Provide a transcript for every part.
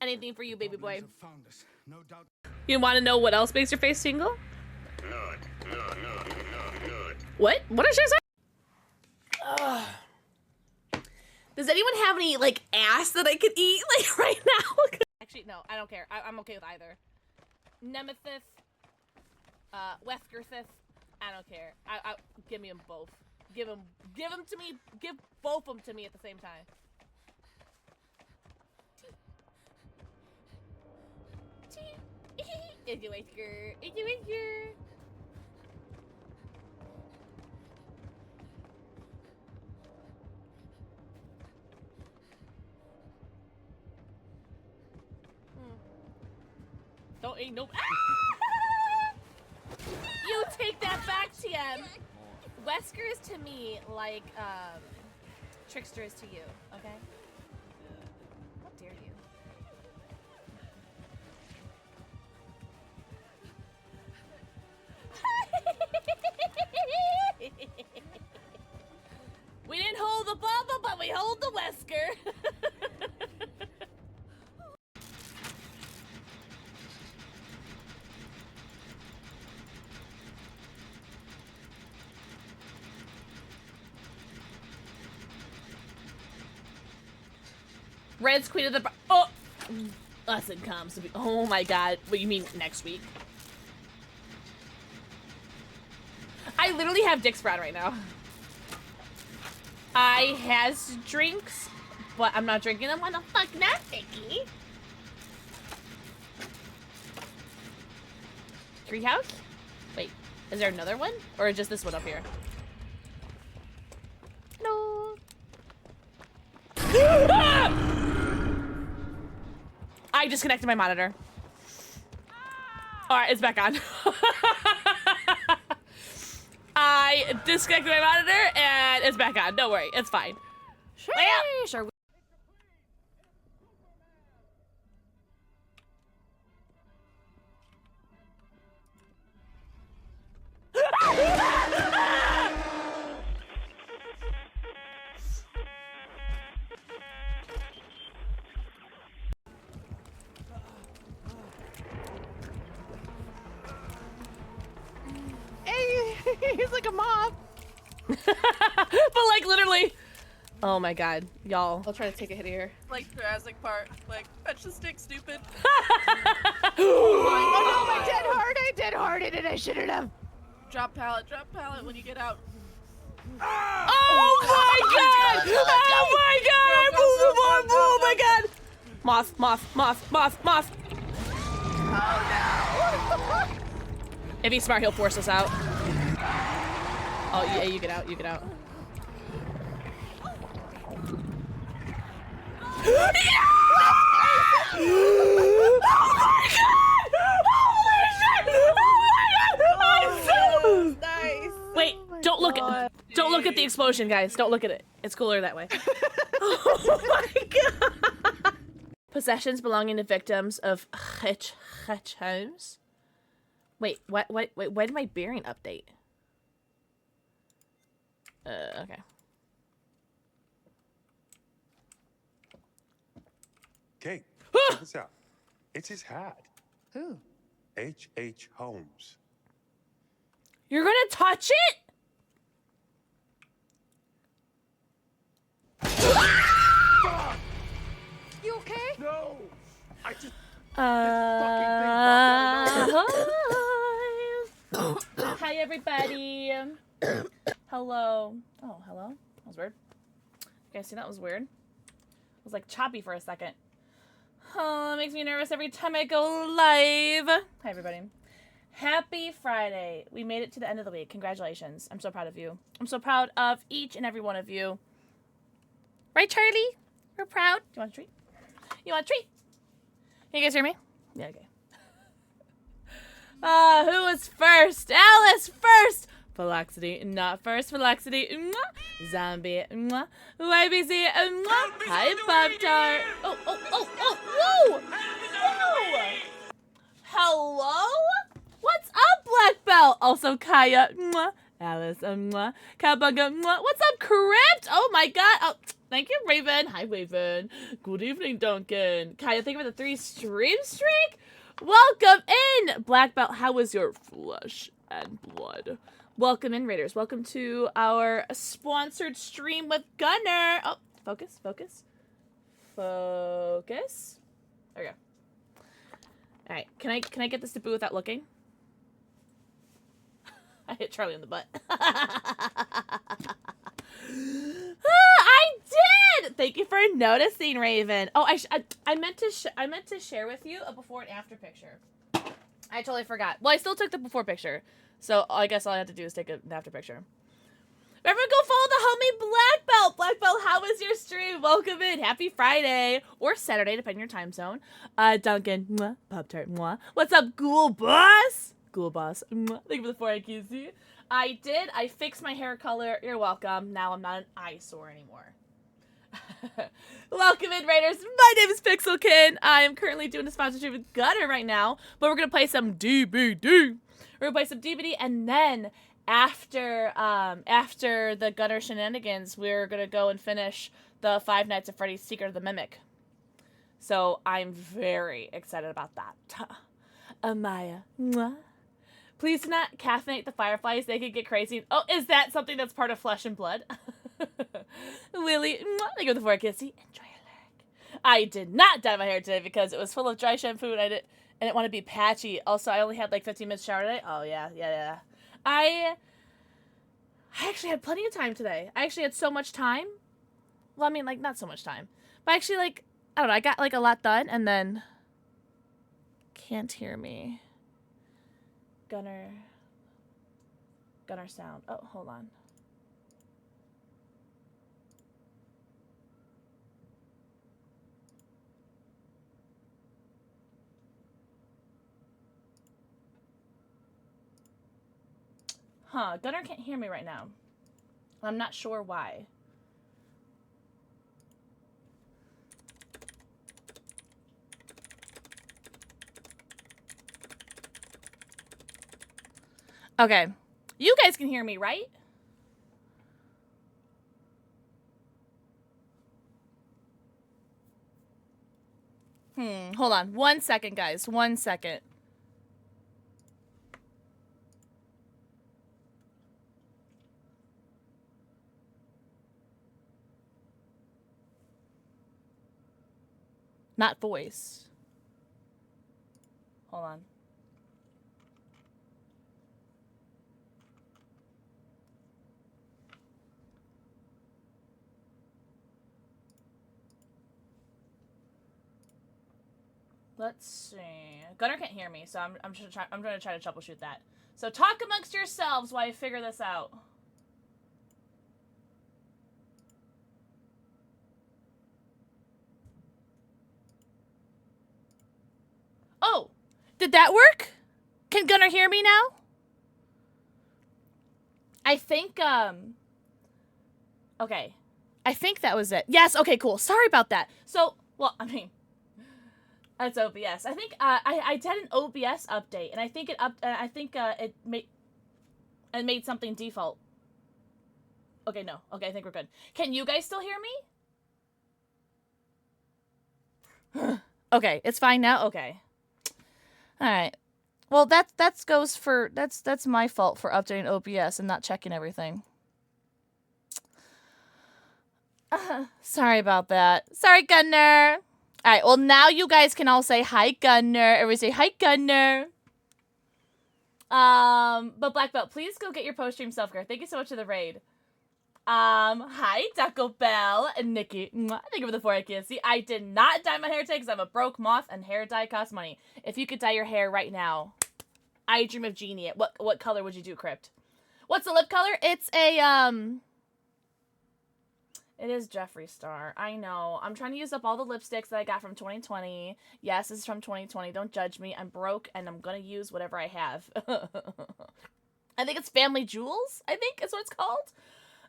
Anything for you, baby boy. You want to know what else makes your face tingle? What? What did she say? Does anyone have any, like, ass that I could eat, like, right now? Actually, no, I don't care. I'm okay with either. Nemesis, Weskerthith, I don't care. Give me them both. Give them to me. Give both of them to me at the same time. It's a whisker. It's a whisker. Don't ain't no. You take that back, TM. Wesker is to me like Trickster is to you. Okay. How dare you? We didn't hold the Bubba, but we hold the Wesker. Red's Queen of the lesson comes to be. Oh my god. What you mean next week? I literally have Dick Sprout right now. I has drinks, but I'm not drinking them. Why the fuck not, Vicky? Treehouse? Wait, is there another one? Or just this one up here? No. I disconnected my monitor. Alright, it's back on. I disconnected my monitor and it's back on. Don't worry, it's fine. Sure. He's like a mob. But like literally. Oh my god, y'all. I'll try to take a hit here. Like Jurassic Park. Like, fetch the stick, stupid. Oh no, I did hard it and I shouldn't have. Drop pallet when you get out. Oh my god! Oh my god! Oh my god! Moth. Oh no. If he's smart, he'll force us out. Oh yeah, you get out. Yeah! Oh my god! Holy shit! Oh my god! Nice. Wait, don't look at the explosion, guys. Don't look at it. It's cooler that way. Oh my god! Possessions belonging to victims of Hitch homes. Wait, what? Wait, when did my bearing update? Okay. Kate, check this out. It's his hat. Who? H.H. Holmes. You're gonna touch it? You okay? No! I just... Hi everybody. Hello. Oh, hello. That was weird. You guys see that was weird? It was like choppy for a second. Oh, it makes me nervous every time I go live. Hi everybody. Happy Friday. We made it to the end of the week. Congratulations. I'm so proud of you. I'm so proud of each and every one of you. Right, Charlie? We're proud. Do you want a treat? You want a treat? Can you guys hear me? Yeah, okay. Who was first? Alice first! Velocity, not first. Velocity, zombie, YBC, hi, Pop-Tart. Oh, whoa! Hello? What's up, Black Belt? Also, Kaya, Alice, Kabaga, what's up, Crypt? Oh my god. Oh, Thank you, Raven. Hi, Raven. Good evening, Duncan. Kaya, thank you for the 3 stream streak. Welcome in, Black Belt. How was your flesh and blood? Welcome in, Raiders. Welcome to our sponsored stream with Gunner. Oh, focus, focus, focus. There we go. All right, can I get this to boot without looking? I hit Charlie in the butt. I did. Thank you for noticing, Raven. Oh, I meant to share with you a before and after picture. I totally forgot. Well, I still took the before picture, so I guess all I have to do is take an after picture. Everyone go follow the homie Black Belt. Black Belt, how was your stream? Welcome in. Happy Friday or Saturday, depending on your time zone. Duncan, mwah, Pop-Tart, mwah. What's up, Ghoul Boss? Ghoul Boss, mwah. Thank you for the 4 IQC. I did. I fixed my hair color. You're welcome. Now I'm not an eyesore anymore. Welcome in, Raiders. My name is PixelxKitten. I am currently doing a sponsorship with Gunner right now, but we're going to play some DBD. We're going to play some DBD, and then after the Gunner shenanigans, we're going to go and finish the Five Nights at Freddy's Secret of the Mimic. So I'm very excited about that. Amaya, mwah. Please do not caffeinate the fireflies. They could get crazy. Oh, is that something that's part of Flesh and Blood? Willie, thank you for the 4 kissy. Enjoy your leg. I did not dye my hair today because it was full of dry shampoo and I didn't want to be patchy. Also, I only had like 15 minutes shower today. Oh, yeah. I actually had plenty of time today. I actually had so much time. Well, I mean, like, not so much time. But actually, like, I don't know. I got, like, a lot done and then... Can't hear me. Gunner sound. Oh, hold on. Huh, Gunner can't hear me right now. I'm not sure why. Okay. You guys can hear me, right? Hold on. 1 second, guys. 1 second. Not voice. Hold on. Let's see. Gunner can't hear me, so I'm going to try to troubleshoot that. So talk amongst yourselves while I figure this out. Oh, did that work? Can Gunner hear me now? I think, okay. I think that was it. Yes, okay, cool. Sorry about that. So, well, I mean, that's OBS. I think, I did an OBS update, and I think it made something default. Okay, no. Okay, I think we're good. Can you guys still hear me? Okay, it's fine now? Okay. Alright. Well, that's my fault for updating OBS and not checking everything. Sorry about that. Sorry, Gunner. Alright, well, now you guys can all say hi, Gunner. Everybody say hi, Gunner. But Black Belt, please go get your post-stream self-care. Thank you so much for the raid. Hi, Taco Bell and Nikki. Thank you for the 4 kiss. See, I did not dye my hair today because I'm a broke moth and hair dye costs money. If you could dye your hair right now, I dream of Genie. What color would you do, Crypt? What's the lip color? It's a, it is Jeffree Star. I know. I'm trying to use up all the lipsticks that I got from 2020. Yes, this is from 2020. Don't judge me. I'm broke and I'm gonna use whatever I have. I think it's Family Jewels, I think is what it's called.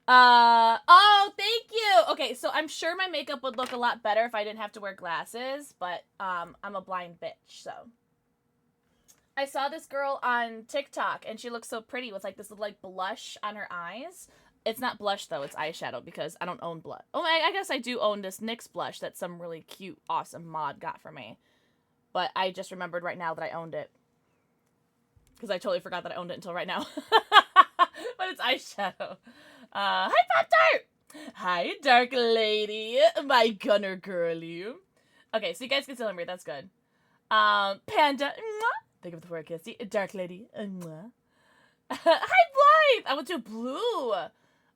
Oh, thank you. Okay, so I'm sure my makeup would look a lot better if I didn't have to wear glasses, but, I'm a blind bitch, so. I saw this girl on TikTok, and she looks so pretty with, like, this little, like, blush on her eyes. It's not blush, though. It's eyeshadow because I don't own blush. Oh, I guess I do own this NYX blush that some really cute, awesome mod got for me. But I just remembered right now that I owned it. Because I totally forgot that I owned it until right now. But it's eyeshadow. Hi, Pop-Tart! Hi, Dark Lady. My gunner girly. Okay, so you guys can still hear me. That's good. Panda. Mwah. Think of the word kissy. Dark Lady. Mwah. Hi, Blythe! I went to blue.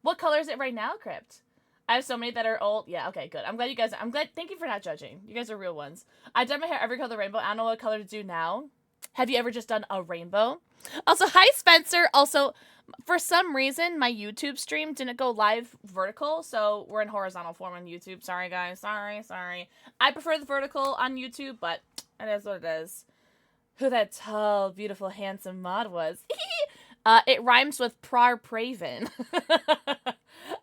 What color is it right now, Crypt? I have so many that are old. Yeah, okay, good. I'm glad you guys... Thank you for not judging. You guys are real ones. I've done my hair every color of the rainbow. I don't know what color to do now. Have you ever just done a rainbow? Also, hi, Spencer. Also, for some reason, my YouTube stream didn't go live vertical, so we're in horizontal form on YouTube. Sorry, guys. Sorry. I prefer the vertical on YouTube, but it is what it is. Who that tall, beautiful, handsome mod was. It rhymes with Praven.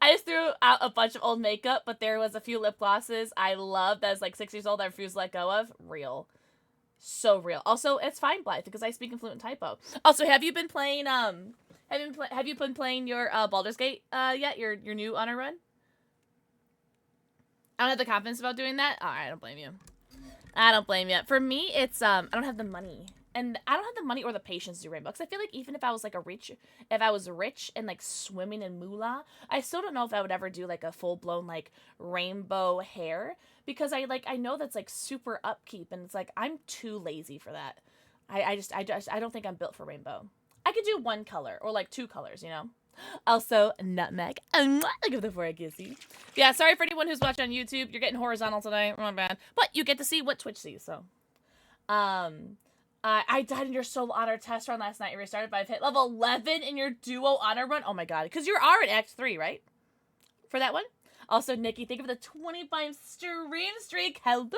I just threw out a bunch of old makeup, but there was a few lip glosses I loved that was like 6 years old I refused to let go of. Real. So real. Also, it's fine, Blythe, because I speak in fluent typo. Also, have you been playing, have you been playing your, Baldur's Gate, yet? Your new honor run? I don't have the confidence about doing that. Alright, I don't blame you. I don't blame you. For me, it's, I don't have the money. And I don't have the money or the patience to do rainbow. Because I feel like even if I was, like, if I was rich and, like, swimming in moolah, I still don't know if I would ever do, like, a full-blown, like, rainbow hair. Because I know that's, like, super upkeep. And it's, like, I'm too lazy for that. I don't think I'm built for rainbow. I could do one color or, like, 2 colors, you know? Also, nutmeg. I'll give the for a kissy. Yeah, sorry for anyone who's watching on YouTube. You're getting horizontal today. My bad. But you get to see what Twitch sees, so. I died in your solo honor test run last night. You restarted, but I've hit level 11 in your duo honor run. Oh my god. Because you are in Act 3, right? For that one? Also, Nikki, thank you for the 25 stream streak. Hello!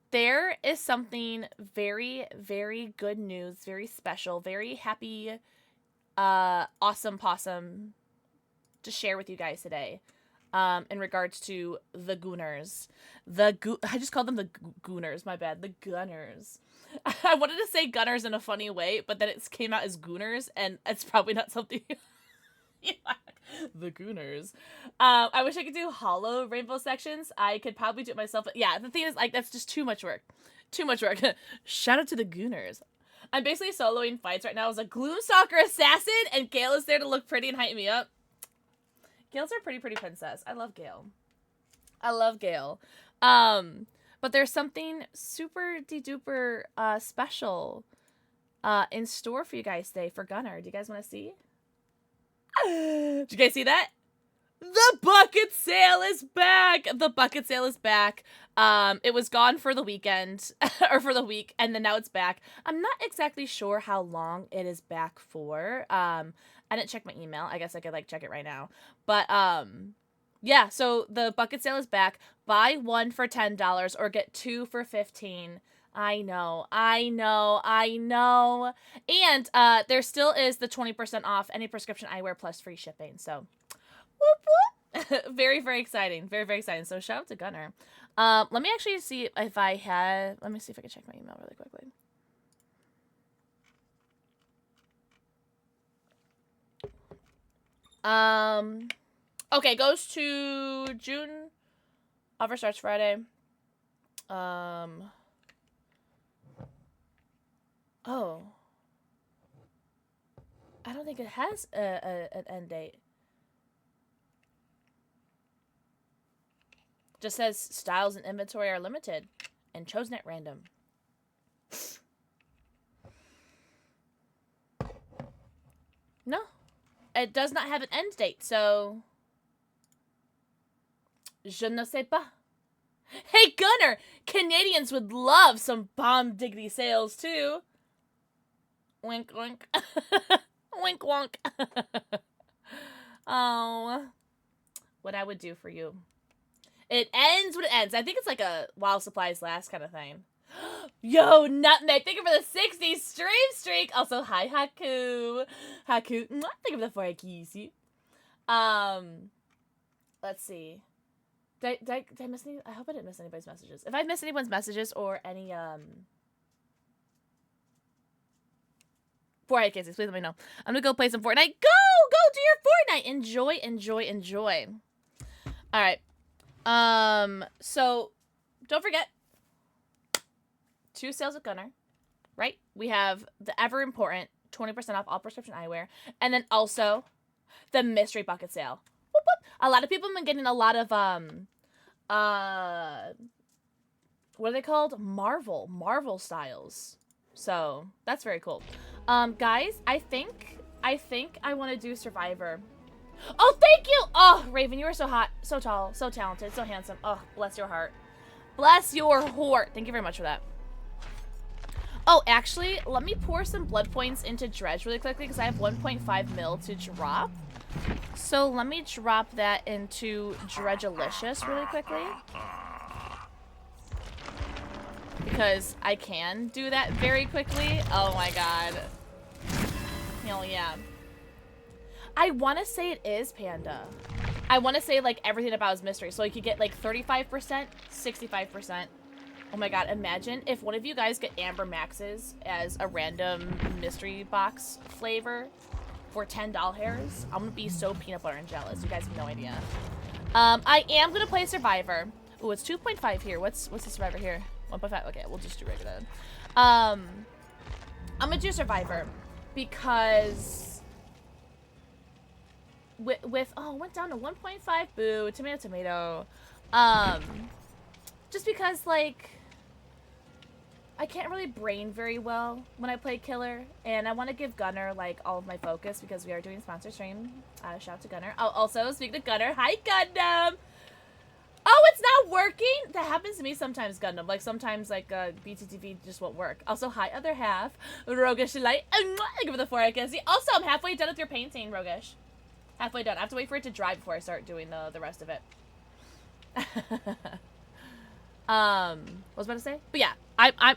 There is something very, very good news, very special, very happy, awesome possum to share with you guys today. In regards to the Gooners. I just called them the Gooners, my bad. The Gunners. I wanted to say Gunners in a funny way, but then it came out as Gooners, and it's probably not something you like. The Gooners. I wish I could do hollow rainbow sections. I could probably do it myself, but yeah, the thing is, like, that's just too much work. Too much work. Shout out to the Gooners. I'm basically soloing fights right now as a Gloomstalker assassin, and Gale is there to look pretty and hype me up. Gale's our pretty princess. I love Gale. I love Gale. But there's something super de-duper special in store for you guys today for Gunner. Do you guys want to see? Did you guys see that? The bucket sale is back! The bucket sale is back. It was gone for the weekend, or for the week, and then now it's back. I'm not exactly sure how long it is back for. I didn't check my email. I guess I could, like, check it right now. But, yeah, so the bucket sale is back. Buy 1 for $10 or get 2 for $15. I know. And, there still is the 20% off any prescription eyewear plus free shipping. So, whoop, whoop. Very, very exciting. Very, very exciting. So, shout out to Gunner. Let me actually see if I had... Let me see if I can check my email really quickly. Okay, goes to June. Offer starts Friday. Oh. I don't think it has an end date. Just says styles and inventory are limited and chosen at random. No. It does not have an end date, so... Je ne sais pas. Hey, Gunner! Canadians would love some bomb diggity sales, too. Wink, wink. Wink, wonk. Oh. What I would do for you. It ends when it ends. I think it's like a while supplies last kind of thing. Yo, Nutmeg, thank you for the 60 stream streak. Also, hi, Haku. Haku, thank you for the 4 keys. Let's see. Did I miss any? I hope I didn't miss anybody's messages. If I missed anyone's messages or any, Fortnite cases, please let me know. I'm gonna go play some Fortnite. Go do your Fortnite. Enjoy. All right. So don't forget 2 sales with Gunner, right? We have the ever important 20% off all prescription eyewear, and then also the mystery bucket sale. Whoop, whoop. A lot of people have been getting a lot of what are they called? Marvel styles. So that's very cool. Guys, I think I want to do Survivor. Oh, thank you! Oh, Raven, you are so hot, so tall, so talented, so handsome. Oh, bless your heart. Bless your heart. Thank you very much for that. Oh, actually, let me pour some blood points into Dredge really quickly because I have 1.5 mil to drop. So let me drop that into Dredgealicious really quickly. Because I can do that very quickly. Oh my god. Hell yeah. I want to say it is Panda. I want to say like everything about his mystery. So like you get like 35%, 65%. Oh my god, imagine if one of you guys get Amber Maxes as a random mystery box flavor for $10 hairs. I'm gonna be so peanut butter and jealous. You guys have no idea. I am gonna play Survivor. Ooh, it's 2.5 here. What's the Survivor here? 1.5. Okay, we'll just do regular. I'm gonna do Survivor because with oh, it went down to 1.5. Boo, tomato. Just because like I can't really brain very well when I play Killer, and I want to give Gunner like all of my focus because we are doing sponsor stream. Shout out to Gunner. Oh, also speaking to Gunner, hi Gundam. Oh, it's not working. That happens to me sometimes, Gundam. Like sometimes like BTTV just won't work. Also, hi other half, Rogish Light. Give it the 4 I can see. Also, I'm halfway done with your painting, Rogish. Halfway done. I have to wait for it to dry before I start doing the rest of it. What was I about to say? But yeah,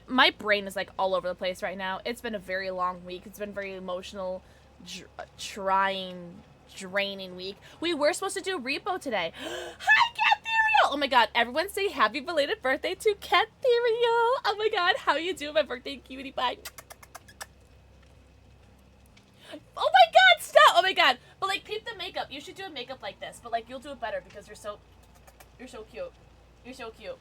my brain is like all over the place right now. It's been a very long week. It's been very emotional, trying, draining week. We were supposed to do repo today. Hi, Cat Ethereal! Oh my god, everyone say happy belated birthday to Cat Ethereal! Oh my god, how you doing? My birthday, cutie pie. Oh my god, stop! Oh my god. But like, peep the makeup. You should do a makeup like this, but like, you'll do it better because you're so cute. You're so cute.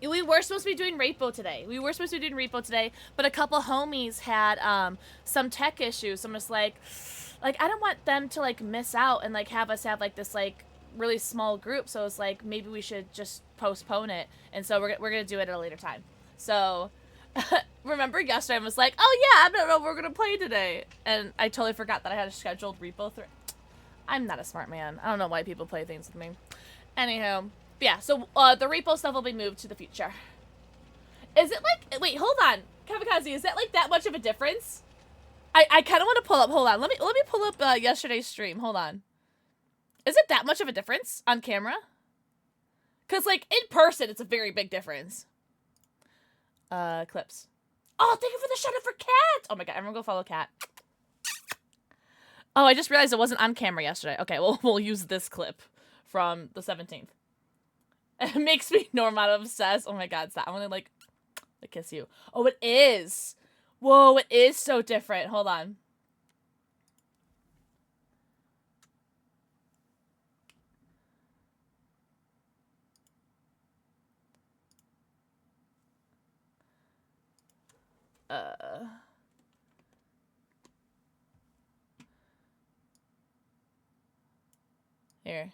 We were supposed to be doing repo today. But a couple homies had some tech issues. So I'm just like I don't want them to like miss out and like have us have like this like really small group. So it's like maybe we should just postpone it. And so we're gonna do it at a later time. So remember yesterday I was like, oh yeah, I don't know what we're gonna play today, and I totally forgot that I had a scheduled repo. I'm not a smart man. I don't know why people play things with me. Anyhow. Yeah, so the repo stuff will be moved to the future. Is it like, wait, hold on, Kamikaze, is that like that much of a difference? I kind of want to pull up, hold on, let me pull up yesterday's stream, hold on. Is it that much of a difference on camera? Because like in person, it's a very big difference. Clips. Oh, thank you for the shout out for Cat. Oh my god, everyone go follow Cat. Oh, I just realized it wasn't on camera yesterday. Okay, well, we'll use this clip from the 17th. It makes me Normata obsessed. Oh my god, stop. I want to like kiss you. Oh, it is. Whoa, it is so different. Hold on. Here.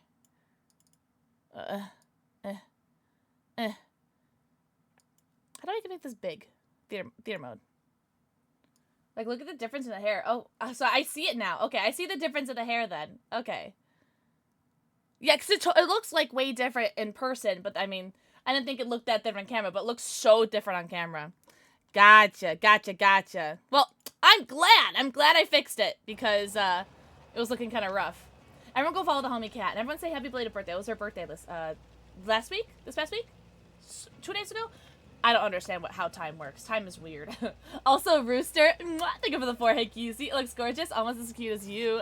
How do I make this big? Theater mode. Like, look at the difference in the hair. Oh, so I see it now. Okay, I see the difference in the hair then. Okay. Yeah, because it looks, like, way different in person, but, I mean, I didn't think it looked that different on camera, but it looks so different on camera. Gotcha. Well, I'm glad I fixed it, because, it was looking kind of rough. Everyone go follow the homie Cat, and everyone say happy belated birthday. It was her birthday last week? This past week? 2 days ago? I don't understand how time works. Time is weird. Also, Rooster, thank you for the 4 hey QC. It looks gorgeous, almost as cute as you.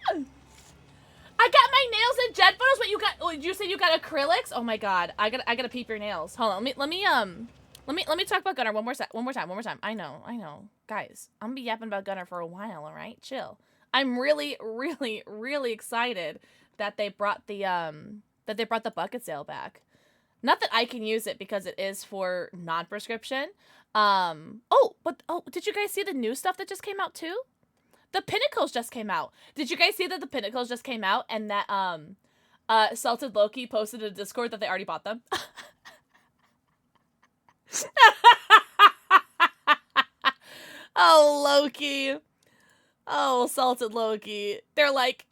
I got my nails in jet photos. What you got? Oh, you said you got acrylics? Oh my god, I gotta peep your nails. Hold on, let me Let me talk about Gunner one more time. I know. Guys, I'm gonna be yapping about Gunner for a while, all right? Chill. I'm really excited that they brought the bucket sale back. Not that I can use it because it is for non-prescription. Did you guys see the new stuff that just came out too? The Pinnacles just came out. Did you guys see that the Pinnacles just came out and that Salted Loki posted in a Discord that they already bought them? Oh, Loki. Oh, Salted Loki. They're like,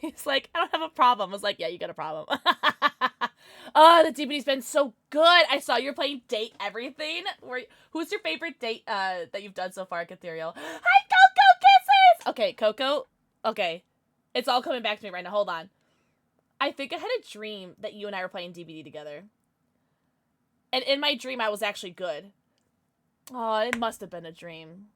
he's like, I don't have a problem. I was like, yeah, you got a problem. Oh, the DBD's been so good. I saw you're playing Date Everything. Who's your favorite date that you've done so far, Catherial? Hi, Coco Kisses! Okay, Coco. Okay. It's all coming back to me right now. Hold on. I think I had a dream that you and I were playing DBD together. And in my dream, I was actually good. Oh, it must have been a dream.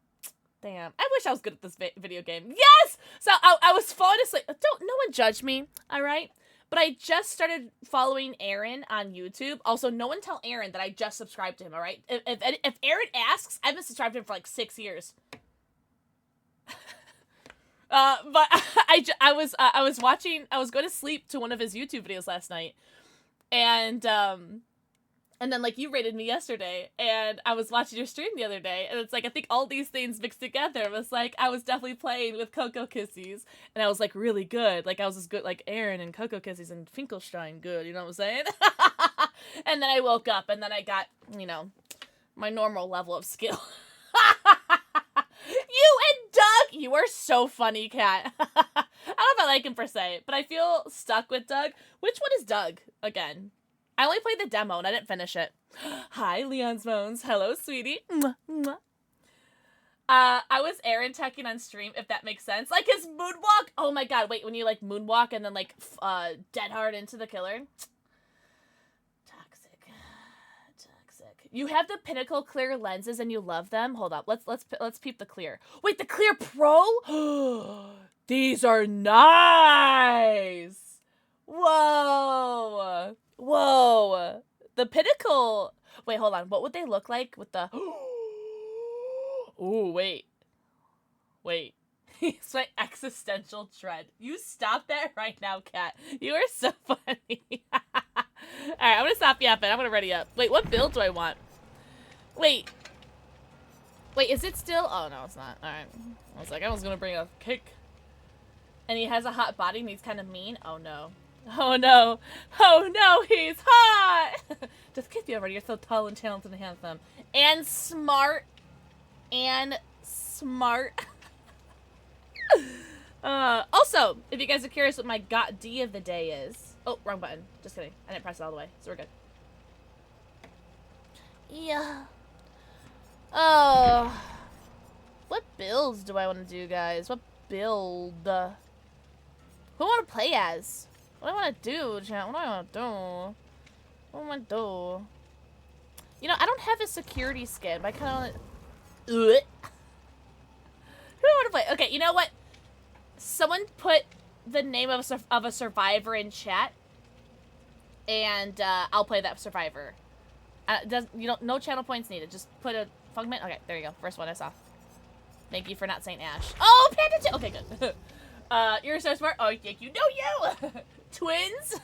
Damn. I wish I was good at this video game. Yes! So I was falling asleep. No one judge me, all right? But I just started following Aaron on YouTube. Also, no one tell Aaron that I just subscribed to him, all right? If Aaron asks, I've been subscribed to him for like 6 years. But I was going to sleep to one of his YouTube videos last night. And then, like, you rated me yesterday, and I was watching your stream the other day, and it's like, I think all these things mixed together. It was like, I was definitely playing with Coco Kissies, and I was, like, really good. Like, I was as good, like, Aaron and Coco Kissies and Finkelstein good, you know what I'm saying? And then I woke up, and then I got, you know, my normal level of skill. You and Doug! You are so funny, Kat. I don't know if I like him per se, but I feel stuck with Doug. Which one is Doug, again? I only played the demo and I didn't finish it. Hi, Leon's Bones. Hello, sweetie. Mwah, mwah. I was Aaron teching on stream, if that makes sense. Like his moonwalk. Oh my god, wait, when you like moonwalk and then like dead hard into the killer. Toxic. You have the Pinnacle clear lenses and you love them. Hold up. Let's peep the clear. Wait, the Clear Pro? These are nice. Whoa. Whoa. The Pinnacle. Wait, hold on. What would they look like with the... Ooh, wait. It's my existential dread. You stop that right now, Kat. You are so funny. Alright, I'm gonna stop yapping. I'm gonna ready up. Wait, what build do I want? Wait, is it still? Oh, no, it's not. Alright. I was like, I was gonna bring a cake. And he has a hot body and he's kind of mean. Oh, no. Oh no, he's hot! Just kiss you already, you're so tall and talented and handsome. And smart. Also, if you guys are curious what my got D of the day is. Oh, wrong button. Just kidding. I didn't press it all the way, so we're good. Yeah. Oh. What builds do I want to do, guys? What build? Who do I want to play as? What do I want to do, chat? What do I want to do? What do I want to do? You know, I don't have a security skin, but I kind of want to... Who do I want to play? Okay, you know what? Someone put the name of a survivor in chat, and I'll play that survivor. No channel points needed. Just put a Funkman. Okay, there you go. First one I saw. Thank you for not saying Ash. Oh, Panda. Okay, good. You're so smart. Oh, thank you. No, you. Twins.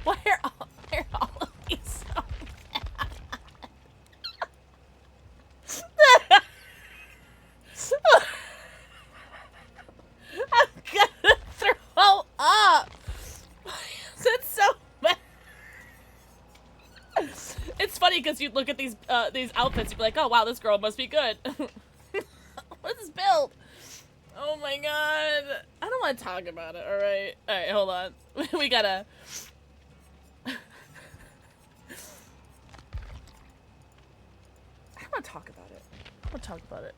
Why are all of these so mad? I'm gonna throw up. That's so bad. It's funny because you look at these outfits, you'd be like, oh wow, this girl must be good. What is this build? Oh my god. I don't want to talk about it, alright? Alright, hold on. We gotta... I don't want to talk about it. I want to talk about it.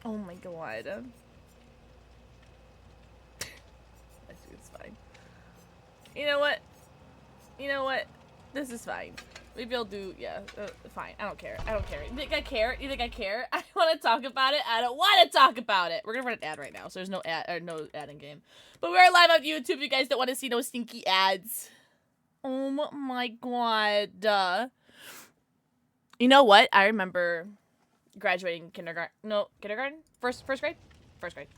Oh my god. Actually, it's fine. You know what? This is fine. Maybe I'll do, yeah, fine. I don't care. I don't care. You think I care? You think I care? I want to talk about it. I don't want to talk about it. We're gonna run an ad right now, so there's no ad, or no ad in game. But we're live on YouTube. If you guys don't want to see no stinky ads. Oh my god. You know what? I remember graduating kindergarten. No, kindergarten? First grade? First grade.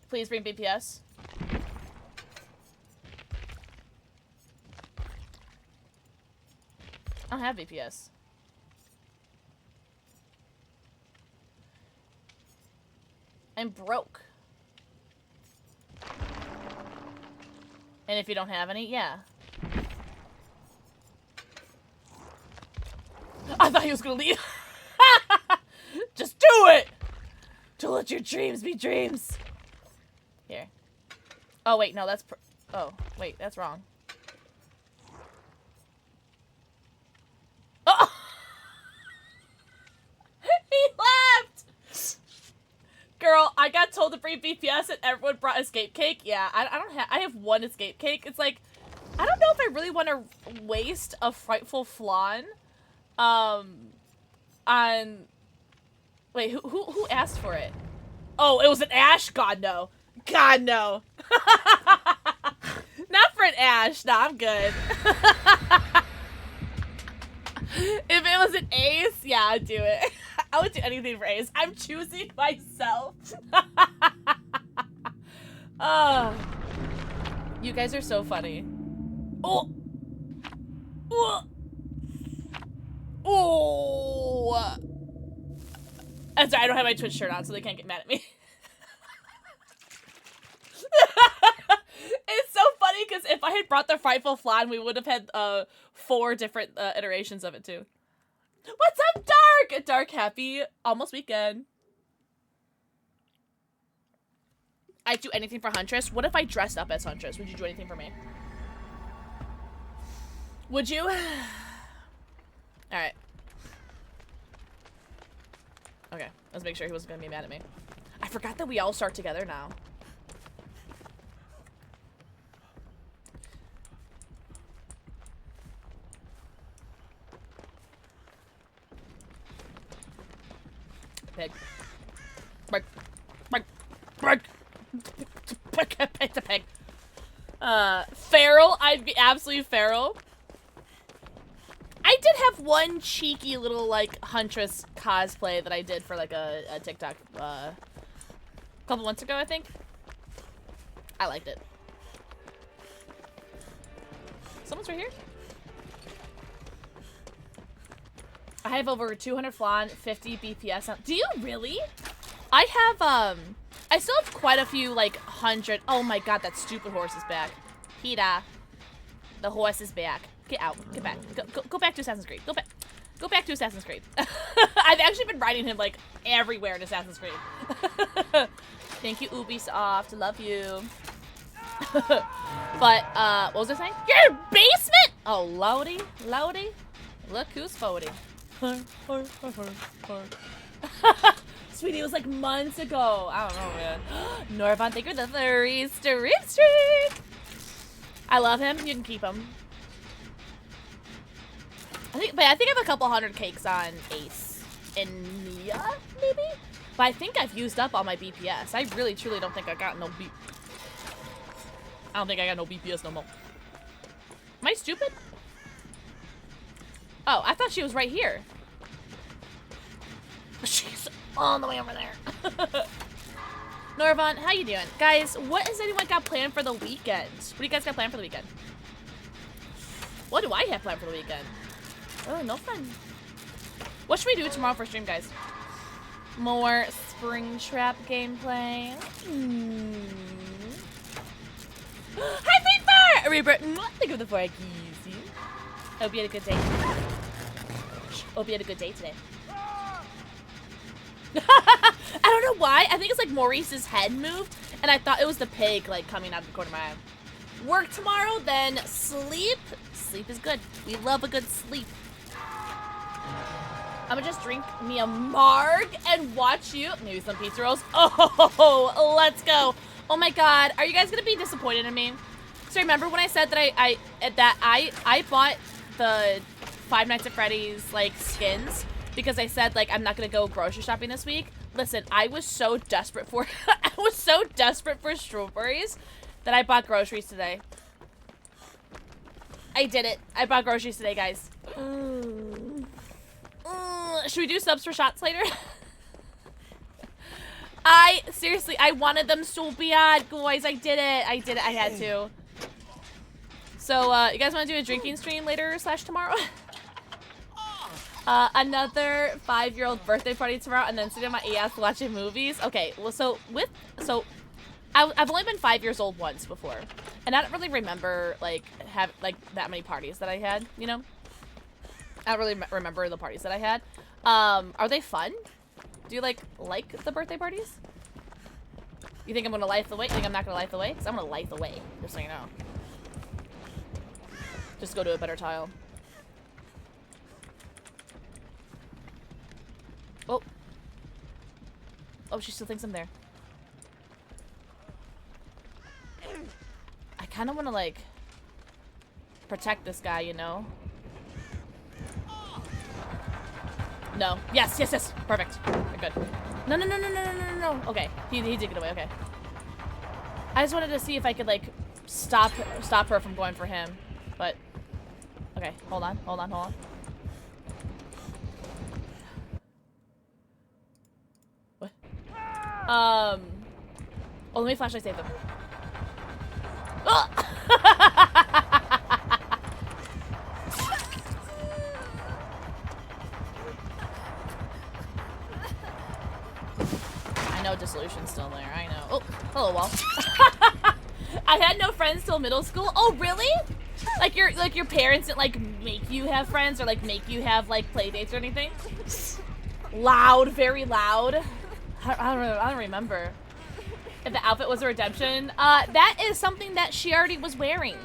Please bring BPS. I don't have VPS. I'm broke. And if you don't have any, yeah. I thought he was gonna leave. Just do it! Don't let your dreams be dreams. Here. Oh, wait, no, that's oh, wait, that's wrong. Oh! He left! Girl, I got told to bring BPS and everyone brought escape cake. Yeah, I have one escape cake. It's like, I don't know if I really want to waste a frightful flan on wait, who asked for it? Oh, it was an Ash? God no. God no. Not for an Ash. Nah, I'm good. If it was an Ace, yeah, I'd do it. I would do anything for Ace. I'm choosing myself. Oh. You guys are so funny. Oh. Oh. Oh. I'm sorry, I don't have my Twitch shirt on, so they can't get mad at me. It's so funny because if I had brought the frightful flan, we would have had 4 different iterations of it too. What's up, Dark? Dark, happy almost weekend. I'd do anything for Huntress. What if I dressed up as Huntress? Would you do anything for me? Would you? All right. Okay, let's make sure he wasn't gonna be mad at me. I forgot that we all start together now. Pig. Pig. Pig. Pig. It's a pig. Feral. I'd be absolutely feral. I did have one cheeky little, like, Huntress cosplay that I did for, like, a TikTok, a couple months ago, I think. I liked it. Someone's right here? I have over 200 flan, 50 BPS. Do you really? I have, I still have quite a few, like, 100. Oh my god, that stupid horse is back. Peta. The horse is back. Get out. Get back. Go back to Assassin's Creed. Go back. Go back to Assassin's Creed. I've actually been riding him, like, everywhere in Assassin's Creed. Thank you, Ubisoft. Love you. But, what was I saying? Your basement? Oh, Lowdy. Lowdy. Look who's forwarding. Sweetie, it was like months ago. I don't know, man. Norvon, thank you for the 3 stream streak. I love him. You can keep him. I think I have a couple 100 cakes on Ace and Mia, maybe. But I think I've used up all my BPS. I really, truly don't think I got no I don't think I got no BPS no more. Am I stupid? Oh, I thought she was right here. She's all the way over there. Norvon, how you doing? Guys, what has anyone got planned for the weekend? What do you guys got planned for the weekend? What do I have planned for the weekend? Oh, no fun. What should we do tomorrow for stream, guys? More Springtrap gameplay. Hi, Reaper! Reaper, thank you for the 4 keys. Hope you had a good day. Hope you had a good day today. I don't know why. I think it's like Maurice's head moved, and I thought it was the pig like coming out of the corner of my eye. Work tomorrow, then sleep. Sleep is good. We love a good sleep. I'm gonna just drink me a marg and watch you. Maybe some pizza rolls. Oh, let's go. Oh my god. Are you guys gonna be disappointed in me? So remember when I said that I bought the Five Nights at Freddy's like skins because I said like I'm not gonna go grocery shopping this week. Listen, I was so desperate for strawberries that I bought groceries today. I did it. I bought groceries today, guys. Should we do subs for shots later? Seriously, I wanted them so bad, guys. I did it. I had to. So, you guys want to do a drinking stream later / tomorrow? Another 5-year-old birthday party tomorrow, and then sitting on my ass watching movies. Okay, well, I've only been 5 years old once before, and I don't really remember like that many parties that I had. You know, I don't really remember the parties that I had. Are they fun? Do you like the birthday parties? You think I'm gonna light the way? You think I'm not gonna light the way? Because I'm gonna light the way, just so you know. Just go to a better tile. Oh. Oh, she still thinks I'm there. I kind of want to, like, protect this guy, you know? No. Yes, yes, yes. Perfect. We're good. No, no, no, no, no, no, no, no. Okay. He did get away. Okay. I just wanted to see if I could, like, stop her from going for him. But, okay. Hold on. Hold on. Hold on. What? Oh, let me flashlight save them. Oh! I know Dissolution's still there. I know. Oh, hello, Wall. I had no friends till middle school. Oh, really? Like your parents didn't like make you have friends or like make you have like play dates or anything? Loud, very loud. I don't remember. If the outfit was a redemption, that is something that she already was wearing.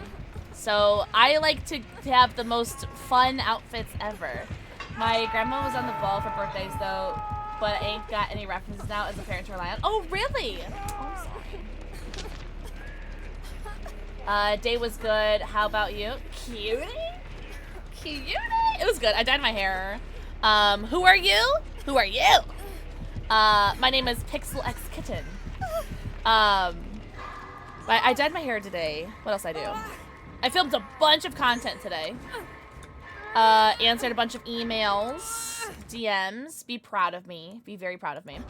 So I like to have the most fun outfits ever. My grandma was on the ball for birthdays though, but I ain't got any references now as a parent to rely on. Oh, really? Oh, sorry. Day was good. How about you? Cutie? Cutie? It was good. I dyed my hair. Who are you? Who are you? My name is PixelxKitten. I dyed my hair today. What else I do? I filmed a bunch of content today. Answered a bunch of emails, DMs. Be proud of me. Be very proud of me.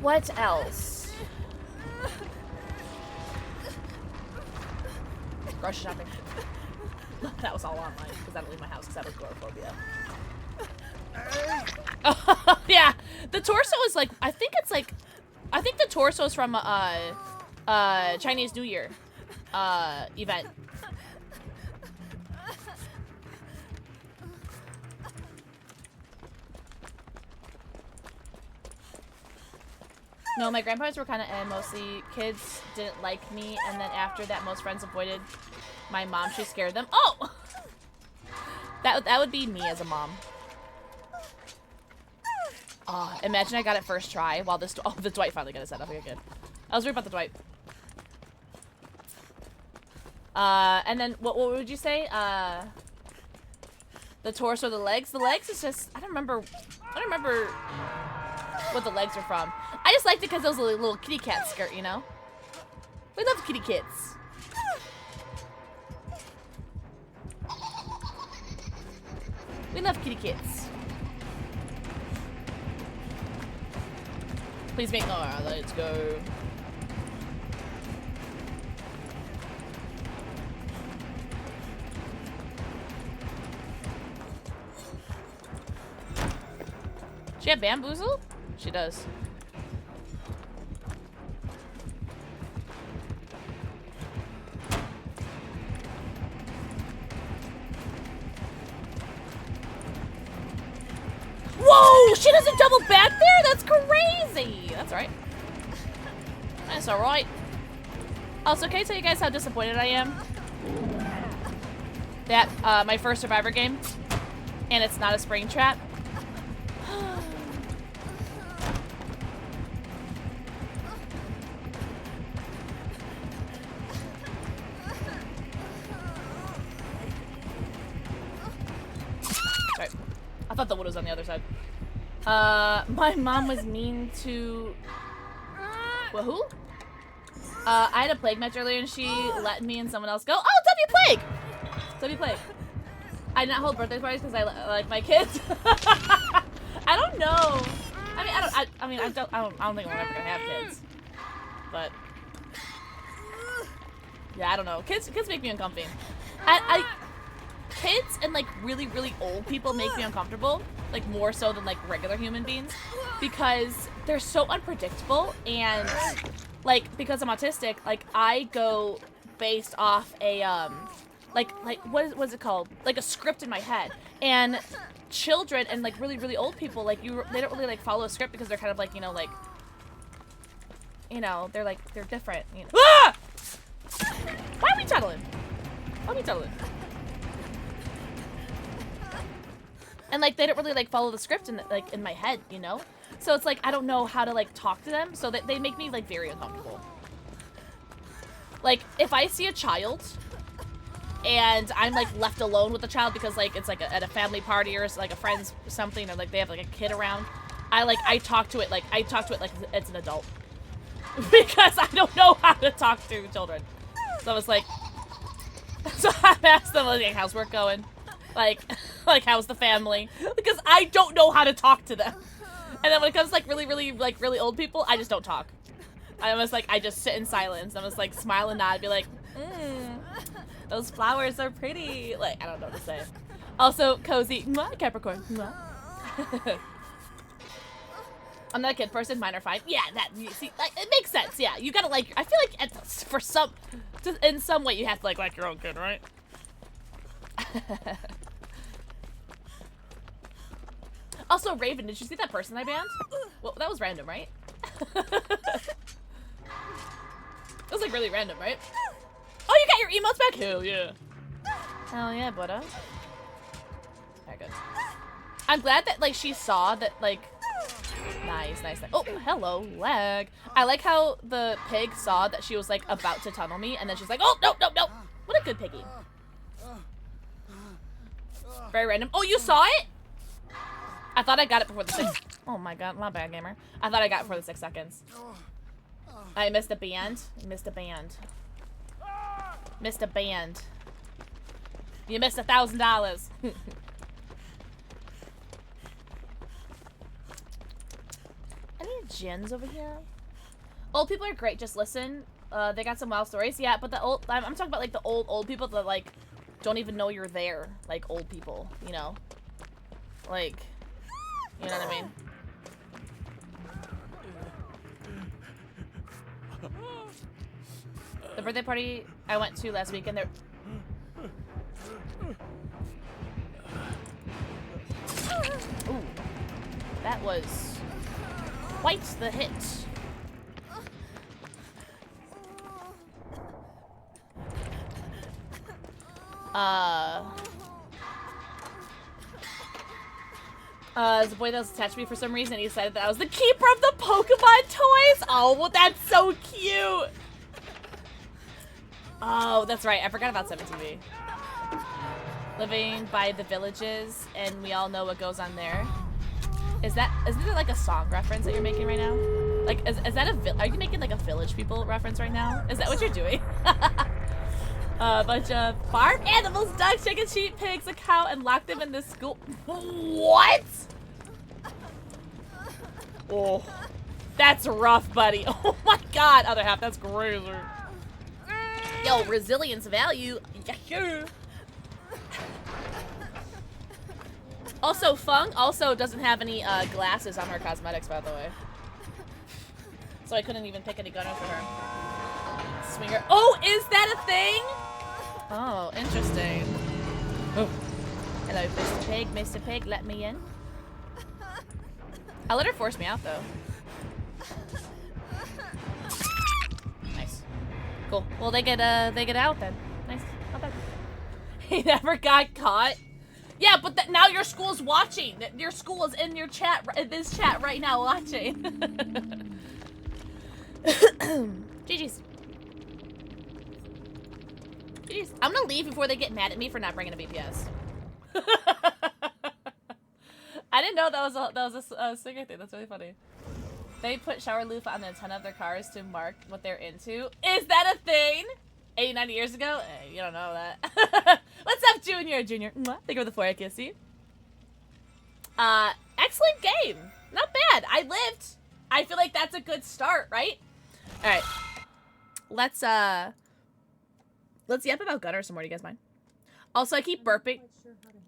What else? Grocery shopping. That was all online because I don't leave my house because I have agoraphobia. Oh, yeah, the torso is like I think the torso is from Chinese New Year event. No, my grandparents were kind of mostly kids didn't like me, and then after that, most friends avoided my mom. She scared them. Oh, that would be me as a mom. Imagine I got it first try while this. Oh, the Dwight finally got it set up. Okay, good. I was worried about the Dwight. And then what would you say? The torso, the legs. The legs is just I don't remember what the legs are from. I just liked it because it was a little kitty cat skirt, you know. We love kitty kits. We love kitty kits. Please make let's go. She have bamboozle? She does. Whoa! She doesn't double back there? That's crazy! That's alright. That's alright. Also, can I tell you guys how disappointed I am? That, my first Survivor game, and it's not a spring trap. thought the wood was on the other side. My mom was mean to... Well, who? I had a plague match earlier and she let me and someone else go. Oh, W Plague! W Plague. I did not hold birthday parties because I like my kids. I don't know. I mean, I don't think I'm ever gonna have kids. But yeah, I don't know. Kids make me uncomfy. Kids and like really, really old people make me uncomfortable. Like more so than like regular human beings, because they're so unpredictable and like because I'm autistic, like I go based off a like what's it called? Like a script in my head. And children and like really, really old people, like they don't really like follow a script because they're kind of like, you know, like, you know, they're different. You know. Ah! Why are we tunneling? Why are we tunneling? And like they don't really like follow the script in like in my head, you know? So it's like I don't know how to like talk to them, so that they make me like very uncomfortable. Like if I see a child and I'm like left alone with the child because like it's like at a family party or like a friend's something, or like they have like a kid around, I talk to it like it's an adult. Because I don't know how to talk to children. So it's like, so I asked them like how's work going? Like how's the family? Because I don't know how to talk to them. And then when it comes to like really old people, I just don't talk. I just sit in silence. I'm just like smile and nod, be like, those flowers are pretty. Like I don't know what to say. Also, cozy, Capricorn. I'm not a kid person. Mine are fine. Yeah, that you see, like, it makes sense. Yeah, you gotta like. I feel like in some way you have to like your own kid, right? Also, Raven, did you see that person I banned? Well, that was random, right? It was like really random, right? Oh, you got your emotes back? Hell yeah. Hell yeah, Buddha. Very good. I'm glad that like she saw that like. Nice. Oh, hello, lag. I like how the pig saw that she was like about to tunnel me, and then she's like, oh no. What a good piggy. Very random. Oh, you saw it? I thought I got it before the 6. Oh my god, my bad, gamer. I thought I got it before the 6 seconds. I missed a band. Missed a band. You missed $1,000. Any gens over here? Old people are great. Just listen. They got some wild stories. Yeah, but the old. I'm talking about like the old people that like don't even know you're there. Like old people, you know. Like, you know what I mean? The birthday party I went to last weekend, there. Ooh, that was quite the hit. The boy that was attached to me for some reason, he decided that I was the keeper of the Pokemon toys. Oh, well, that's so cute. Oh, that's right. I forgot about 7TV. Living by the villages, and we all know what goes on there. Isn't it like a song reference that you're making right now? Like, is that are you making like a Village People reference right now? Is that what you're doing? A bunch of farm animals, ducks, chickens, sheep, pigs, a cow, and locked them in this school. What? Oh, that's rough, buddy. Oh my god, other half, that's crazy. Yo, resilience value. Yeah. Also, Fung also doesn't have any glasses on her cosmetics, by the way. So I couldn't even pick any gunners for her. Swinger. Oh, is that a thing? Oh, interesting. Oh. Hello, Mr. Pig. Mr. Pig, let me in. I'll let her force me out, though. Nice. Cool. Well, they get out then. Nice. Not bad. He never got caught. Yeah, but now your school's watching. Your school is in your chat, this chat right now watching. GG's. GG's. I'm gonna leave before they get mad at me for not bringing a BPS. didn't know that was a sticker thing. That's really funny. They put shower loofah on the antenna of their cars to mark what they're into. Is that a thing? 80, 90 years ago? Hey, you don't know that. What's up, Junior? Junior. Thank you for the 4 kissy. Excellent game. Not bad. I lived. I feel like that's a good start, right? All right. Let's yap about Gunner some more. Do you guys mind? Also, I keep burping.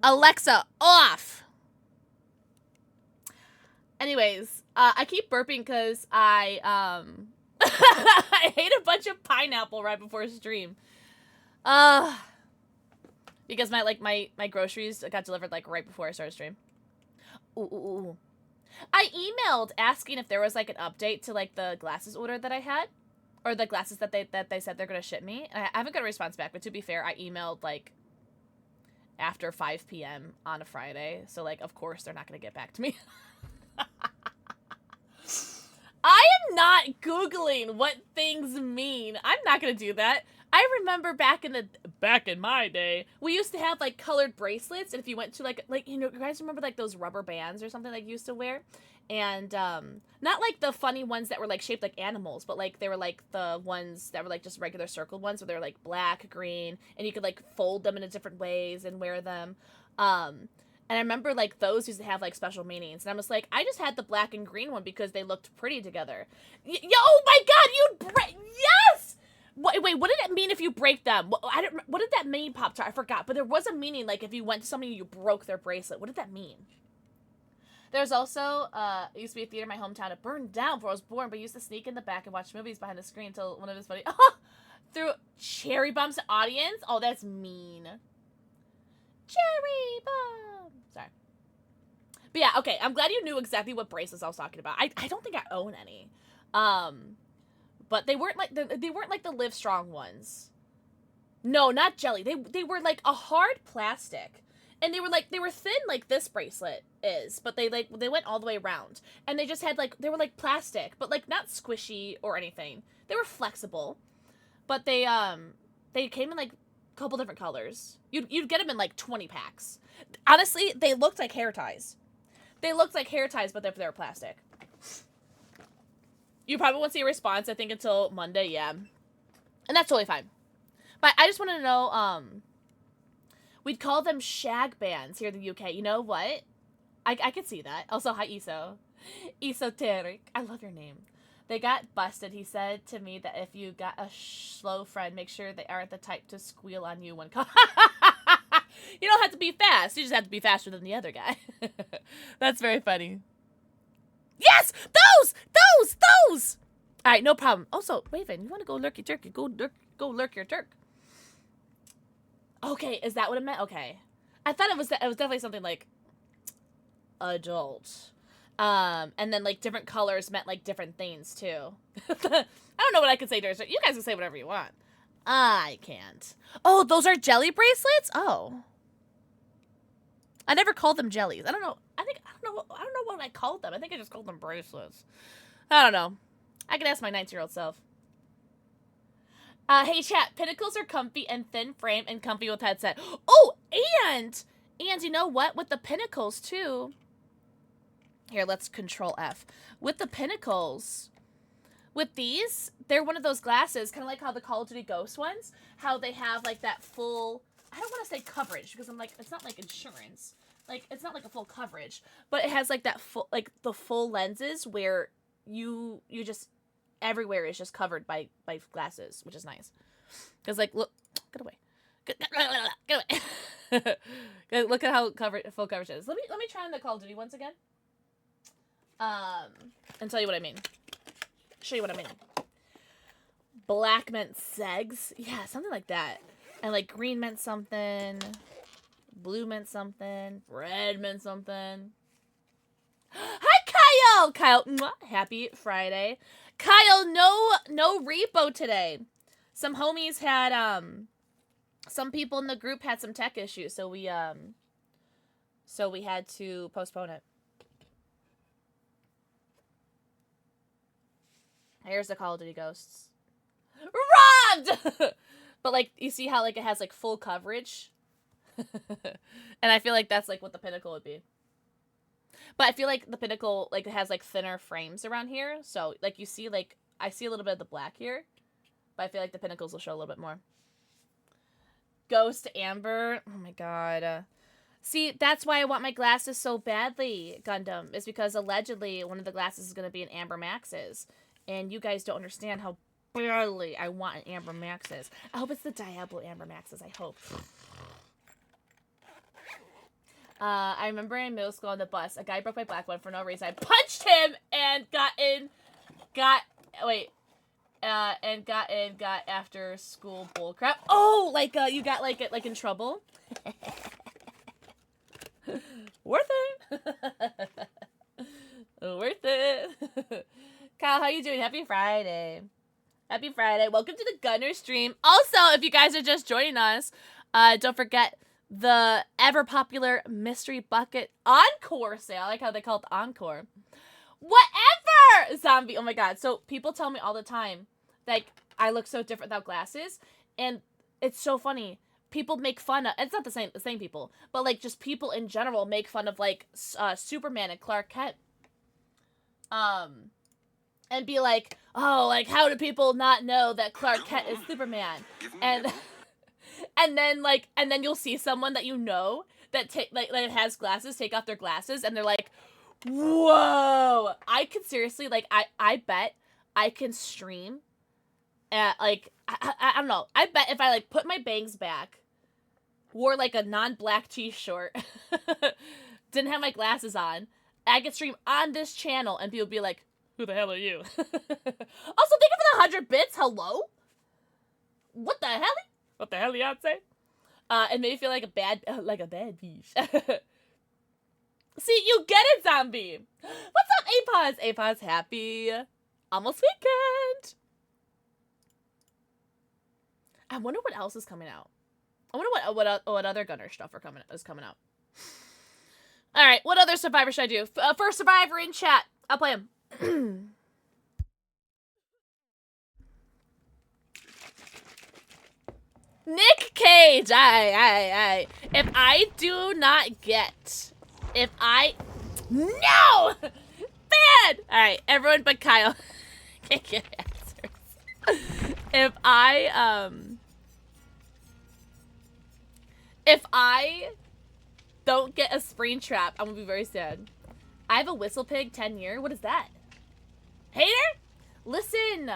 Alexa, off. Anyways, I keep burping because I I ate a bunch of pineapple right before stream. Because my groceries got delivered like right before I started stream. Ooh. I emailed asking if there was like an update to like the glasses order that I had, or the glasses that they said they're gonna ship me. And I haven't got a response back, but to be fair, I emailed like after 5 p.m. on a Friday, so like of course they're not gonna get back to me. I am not Googling what things mean. I'm not gonna do that. I remember back in my day, we used to have like colored bracelets, and if you went to like you know, you guys remember like those rubber bands or something like you used to wear, and not like the funny ones that were like shaped like animals, but like they were like the ones that were like just regular circle ones, where they were like black, green, and you could like fold them into different ways and wear them. And I remember, like, those used to have, like, special meanings. And I was like, I just had the black and green one because they looked pretty together. Oh, my God, you'd break... Yes! Wait, what did it mean if you break them? What did that mean, Pop-Tart? I forgot. But there was a meaning, like, if you went to somebody and you broke their bracelet. What did that mean? There's also, it used to be a theater in my hometown. It burned down before I was born, but I used to sneak in the back and watch movies behind the screen until one of his buddies... threw cherry bombs to audience? Oh, that's mean. Cherry bomb! Sorry. But yeah, okay, I'm glad you knew exactly what bracelets I was talking about. I don't think I own any. But they weren't like the Live Strong ones. No, not jelly. They were like a hard plastic. And they were thin like this bracelet is, but they went all the way around. And they just had like, they were like plastic, but like not squishy or anything. They were flexible. But they came in like a couple different colors. You'd get them in like 20 packs. Honestly, they looked like hair ties. They looked like hair ties, but they were plastic. You probably won't see a response, I think, until Monday, yeah. And that's totally fine. But I just wanted to know, we'd call them shag bands here in the UK. You know what? I could see that. Also, hi, Eso. Esoteric. I love your name. They got busted. He said to me that if you got a slow friend, make sure they aren't the type to squeal on you when You don't have to be fast. You just have to be faster than the other guy. That's very funny. Yes! Those! All right, no problem. Also, Raven, you want to go lurk your turkey? Go lurk your turk. Okay, is that what it meant? Okay. I thought it was definitely something like adult. And then like different colors meant like different things too. I don't know what I can say to her. You guys can say whatever you want. I can't. Oh, those are jelly bracelets? Oh. I never called them jellies. I don't know. I don't know what I called them. I think I just called them bracelets. I don't know. I can ask my 19-year-old self. Hey chat, Pinnacles are comfy and thin frame and comfy with headset. Oh, and you know what? With the Pinnacles too. Here, let's Control F. With the Pinnacles, with these, they're one of those glasses, kind of like how the Call of Duty Ghost ones, how they have like that full, I don't want to say coverage because I'm like, it's not like insurance. Like, it's not like a full coverage, but it has like that full, like the full lenses where you just, everywhere is just covered by glasses, which is nice. Because like, look, get away. Get away. Look at how full coverage it is. Let me try on the Call of Duty once again. And tell you what I mean. Show you what I mean. Black meant segs. Yeah, something like that. And like green meant something. Blue meant something. Red meant something. Hi, Kyle! Kyle, mwah, happy Friday. Kyle, no repo today. Some homies had, some people in the group had some tech issues, so we had to postpone it. Here's the Call of Duty Ghosts. Robbed! But, like, you see how, like, it has, like, full coverage? And I feel like that's, like, what the Pinnacle would be. But I feel like the Pinnacle, like, it has, like, thinner frames around here. So, like, you see, like, I see a little bit of the black here. But I feel like the Pinnacles will show a little bit more. Ghost Amber. Oh, my God. See, that's why I want my glasses so badly, Gundam. Is because allegedly one of the glasses is going to be an Amber Max's. And you guys don't understand how badly I want an Amber Max's. I hope it's the Diablo Amber Max's. I hope. I remember in middle school on the bus, a guy broke my black one for no reason. I punched him and got after school bullcrap. Oh, like, you got, like, in trouble? Worth it. Worth it. Kyle, how you doing? Happy Friday. Happy Friday. Welcome to the Gunner stream. Also, if you guys are just joining us, don't forget the ever-popular Mystery Bucket Encore sale. I like how they call it the Encore. Whatever! Zombie. Oh my god. So, people tell me all the time, like, I look so different without glasses. And it's so funny. People make fun of... It's not the same people. But, like, just people in general make fun of, like, Superman and Clark Kent. And be like, oh, like, how do people not know that Clark Kent is Superman? And... And then you'll see someone that you know that has glasses, take off their glasses, and they're like, whoa, I could seriously, like, I bet I can stream at, like, I don't know, I bet if I, like, put my bangs back, wore, like, a non-black t-shirt, didn't have my glasses on, I could stream on this channel, and people would be like, who the hell are you? Also, thank you for the 100 bits, hello? What the hell? What the hell, Beyonce? It made me feel like a bad bitch. See, you get it, zombie. What's up, Apaz? Apaz, happy almost weekend. I wonder what else is coming out. I wonder what other Gunner stuff is coming out. All right, what other Survivor should I do? First Survivor in chat. I'll play him. Nick Cage, aye. If I do not get, no! Bad! Alright, everyone but Kyle. Can't get answers. If I don't get a spring trap, I'm gonna be very sad. I have a Whistle Pig 10-year. What is that? Hater? Listen!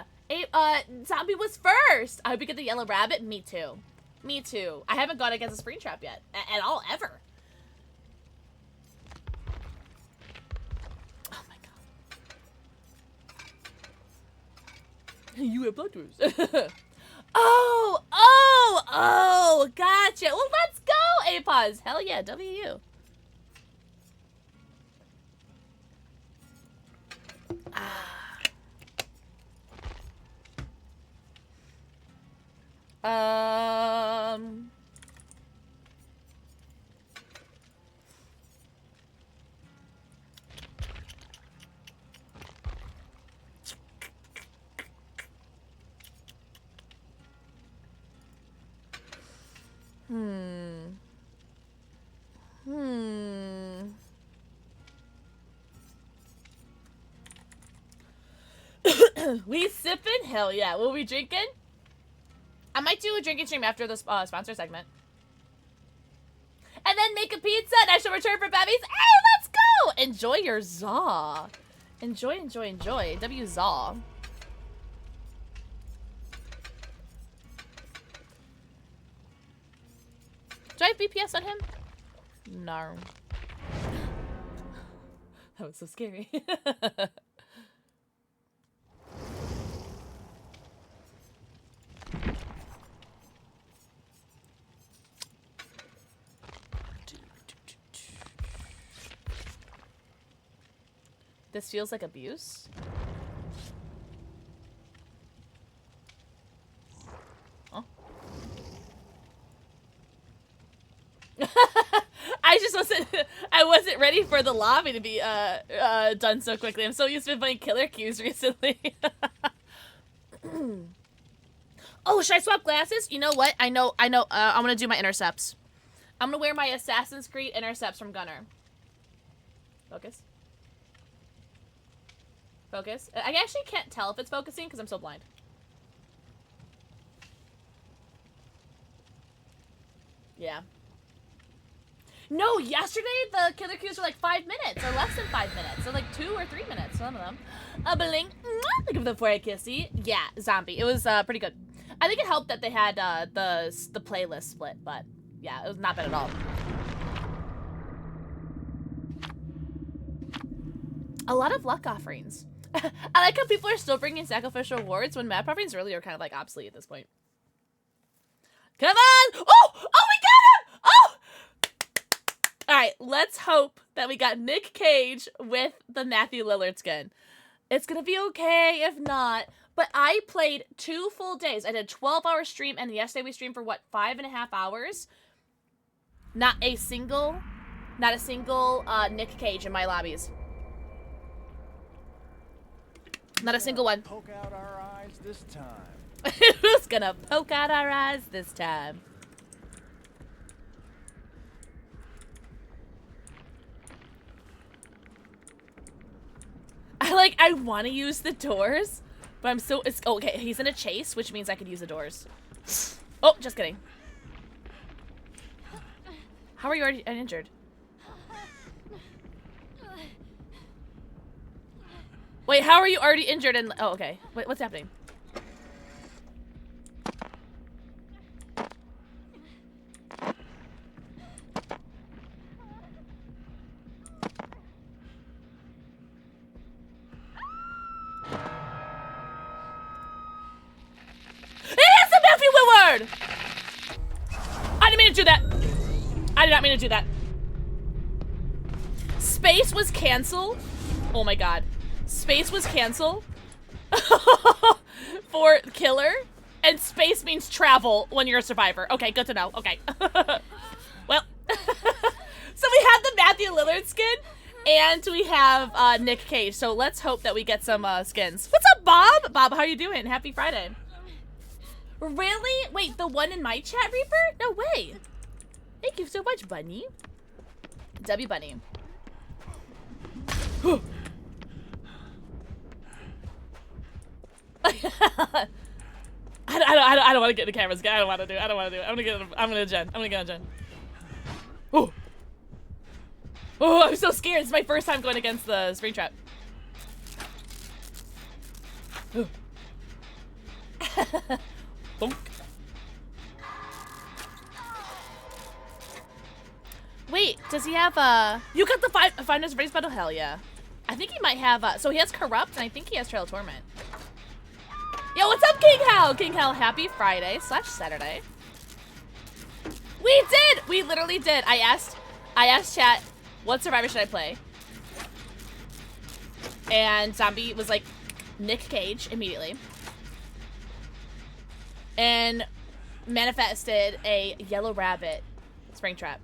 Zombie was first! I hope you get the yellow rabbit. Me too. Me too. I haven't gone against a spring trap yet. At all, ever. Oh my god. You have blood wounds. Oh, gotcha. Well, let's go, Apaz. Hell yeah, WU. We sipping? Hell yeah. Will we drinking? I might do a drinking stream after the sponsor segment. And then make a pizza and I shall return for Babbies. Hey, let's go! Enjoy your Zaw. Enjoy. W Zaw. Do I have BPS on him? No. That was so scary. This feels like abuse. Oh. I wasn't ready for the lobby to be done so quickly. I'm so used to playing killer cues recently. Oh, should I swap glasses? You know what? I know. I'm gonna do my intercepts. I'm gonna wear my Assassin's Creed intercepts from Gunner. Focus. Focus. I actually can't tell if it's focusing because I'm so blind. Yeah. No, yesterday the killer cues were like 5 minutes or less than 5 minutes. So like 2 or 3 minutes, some of them. A blink. Give them for a kissy. Yeah, zombie. It was pretty good. I think it helped that they had the playlist split, but yeah, it was not bad at all. A lot of luck offerings. I like how people are still bringing sacrificial rewards when map offerings really are kind of like obsolete at this point. Come on! Oh! Oh, we got him! Oh! Alright, let's hope that we got Nick Cage with the Matthew Lillard skin. It's gonna be okay if not. But I played 2 full days. I did a 12-hour stream, and yesterday we streamed for, what, 5.5 hours? Not a single Nick Cage in my lobbies. Not a single one. Poke out our eyes this time. Who's gonna poke out our eyes this time? I want to use the doors, but I'm so... okay, he's in a chase, which means I could use the doors. Oh, just kidding. How are you already uninjured? Wait, how are you already injured and... oh, okay. Wait, what's happening? I didn't mean to do that. I did not mean to do that. Space was canceled. Oh my god. Space was canceled for killer, and space means travel when you're a survivor. Okay, good to know. Okay. Well, so we have the Matthew Lillard skin, and we have Nick Cage. So let's hope that we get some skins. What's up, Bob? Bob, how you doing? Happy Friday. Really? Wait, the one in my chat, Reaper? No way. Thank you so much, Bunny. W Bunny. I don't want to get in the cameras. I don't want to do it. I don't want to do it. I'm gonna get on Jen. Oh. Oh, I'm so scared. It's my first time going against the spring trap. Bonk. Wait, does he have you got the Finder's Race Battle? Hell yeah. I think he might have so he has Corrupt, and I think he has Trail of Torment. Yo, what's up, King Hal? King Hal, happy Friday / Saturday. We did! We literally did. I asked chat, what survivor should I play? And Zombie was like, Nick Cage immediately. And manifested a Yellow Rabbit Springtrap.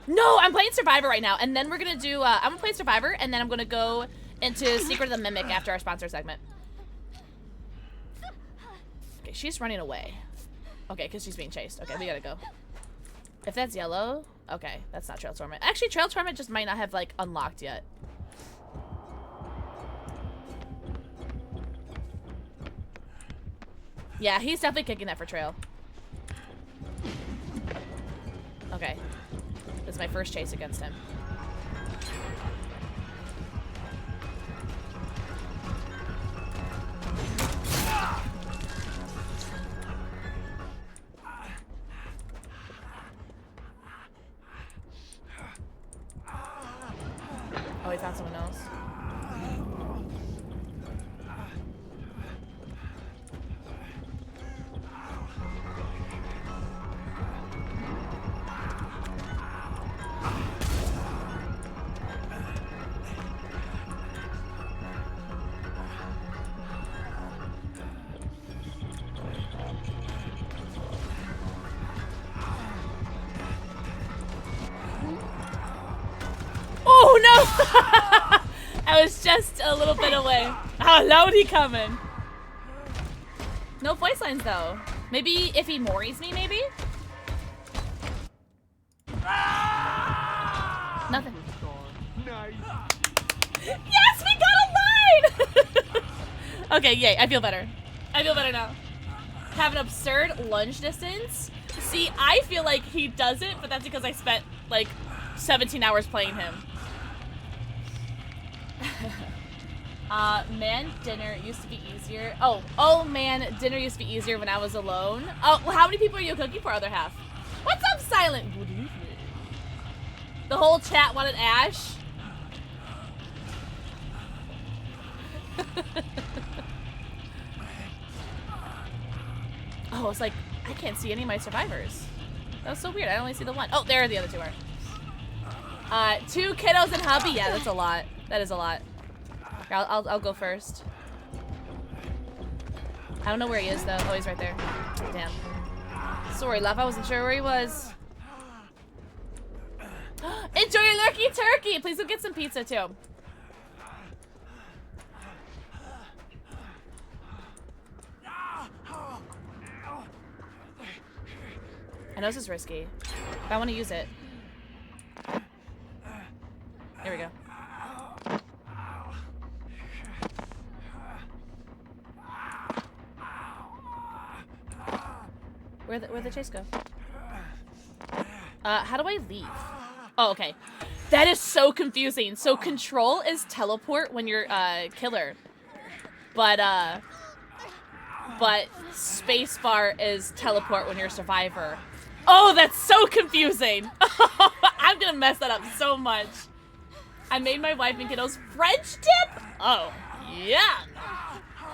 No, I'm playing Survivor right now, and then we're gonna do, I'm gonna play Survivor, and then I'm gonna go into Secret of the Mimic after our sponsor segment. Okay, she's running away. Okay, because she's being chased. Okay, we gotta go. If that's yellow, okay, that's not Trail Torment. Actually, Trail Torment just might not have, like, unlocked yet. Yeah, he's definitely kicking that for Trail. Okay. This is my first chase against him. Oh, he found someone else. Oh no! I was just a little bit away. How loud he coming? No voice lines though. Maybe if he mories me, maybe? Nothing. Okay, yay, I feel better. I feel better now. Have an absurd lunge distance. See, I feel like he doesn't, but that's because I spent like 17 hours playing him. Man, dinner used to be easier. Oh man, dinner used to be easier when I was alone. Oh, well, how many people are you cooking for, other half? What's up, Silent? Good evening. The whole chat wanted Ash. Oh, it's like, I can't see any of my survivors. That was so weird. I only see the one. Oh, there the other two are. 2 kiddos and hubby. Yeah, that's a lot. That is a lot. Here, I'll go first. I don't know where he is, though. Oh, he's right there. Damn. Sorry, love. I wasn't sure where he was. Enjoy your lurky turkey. Please go get some pizza, too. I know this is risky, but I want to use it. There we go. Where'd the chase go? How do I leave? Oh, okay. That is so confusing. So control is teleport when you're killer, but spacebar is teleport when you're survivor. Oh, that's so confusing. I'm gonna mess that up so much. I made my wife and kiddos French dip. Oh, yeah.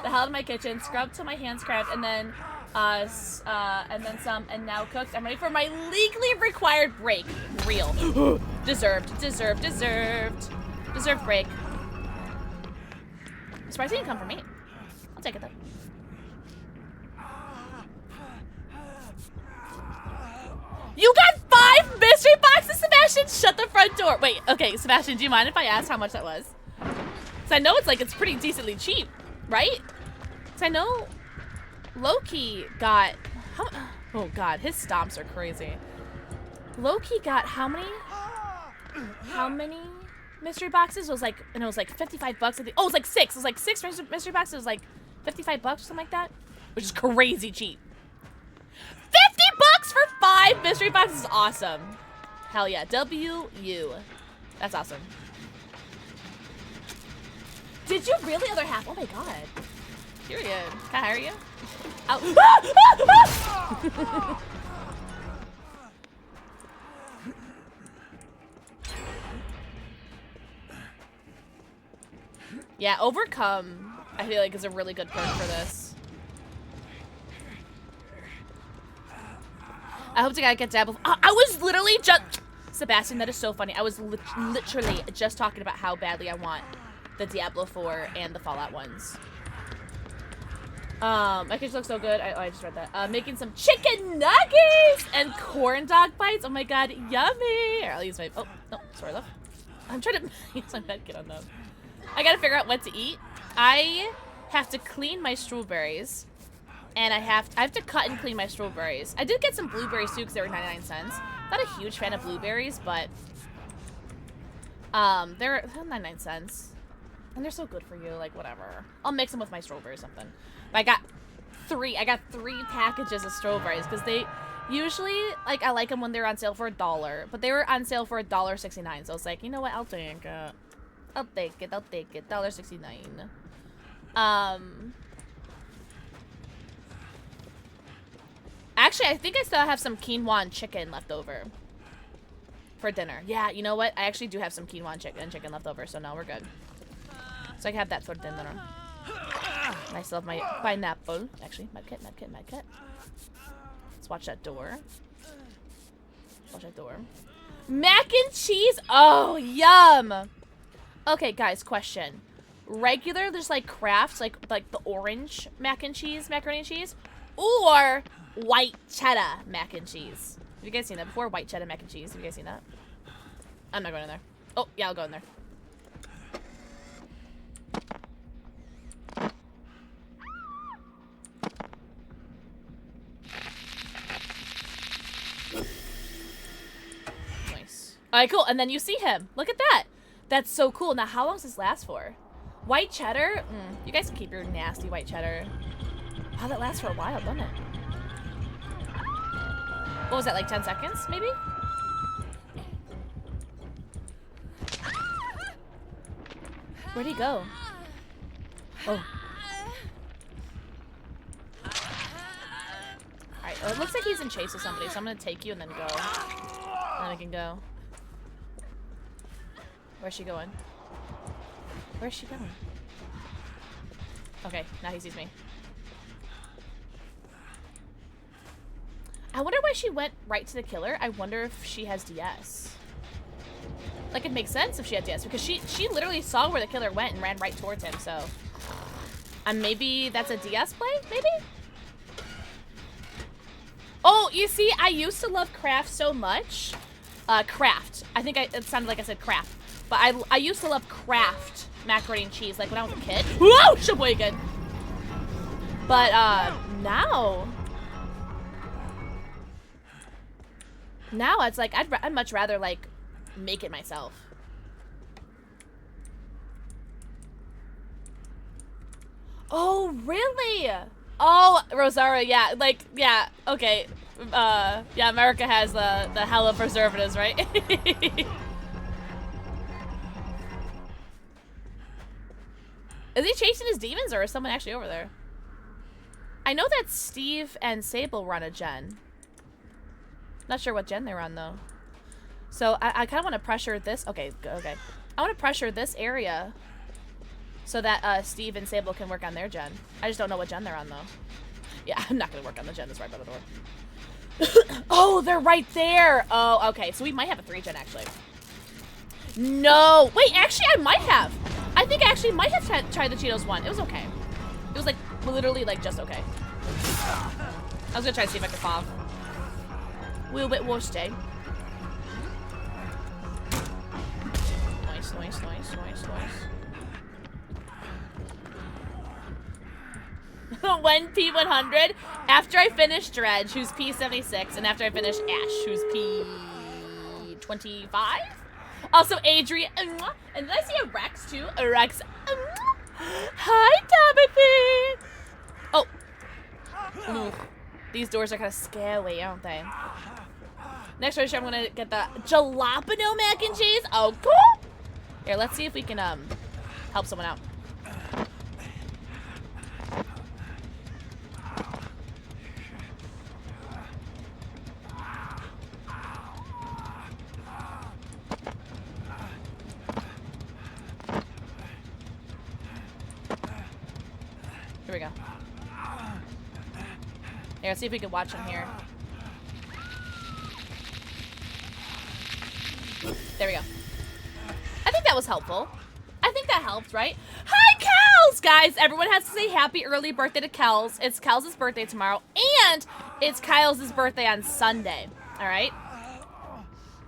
The hell in my kitchen, scrubbed till my hands cracked, and then some, and now cooked. I'm ready for my legally required break. Real. Deserved break. Surprised he didn't come for me. I'll take it though. You got 5 mystery boxes, Sebastian? Shut the front door. Wait, okay, Sebastian, do you mind if I ask how much that was? Because I know it's pretty decently cheap, right? Because I know Loki got, oh god, his stomps are crazy. Loki got how many mystery boxes? It was like 55 bucks. I think. Oh, it was like 6. It was like 6 mystery boxes. It was like 55 bucks or something like that, which is crazy cheap. 50 bucks for 5 mystery boxes is awesome. Hell yeah, W-U. That's awesome. Did you really, other half? Oh my god. Period. Can I hire you? Oh. Yeah, overcome, I feel like is a really good perk for this. I hope to God get Diablo. I was literally just... Sebastian, that is so funny. I was literally just talking about how badly I want the Diablo 4 and the Fallout ones. My kitchen looks so good. I just read that. Making some chicken nuggets and corn dog bites. Oh my god, yummy. Here, I'll use my... Oh, no, sorry, love. I'm trying to use my medkit on those. I gotta figure out what to eat. I have to clean my strawberries. And I have to cut and clean my strawberries. I did get some blueberries too because they were 99 cents. Not a huge fan of blueberries, but they're 99 cents. And they're so good for you, like whatever. I'll mix them with my strawberries or something. But I got 3 packages of strawberries because they usually, like, I like them when they're on sale for $1, but they were on sale for $1.69. So I was like, you know what, I'll take it. I'll take it. $1.69. Actually, I think I still have some quinoa and chicken left over for dinner. Yeah, you know what? I actually do have some quinoa and chicken left over, so no, we're good. So I can have that for dinner. And I still have my pineapple. Actually, medkit. Let's watch that door. Mac and cheese. Oh, yum. Okay, guys, question. Regular, there's like Kraft, like the orange macaroni and cheese, or white cheddar mac and cheese. Have you guys seen that before? White cheddar mac and cheese. Have you guys seen that? I'm not going in there. Oh, yeah, I'll go in there. Nice. All right, cool. And then you see him. Look at that. That's so cool. Now, how long does this last for? White cheddar? You guys can keep your nasty white cheddar. Wow, that lasts for a while, doesn't it? What was that, like 10 seconds, maybe? Where'd he go? Oh. Alright, well, it looks like he's in chase with somebody, so I'm gonna take you and then go. And then we can go. Where's she going? Where's she going? Okay, now he sees me. I wonder why she went right to the killer. I wonder if she has DS. Like, it makes sense if she had DS, because she literally saw where the killer went and ran right towards him, so. And maybe that's a DS play, maybe? Oh, you see, I used to love Kraft so much. Kraft. I think it sounded like I said Kraft. But I used to love Kraft macaroni and cheese, like when I was a kid. Whoa, Sheboygan! But, now it's like, I'd much rather, like, make it myself. Oh, really? Oh, Rosario, yeah, like, yeah, okay. Yeah, America has the hella preservatives, right? Is he chasing his demons, or is someone actually over there? I know that Steve and Sable run a gen. Not sure what gen they're on, though. So, I kind of want to pressure this. Okay, okay. I want to pressure this area so that Steve and Sable can work on their gen. I just don't know what gen they're on, though. Yeah, I'm not going to work on the gen that's right by the door. Oh, they're right there. Oh, okay. So we might have a 3 gen, actually. No. Wait, actually, I might have. I think I actually might have tried the Cheetos one. It was okay. It was, like, literally, like, just okay. I was going to try to see if I could fall. A little bit worse day. Nice, nice, nice, nice, nice. When P100, after I finish Dredge, who's P76, and after I finish Ash, who's P25. Also, Adrian, and did I see a Rex too? A Rex. Hi, Timothy. Oh. Ooh. These doors are kind of scary, aren't they? Next dish, I'm gonna get the jalapeno mac and cheese. Oh, cool. Here, let's see if we can help someone out. Here we go. Here, let's see if we can watch him here. There we go. I think that was helpful. I think that helped, right? Hi, Kels! Guys, everyone has to say happy early birthday to Kels. It's Kels' birthday tomorrow, and it's Kyle's birthday on Sunday. All right?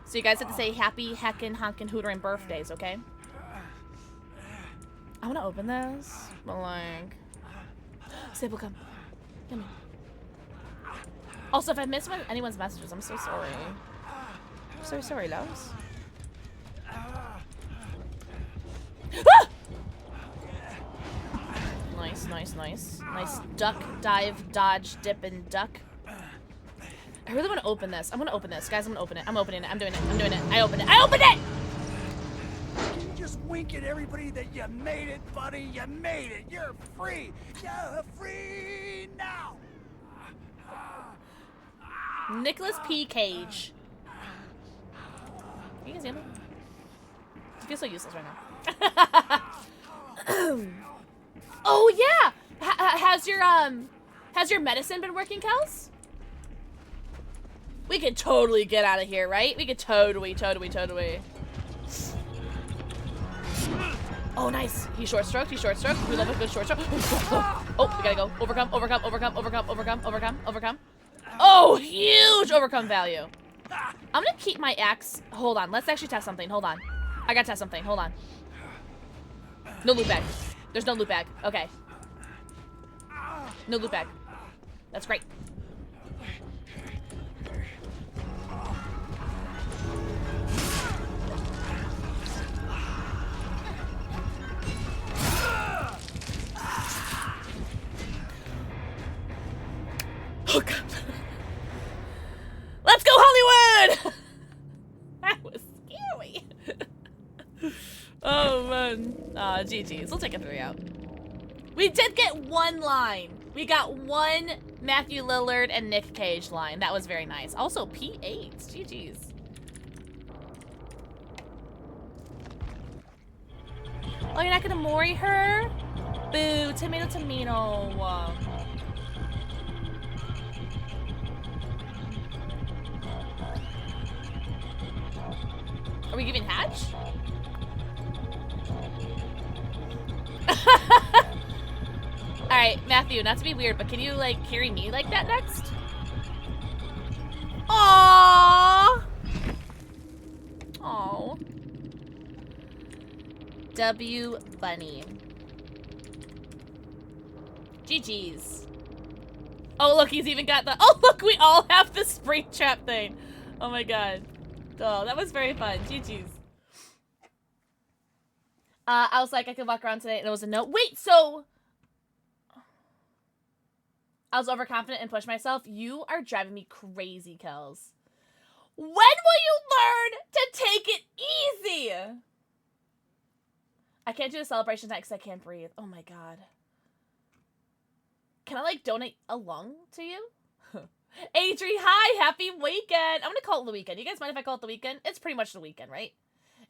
So you guys have to say happy heckin' honkin' hooterin' birthdays, okay? I want to open this, but like... Sable, come. Come here. Also, if I missed anyone's messages, I'm so sorry. I'm so sorry, loves. Ah! Nice, nice, nice. Nice duck, dive, dodge, dip, and duck. I really want to open this. I'm going to open this. Guys, I'm going to open it. I'm opening it. I'm doing it. I'm doing it. I opened it. I opened it! Can you just wink at everybody that you made it, buddy? You made it. You're free. You're free now. Nicholas P. Cage. You guys hear me? I feel so useless right now. Oh yeah! Has your medicine been working, Kels? We could totally get out of here, right? We could totally. Oh, nice. He short stroked. We love a good short stroke. Oh, we gotta go. Overcome. Oh, huge overcome value. I'm gonna keep my axe. Hold on. Let's actually test something. Hold on. I gotta test something. Hold on. No loot bag. There's no loot bag. Okay. No loot bag. That's great. Oh man. GG's. We'll take a 3 out. We did get one line. We got one Matthew Lillard and Nick Cage line. That was very nice. Also P8. GG's. Oh, you're not gonna Mori her? Boo. Tomato, tomato. Are we giving Hatch? Alright, Matthew, not to be weird, but can you, like, carry me like that next? Aww! Aww. W Bunny. GG's. Oh, look, he's even got the... Oh, look, we all have the spring trap thing. Oh, my God. Oh, that was very fun. GG's. I was like, I could walk around today, and it was a no. Wait, so... I was overconfident and pushed myself. You are driving me crazy, Kels. When will you learn to take it easy? I can't do the celebration tonight because I can't breathe. Oh, my God. Can I, like, donate a lung to you? Adri, hi, happy weekend. I'm gonna call it the weekend. You guys mind if I call it the weekend? It's pretty much the weekend, right?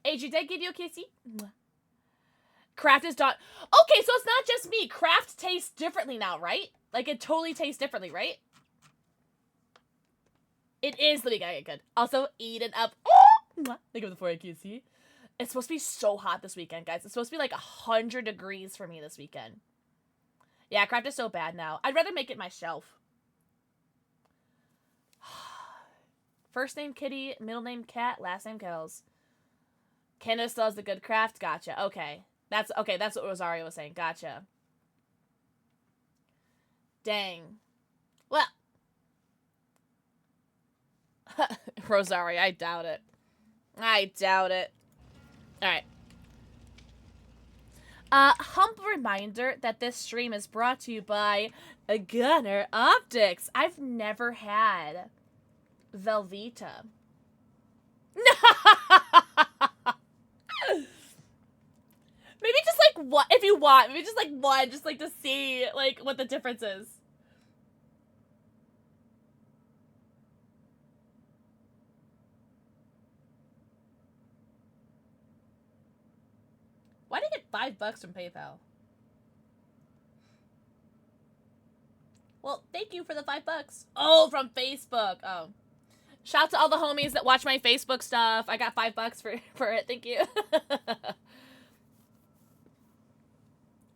Adri, did I give you a kissy? Craft is done. Okay, so it's not just me. Craft tastes differently now, right? Like, it totally tastes differently, right? It is the weekend. Okay, good. Also, eating up. Oh! Think of the 4 kissy. It's supposed to be so hot this weekend, guys. It's supposed to be like 100 degrees for me this weekend. Yeah, craft is so bad now. I'd rather make it my shelf. First name Kitty, middle name Cat, last name Kells. Canada still has the good craft. Gotcha. Okay. That's what Rosario was saying. Gotcha. Dang. Well. Rosario, I doubt it. I doubt it. Alright. Humble reminder that this stream is brought to you by Gunner Optics. I've never had Velveeta. Maybe just like what if you want. Maybe just like one, just like to see like what the difference is. Why did I get $5 from PayPal? Well, thank you for the $5. Oh, from Facebook. Oh. Shout out to all the homies that watch my Facebook stuff. I got $5 for it. Thank you.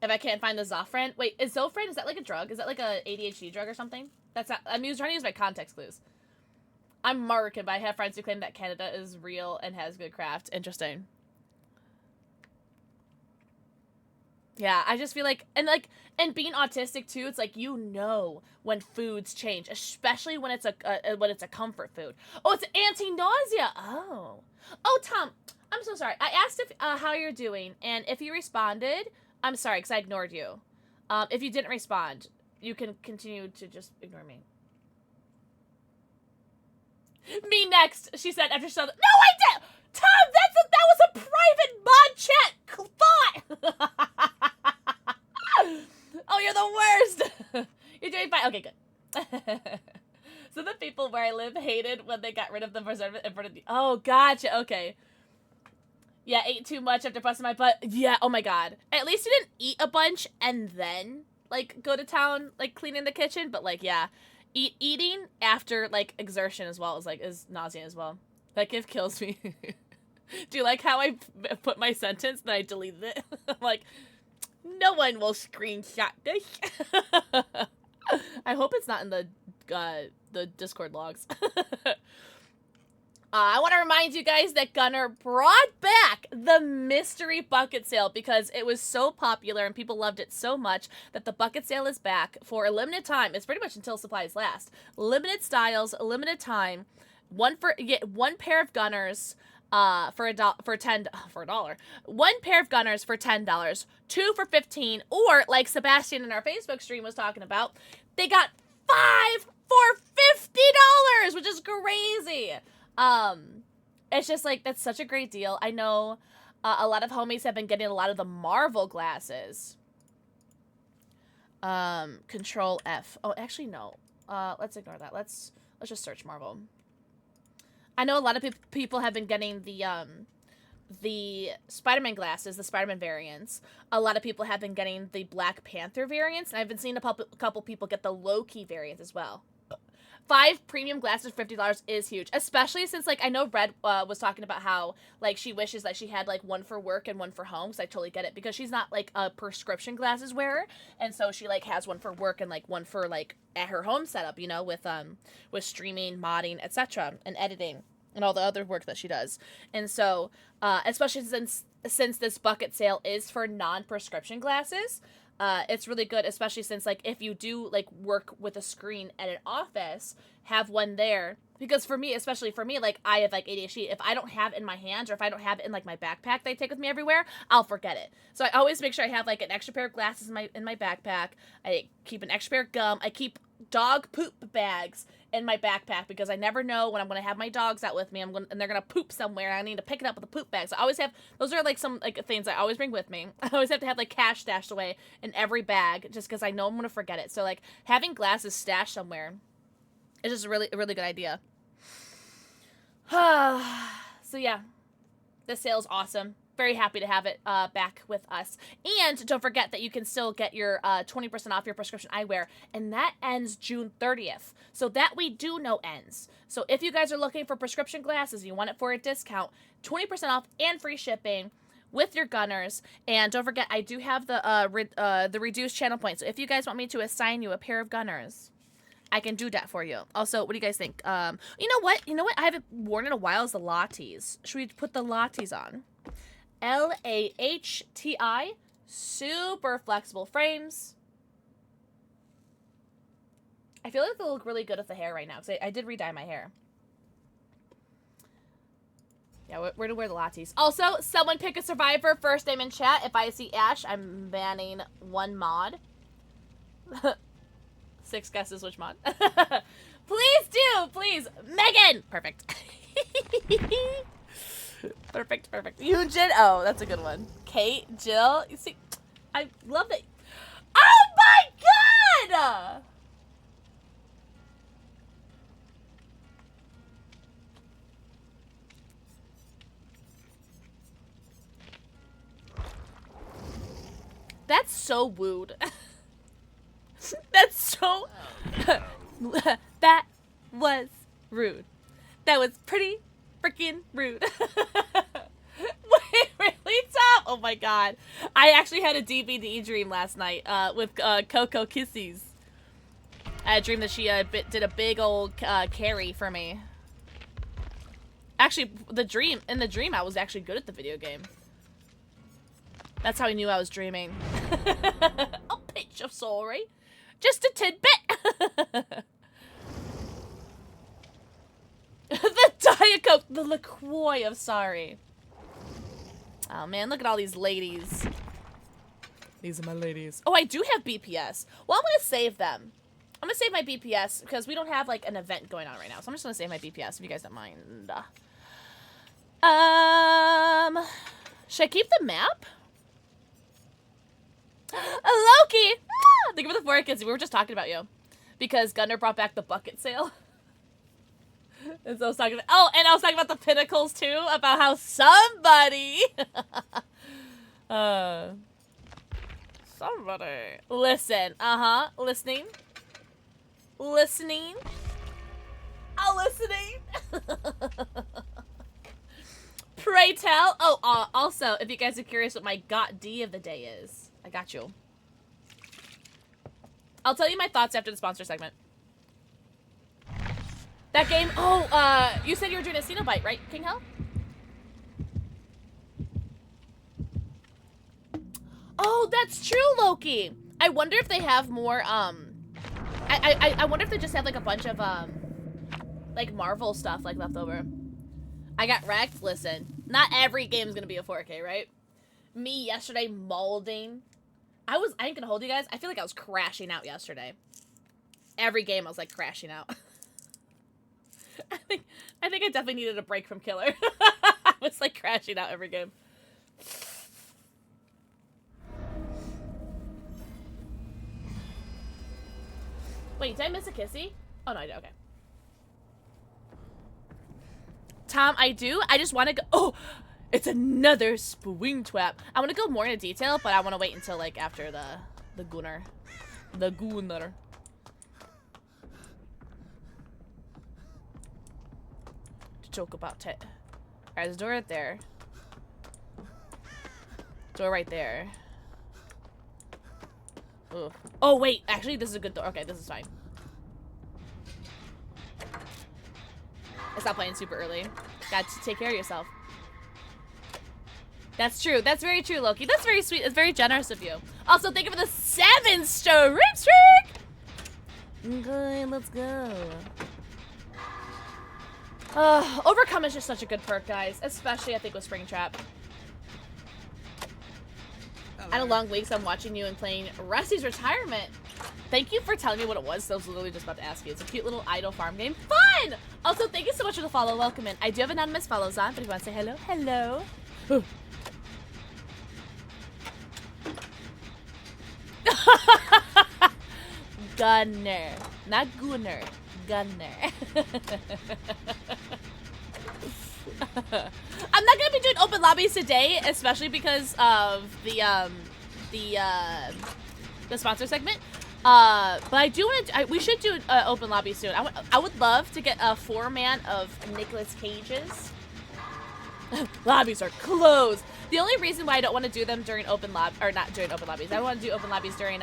If I can't find the Zofran. Wait, is Zofran, is that like a drug? Is that like a ADHD drug or something? That's not, I'm trying to use my context clues. I'm American, but I have friends who claim that Canada is real and has good craft. Interesting. Yeah, I just feel like, and being autistic too, it's like, you know when foods change, especially when it's a comfort food. Oh, it's anti-nausea. Oh, Tom, I'm so sorry. I asked if how you're doing, and if you responded, I'm sorry because I ignored you. If you didn't respond, you can continue to just ignore me. Me next, she said after she saw that. No, I did. Tom, that was a private mod chat thought. Oh, you're the worst. You're doing fine. Okay, good. So the people where I live hated when they got rid of the preservative in front of the... Oh, gotcha. Okay. Yeah, ate too much after busting my butt. Yeah, oh my God. At least you didn't eat a bunch and then, like, go to town, like, cleaning the kitchen. But, like, yeah. Eating after, like, exertion as well is nauseating as well. That gift kills me. Do you like how I put my sentence and I deleted it? I'm like, no one will screenshot this. I hope it's not in the Discord logs. I want to remind you guys that Gunner brought back the mystery bucket sale because it was so popular and people loved it so much that the bucket sale is back for a limited time. It's pretty much until supplies last. Limited styles, limited time. One pair of Gunners for $10. One pair of Gunners for $10. 2 for $15. Or like Sebastian in our Facebook stream was talking about, they got 5 for $50, which is crazy. It's just like, that's such a great deal. I know, A lot of homies have been getting a lot of the Marvel glasses. Control F. Oh, actually, no. Let's ignore that. Let's just search Marvel. I know a lot of people have been getting the Spider-Man glasses, the Spider-Man variants. A lot of people have been getting the Black Panther variants, and I've been seeing a couple people get the Loki variants as well. 5 premium glasses, $50 is huge, especially since, like, I know Red was talking about how, like, she wishes that she had, like, one for work and one for home, because I totally get it, because she's not, like, a prescription glasses wearer, and so she, like, has one for work and, like, one for, like, at her home setup, you know, with streaming, modding, etc., and editing, and all the other work that she does. And so, especially since this bucket sale is for non-prescription glasses, it's really good, especially since, like, if you do, like, work with a screen at an office, have one there. Because for me, especially for me, like, I have, like, ADHD. If I don't have it in my hands, or if I don't have it in, like, my backpack that I take with me everywhere, I'll forget it. So I always make sure I have, like, an extra pair of glasses in my backpack. I keep an extra pair of gum. I keep dog poop bags in my backpack, because I never know when I'm going to have my dogs out with me, and they're going to poop somewhere, and I need to pick it up with a poop bag. So I always have, those are, like, some, like, things I always bring with me. I always have to have, like, cash stashed away in every bag, just because I know I'm going to forget it. So, like, having glasses stashed somewhere is just a really good idea. So, yeah. This sale is awesome. Very happy to have it back with us. And don't forget that you can still get your 20% off your prescription eyewear, and that ends June 30th. So that we do know ends. So if you guys are looking for prescription glasses, you want it for a discount, 20% off and free shipping with your Gunners. And don't forget, I do have the reduced channel points. So if you guys want me to assign you a pair of Gunners, I can do that for you. Also, what do you guys think? You know what? I haven't worn in a while is the Latis. Should we put the Latis on? LAHTI, super flexible frames. I feel like they'll look really good with the hair right now, because I did re-dye my hair. Yeah, we're gonna wear the Latis. Also, someone pick a survivor, first name in chat. If I see Ash, I'm banning one mod. 6 guesses which mod. Please do, please. Megan! Perfect. Perfect. Yunjin. Oh, that's a good one. Kate, Jill. You see, I love that. Oh my god! That's so wooed. That's so... That was rude. That was pretty freaking rude. Wait, really, Tom? Oh my god. I actually had a DBD dream last night with Coco Kissies. I had a dream that she did a big old carry for me. Actually, in the dream, I was actually good at the video game. That's how I knew I was dreaming. A pinch of sorry. Just a tidbit. The Diet Coke, the LaCroix of sorry. Oh man, look at all these ladies. These are my ladies. Oh, I do have BPS. Well, I'm gonna save them. I'm gonna save my BPS because we don't have like an event going on right now. So I'm just gonna save my BPS if you guys don't mind. Should I keep the map? Loki! Thank you for the 4 kids. We were just talking about you. Because Gunner brought back the bucket sale. And so I was talking about, oh, and I was talking about the pinnacles too, about how somebody somebody listen, listening. Pray tell. Oh, also, if you guys are curious what my got D of the day is, I got you. I'll tell you my thoughts after the sponsor segment. That game, you said you were doing a Cenobite, right, King Hell? Oh, that's true, Loki. I wonder if they have more, I wonder if they just have, like, a bunch of, like, Marvel stuff, like, left over. I got wrecked. Listen, not every game's gonna be a 4K, right? Me yesterday molding. I ain't gonna hold you guys. I feel like I was crashing out yesterday. Every game I was, like, crashing out. I think I definitely needed a break from Killer. I was like crashing out every game. Wait, did I miss a kissy? Oh, no, I did. Okay. Tom, I do. I just want to go. Oh, it's another spring trap. I want to go more into detail, but I want to wait until, like, after the gunner. The gunner. To joke about it. Alright, there's a door right there. Door right there. Ugh. Oh, wait. Actually, this is a good door. Okay, this is fine. I stopped playing super early. Got to take care of yourself. That's true. That's very true, Loki. That's very sweet. It's very generous of you. Also, thank you for the 7-star rip streak! Okay, let's go. Overcome is just such a good perk, guys. Especially, I think, with Springtrap. I had a long week, so I'm watching you and playing Rusty's Retirement. Thank you for telling me what it was. I was literally just about to ask you. It's a cute little idle farm game. Fun! Also, thank you so much for the follow. Welcome in. I do have anonymous follows on, but if you want to say hello, hello. Gunner. Not Gunner. Gunner. I'm not gonna be doing open lobbies today, especially because of the sponsor segment. But I do want to. We should do open lobby soon. I would love to get a 4-man of Nicolas Cage's. Lobbies are closed. The only reason why I don't want to do them during open or not during open lobbies. I don't want to do open lobbies during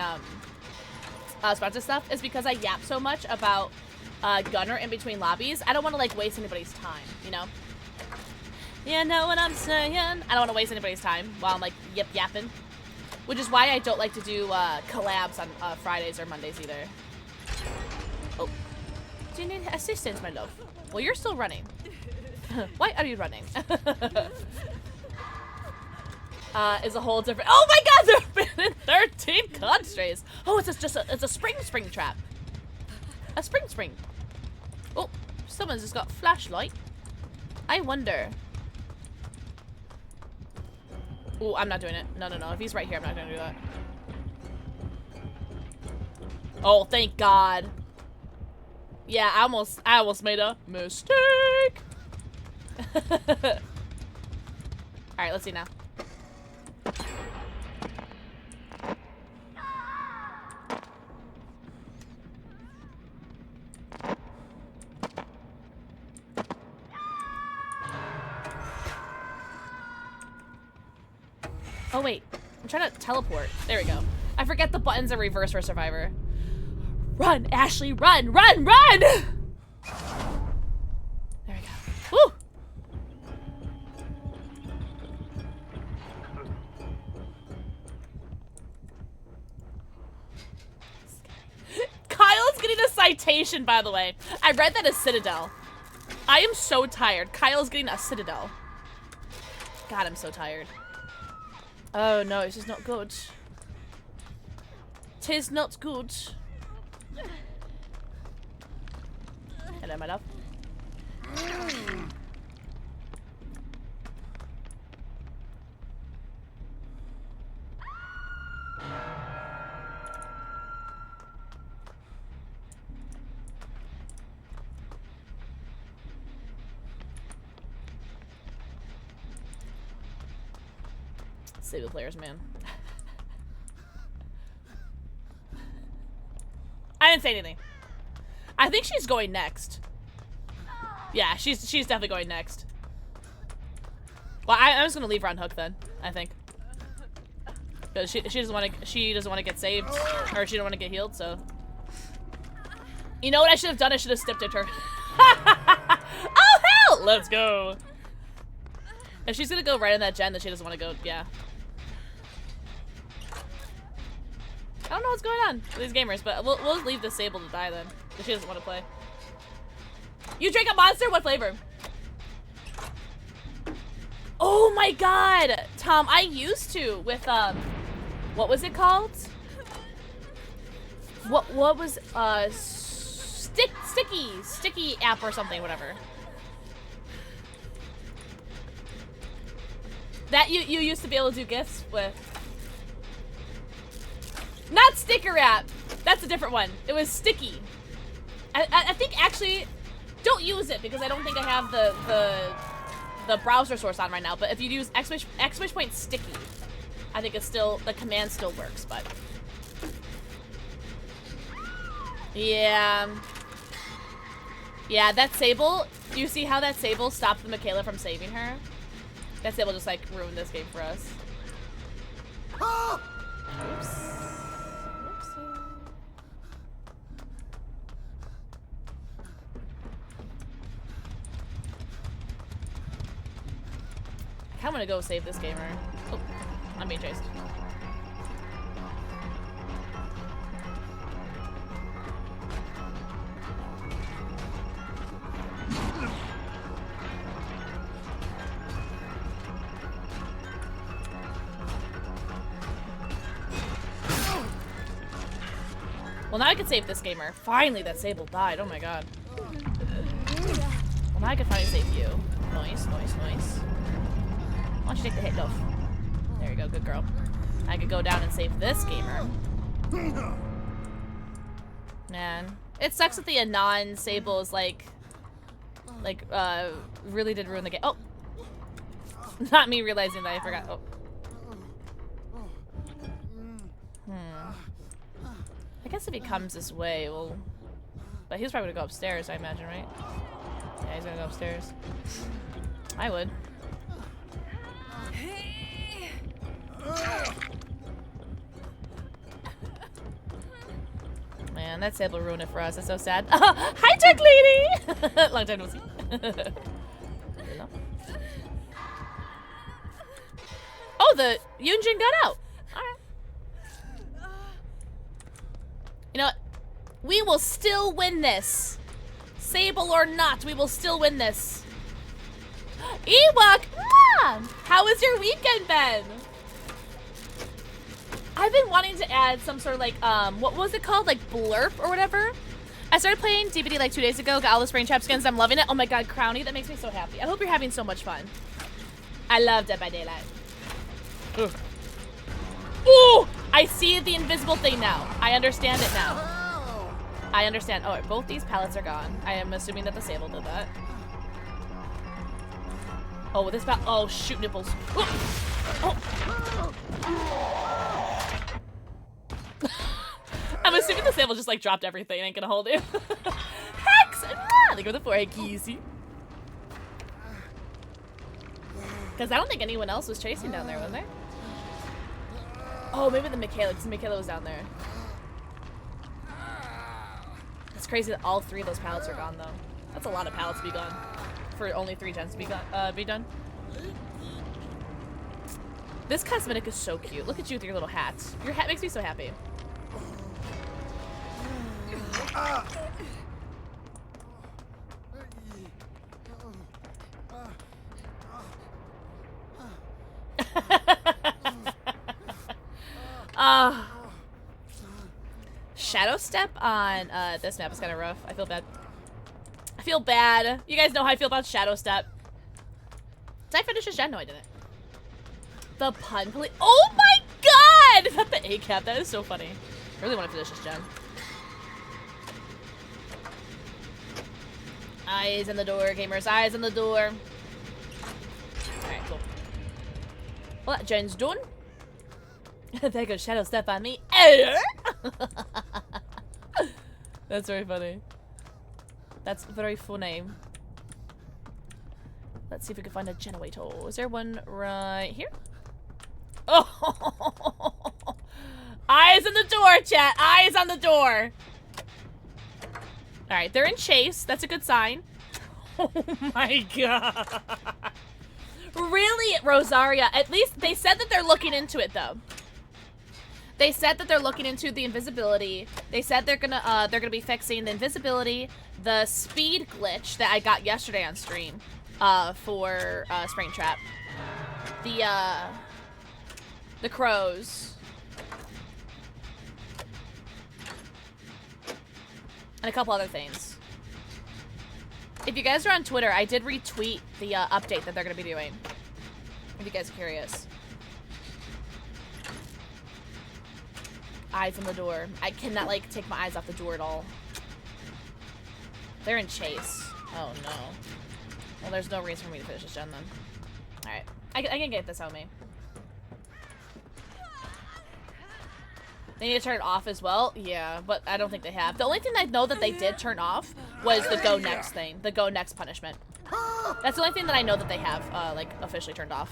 sponsor stuff is because I yap so much about Gunner in between lobbies. I don't want to like waste anybody's time, you know. You know what I'm saying? I don't want to waste anybody's time while I'm like yapping. Which is why I don't like to do collabs on Fridays or Mondays either. Oh. Do you need assistance, my love? Well, you're still running. Why are you running? Is a whole different. Oh my God! There have been 13 constrays. Oh, it's a spring trap. A spring. Oh, someone's just got flashlight. I wonder. Oh, I'm not doing it. No. If he's right here, I'm not gonna do that. Oh, thank God. Yeah, I almost made a mistake. All right, let's see now. Oh wait, I'm trying to teleport. There we go. I forget the buttons are reverse for Survivor. Run, Ashley, run! There we go. Woo! Kyle's getting a citation, by the way. I read that as Citadel. I am so tired. Kyle's getting a Citadel. God, I'm so tired. Oh no, this is not good. 'Tis not good. Hello, my love. Save the players, man. I didn't say anything. I think she's going next. Yeah, she's definitely going next. Well, I'm just gonna leave her on hook then. I think. Because she doesn't want to get saved, or she don't want to get healed. So. You know what I should have done? I should have stepped at her. Oh hell! Let's go. If she's gonna go right in that gen, then she doesn't want to go. Yeah. I don't know what's going on with these gamers, but we'll leave this Sable to die then, if she doesn't want to play. You drink a Monster? What flavor? Oh my God, Tom! I used to with what was it called? What was sticky app or something, whatever. That you used to be able to do gifts with. Not sticker app. That's a different one. It was sticky. I think actually, don't use it because I don't think I have the browser source on right now. But if you use exclamation point sticky, I think it's still, the command still works. But yeah, that Sable. Do you see how that Sable stopped the Michaela from saving her? That Sable just like ruined this game for us. Oops. Oopsie. I kinda wanna go save this gamer. Oh, I'm being chased. Well, now I can save this gamer. Finally, that Sable died. Oh my god. Well, now I can finally save you. Nice, nice, nice. Why don't you take the hit, Dove? There you go, good girl. I could go down and save this gamer. Man. It sucks that the Anon Sable is like, really did ruin the game. Oh! Not me realizing that I forgot. Oh. I guess if he comes this way, well... But he's probably gonna go upstairs, I imagine, right? Yeah, he's gonna go upstairs. I would. Man, that Sable ruined it for us. That's so sad. Hi, Tech Lady! Long time no see. Oh, the Yunjin got out. Alright. You know what? We will still win this. Sable or not, we will still win this. Ewok! Mom! How was your weekend been? I've been wanting to add some sort of like, what was it called? Like blurp or whatever? I started playing DBD like 2 days ago, got all the Springtrap skins, I'm loving it. Oh my god, Crowny, that makes me so happy. I hope you're having so much fun. I love Dead by Daylight. Ooh. Ooh! I see the invisible thing now. I understand it now. I understand. Oh, both these pallets are gone. I am assuming that the Sable did that. Oh, this pallet. Oh, shoot, nipples. Oh. I'm assuming the Sable just like dropped everything. Ain't gonna hold it. Hex! They go the forehead kissy. Because I don't think anyone else was chasing down there, was there? Oh, maybe the Michaela, because Michaela was down there. It's crazy that all 3 of those pallets are gone, though. That's a lot of pallets to be gone. For only 3 gens to be done. This cosmetic is so cute. Look at you with your little hat. Your hat makes me so happy. Shadow step on this map is kind of rough. I feel bad. I feel bad. You guys know how I feel about shadow step. Did I finish this gen? No, I didn't. The pun police. Oh my god! Is that the A cap? That is so funny. I really want to finish this gen. Eyes on the door, gamers. Eyes on the door. Alright, cool. Well, that gen's done. There goes shadow step on me. That's very funny. That's very funny. Let's see if we can find a generator. Is there one right here? Oh! Eyes on the door, chat. Eyes on the door. All right, they're in chase. That's a good sign. Oh my god. Really, Rosaria? At least they said that they're looking into it, though. They said that they're looking into the invisibility. They said they're gonna be fixing the invisibility, the speed glitch that I got yesterday on stream, for Springtrap, the crows, and a couple other things. If you guys are on Twitter, I did retweet the update that they're gonna be doing. If you guys are curious. eyes on the door. I cannot, like, take my eyes off the door at all. They're in chase. Oh, no. Well, there's no reason for me to finish this gen, then. Alright. I can get this on me. They need to turn it off as well? Yeah, but I don't think they have. The only thing I know that they did turn off was the go next thing. The go next punishment. That's the only thing that I know that they have, like, officially turned off.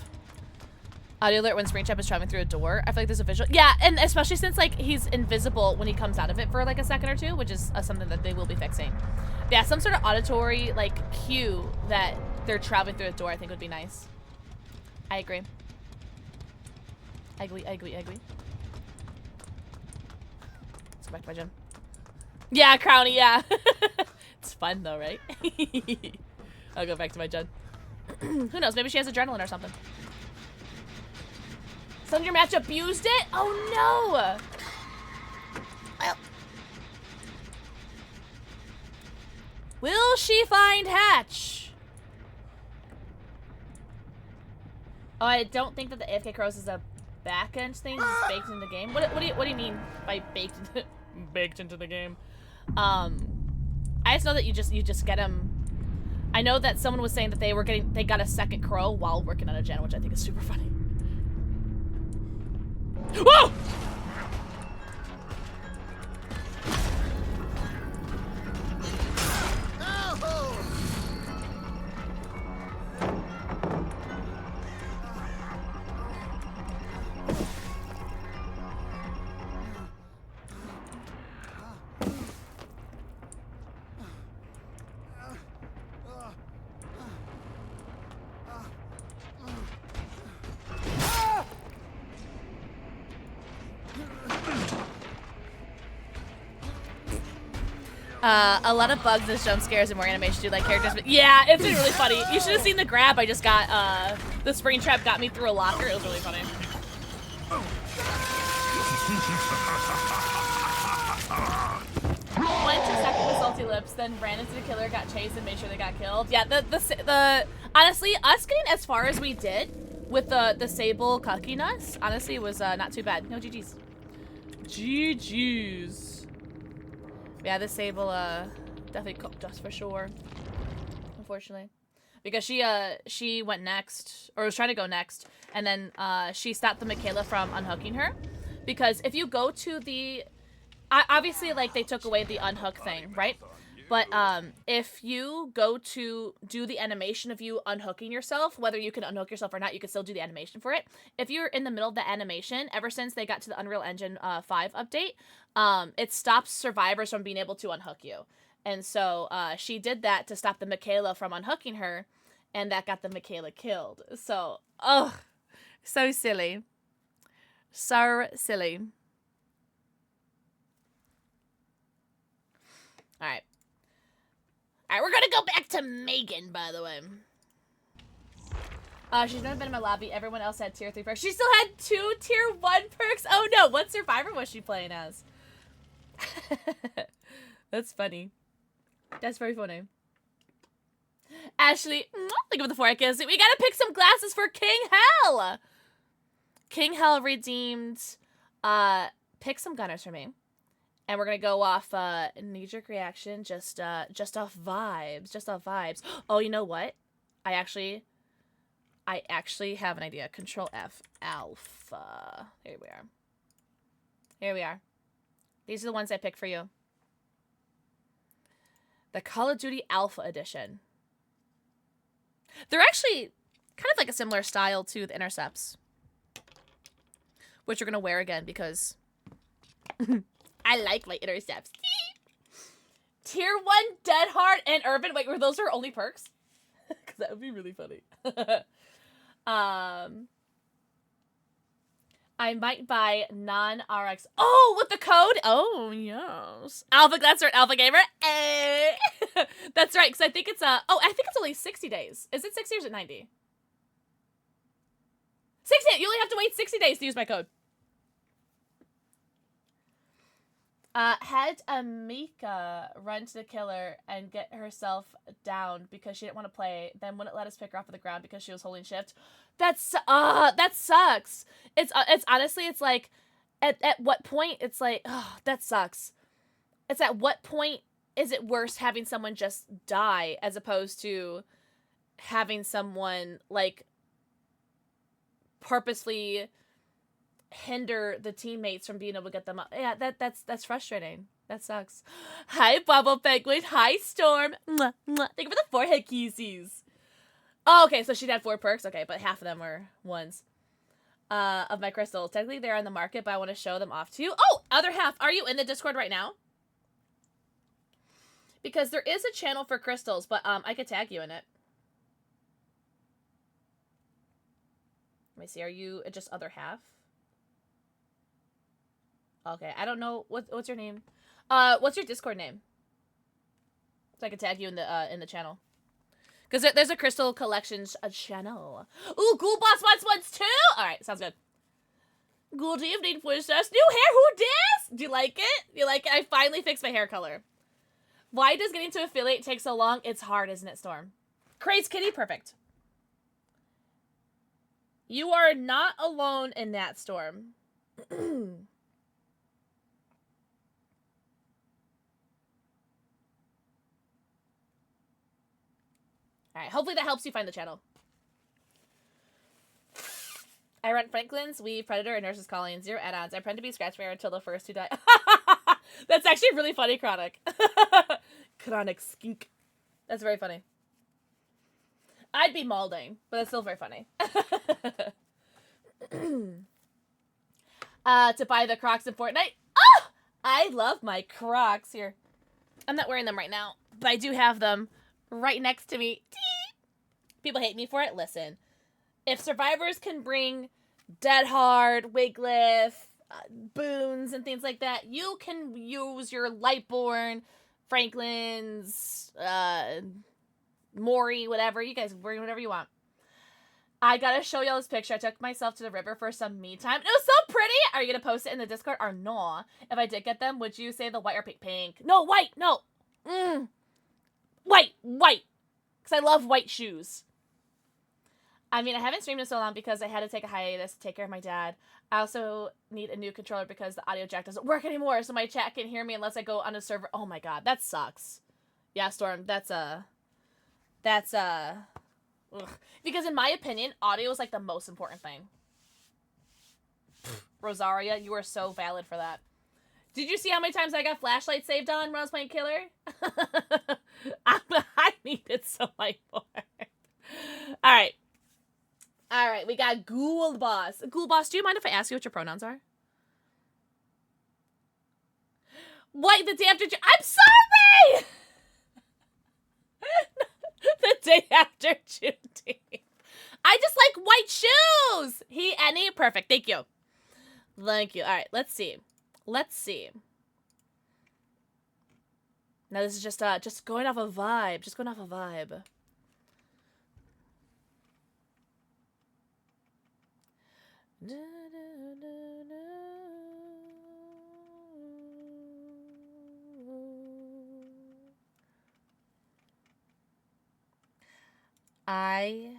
Audio alert when Springtrap is traveling through a door. I feel like there's a visual. Yeah, and especially since, like, he's invisible when he comes out of it for, like, a second or two, which is something that they will be fixing. Yeah, some sort of auditory, like, cue that they're traveling through a door I think would be nice. I agree. I agree. Let's go back to my gym. Yeah, Crowny, yeah. It's fun, though, right? I'll go back to my gen. Who knows? Maybe she has adrenaline or something. Some of your match abused it? Oh, no! Well. Will she find Hatch? Oh, I don't think that the AFK Crows is a back-end thing. It's baked into the game. What do you mean by baked into the game? I just know that you just get them. I know that someone was saying that they got a second crow while working on a gen, which I think is super funny. Whoa! A lot of bugs as jump scares and more animation do like characters, but yeah, it's been really funny. You should have seen the grab I just got. The spring trap got me through a locker. It was really funny. Went to second with salty lips, then ran into the killer, got chased, and made sure they got killed. Yeah, the honestly, us getting as far as we did with the Sable cucking us, honestly, was not too bad. No GG's. GG's. Yeah, the Sable definitely cooked us for sure. Unfortunately, because she went next, or was trying to go next, and then she stopped the Michaela from unhooking her, because if you go to the, obviously like they took away the unhook thing, right? But if you go to do the animation of you unhooking yourself, whether you can unhook yourself or not, you can still do the animation for it. If you're in the middle of the animation, ever since they got to the Unreal Engine 5 update, it stops survivors from being able to unhook you. And so she did that to stop the Michaela from unhooking her, and that got the Michaela killed. So, ugh, so silly. So silly. All right. Alright, we're gonna go back to Megan, by the way. She's never been in my lobby. Everyone else had tier 3 perks. She still had 2 tier 1 perks? Oh no, what survivor was she playing as? That's funny. That's very funny. Ashley, think of the 4 kisses. We gotta pick some glasses for King Hell! King Hell redeemed, pick some gunners for me. And we're gonna go off knee-jerk reaction, just off vibes, Oh, you know what? I actually have an idea. Control F, alpha. Here we are. These are the ones I picked for you. The Call of Duty Alpha Edition. They're actually kind of like a similar style to the Intercepts, which we're gonna wear again because I like my Intercepts. Tier 1 Dead Hard and Urban. Wait, were those her only perks? Because that would be really funny. I might buy non-RX. Oh, with the code? Oh, yes. Alpha, that's right, Alpha Gamer. Eh. That's right, because I think it's I think it's only 60 days. Is it 60 or is it 90? 60! You only have to wait 60 days to use my code. Had Amika run to the killer and get herself down because she didn't want to play, then wouldn't let us pick her off of the ground because she was holding shift. That sucks. It's honestly, it's like, at what point it's like, oh, that sucks. It's at what point is it worse having someone just die as opposed to having someone like purposely hinder the teammates from being able to get them up. Yeah, that's frustrating. That sucks. Hi, Bubble Penguin. Hi, Storm. Mwah, mwah. Thank you for the forehead kisses. Oh, okay, so she'd had 4 perks. Okay, but half of them were ones. Of my crystals. Technically, they're on the market, but I want to show them off to you. Oh, other half. Are you in the Discord right now? Because there is a channel for crystals, but I could tag you in it. Let me see. Are you just other half? Okay, I don't know what's your name. What's your Discord name? So I can tag you in the channel. Because there's a crystal collections channel. Ooh, Ghoul Boss wants ones too. All right, sounds good. Good evening, princess. New hair, who dis? Do you like it? You like it? I finally fixed my hair color. Why does getting to affiliate take so long? It's hard, isn't it, Storm? Craze Kitty, perfect. You are not alone in that, Storm. Alright, hopefully that helps you find the channel. I run Franklin's, Weave, Predator, and Nurse's Calling. 0 add-ons. I plan to be Scratchbear until the first 2 die. That's actually really funny, Chronic. Chronic skink. That's very funny. I'd be Malding, but that's still very funny. To buy the Crocs in Fortnite. Oh! I love my Crocs. Here. I'm not wearing them right now, but I do have them right next to me. People hate me for it. Listen. If survivors can bring Dead Hard, Wiglif, Boons, and things like that, you can use your Lightborn, Franklin's, Maury, whatever. You guys bring whatever you want. I gotta show y'all this picture. I took myself to the river for some me time. It was so pretty! Are you gonna post it in the Discord or no? If I did get them, would you say the white or pink? Pink. No, white! No! White! White! Because I love white shoes. I mean, I haven't streamed in so long because I had to take a hiatus to take care of my dad. I also need a new controller because the audio jack doesn't work anymore, so my chat can't hear me unless I go on a server. Oh my god, that sucks. Yeah, Storm, that's ugh. Because in my opinion, audio is like the most important thing. Rosaria, you are so valid for that. Did you see how many times I got flashlight saved on when I was playing Killer? I needed some light for it. Alright. Alright, we got Ghoul Boss. Ghoul Boss, do you mind if I ask you what your pronouns are? What? The day after... I'm sorry! The day after Juneteenth. I just like white shoes! Annie? Perfect. Thank you. Thank you. Alright, let's see. Let's see. Now this is just going off a vibe. Just going off a vibe. I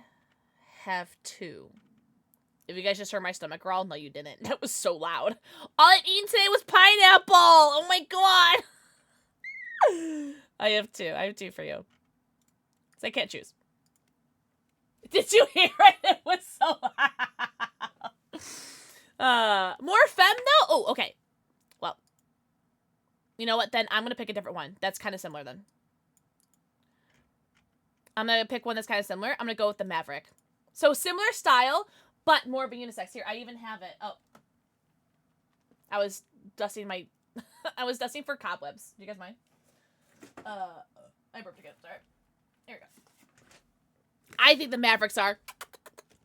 have 2. If you guys just heard my stomach growl, no you didn't. That was so loud. All I've eaten today was pineapple! Oh my god! I have 2. I have 2 for you. So I can't choose. Did you hear it? It was so loud. More femme though? Oh, okay. Well. You know what then? I'm gonna pick a different one. That's kind of similar then. I'm gonna pick one that's kind of similar. I'm gonna go with the Maverick. So similar style, but more of a unisex. Here, I even have it. Oh. I was dusting my... I was dusting for cobwebs. Do you guys mind? I burped again. Sorry. Here we go. I think the Mavericks are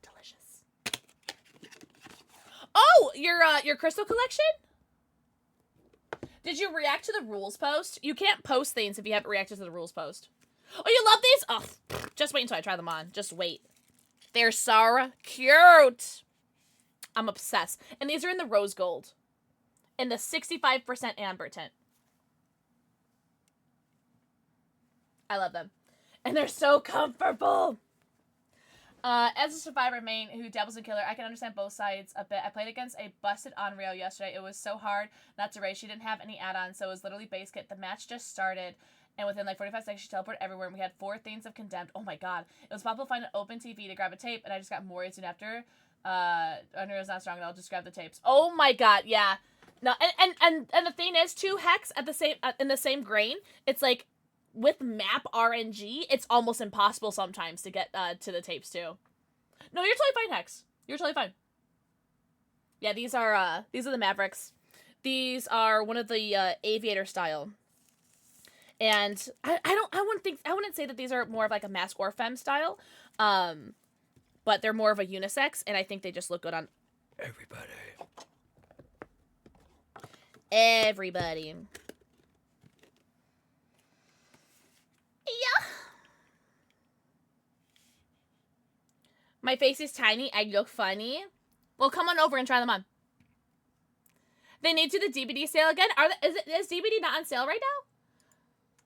delicious. Oh, your crystal collection? Did you react to the rules post? You can't post things if you haven't reacted to the rules post. Oh, you love these? Oh, just wait until I try them on. Just wait. They're so cute. I'm obsessed. And these are in the rose gold. In the 65% amber tint. I love them. And they're so comfortable. As a survivor main who dabbles in killer, I can understand both sides a bit. I played against a busted Onryo yesterday. It was so hard not to rage. She didn't have any add-ons, so it was literally base kit. The match just started, and within like 45 seconds, she teleported everywhere, and we had 4 things of condemned. Oh my god. It was possible to find an open TV to grab a tape, and I just got Mori soon after. Onryo's not strong, and I'll just grab the tapes. Oh my god, yeah. No, and the thing is, too, Hex, at the same in the same grain, it's like, with map RNG, it's almost impossible sometimes to get to the tapes too. No, you're totally fine, Hex. You're totally fine. Yeah, these are the Mavericks. These are one of the aviator style. And I wouldn't say that these are more of like a mask or femme style. But they're more of a unisex, and I think they just look good on everybody. Everybody. Yeah. My face is tiny. I look funny. Well, come on over and try them on. They need to the DBD sale again. Is DBD not on sale right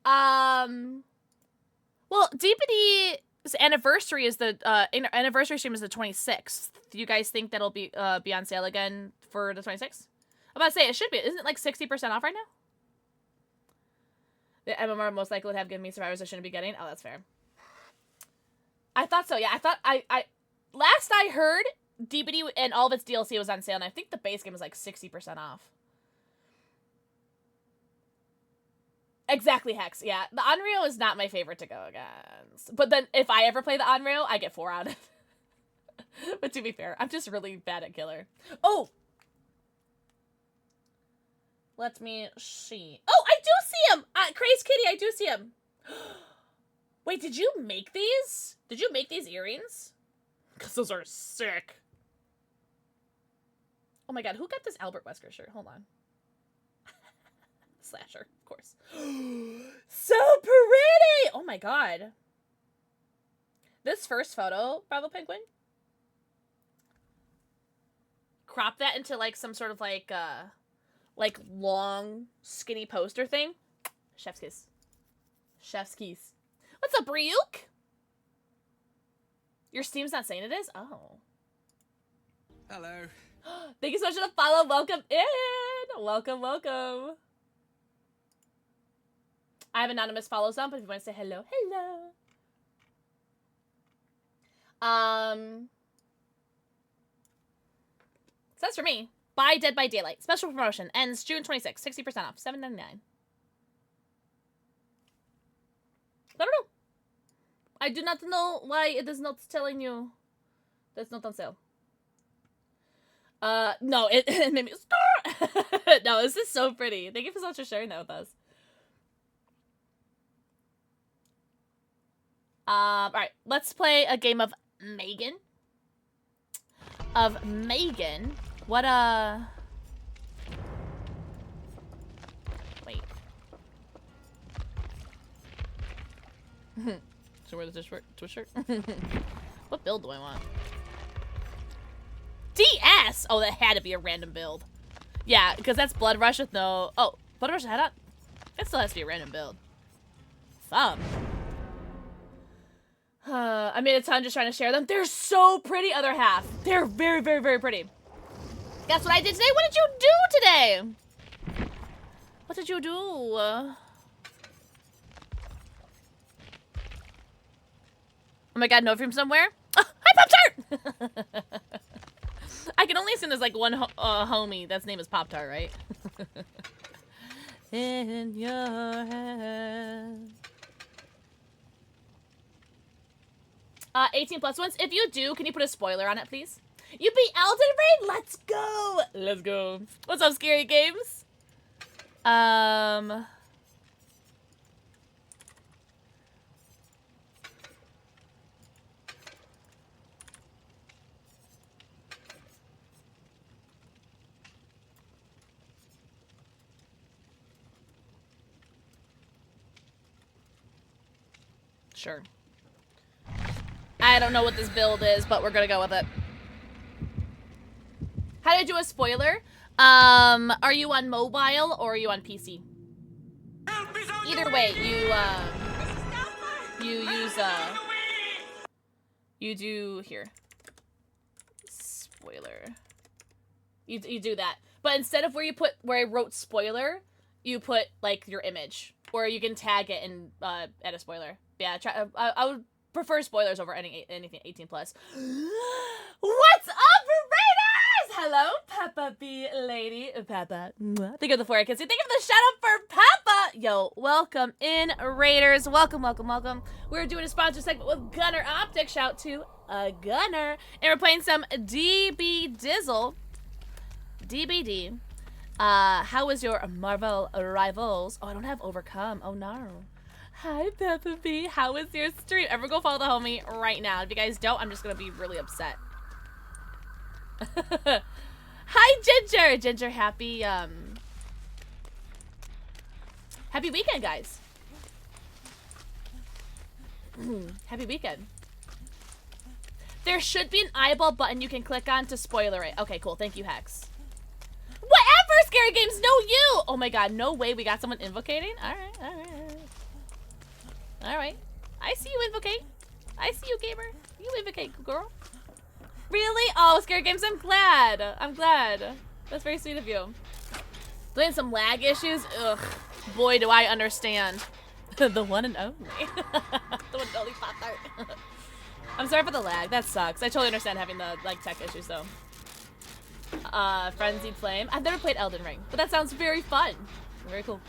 now? Well, DBD's anniversary is the anniversary stream is the 26th. Do you guys think that'll be on sale again for the 26th? I'm about to say it should be. Isn't it like 60% off right now? The MMR most likely would have given me survivors I shouldn't be getting. Oh, that's fair. I thought so. Yeah, I thought last I heard, DBD and all of its DLC was on sale, and I think the base game was like 60% off. Exactly, Hex. Yeah, the Onryo is not my favorite to go against. But then if I ever play the Onryo, I get 4 out of it. But to be fair, I'm just really bad at killer. Oh! Let me see. Oh, I do see him! Crazy Kitty, I do see him. Wait, did you make these? Did you make these earrings? Because those are sick. Oh my god, who got this Albert Wesker shirt? Hold on. Slasher, of course. So pretty! Oh my god. This first photo, Bravo Penguin. Crop that into like some sort of like long, skinny poster thing. Chef's kiss. Chef's keys. What's up, Ryuk? Your Steam's not saying it is? Oh. Hello. Thank you so much for the follow. Welcome in. Welcome, welcome. I have anonymous follows on, but if you want to say hello, hello. So that's for me. Buy Dead by Daylight. Special promotion. Ends June 26th. 60% off. $7.99. I don't know. I do not know why it is not telling you that's not on sale. No, it made me start. No, this is so pretty. Thank you so much for sharing that with us. Alright, let's play a game of Megan. What, wait. So wear the Twitch shirt? What build do I want? DS! Oh, that had to be a random build. Yeah, because that's Blood Rush with no... Oh, Blood Rush had up? It still has to be a random build. Thumb. I made a ton just trying to share them. They're so pretty, other half. They're very, very, very pretty. That's what I did today. What did you do today? What did you do? Oh my god, no from somewhere? Oh, hi, Pop-Tart! I can only assume there's like one homie that's name is Pop-Tart, right? In your hand. 18 plus ones. If you do, can you put a spoiler on it, please? You beat Elden Ring? Let's go! Let's go. What's up, Scary Games? Sure. I don't know what this build is, but we're gonna go with it. How do I do a spoiler? Are you on mobile or are you on PC? Either way, you use You do here. Spoiler. You do that. But instead of where I wrote spoiler, you put like your image. Or you can tag it and add a spoiler. Yeah, I would prefer spoilers over anything 18 plus. What's up, Raiders? Hello, Peppa B lady. Peppa. Think of the 4 kids. Think of the shout out for Peppa. Yo, welcome in, Raiders. Welcome, welcome, welcome. We're doing a sponsor segment with Gunner Optics. Shout to a Gunner. And we're playing some DBD. How was your Marvel Rivals? Oh, I don't have Overcome. Oh, no. Hi, Peppa B. How was your stream? Everyone go follow the homie right now. If you guys don't, I'm just going to be really upset. Hi, Ginger. Ginger, happy weekend, guys. Happy weekend. There should be an eyeball button you can click on to spoiler it. Okay, cool. Thank you, Hex. Whatever, Scary Games, no you! Oh my god, no way we got someone invocating? Alright. I see you invocate. I see you, gamer. You invocate, girl. Really? Oh, Scary Games, I'm glad. I'm glad. That's very sweet of you. Playing some lag issues? Ugh. Boy, do I understand. The one and only. The one and only Pop-Tart. I'm sorry for the lag. That sucks. I totally understand having the like tech issues though. Frenzied Flame. I've never played Elden Ring, but that sounds very fun. Very cool.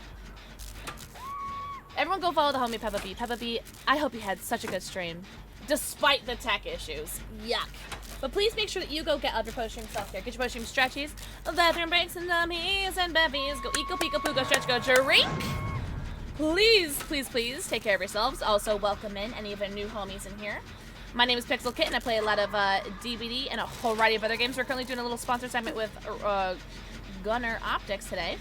Everyone go follow the homie Peppa B. Peppa B, I hope you had such a good stream. Despite the tech issues. Yuck. But please make sure that you go get other potion self-care. Get your potion stretchies, bathroom breaks, and dummies, and bevies. Go eco, pico, poo, go stretch, go drink. Please, please, please take care of yourselves. Also, welcome in any of the new homies in here. My name is PixelxKitten. I play a lot of DBD and a whole variety of other games. We're currently doing a little sponsor segment with Gunner Optics today.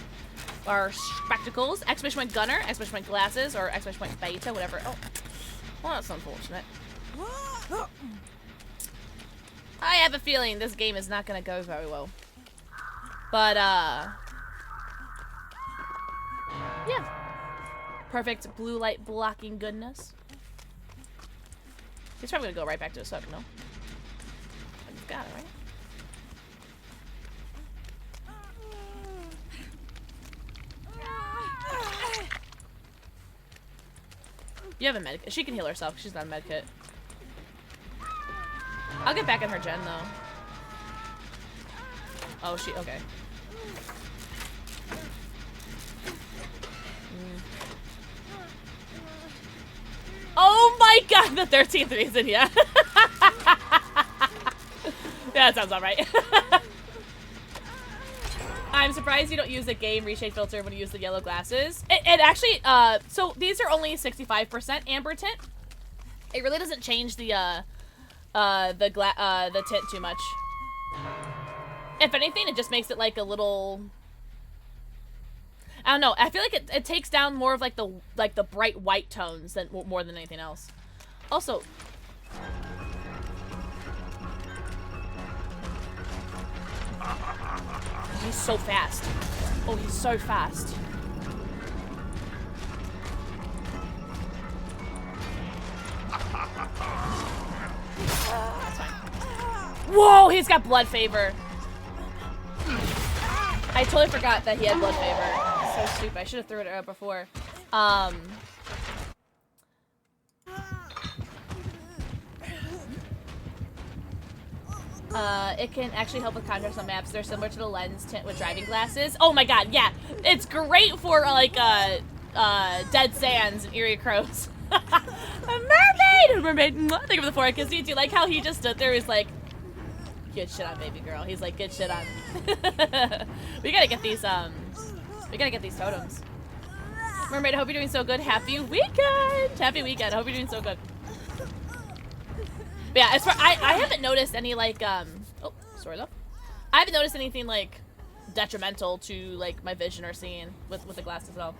Our spectacles, exclamation point Gunner, exclamation point glasses, or exclamation point beta, whatever. Oh, well, that's unfortunate. I have a feeling this game is not going to go very well. But, yeah. Perfect blue light blocking goodness. He's probably gonna go right back to his hook, no? I just got it, right? You have a med kit. She can heal herself. She's not a med kit. I'll get back in her gen, though. Oh, she... Okay. Oh my god, the 13th reason, yeah. Yeah, that sounds alright. I'm surprised you don't use the game reshade filter when you use the yellow glasses. It actually, so these are only 65% amber tint. It really doesn't change the tint too much. If anything, it just makes it like a little... I don't know. I feel like it takes down more of like the bright white tones than more than anything else. Also, he's so fast. Oh, he's so fast. That's fine. Whoa, he's got blood favor. I totally forgot that he had blood favor. So stupid. I should have threw it out before. It can actually help with contrast on maps. They're similar to the lens tint with driving glasses. Oh my god, yeah. It's great for like Dead Sands and Eerie Crows. A mermaid! Think of the 4 kids. Do you like how he just stood there? He's like, good shit on, baby girl. He's like, good shit on. We gotta get these totems. Mermaid, I hope you're doing so good. Happy weekend! Happy weekend. I hope you're doing so good. But yeah, as far I haven't noticed any like oh, sorry though. I haven't noticed anything like detrimental to like my vision or seeing with the glasses at all.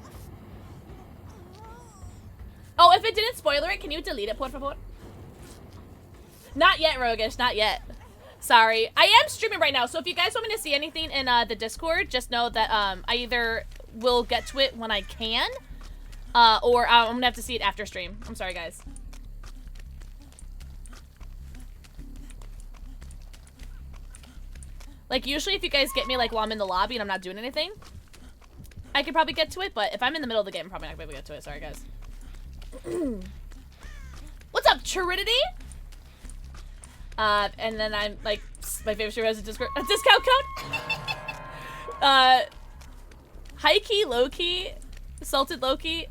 Oh, if it didn't spoiler it, can you delete it, por favor? Not yet, Rogish, not yet. Sorry. I am streaming right now, so if you guys want me to see anything in the Discord, just know that I either will get to it when I can, or I'm gonna have to see it after stream. I'm sorry, guys. Like, usually if you guys get me, like, while I'm in the lobby and I'm not doing anything, I could probably get to it, but if I'm in the middle of the game, I'm probably not gonna be able to get to it. Sorry, guys. What's up, Trinity? And then I'm, like, my favorite streamer has a discount code. High key, low key, salted Loki.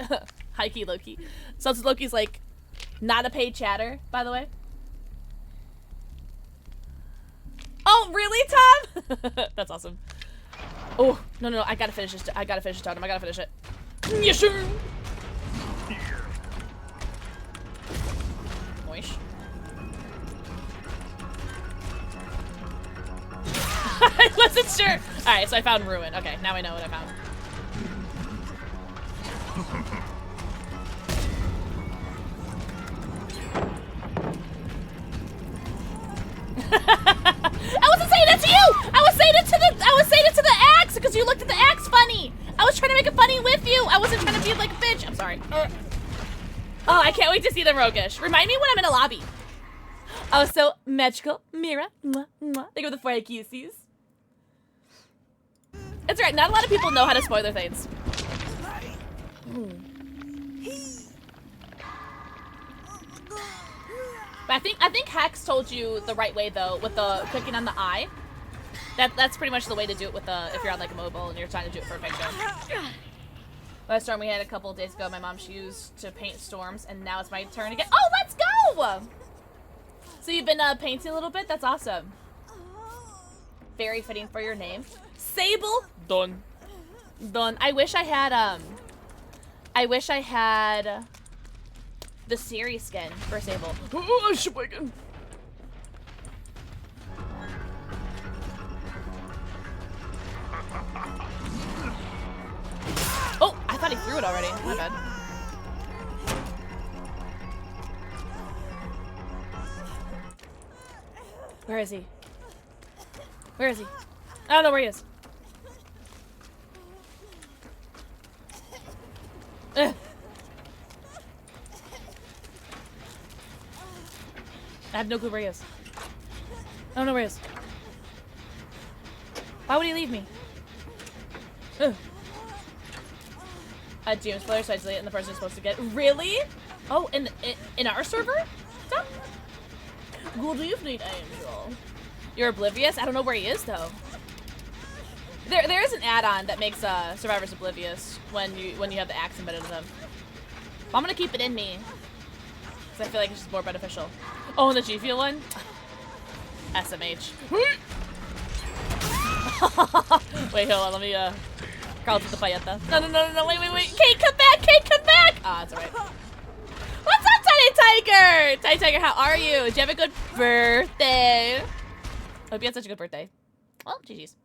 High key, low key. Salted Loki's, like, not a paid chatter, by the way. Oh, really, Tom? That's awesome. Oh, no, I gotta finish this. I gotta finish it, Tom. I gotta finish it. Yes, sir. Moish. I wasn't sure. Alright, so I found Ruin. Okay, now I know what I found. I wasn't saying that to you! I was saying it to the axe because you looked at the axe funny. I was trying to make it funny with you. I wasn't trying to be like a bitch. I'm sorry. Oh, I can't wait to see them, Roguish. Remind me when I'm in a lobby. Oh, so magical. Mira. Mwah, mwah. They go with the 4 kisses. It's alright, not a lot of people know how to spoil their things. But I think Hex told you the right way though, with the clicking on the eye. That's pretty much the way to do it with the if you're on like a mobile and you're trying to do it for a picture. Last storm we had a couple of days ago, my mom she used to paint storms, and now it's my turn again. Oh, let's go! So you've been painting a little bit? That's awesome. Very fitting for your name. Sable. Done. Done. I wish I had the series skin for Sable. Oh, sheboygan. Oh, I thought he threw it already. My bad. Where is he? Where is he? I don't know where he is. Ugh. I have no clue where he is. I don't know where he is. Why would he leave me? Ugh. James player, so I delete it and the person's supposed to get. Really? Oh, in our server? Stop. Good evening, Angel. You're oblivious? I don't know where he is though. There is an add-on that makes survivors oblivious when you have the axe embedded in them. But I'm gonna keep it in me because I feel like it's just more beneficial. Oh, and the G Fuel one? SMH. Wait, hold on, let me crawl to the payeta. No, wait. Kate, come back! Ah, it's alright. What's up, Tiny Tiger? Tiny Tiger, how are you? Did you have a good birthday? I hope you had such a good birthday. Well, GG's.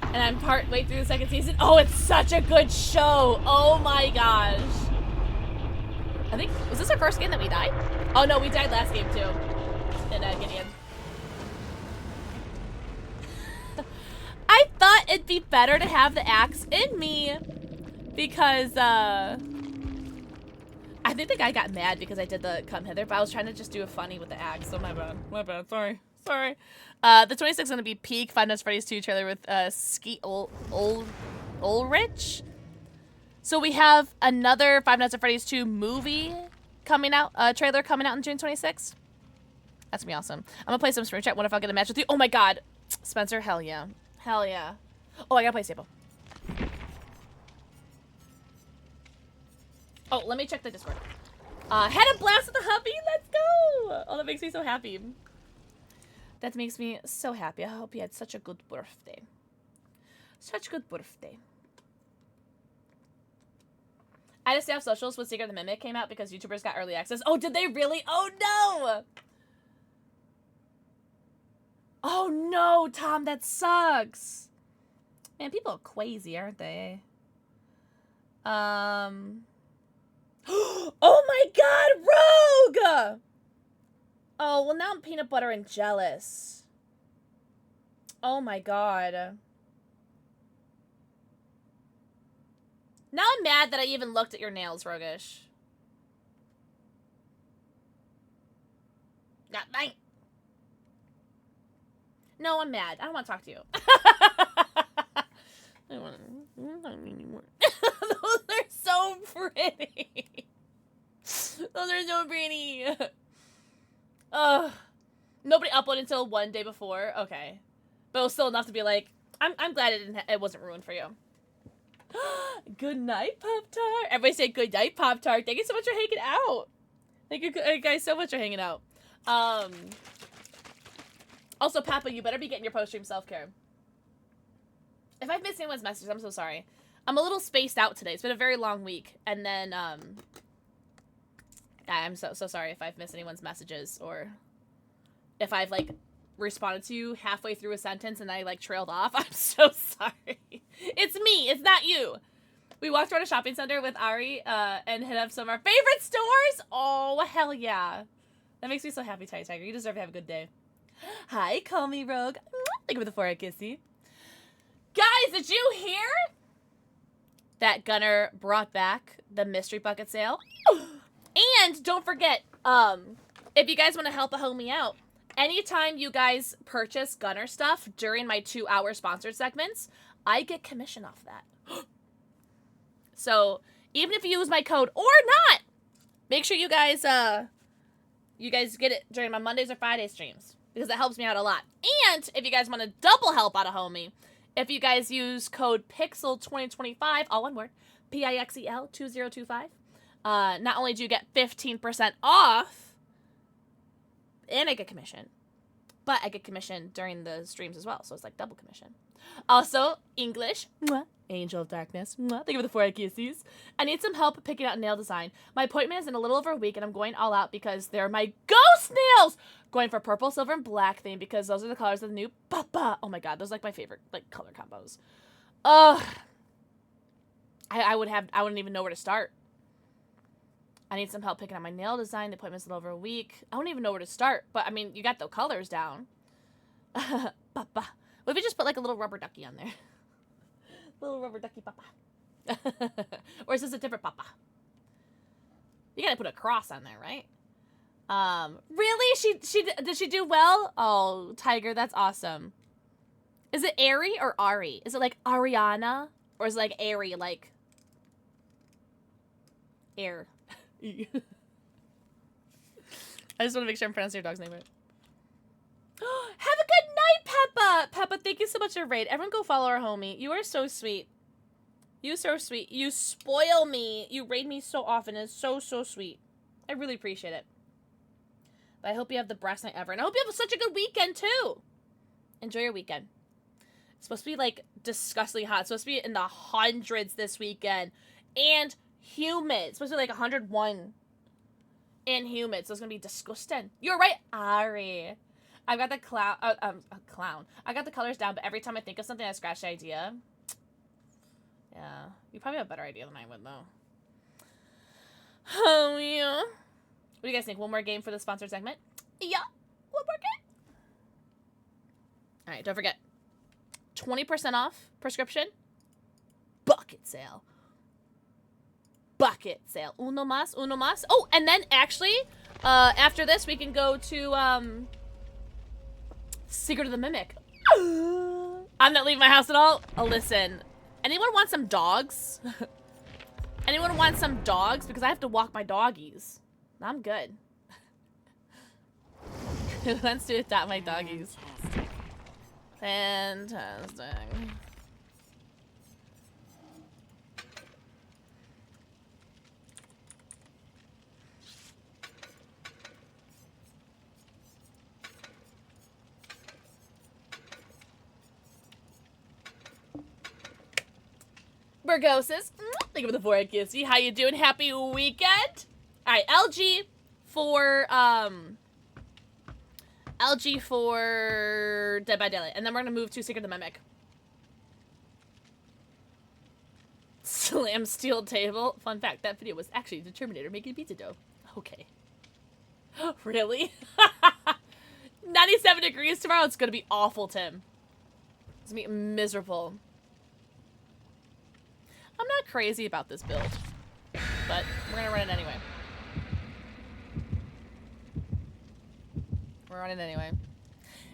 And I'm partway through the second season. Oh, it's such a good show. Oh my gosh. I think, was this our first game that we died? Oh no, we died last game too. In Gideon. I thought it'd be better to have the axe in me because I think the guy got mad because I did the come hither, but I was trying to just do a funny with the axe, so my bad, sorry. The 26th is gonna be peak Five Nights at Freddy's 2 trailer with Skeet Ulrich. So we have another Five Nights at Freddy's 2 movie coming out, trailer coming out on June 26th. That's gonna be awesome. I'm gonna play some Spring Chat. What if I'll get a match with you? Oh my god, Spencer, hell yeah. Hell yeah. Oh, I gotta play Sable. Oh, let me check the Discord. Had a blast with the hubby. Let's go. Oh, that makes me so happy. That makes me so happy. I hope you had such a good birthday. Such a good birthday. I had to stay off socials when Secret of the Mimic came out because YouTubers got early access. Oh, did they really? Oh, no. Oh, no, Tom. That sucks. Man, people are crazy, aren't they? Oh, my God. Rogue. Oh, well, now I'm peanut butter and jealous. Oh, my God. Now I'm mad that I even looked at your nails, Roguish. Not mine. No, I'm mad. I don't want to talk to you. I don't want to talk to me anymore. Those are so pretty. Those are so pretty. Ugh. Nobody uploaded until one day before. Okay. But it was still enough to be like, I'm glad it wasn't ruined for you. Good night, Pop-Tart. Everybody say good night, Pop-Tart. Thank you so much for hanging out. Thank you guys so much for hanging out. Also, Papa, you better be getting your post-stream self-care. If I've missed anyone's messages, I'm so sorry. I'm a little spaced out today. It's been a very long week. And then, I'm so sorry if I've missed anyone's messages or if I've, like, responded to you halfway through a sentence and I, like, trailed off. I'm so sorry. It's me. It's not you. We walked around a shopping center with Ari and hit up some of our favorite stores. Oh, hell yeah. That makes me so happy, Tiger. You deserve to have a good day. Hi, call me Rogue. Thank you for the forehead kissy. Guys, did you hear that Gunner brought back the mystery bucket sale? And don't forget, if you guys want to help a homie out, anytime you guys purchase Gunner stuff during my 2-hour sponsored segments, I get commission off that. So even if you use my code or not, make sure you guys get it during my Mondays or Friday streams because that helps me out a lot. And if you guys want to double help out a homie, if you guys use code PIXEL2025, all one word, PIXEL 2025, not only do you get 15% off, and I get commission, but I get commission during the streams as well, so it's like double commission. Also, English, mwah, Angel of Darkness, mwah, thank you for the 4 kisses. I need some help picking out nail design. My appointment is in a little over a week, and I'm going all out because they're my ghost nails! Going for purple, silver, and black theme because those are the colors of the new Papa. Oh my god, those are like my favorite like color combos. Ugh. I wouldn't even know where to start. I need some help picking out my nail design. The appointment's a little over a week. I wouldn't even know where to start, but I mean, you got the colors down. Papa. What if you just put like a little rubber ducky on there? Little rubber ducky Papa. Or is this a different Papa? You gotta put a cross on there, right? Really? Did she do well? Oh, Tiger, that's awesome. Is it Ari or Ari? Is it like Ariana? Or is it like Ari, like air? I just want to make sure I'm pronouncing your dog's name right. Have a good night, Peppa! Peppa, thank you so much for your raid. Everyone go follow our homie. You are so sweet. You're so sweet. You spoil me. You raid me so often. It's so, so sweet. I really appreciate it. But I hope you have the best night ever. And I hope you have such a good weekend, too. Enjoy your weekend. It's supposed to be, like, disgustingly hot. It's supposed to be in the hundreds this weekend. And humid. It's supposed to be, like, 101. And humid. So it's going to be disgusting. You're right, Ari. I've got the clown. I got the colors down, but every time I think of something, I scratch the idea. Yeah. You probably have a better idea than I would, though. Oh, yeah. What do you guys think? One more game for the sponsored segment? Yeah. One more game. All right, don't forget. 20% off prescription. Bucket sale. Bucket sale. Uno más, uno más. Oh, and then actually, after this, we can go to, Secret of the Mimic. I'm not leaving my house at all. Oh, listen. Anyone want some dogs? Anyone want some dogs? Because I have to walk my doggies. I'm good. Let's do adopt my doggies. Fantastic. Burgosis, thank you for the forehead kissy. How you doing? Happy weekend. All right, LG for Dead by Daylight, and then we're gonna move to Secret of the Mimic. Slam steel table. Fun fact: that video was actually the Terminator making pizza dough. Okay. Really? 97 degrees tomorrow. It's gonna be awful, Tim. It's gonna be miserable. I'm not crazy about this build, but we're gonna run it anyway. We're running anyway.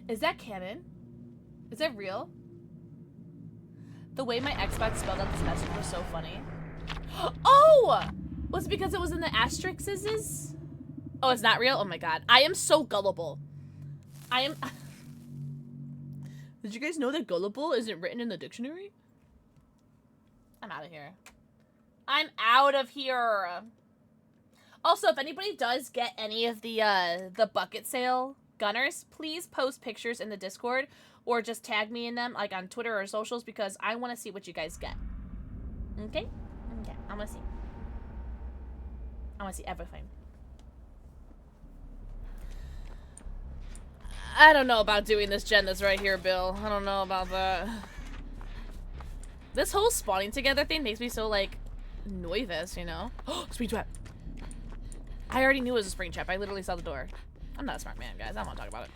Is that canon? Is it real? The way my Xbox spelled out this message was so funny. Oh! Was it because it was in the asterisks? Oh, it's not real? Oh my god. I am so gullible. I am... Did you guys know that gullible isn't written in the dictionary? I'm out of here. I'm out of here. Also, if anybody does get any of the bucket sale gunners, please post pictures in the Discord or just tag me in them, like on Twitter or socials, because I want to see what you guys get. Okay? Okay, I want to see. I want to see everything. I don't know about doing this gen that's right here, Bill. I don't know about that. This whole spawning together thing makes me so, like, nervous, you know? Oh, spring trap. I already knew it was a spring trap. I literally saw the door. I'm not a smart man, guys. I don't want to talk about it.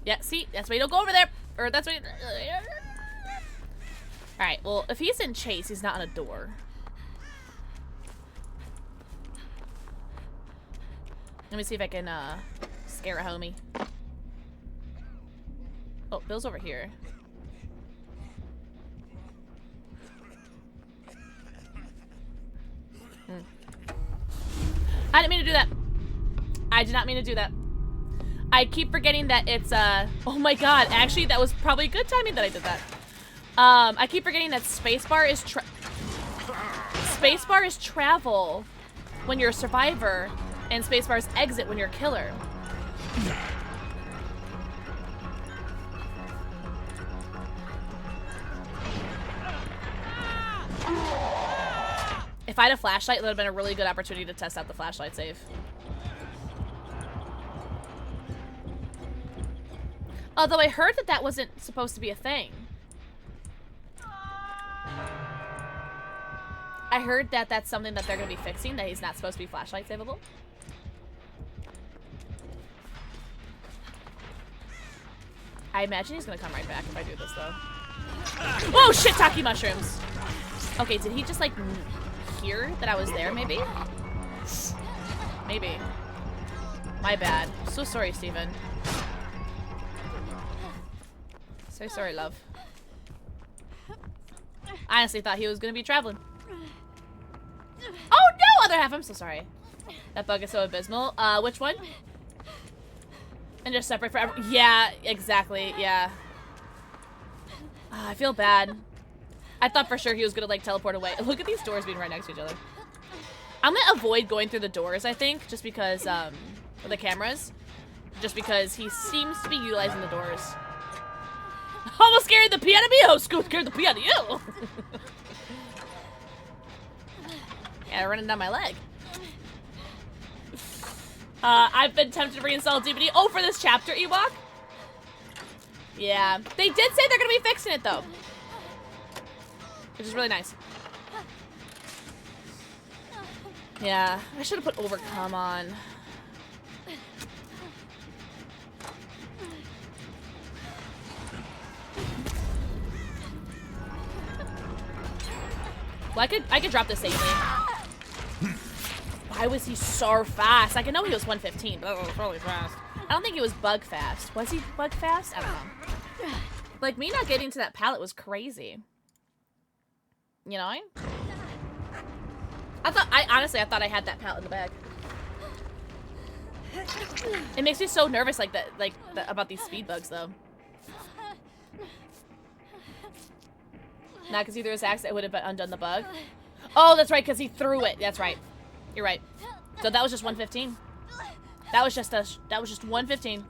Yeah, see? That's why you don't go over there. Or that's why you... Alright, well, if he's in chase, he's not on a door. Let me see if I can, scare a homie. Oh, Bill's over here. I didn't mean to do that. I did not mean to do that. I keep forgetting that it's, oh my god, actually, that was probably good timing that I did that. I keep forgetting that spacebar is travel when you're a survivor, and spacebar is exit when you're a killer. If I had a flashlight, that would have been a really good opportunity to test out the flashlight save. Although I heard that that wasn't supposed to be a thing. I heard that that's something that they're going to be fixing, that he's not supposed to be flashlight saveable. I imagine he's going to come right back if I do this, though. Whoa, shiitake mushrooms! Okay, did he just, like, hear that I was there, maybe? Maybe. My bad. So sorry, Steven. So sorry, love. I honestly thought he was going to be traveling. Oh, no! Other half, I'm so sorry. That bug is so abysmal. Which one? And just separate forever. Yeah, exactly, yeah. I feel bad. I thought for sure he was gonna, like, teleport away. Look at these doors being right next to each other. I'm gonna avoid going through the doors, I think, just because, the cameras. Just because he seems to be utilizing the doors. Almost scared the piano P.O. Scared the piano. Yeah, running down my leg. I've been tempted to reinstall DBD. Oh, for this chapter, Ewok? Yeah. They did say they're gonna be fixing it, though. Which is really nice. Yeah. I should have put overcome on. Well, I could drop this safely. Why was he so fast? I can know he was 115, but that was really fast. I don't think he was bug fast. Was he bug fast? I don't know. Like, me not getting to that pallet was crazy. You know? Honestly, I thought I had that pallet in the bag. It makes me so nervous, like that, about these speed bugs, though. Not because he threw his axe, it would have undone the bug. Oh, that's right, because he threw it. That's right. You're right. So that was just 115. That was just 115.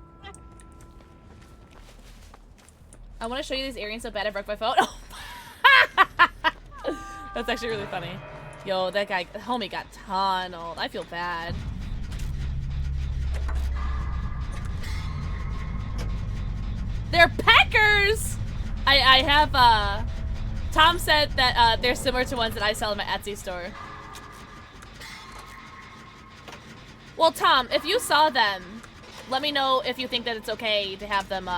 I want to show you these earrings so bad I broke my phone. Oh. That's actually really funny. Yo, that guy, homie got tunneled. I feel bad. They're peckers! I have, Tom said that, they're similar to ones that I sell in my Etsy store. Well, Tom, if you saw them, let me know if you think that it's okay to have them,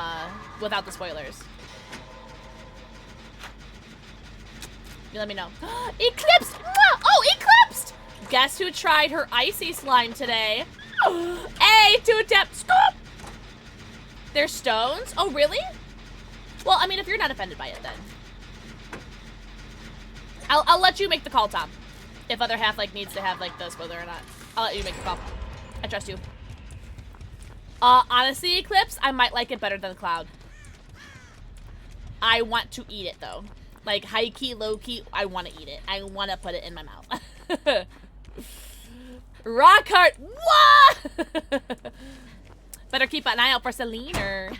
without the spoilers. You let me know. Eclipsed! Oh, Eclipsed! Guess who tried her icy slime today? Hey, Okay, 2-tap. Scoop! They're stones? Oh, really? Well, I mean, if you're not offended by it, then. I'll let you make the call, Tom. If other half, like, needs to have, like, the spoiler or not. I'll let you make the call. I trust you. Honestly, Eclipse, I might like it better than Cloud. I want to eat it, though. Like, high-key, low-key, I want to eat it. I want to put it in my mouth. Rock heart. What? Better keep an eye out for Selena.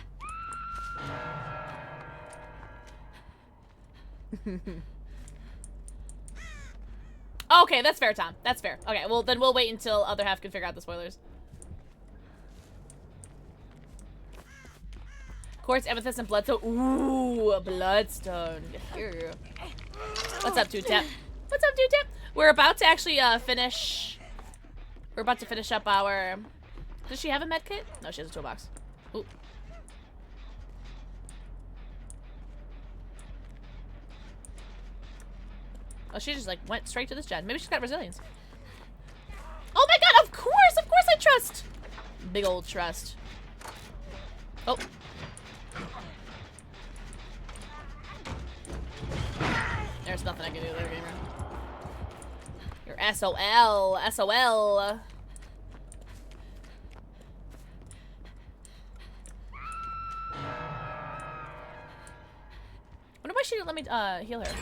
Okay, that's fair, Tom. That's fair. Okay, well, then we'll wait until other half can figure out the spoilers. Quartz, amethyst, and bloodstone. Ooh, bloodstone. Here. What's up, 2-tap? What's up, 2-tap? We're about to actually finish. We're about to finish up our. Does she have a med kit? No, she has a toolbox. Ooh. Oh, she just like went straight to this gen. Maybe she's got resilience. Oh my god! Of course I trust. Big old trust. Oh. There's nothing I can do there, gamer. You're SOL. SOL. Wonder why she didn't let me heal her.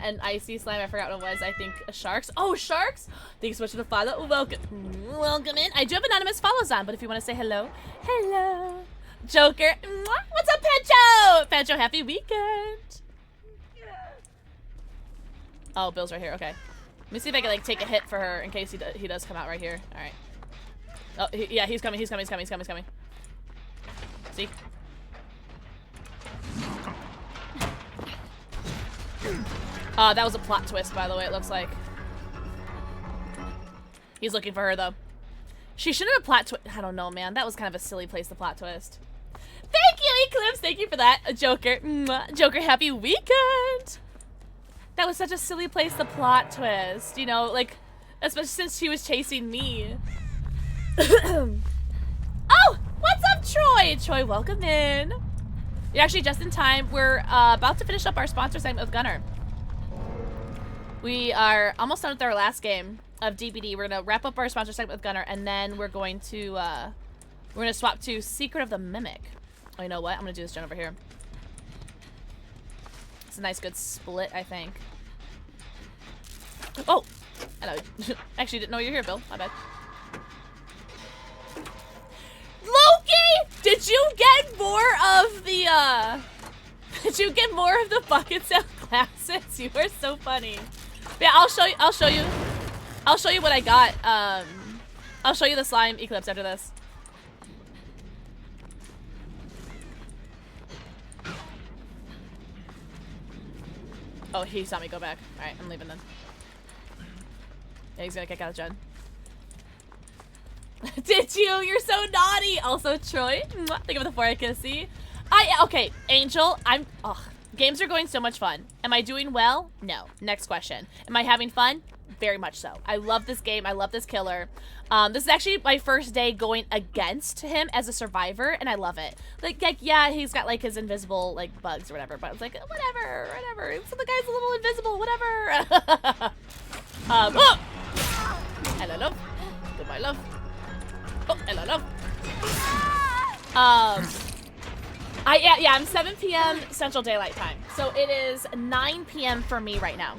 And icy slime, I forgot what it was. I think sharks. Oh, sharks! Thanks so much for the follow. Welcome in. I do have anonymous follows on, but if you want to say hello, hello. Joker. What's up, Pancho? Pancho, happy weekend. Oh, Bill's right here. Okay. Let me see if I can like take a hit for her in case he does come out right here. All right. Oh, yeah, he's coming. He's coming. See? That was a plot twist, by the way, it looks like. He's looking for her, though. She shouldn't have plot twist. I don't know, man. That was kind of a silly place to plot twist. Thank you, Eclipse. Thank you for that. Joker. Joker, happy weekend. That was such a silly place to plot twist. You know, like, especially since she was chasing me. Oh, what's up, Troy? Troy, welcome in. You're actually just in time. We're about to finish up our sponsor segment with Gunner. We are almost done with our last game of DBD. We're gonna wrap up our sponsor segment with Gunner, and then we're going to swap to Secret of the Mimic. Oh, you know what? I'm gonna do this gen over here. It's a nice, good split, I think. Oh, hello. Actually, didn't know you were here, Bill. My bad. Loki, did you get more of the Did you get more of the bucket sale classes? You are so funny. Yeah, I'll show you what I got. I'll show you the slime Eclipse after this. Oh, he saw me go back. Alright, I'm leaving then. Yeah, he's gonna kick out Jen. Did you? You're so naughty. Also, Troy. Think of the 4 I can see. Okay, Angel. Games are going so much fun. Am I doing well? No. Next question. Am I having fun? Very much so. I love this game. I love this killer. This is actually my first day going against him as a survivor, and I love it. Like yeah, he's got like his invisible like bugs or whatever, but I was like, whatever. So the guy's a little invisible, whatever. Oh! Hello, love. Goodbye, love. Oh, hello, love. Yeah, I'm 7 p.m. Central Daylight Time. So it is 9 p.m. for me right now.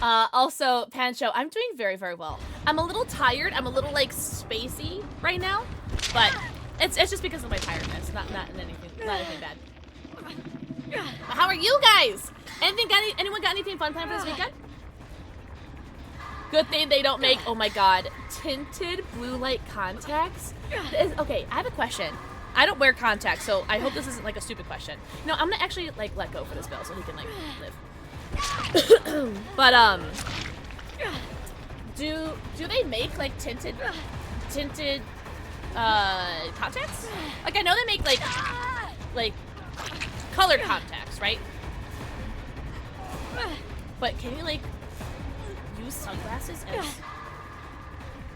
Also, Pancho, I'm doing very, very well. I'm a little tired. I'm a little, like, spacey right now. But it's just because of my tiredness. Not anything bad. How are you guys? Anyone got anything fun planned for this weekend? Good thing they don't make, oh my god, tinted blue light contacts. Okay, I have a question. I don't wear contacts, so I hope this isn't like a stupid question. No, I'm gonna actually like let go for this Bill so he can like live. But do they make like tinted contacts? Like I know they make like colored contacts, right? But can you like use sunglasses as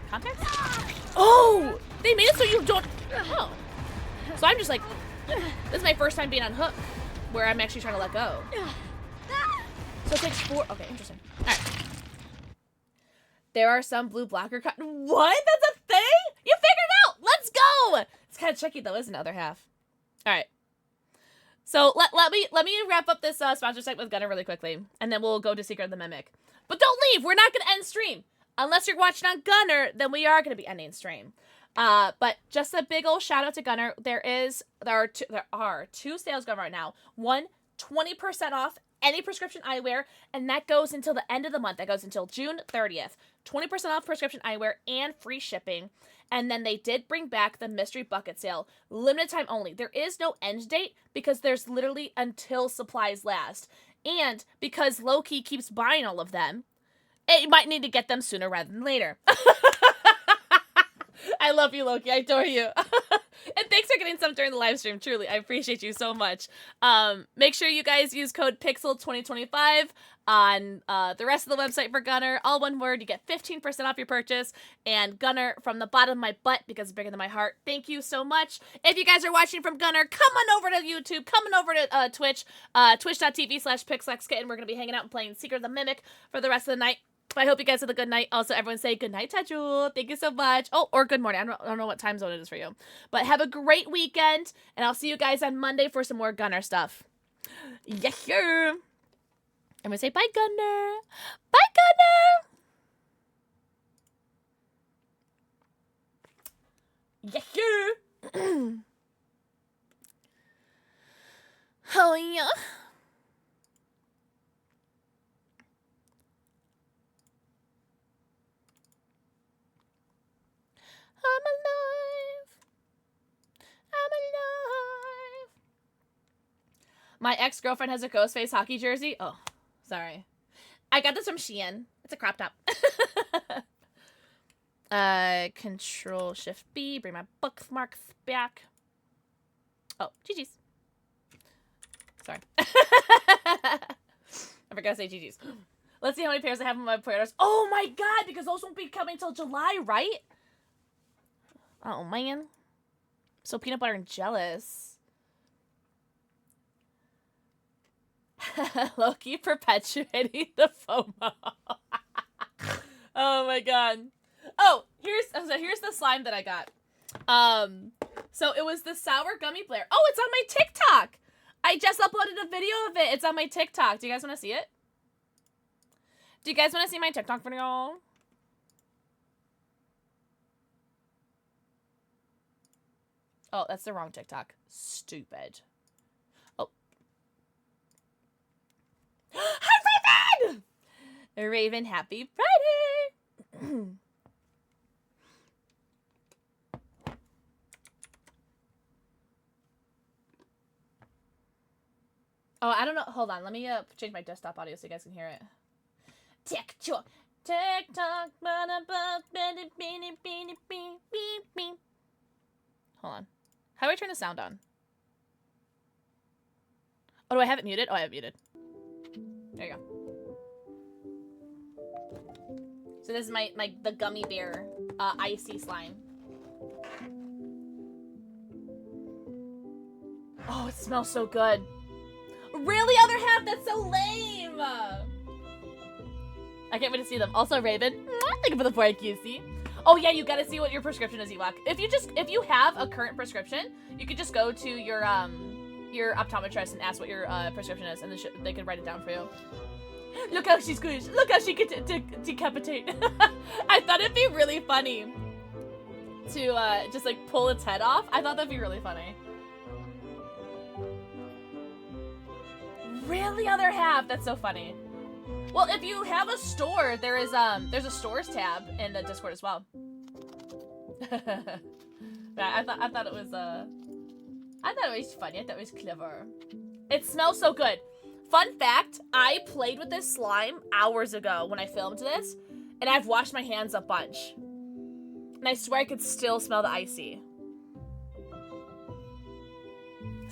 contacts? Oh, they made it so you don't. Oh, so I'm just like, this is my first time being on Hook, where I'm actually trying to let go. So it takes 4. Okay, interesting. All right. There are some blue blocker. What? That's a thing? You figured it out. Let's go. It's kind of tricky though, isn't the other half? All right. So let me wrap up this sponsor site with Gunner really quickly, and then we'll go to Secret of the Mimic. But don't leave. We're not gonna end stream unless you're watching on Gunner. Then we are gonna be ending stream. But just a big old shout out to Gunner. There are two sales going right now. One, 20% off any prescription eyewear, and that goes until the end of the month. That goes until June 30th. 20% off prescription eyewear and free shipping. And then they did bring back the mystery bucket sale. Limited time only. There is no end date because there's literally until supplies last. And because Loki keeps buying all of them, it might need to get them sooner rather than later. I love you, Loki. I adore you. And thanks for getting some during the live stream. Truly, I appreciate you so much. Make sure you guys use code PIXEL2025 on the rest of the website for Gunner. All one word. You get 15% off your purchase. And Gunner, from the bottom of my butt, because it's bigger than my heart, thank you so much. If you guys are watching from Gunner, come on over to YouTube. Come on over to Twitch. Twitch.tv/PixelxKitten. We're going to be hanging out and playing Secret of the Mimic for the rest of the night. But I hope you guys have a good night. Also, everyone say good night, Taju. Thank you so much. Oh, or good morning. I don't know what time zone it is for you. But have a great weekend. And I'll see you guys on Monday for some more Gunner stuff. Yeah. I'm going to say bye, Gunner. Bye, Gunner. Yeah. Oh, yeah. I'm alive. I'm alive. My ex-girlfriend has a Ghostface hockey jersey. Oh, sorry. I got this from Shein. It's a crop top. Control-Shift-B. Bring my bookmarks back. Oh, GG's. Sorry. I forgot to say GG's. Let's see how many pairs I have in my pre-orders. Oh my god, because those won't be coming till July, right? Oh, man. So peanut butter and jealous. Loki perpetuating the FOMO. Oh, my God. Oh, here's the slime that I got. So it was the sour gummy bear. Oh, it's on my TikTok. I just uploaded a video of it. It's on my TikTok. Do you guys want to see it? Do you guys want to see my TikTok video? Oh, that's the wrong TikTok. Stupid. Oh. Hi, Raven! Raven, happy Friday! Oh, I don't know. Hold on. Let me change my desktop audio so you guys can hear it. TikTok. TikTok. Hold on. How do I turn the sound on? Oh, do I have it muted? Oh, I have it muted. There you go. So this is the gummy bear icy slime. Oh, it smells so good. Really, other half? That's so lame. I can't wait to see them. Also, Raven, thank you for the 4 QC. Oh yeah, you gotta see what your prescription is, Ewok. If you have a current prescription, you could just go to your optometrist and ask what your prescription is, and they can write it down for you. Look how she's good. Look how she could decapitate. I thought it'd be really funny to just like pull its head off. I thought that'd be really funny. Really, other half? That's so funny. Well, if you have a store, there's a stores tab in the Discord as well. I thought it was funny. I thought it was clever. It smells so good. Fun fact, I played with this slime hours ago when I filmed this, and I've washed my hands a bunch. And I swear I could still smell the icy.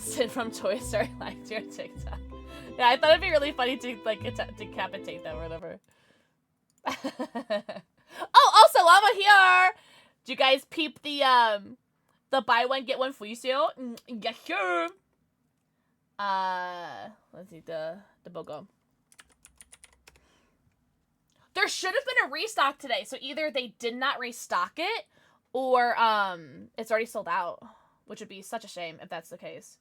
Sid from Toy Story liked your TikTok. Yeah, I thought it'd be really funny to like decapitate them or whatever. Oh, also while I'm here, do you guys peep the buy one get one free sale? Yeah, sure. Let's see the BOGO. There should have been a restock today, so either they did not restock it, or it's already sold out, which would be such a shame if that's the case.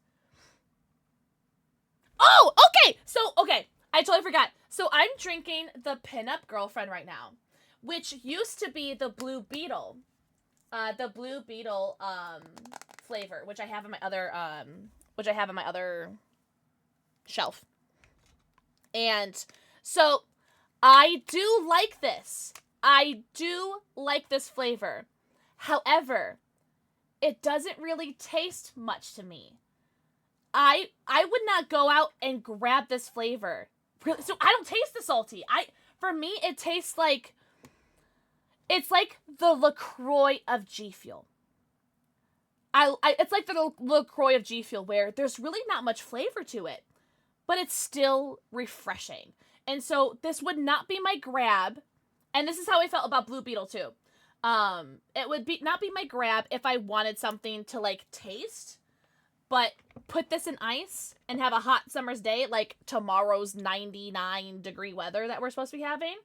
Oh, okay. So, okay, I totally forgot. So I'm drinking the Pinup Girlfriend right now, which used to be the Blue Beetle. The Blue Beetle flavor, which I have in my other shelf. And so I do like this. I do like this flavor. However, it doesn't really taste much to me. I would not go out and grab this flavor. So I don't taste the salty. For me, it tastes like, it's like the LaCroix of G Fuel. It's like the LaCroix of G Fuel, where there's really not much flavor to it, but it's still refreshing. And so this would not be my grab. And this is how I felt about Blue Beetle too. It would not be my grab if I wanted something to like taste, but put this in ice and have a hot summer's day, like tomorrow's 99-degree weather that we're supposed to be having.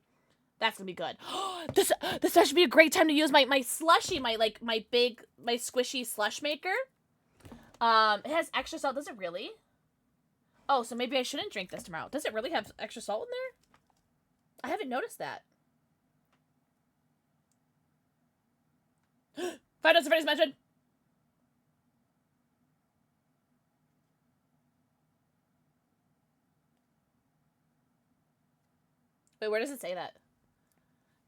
That's gonna be good. This should be a great time to use my slushie, my squishy slush maker. It has extra salt. Does it really? Oh, so maybe I shouldn't drink this tomorrow. Does it really have extra salt in there? I haven't noticed that. Five Nights at Freddy's mentioned. Wait, where does it say that?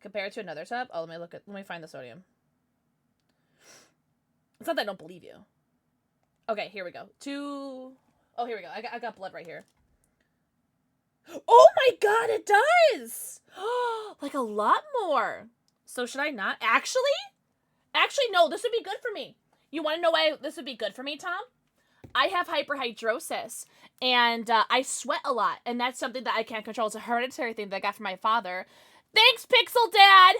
Compared to another tub? Oh, let me find the sodium. It's not that I don't believe you. Okay, here we go. Oh, here we go. I got blood right here. Oh my god, it does! Like a lot more. So should I not? Actually, no, this would be good for me. You want to know why this would be good for me, Tom? I have hyperhidrosis, and I sweat a lot, and that's something that I can't control. It's a hereditary thing that I got from my father. Thanks, Pixel Dad!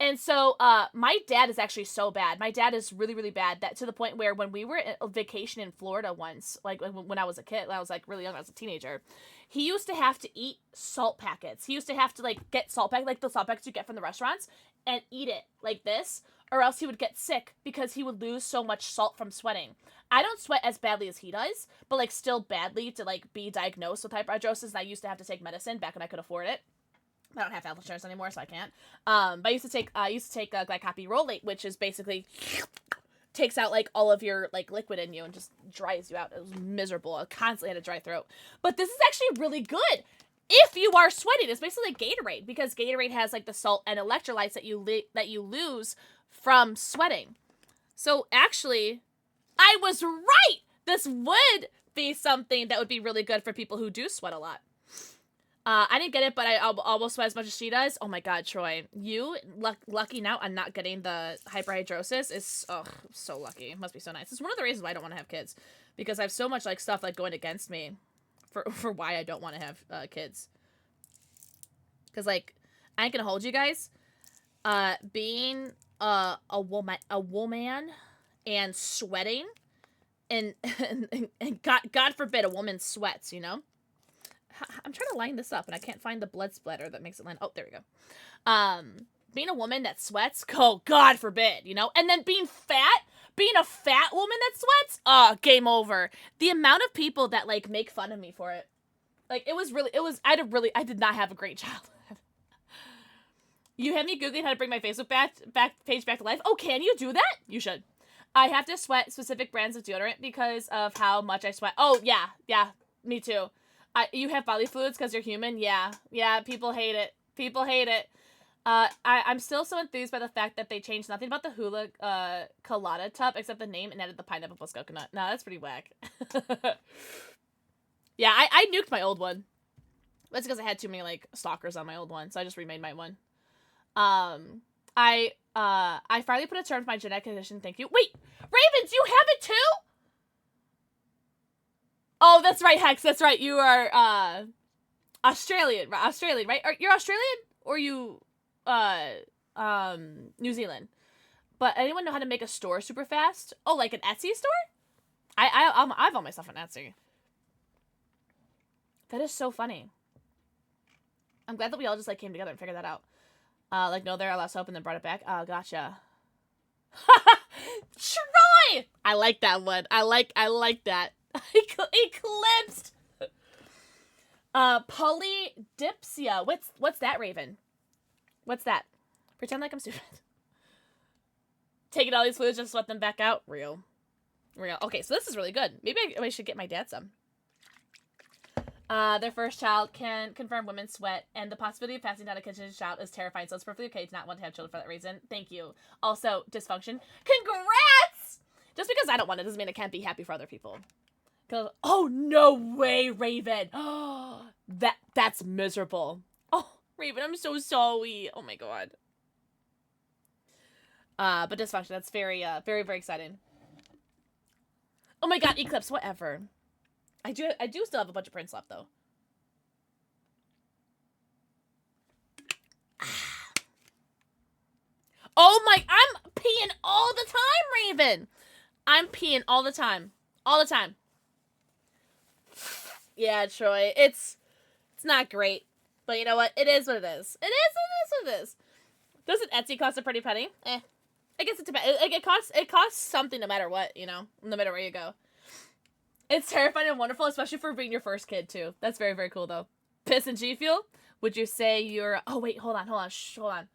And so, my dad is actually so bad. My dad is really, really bad, that to the point where when we were on vacation in Florida once, like when I was a kid, when I was like really young, I was a teenager, he used to have to eat salt packets. He used to have to like get salt packets, like the salt packets you get from the restaurants, and eat it like this, or else he would get sick because he would lose so much salt from sweating. I don't sweat as badly as he does, but like still badly to like be diagnosed with hyperhidrosis, and I used to have to take medicine back when I could afford it. I don't have health insurance anymore, so I can't. But I used to take glycopyrrolate, which is basically takes out like all of your like liquid in you and just dries you out. It was miserable. I constantly had a dry throat. But this is actually really good if you are sweating. It's basically like Gatorade, because Gatorade has like the salt and electrolytes that you lose from sweating. So actually, I was right. This would be something that would be really good for people who do sweat a lot. I didn't get it, but I almost sweat as much as she does. Oh my god, Troy. You lucky now on not getting the hyperhidrosis is, oh, so lucky. It must be so nice. It's one of the reasons why I don't want to have kids. Because I have so much like stuff like going against me for why I don't want to have kids. Because like, I ain't gonna hold you guys. Being a woman and sweating and God forbid a woman sweats, you know? I'm trying to line this up, and I can't find the blood splatter that makes it line. Oh, there we go. Being a woman that sweats, oh, God forbid, you know? And then being a fat woman that sweats, game over. The amount of people that, like, make fun of me for it. Like, I did not have a great childhood. You had me Googling how to bring my Facebook page back to life. Oh, can you do that? You should. I have to sweat specific brands of deodorant because of how much I sweat. Oh, yeah, me too. You have bodily fluids because you're human? Yeah, people hate it. I'm still so enthused by the fact that they changed nothing about the hula colada tub except the name and added the pineapple plus coconut. No, that's pretty whack. Yeah, I nuked my old one. That's because I had too many, like, stalkers on my old one, so I just remade my one. I finally put a term to my genetic condition, thank you. Wait, Ravens, you have it too? that's right, Hex. That's right. You are Australian, right? You're Australian or you New Zealand? But anyone know how to make a store super fast? Oh, like an Etsy store? I've all my stuff on Etsy. That is so funny. I'm glad that we all just like came together and figured that out. Like no, there I lost hope and then brought it back. Oh, gotcha. Troy! I like that one. I like that. Eclipsed. Polydipsia. What's that, Raven? What's that? Pretend like I'm stupid. Taking all these fluids, just sweat them back out. Real. Okay, so this is really good. Maybe I should get my dad some. Their first child can confirm women sweat, and the possibility of passing down a conditioned child is terrifying, so it's perfectly okay to not want to have children for that reason. Thank you. Also, dysfunction. Congrats! Just because I don't want it doesn't mean I can't be happy for other people. Oh, no way, Raven. That's miserable. Oh, Raven, I'm so sorry. Oh my god. But dysfunction, that's very, very, very exciting. Oh my god, Eclipse, whatever. I do still have a bunch of prints left, though. Oh my, I'm peeing all the time, Raven. I'm peeing all the time. All the time. Yeah, Troy, it's not great. But you know what? It is what it is. It is what it is. Doesn't Etsy cost a pretty penny? Eh. I guess it depends. It costs something no matter what, you know? No matter where you go. It's terrifying and wonderful, especially for being your first kid, too. That's very, very cool, though. Piss and G Fuel? Would you say you're... Oh, wait, hold on. Shh, hold on.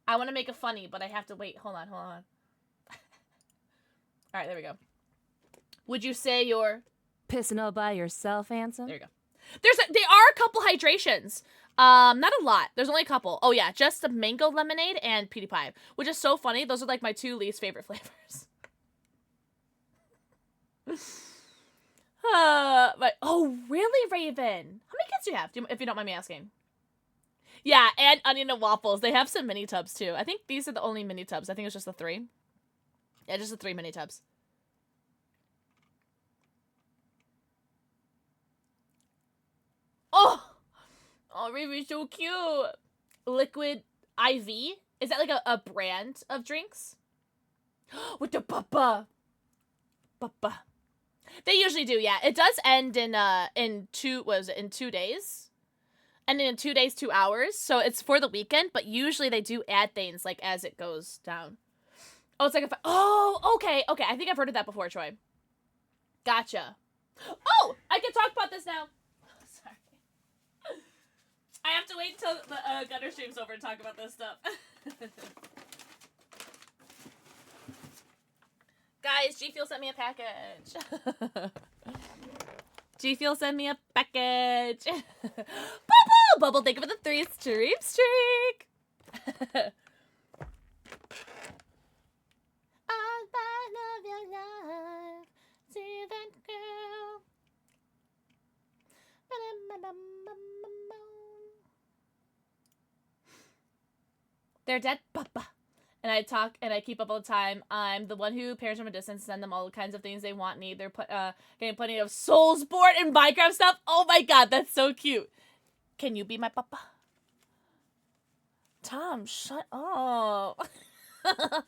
I want to make it funny, but I have to wait. Hold on. Alright, there we go. Would you say you're... Pissing all by yourself, handsome? There you go. There are a couple hydrations. Not a lot. There's only a couple. Oh, yeah, just the mango lemonade and PewDiePie, which is so funny. Those are, like, my two least favorite flavors. But oh, really, Raven? How many kids do you have, if you don't mind me asking? Yeah, and onion and waffles. They have some mini tubs, too. I think these are the only mini tubs. I think it's just the 3. Yeah, just the 3 mini tubs. Oh, Raven's so cute. Liquid IV? Is that like a brand of drinks? With the papa. They usually do, yeah. It does end in 2 days? And in 2 days, 2 hours. So it's for the weekend, but usually they do add things like as it goes down. Oh, it's like okay. I think I've heard of that before, Troy. Gotcha. Oh, I can talk about this now. Sorry. I have to wait until the Gunner stream's over to talk about this stuff. Guys, G Fuel sent me a package. G Fuel sent me a package. Bubble, thank you for the 3 streak. I love your love. See that girl. They're dead, papa. And I talk and I keep up all the time. I'm the one who parents from a distance send them all kinds of things they want, need. They're getting plenty of Soulsport and Minecraft stuff. Oh my god, that's so cute. Can you be my papa? Tom, shut up. Oh,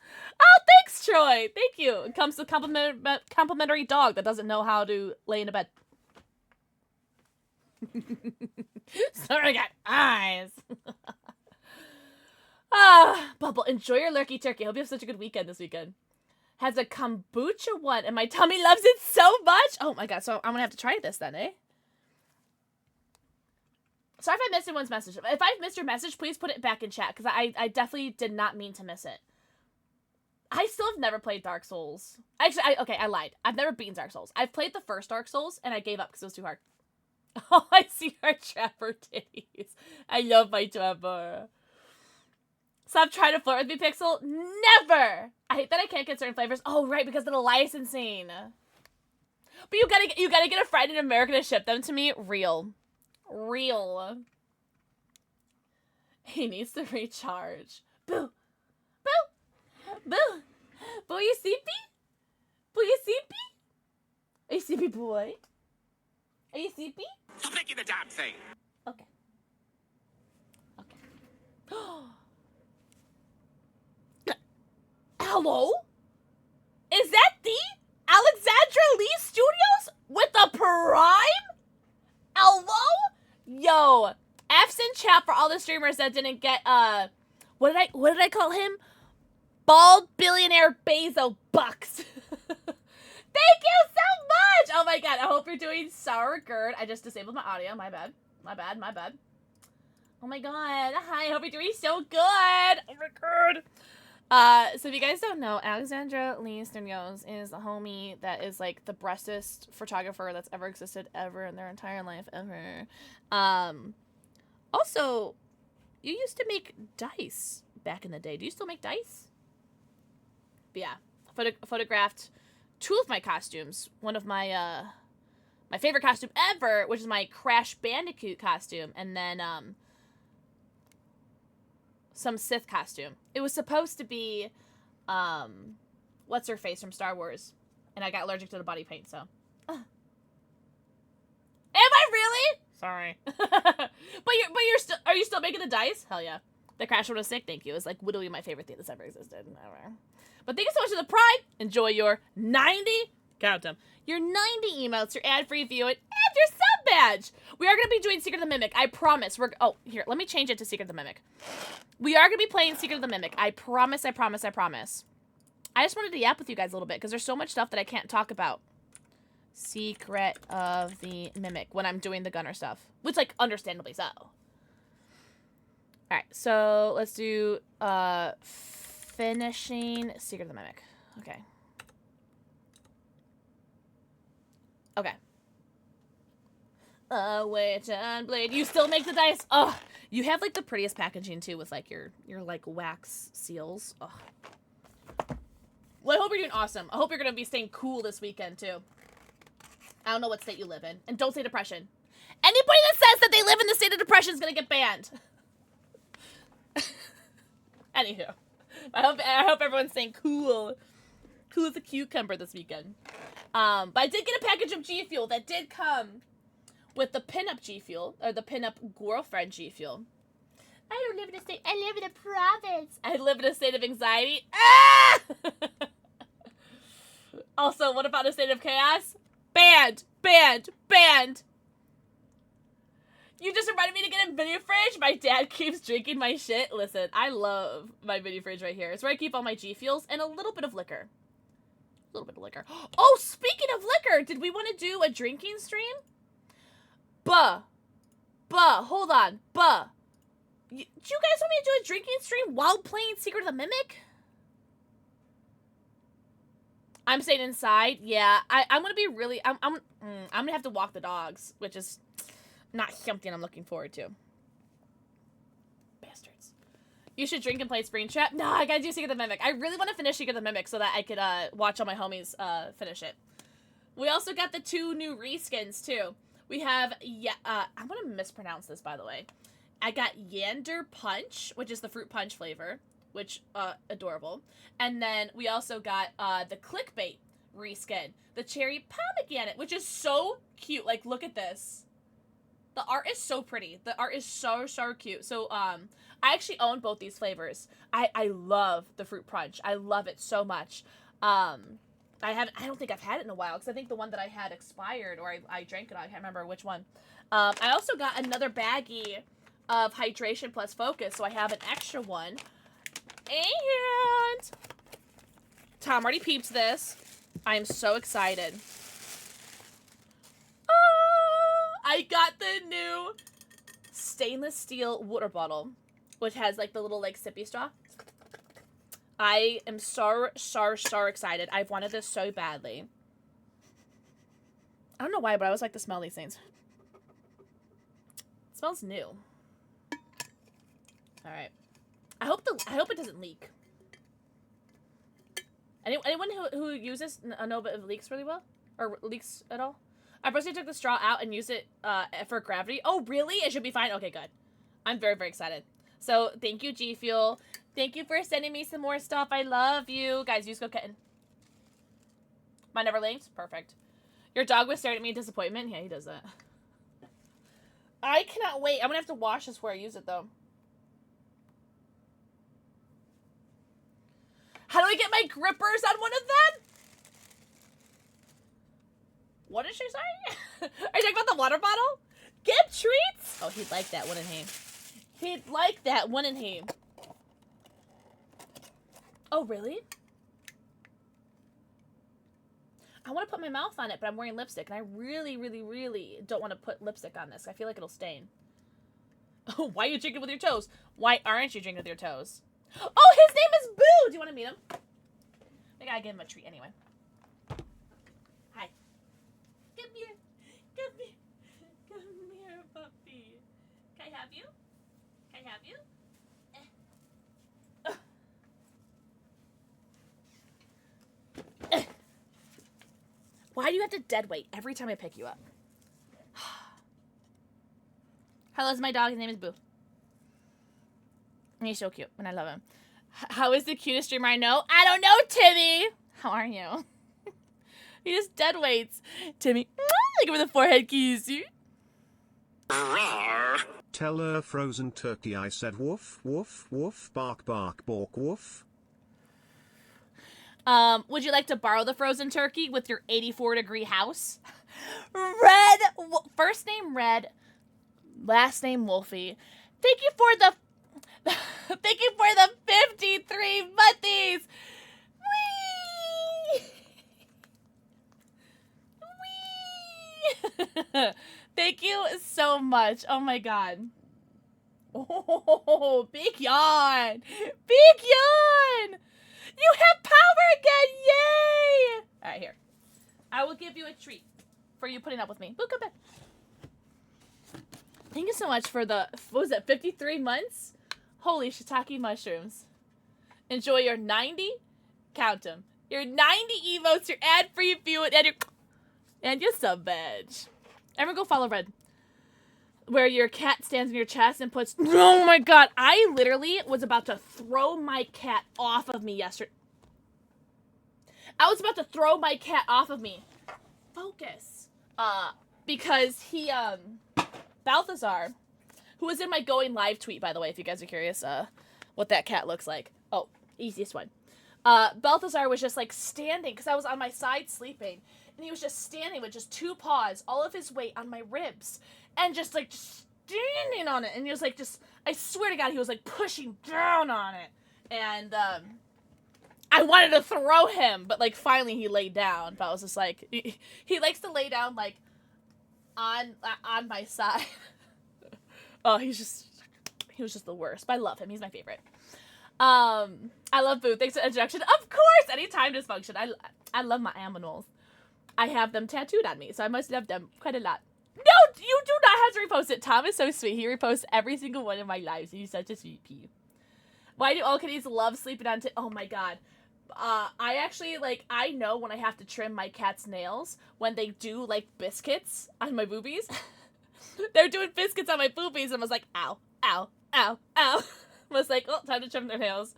thanks, Troy. Thank you. It comes with complimentary dog that doesn't know how to lay in a bed. Sorry, I got eyes. Bubble, enjoy your lurky turkey. Hope you have such a good weekend this weekend. Has a kombucha one, and my tummy loves it so much. Oh my god, so I'm gonna have to try this then, eh? Sorry if I missed anyone's message. If I've missed your message, please put it back in chat, because I definitely did not mean to miss it. I still have never played Dark Souls. Actually, I lied. I've never beaten Dark Souls. I've played the first Dark Souls, and I gave up because it was too hard. Oh, I see our Trapper titties. I love my Trapper. Stop trying to flirt with me, Pixel. Never! I hate that I can't get certain flavors. Oh, right, because of the licensing. But you gotta get a friend in America to ship them to me. Real. He needs to recharge. Boo. Boo. Boo. Boo, you sleepy? Boo, you sleepy? Are you sleepy, boy? Are you sleepy? Stop making the damn thing. Okay. Okay. Hello? Is that the Alexandra Lee Studios with the Prime? Hello? Yo, F's in chat for all the streamers that didn't get what did I call him? Bald billionaire Bezo Bucks. Thank you so much! Oh my god, I hope you're doing sour curd. I just disabled my audio, my bad. My bad, my bad. Oh my god, hi, I hope you're doing so good! Oh my god! So if you guys don't know, Alexandra Lee Studios is a homie that is like the bestest photographer that's ever existed ever in their entire life ever. Also, you used to make dice back in the day. Do you still make dice? But yeah, photographed two of my costumes. One of my my favorite costume ever, which is my Crash Bandicoot costume, and then some Sith costume. It was supposed to be what's her face from Star Wars, and I got allergic to the body paint, so Am I really? Sorry. but you're still, are you still making the dice? Hell yeah. The Crash one was sick, thank you. It's like literally my favorite thing that's ever existed. Ever. But thank you so much for the Prime. Enjoy your 90, count them, your 90 emotes, your ad-free viewing, and your sub badge. We are going to be doing Secret of the Mimic. I promise. Oh, here, let me change it to Secret of the Mimic. We are going to be playing Secret of the Mimic. I promise, I promise, I promise. I just wanted to yap with you guys a little bit because there's so much stuff that I can't talk about. Secret of the Mimic when I'm doing the gunner stuff. Which, like, understandably so. Alright, so let's do finishing Secret of the Mimic. Okay. Okay. Witch and Blade. You still make the dice? Ugh. You have, like, the prettiest packaging, too, with, like, your like, wax seals. Ugh. Well, I hope you're doing awesome. I hope you're gonna be staying cool this weekend, too. I don't know what state you live in. And don't say depression. Anybody that says that they live in the state of depression is gonna get banned. Anywho. I hope everyone's staying cool. Cool as a cucumber this weekend. But I did get a package of G Fuel that did come with the pinup G Fuel, or the pinup girlfriend G Fuel. I don't live in a state, I live in a province. I live in a state of anxiety. Ah! Also, what about a state of chaos? Banned! Banned! Banned! You just reminded me to get a mini fridge. My dad keeps drinking my shit. Listen, I love my mini fridge right here. It's where I keep all my G Fuels and a little bit of liquor. A little bit of liquor. Oh, speaking of liquor, did we want to do a drinking stream? Hold on. Do you guys want me to do a drinking stream while playing Secret of the Mimic? I'm staying inside. Yeah, I'm gonna be really. I'm gonna have to walk the dogs, which is not something I'm looking forward to. Bastards. You should drink and play Springtrap. No, I gotta do Secret of the Mimic. I really want to finish Secret of the Mimic so that I could watch all my homies finish it. We also got the 2 new reskins too. We have I'm gonna mispronounce this, by the way. I got Yander Punch, which is the fruit punch flavor, which adorable. And then we also got the Clickbait reskin, the cherry pomegranate, which is so cute. Like, look at this. The art is so pretty. The art is so cute. So I actually own both these flavors. I love the fruit punch. I love it so much. I don't think I've had it in a while because I think the one that I had expired, or I drank it. I can't remember which one. I also got another baggie of Hydration Plus Focus, so I have an extra one. And Tom already peeped this. I am so excited. I got the new stainless steel water bottle, which has like the little like sippy straw. I am so excited. I've wanted this so badly. I don't know why, but I always like to smell these things. It smells new. All right. I hope it doesn't leak. Anyone who uses know if it leaks really well or leaks at all? I personally took the straw out and used it for gravity. Oh, really? It should be fine. Okay, good. I'm very excited. So thank you, G Fuel. Thank you for sending me some more stuff. I love you guys. Use Kitten. Mine never linked. Perfect. Your dog was staring at me in disappointment? Yeah, he does that. I cannot wait. I'm gonna have to wash this before I use it, though. How do I get my grippers on one of them? What did she say? Are you talking about the water bottle? Get treats? Oh, he'd like that, wouldn't he? He'd like that, wouldn't he? Oh, really? I want to put my mouth on it, but I'm wearing lipstick, and I really, really, really don't want to put lipstick on this. I feel like it'll stain. Oh, why are you drinking with your toes? Why aren't you drinking with your toes? Oh, his name is Boo! Do you want to meet him? I gotta give him a treat anyway. Hi. Come here. Come here. Come here, puppy. Can I have you? Can I have you? Why do you have to dead weight every time I pick you up? Hello's my dog. His name is Boo. And he's so cute, and I love him. How is the cutest streamer I know? I don't know, Timmy! How are you? He just dead weights. Timmy, give me the forehead kiss. Tell her frozen turkey I said woof, woof, woof, bark, bark, bork, woof. Would you like to borrow the frozen turkey with your 84-degree house? Red, first name Red, last name Wolfie. Thank you for the 53 months. Wee! Thank you so much. Oh my god. Oh, big yawn. Big yawn. You have power again! Yay! Alright, here. I will give you a treat for you putting up with me. Boo, come back. Thank you so much for the, what was it, 53 months? Holy shiitake mushrooms. Enjoy your 90, count them. Your 90 emotes, your ad-free viewing, and your sub badge. Everyone go follow Red. Where your cat stands in your chest and puts... Oh my god, I literally was about to throw my cat off of me yesterday. I was about to throw my cat off of me. Focus. Because he, Balthazar, who was in my going live tweet, by the way, if you guys are curious, what that cat looks like. Oh, easiest one. Balthazar was just, like, standing, because I was on my side sleeping, and he was just standing with just 2 paws, all of his weight on my ribs, and just, like, just standing on it, and he was, like, just, I swear to God, he was, like, pushing down on it, and, I wanted to throw him, but, like, finally he laid down, but I was just, like, he likes to lay down, like, on my side. Oh, he was just the worst, but I love him, he's my favorite. I love Boo, thanks for the introduction. Of course, anytime dysfunction, I love my animals. I have them tattooed on me, so I must love them quite a lot. No, you do not have to repost it. Tom is so sweet. He reposts every single one of my lives. He's such a sweet pea. Why do all kitties love sleeping on oh my god. I actually, like, I know when I have to trim my cat's nails when they do, like, biscuits on my boobies. They're doing biscuits on my boobies, and I was like, ow, ow, ow, ow. I was like, oh, time to trim their nails.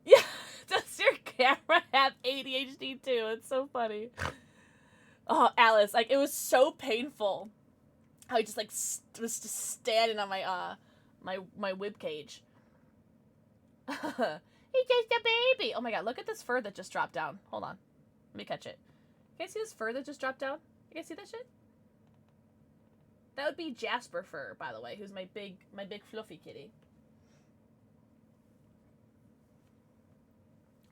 Yeah, does your camera have ADHD too? It's so funny. Oh, Alice, like, it was so painful how he just, like, was just standing on my, my whip cage. He's just a baby. Oh my god, look at this fur that just dropped down. Hold on. Let me catch it. You guys see this fur that just dropped down? You guys see that shit? That would be Jasper fur, by the way, who's my big fluffy kitty.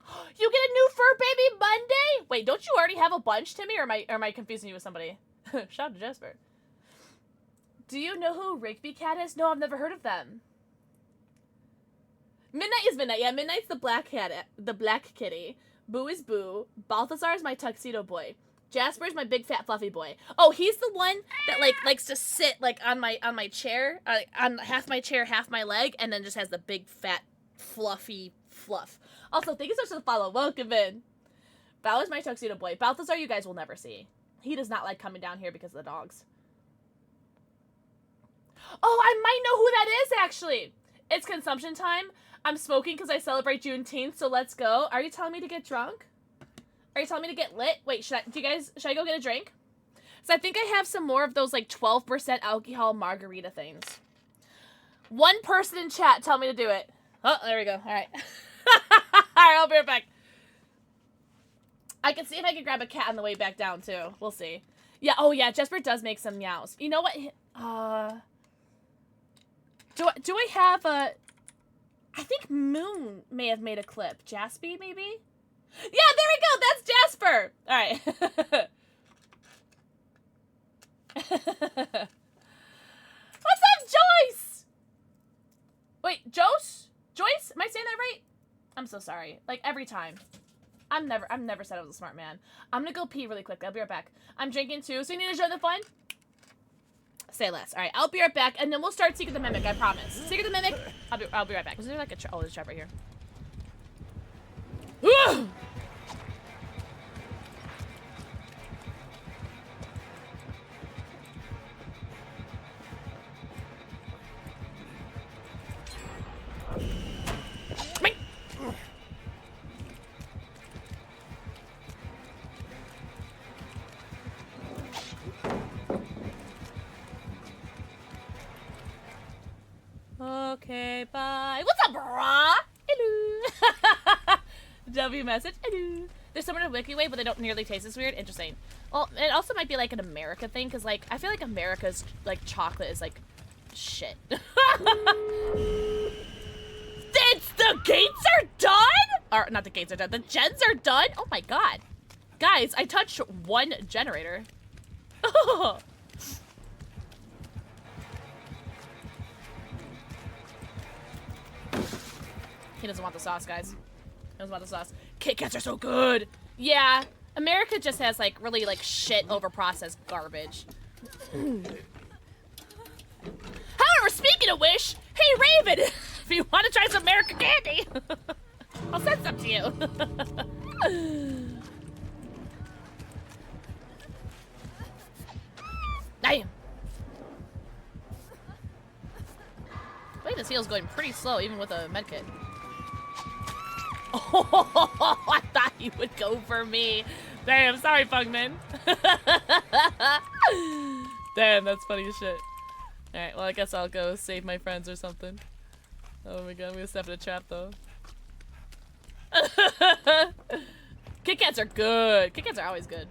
You get a new fur baby Monday? Wait, don't you already have a bunch, Timmy? Or am I confusing you with somebody? Shout out to Jasper. Do you know who Rigby Cat is? No, I've never heard of them. Midnight is Midnight. Yeah, Midnight's the black cat, the black kitty. Boo is Boo. Balthazar is my tuxedo boy. Jasper's my big fat fluffy boy. Oh, he's the one that, like, likes to sit, like, on my chair, on half my chair, half my leg, and then just has the big fat fluffy fluff. Also, thank you so much for the follow. Welcome in. Bal is my tuxedo boy. Balthazar, you guys will never see. He does not like coming down here because of the dogs. Oh, I might know who that is, actually. It's consumption time. I'm smoking because I celebrate Juneteenth, so let's go. Are you telling me to get drunk? Are you telling me to get lit? Wait, should I go get a drink? So I think I have some more of those like 12% alcohol margarita things. One person in chat tell me to do it. Oh, there we go. All right. All right, I'll be right back. I can see if I can grab a cat on the way back down too. We'll see. Yeah. Oh yeah, Jesper does make some meows. You know what? Do I have a? I think Moon may have made a clip. Jaspy, maybe? Yeah, there we go! That's Jasper! Alright. What's up, Joyce? Wait, Joyce? Am I saying that right? I'm so sorry. Like, every time. I've never said I was a smart man. I'm gonna go pee really quick. I'll be right back. I'm drinking too, so you need to join the fun? Say less. Alright, I'll be right back, and then we'll start Secret the Mimic, I promise. Secret the Mimic, I'll be right back. Was there like a trap? Oh, there's a trap right here. Okay, bye. What's up, brah? Hello. W message. Hello. There's someone in WikiWay, but they don't nearly taste as weird. Interesting. Well, it also might be like an America thing, because like I feel like America's like chocolate is like shit. It's the gates are done? Or not the gates are done. The gens are done? Oh my god. Guys, I touched one generator. He doesn't want the sauce, guys. He doesn't want the sauce. Kit Kats are so good. Yeah, America just has like really like shit overprocessed garbage. However, speaking of which, hey Raven, if you want to try some American candy, I'll send some to you. Damn. Wait, this heal's going pretty slow, even with a medkit. Oh, I thought you would go for me. Damn, sorry, Pugman. Damn, that's funny as shit. Alright, well, I guess I'll go save my friends or something. Oh my god, I'm gonna step in a trap, though. Kit Kats are good. Kit Kats are always good.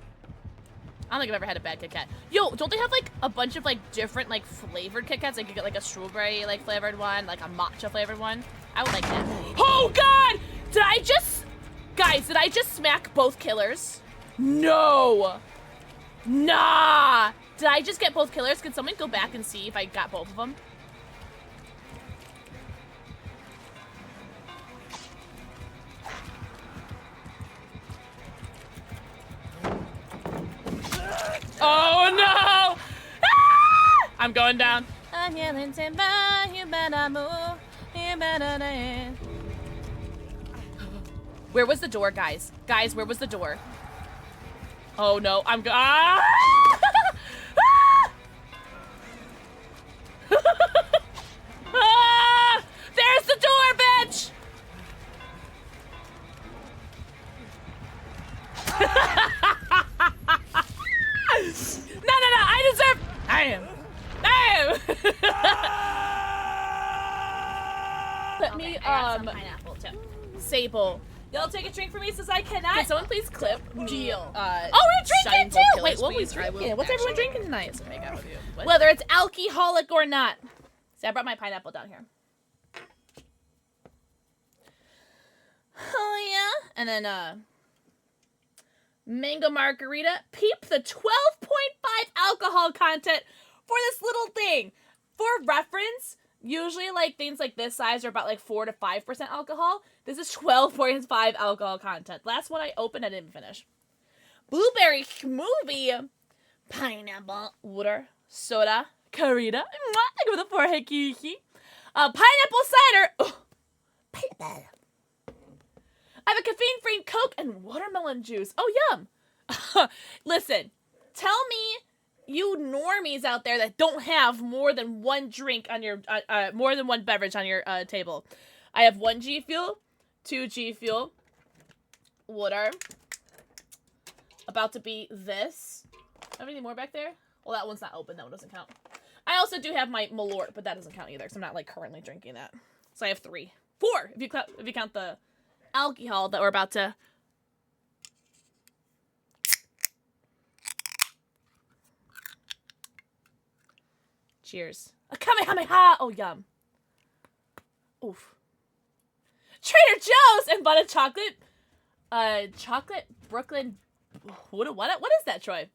I don't think I've ever had a bad Kit Kat. Yo, don't they have, like, a bunch of, like, different, like, flavored Kit Kats? Like, you get, like, a strawberry, like, flavored one, like, a matcha flavored one. I would like that. Oh, God! Did I just... Guys, did I just smack both killers? No! Nah! Did I just get both killers? Can someone go back and see if I got both of them? Oh no! Ah! I'm going down. I'm yelling timber, you better move, you better dance. Where was the door, guys? Guys, where was the door? Oh no, I'm ah! Ah! There's the door, bitch! No, I deserve... Damn. Let me, pineapple too. Sable. Y'all take a drink for me since I cannot. Can someone please clip? Deal. Oh, we're drinking too! Wait, what we please, drinking? What's everyone drinking tonight? Make out with you. What? Whether it's alcoholic or not. See, I brought my pineapple down here. Oh, yeah. And then, mango margarita. Peep the 12.5 alcohol content for this little thing. For reference, usually, like, things like this size are about, like, 4 to 5% alcohol. This is 12.5 alcohol content. Last one I opened, I didn't finish. Blueberry smoothie. Pineapple, water, soda, carita. I go with the forehead, kiki. Pineapple cider. Oh, pineapple. I have a caffeine-free Coke and watermelon juice. Oh, yum. Listen, tell me, you normies out there that don't have more than one drink on your, more than one beverage on your table. I have 1 G Fuel, 2 G Fuel, water, about to be this. Have any more back there? Well, that one's not open. That one doesn't count. I also do have my Malort, but that doesn't count either, because I'm not, like, currently drinking that. So I have 3. 4, if you count the alcohol that we're about to... Cheers. A Kamehameha! Oh, yum. Oof. Trader Joe's and bought a chocolate... chocolate Brooklyn... What is that, Troy?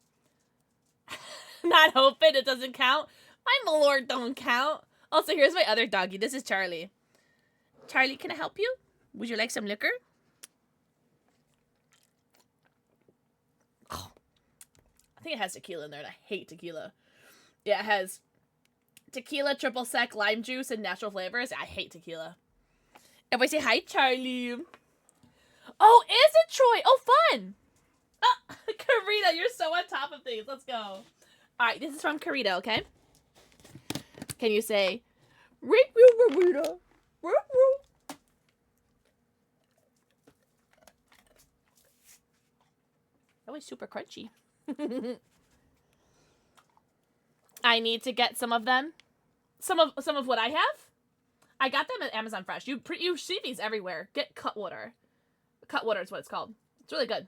Not open, it doesn't count. My Malort don't count. Also, here's my other doggy. This is Charlie. Charlie, can I help you? Would you like some liquor? Oh. I think it has tequila in there, and I hate tequila. Yeah, it has tequila, triple sec, lime juice, and natural flavors. I hate tequila. Everybody say hi, Charlie. Oh, is it Troy? Oh, fun. Oh, Karita, you're so on top of things. Let's go. All right, this is from Karita, okay? Can you say, Rick, Karita? That was super crunchy. I need to get some of them. Some of what I have. I got them at Amazon Fresh. You see these everywhere. Get Cutwater. Cutwater is what it's called. It's really good.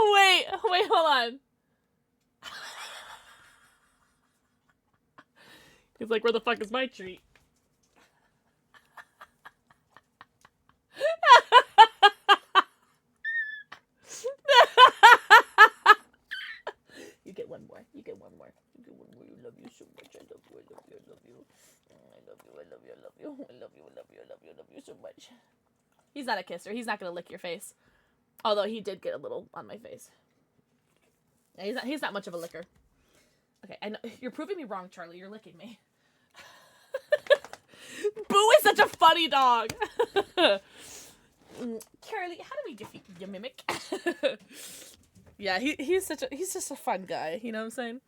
Wait, hold on. He's like, where the fuck is my treat? You get one more. You get one more. You get one more. You love you so much. I love you. I love you. I love you. I love you. I love you. I love you. I love you. I love you. I love you. I love you so much. He's not a kisser. He's not gonna lick your face. Although he did get a little on my face. Yeah, he's not much of a licker. Okay, I know you're proving me wrong, Charlie. You're licking me. Boo is such a funny dog. Charlie, how do we defeat your mimic? Yeah, he's just a fun guy. You know what I'm saying?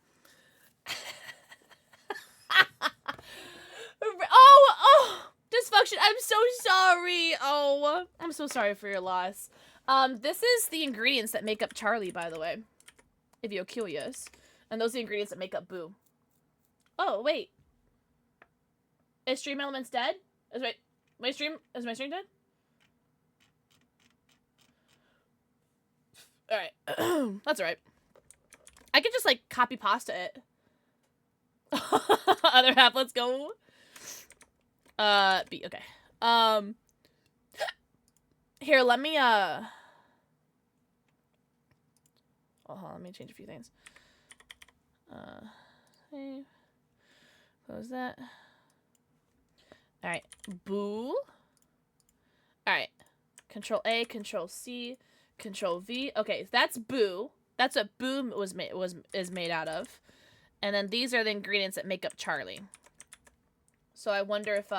Oh, dysfunction. I'm so sorry. Oh, I'm so sorry for your loss. This is the ingredients that make up Charlie, by the way, if you're curious. And those are the ingredients that make up Boo. Oh, wait. Is Stream Elements dead? Is my stream dead? Alright. That's alright. I could just, like, copy pasta it. Other half, let's go. B, okay. Here, let me, oh, hold on, let me change a few things. Hey. Close that. Alright, Boo. Alright. Control A, Control C, Control V. Okay, that's Boo. That's what Boo is made out of. And then these are the ingredients that make up Charlie. So I wonder if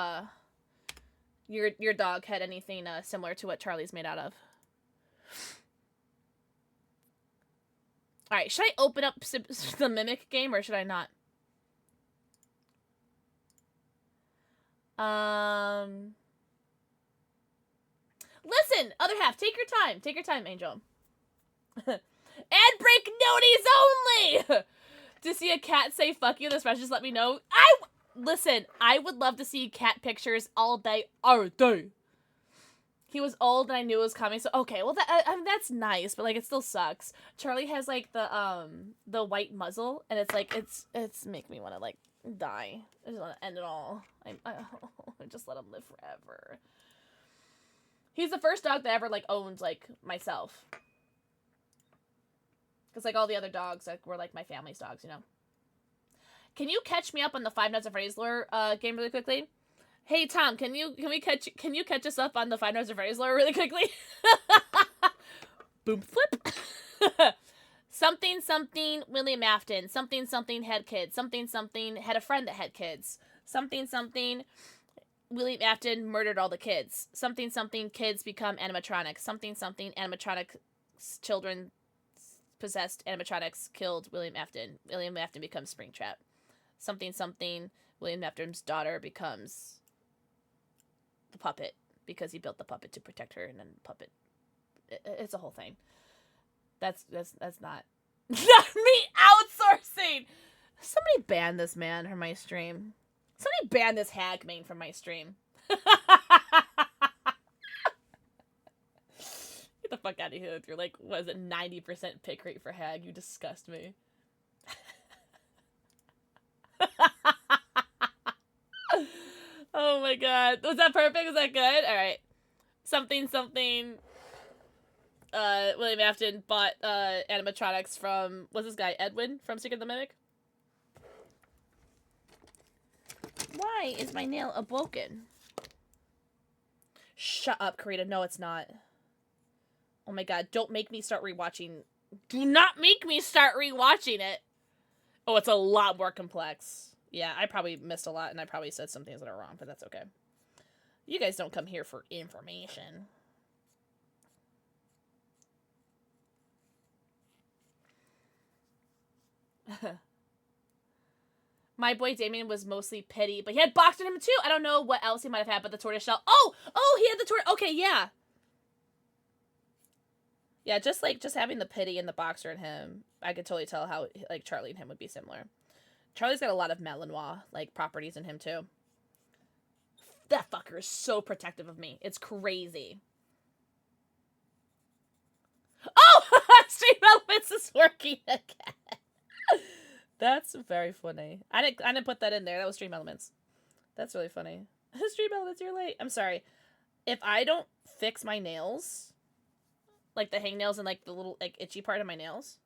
your dog had anything similar to what Charlie's made out of. Alright, should I open up the Mimic game or should I not? Listen, other half, take your time. Take your time, Angel. Ad break noties only! To see a cat say fuck you, this fresh, just let me know. Listen, I would love to see cat pictures all day. He was old and I knew it was coming, so okay, well I mean, that's nice, but like it still sucks. Charlie has like the white muzzle, and it's like it's making me want to like die. I just want to end it all. I just let him live forever. He's the first dog that I ever like owned like myself, because like all the other dogs like were like my family's dogs, you know. Can you catch me up on the Five Nights at Freddy's lore game really quickly? Hey Tom, can you catch us up on the Five Nights at Freddy's lore really quickly? Boom flip. Something something William Afton. Something something had kids. Something something had a friend that had kids. Something something William Afton murdered all the kids. Something something kids become animatronics. Something something animatronic children possessed animatronics killed William Afton. William Afton becomes Springtrap. Something something William Afton's daughter becomes the puppet. because he built the puppet to protect her, and then the puppet. It's a whole thing. That's not not me outsourcing. Somebody ban this man from my stream. Somebody ban this hag main from my stream. Get the fuck out of here with your, like, what is it, 90% pick rate for hag? You disgust me. Oh my god. Was that perfect? Was that good? Alright. Something. William Afton bought animatronics from, what's this guy, Edwin from Secret of the Mimic? Why is my nail awoken? Shut up, Karita. No, it's not. Oh my god, don't make me start rewatching. Do not make me start rewatching it. Oh, it's a lot more complex. Yeah, I probably missed a lot, and I probably said some things that are wrong, but that's okay. You guys don't come here for information. My boy Damien was mostly pity, but he had boxed in him too. I don't know what else he might have had, but the tortoise shell. Oh, he had the tortoise. Okay, yeah. Yeah, just having the pity and the boxer in him, I could totally tell how, like, Charlie and him would be similar. Charlie's got a lot of Malinois, like, properties in him too. That fucker is so protective of me. It's crazy. Oh! Stream Elements is working again. That's very funny. I didn't put that in there. That was Stream Elements. That's really funny. Stream Elements, you're late. I'm sorry. If I don't fix my nails, like the hangnails and like the little like itchy part of my nails,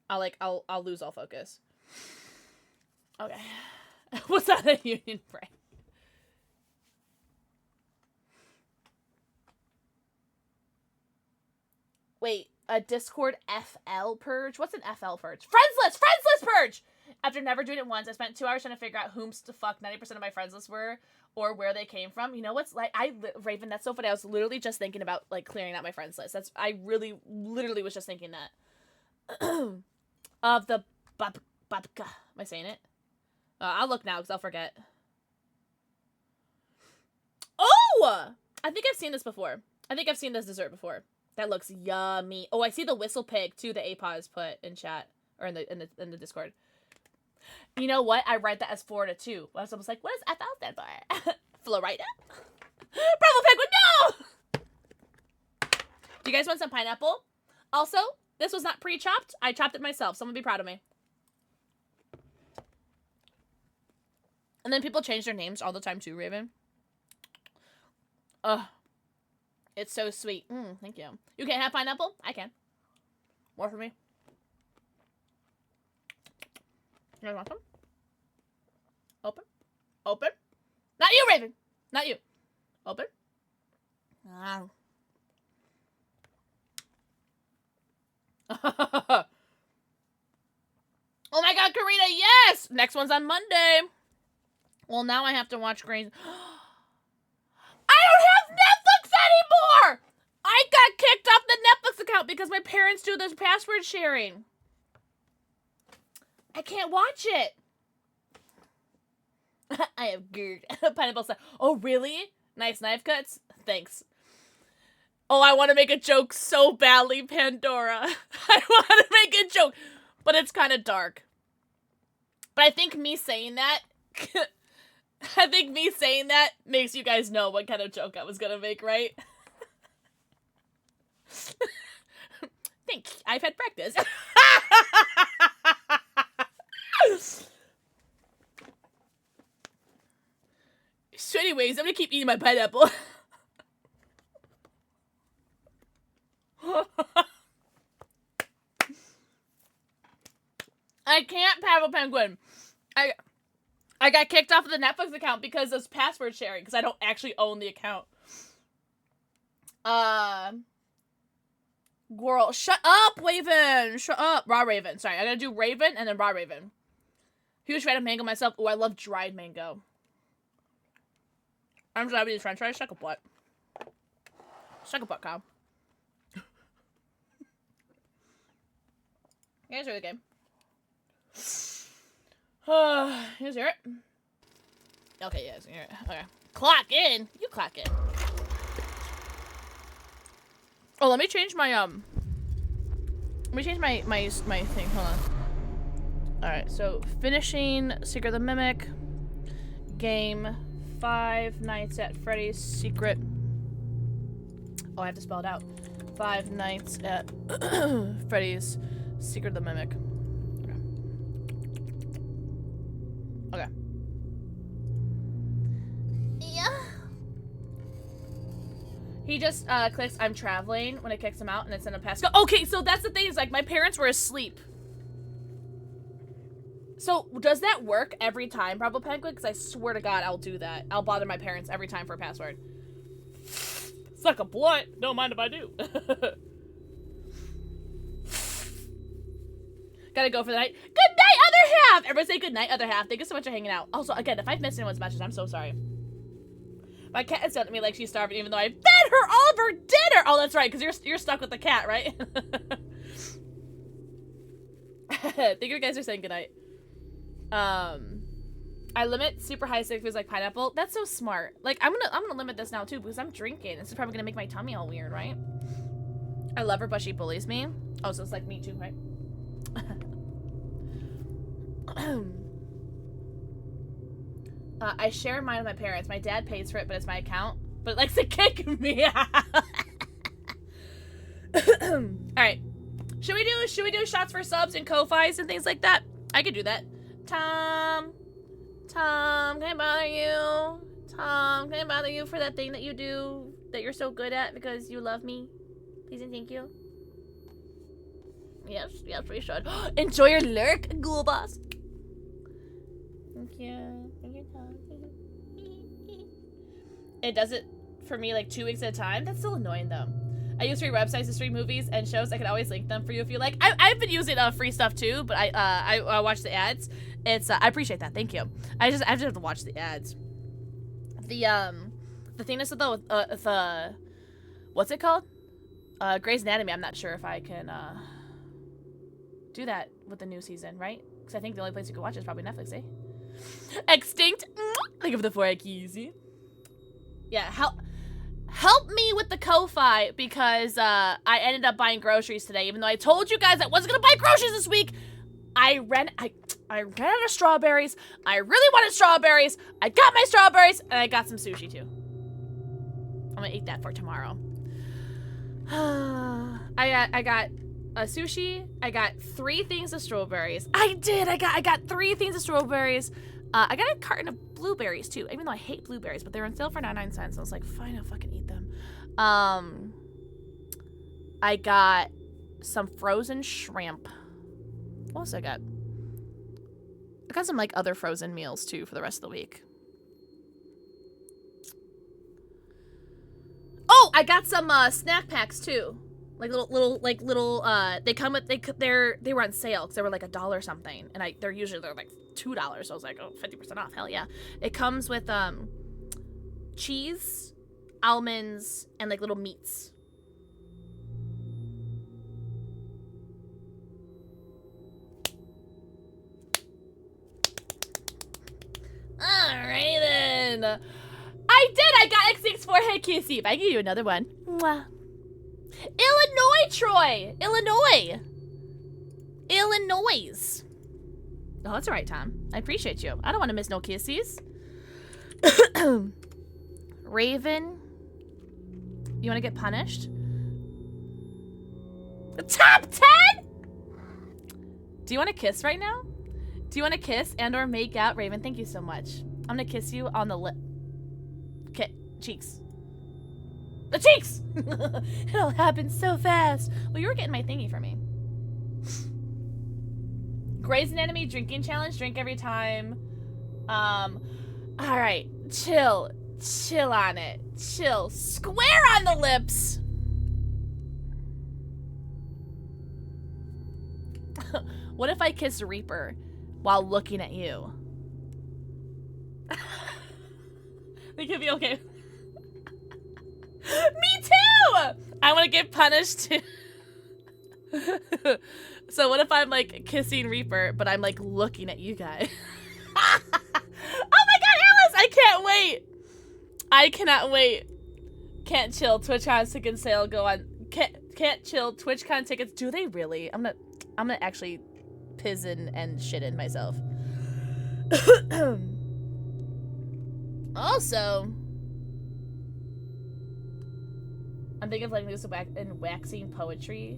I'll lose all focus. Okay. Was that a union break? Wait, a Discord FL purge? What's an FL purge? Friends list purge! After never doing it once, I spent 2 hours trying to figure out whom the fuck 90% of my friends lists were or where they came from. You know what's like, Raven, that's so funny. I was literally just thinking about like clearing out my friends list. I literally was just thinking that. Of the babka. Am I saying it? I'll look now because I'll forget. Oh! I think I've seen this before. I think I've seen this dessert before. That looks yummy. Oh, I see the whistle pig too. The APA is put in chat or in the Discord. You know what? I read that as Florida too. I was almost like, what does FL stand for? Florida? Bravo Penguin, no! Do you guys want some pineapple? Also, this was not pre-chopped. I chopped it myself. Someone be proud of me. And then people change their names all the time too, Raven. Ugh. It's so sweet. Thank you. You can't have pineapple? I can. More for me. You guys want some? Open. Open. Not you, Raven. Not you. Open. Oh my god, Karina, yes! Next one's on Monday. Well, now I have to watch Grey's... I don't have Netflix anymore! I got kicked off the Netflix account because my parents do this password sharing. I can't watch it. I have GERD. Pineapple stuff. Oh, really? Nice knife cuts? Thanks. Oh, I want to make a joke so badly, Pandora. I want to make a joke, but it's kind of dark. But I think me saying that... I think me saying that makes you guys know what kind of joke I was gonna make, right? Thanks. I've had practice. So anyways, I'm gonna keep eating my pineapple. I can't paddle penguin. I got kicked off of the Netflix account because of password sharing, because I don't actually own the account. Girl, shut up, Raven! Shut up! Raw Raven. Sorry, I gotta do Raven and then Raw Raven. Huge fan of mango myself. Oh, I love dried mango. I'm diabetes french fries. Suck a butt. Suck a butt, Kyle. You guys hear the game? You guys hear it? Okay, you guys hear it. Okay. Clock in. You clock in. Oh, let me change my Let me change my thing. Hold on. All right, so finishing Secret of the Mimic game, 5 Nights at Freddy's Secret. Oh, I have to spell it out. 5 Nights at Freddy's Secret of the Mimic. Okay. Yeah. He just clicks I'm traveling when it kicks him out and it's in a pass. Okay, so that's the thing, is like my parents were asleep. So does that work every time, Bravo Penguin? Because I swear to God I'll do that. I'll bother my parents every time for a password. Suck a blunt. Don't mind if I do. Gotta go for the night. Good night, other half! Everyone say good night, other half. Thank you so much for hanging out. Also, again, if I've missed anyone's message, I'm so sorry. My cat is telling me like she's starving even though I fed her all of her dinner! Oh, that's right, because you're stuck with the cat, right? Thank you guys for saying goodnight. I limit super high acidic foods like pineapple. That's so smart. Like, I'm gonna limit this now too because I'm drinking. This is probably gonna make my tummy all weird, right? I love her, but she bullies me. Oh, so it's like me too, right? I share mine with my parents. My dad pays for it, but it's my account. But it likes to kick me out. Alright. Should we do shots for subs and Ko-Fis and things like that? I could do that. Tom, can I bother you? Tom, can I bother you for that thing that you do that you're so good at because you love me? Please and thank you. Yes, we should. Enjoy your lurk, Ghoul Boss. Thank you. Thank you, Tom. It does it for me like 2 weeks at a time. That's still annoying though. I use free websites to stream movies and shows. I can always link them for you if you like. I've been using free stuff too, but I watch the ads. It's I appreciate that. Thank you. I just have to watch the ads. The thing is though with the what's it called? Grey's Anatomy. I'm not sure if I can do that with the new season, right? Because I think the only place you can watch is probably Netflix, eh? Extinct. Think of the 4 keys. Yeah, help me with the Ko-Fi because I ended up buying groceries today. Even though I told you guys I wasn't gonna buy groceries this week, I ran out of strawberries. I really wanted strawberries. I got my strawberries and I got some sushi too. I'm gonna eat that for tomorrow. I got a sushi. I got 3 things of strawberries. I got 3 things of strawberries. I got a carton of blueberries too, even though I hate blueberries, but they were on sale for 99 cents. So I was like, fine, I'll fucking eat them. I got some frozen shrimp. What else I got? I got some like other frozen meals too for the rest of the week. Oh, I got some snack packs too. Like little they come with they were on sale because they were like $1 or something, and they're like $2. So I was like, oh, 50% off, hell yeah! It comes with cheese, almonds, and like little meats. Alright then, I got X64 head QC. If I give you another one, mwah. Illinois, Troy! Illinois! Oh, that's alright, Tom. I appreciate you. I don't want to miss no kissies. Raven. You want to get punished? Top 10?! Do you want to kiss right now? Do you want to kiss and or make out? Raven, thank you so much. I'm going to kiss you on the lip. Okay, cheeks. The cheeks! It all happened so fast. Well, you were getting my thingy for me. Grey's Anatomy drinking challenge. Drink every time. Alright. Chill. Chill on it. Chill. Square on the lips! What if I kiss Reaper while looking at you? Think it'd be okay. Me too! I want to get punished too. So what if I'm like kissing Reaper, but I'm like looking at you guys? Oh my god, Alice! I can't wait! I cannot wait. Can't chill. Twitch has ticket sale go on Can't chill. TwitchCon tickets. Do they really? I'm gonna actually piss in and shit in myself. Also, I'm thinking of letting this in waxing poetry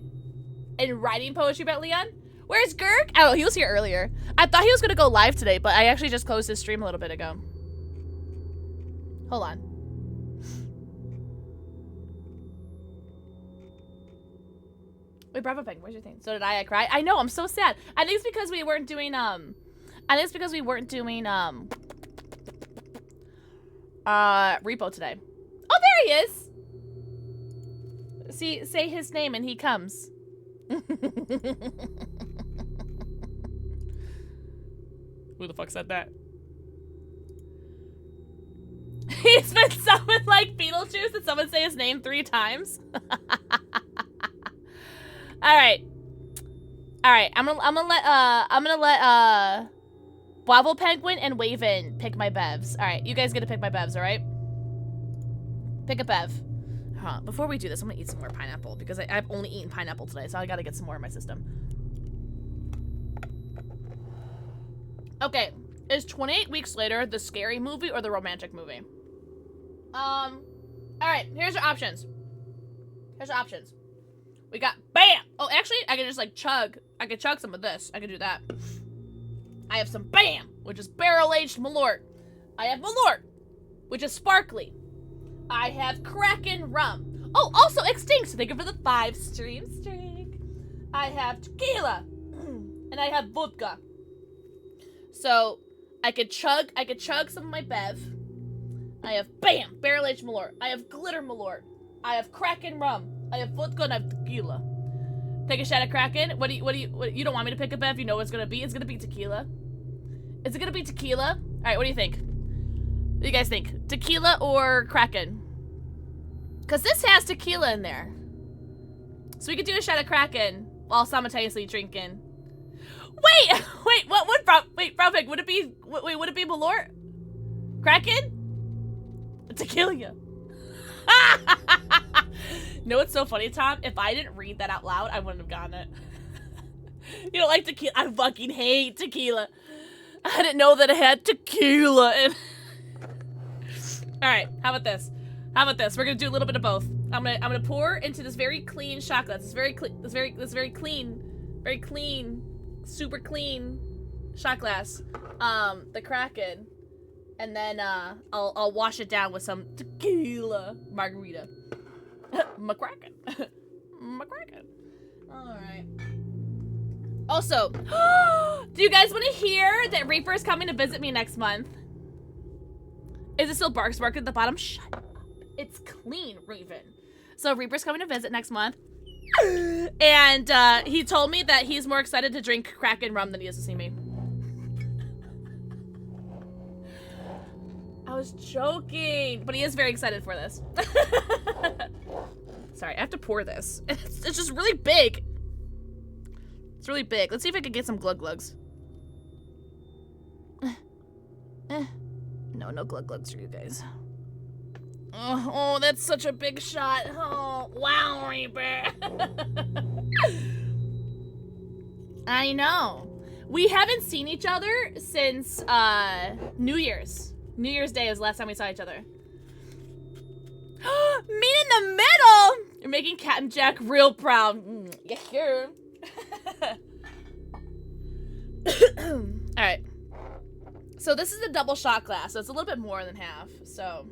and writing poetry about Leon. Where's Gurk? Oh, he was here earlier. I thought he was gonna go live today, but I actually just closed his stream a little bit ago. Hold on. Wait, Bravo Peng, where's your thing? So did I cried. I know, I'm so sad. I think it's because we weren't doing repo today. Oh, there he is. See, say his name and he comes. Who the fuck said that? He's been summoned like Beetlejuice and someone say his name 3 times. Alright. Alright, I'm gonna let Wobble Penguin and Waven pick my bevs. Alright, you guys get to pick my bevs, alright? Pick a bev. Before we do this, I'm gonna eat some more pineapple because I've only eaten pineapple today, so I gotta get some more in my system. Okay, is 28 Weeks Later the scary movie or the romantic movie? Alright, here's your options. Here's your options. We got BAM! Oh, actually, I can just like chug. I can chug some of this. I can do that. I have some BAM, which is barrel-aged Malort. I have Malort, which is sparkly. I have Kraken rum. Oh, also Extinct. Thank you for the 5 stream streak. I have tequila, and I have vodka. So I could chug some of my bev. I have BAM, barrel-aged Malort. I have glitter Malort. I have Kraken rum. I have vodka and I have tequila. Take a shot at Kraken. What you don't want me to pick a bev? You know what it's gonna be? It's gonna be tequila. Is it gonna be tequila? All right, what do you think? What do you guys think? Tequila or Kraken? Because this has tequila in there. So we could do a shot of Kraken while simultaneously drinking. Wait, Brown Pig, would it be Malort? Kraken? Tequila. No, it's so funny, Tom. If I didn't read that out loud, I wouldn't have gotten it. You don't like tequila? I fucking hate tequila. I didn't know that it had tequila in. All right, how about this? How about this? We're gonna do a little bit of both. I'm gonna pour into this very clean shot glass. This very clean, super clean shot glass. The Kraken, and then I'll wash it down with some tequila margarita. McCracken. McCracken. Alright. Also, do you guys want to hear that Reaper is coming to visit me next month? Is it still Barks Bark at the bottom? Shut up. It's clean, Raven. So Reaper's coming to visit next month. And he told me that he's more excited to drink Kraken rum than he is to see me. I was joking, but he is very excited for this. Sorry, I have to pour this. It's just really big. It's really big. Let's see if I can get some glug glugs. No glug glugs for you guys. Oh, that's such a big shot. Oh, wow, Reaper. I know. We haven't seen each other since New Year's. New Year's Day was the last time we saw each other. Me in the middle! You're making Captain Jack real proud. Yeah, sure. Alright. So this is a double shot glass, so it's a little bit more than half, so.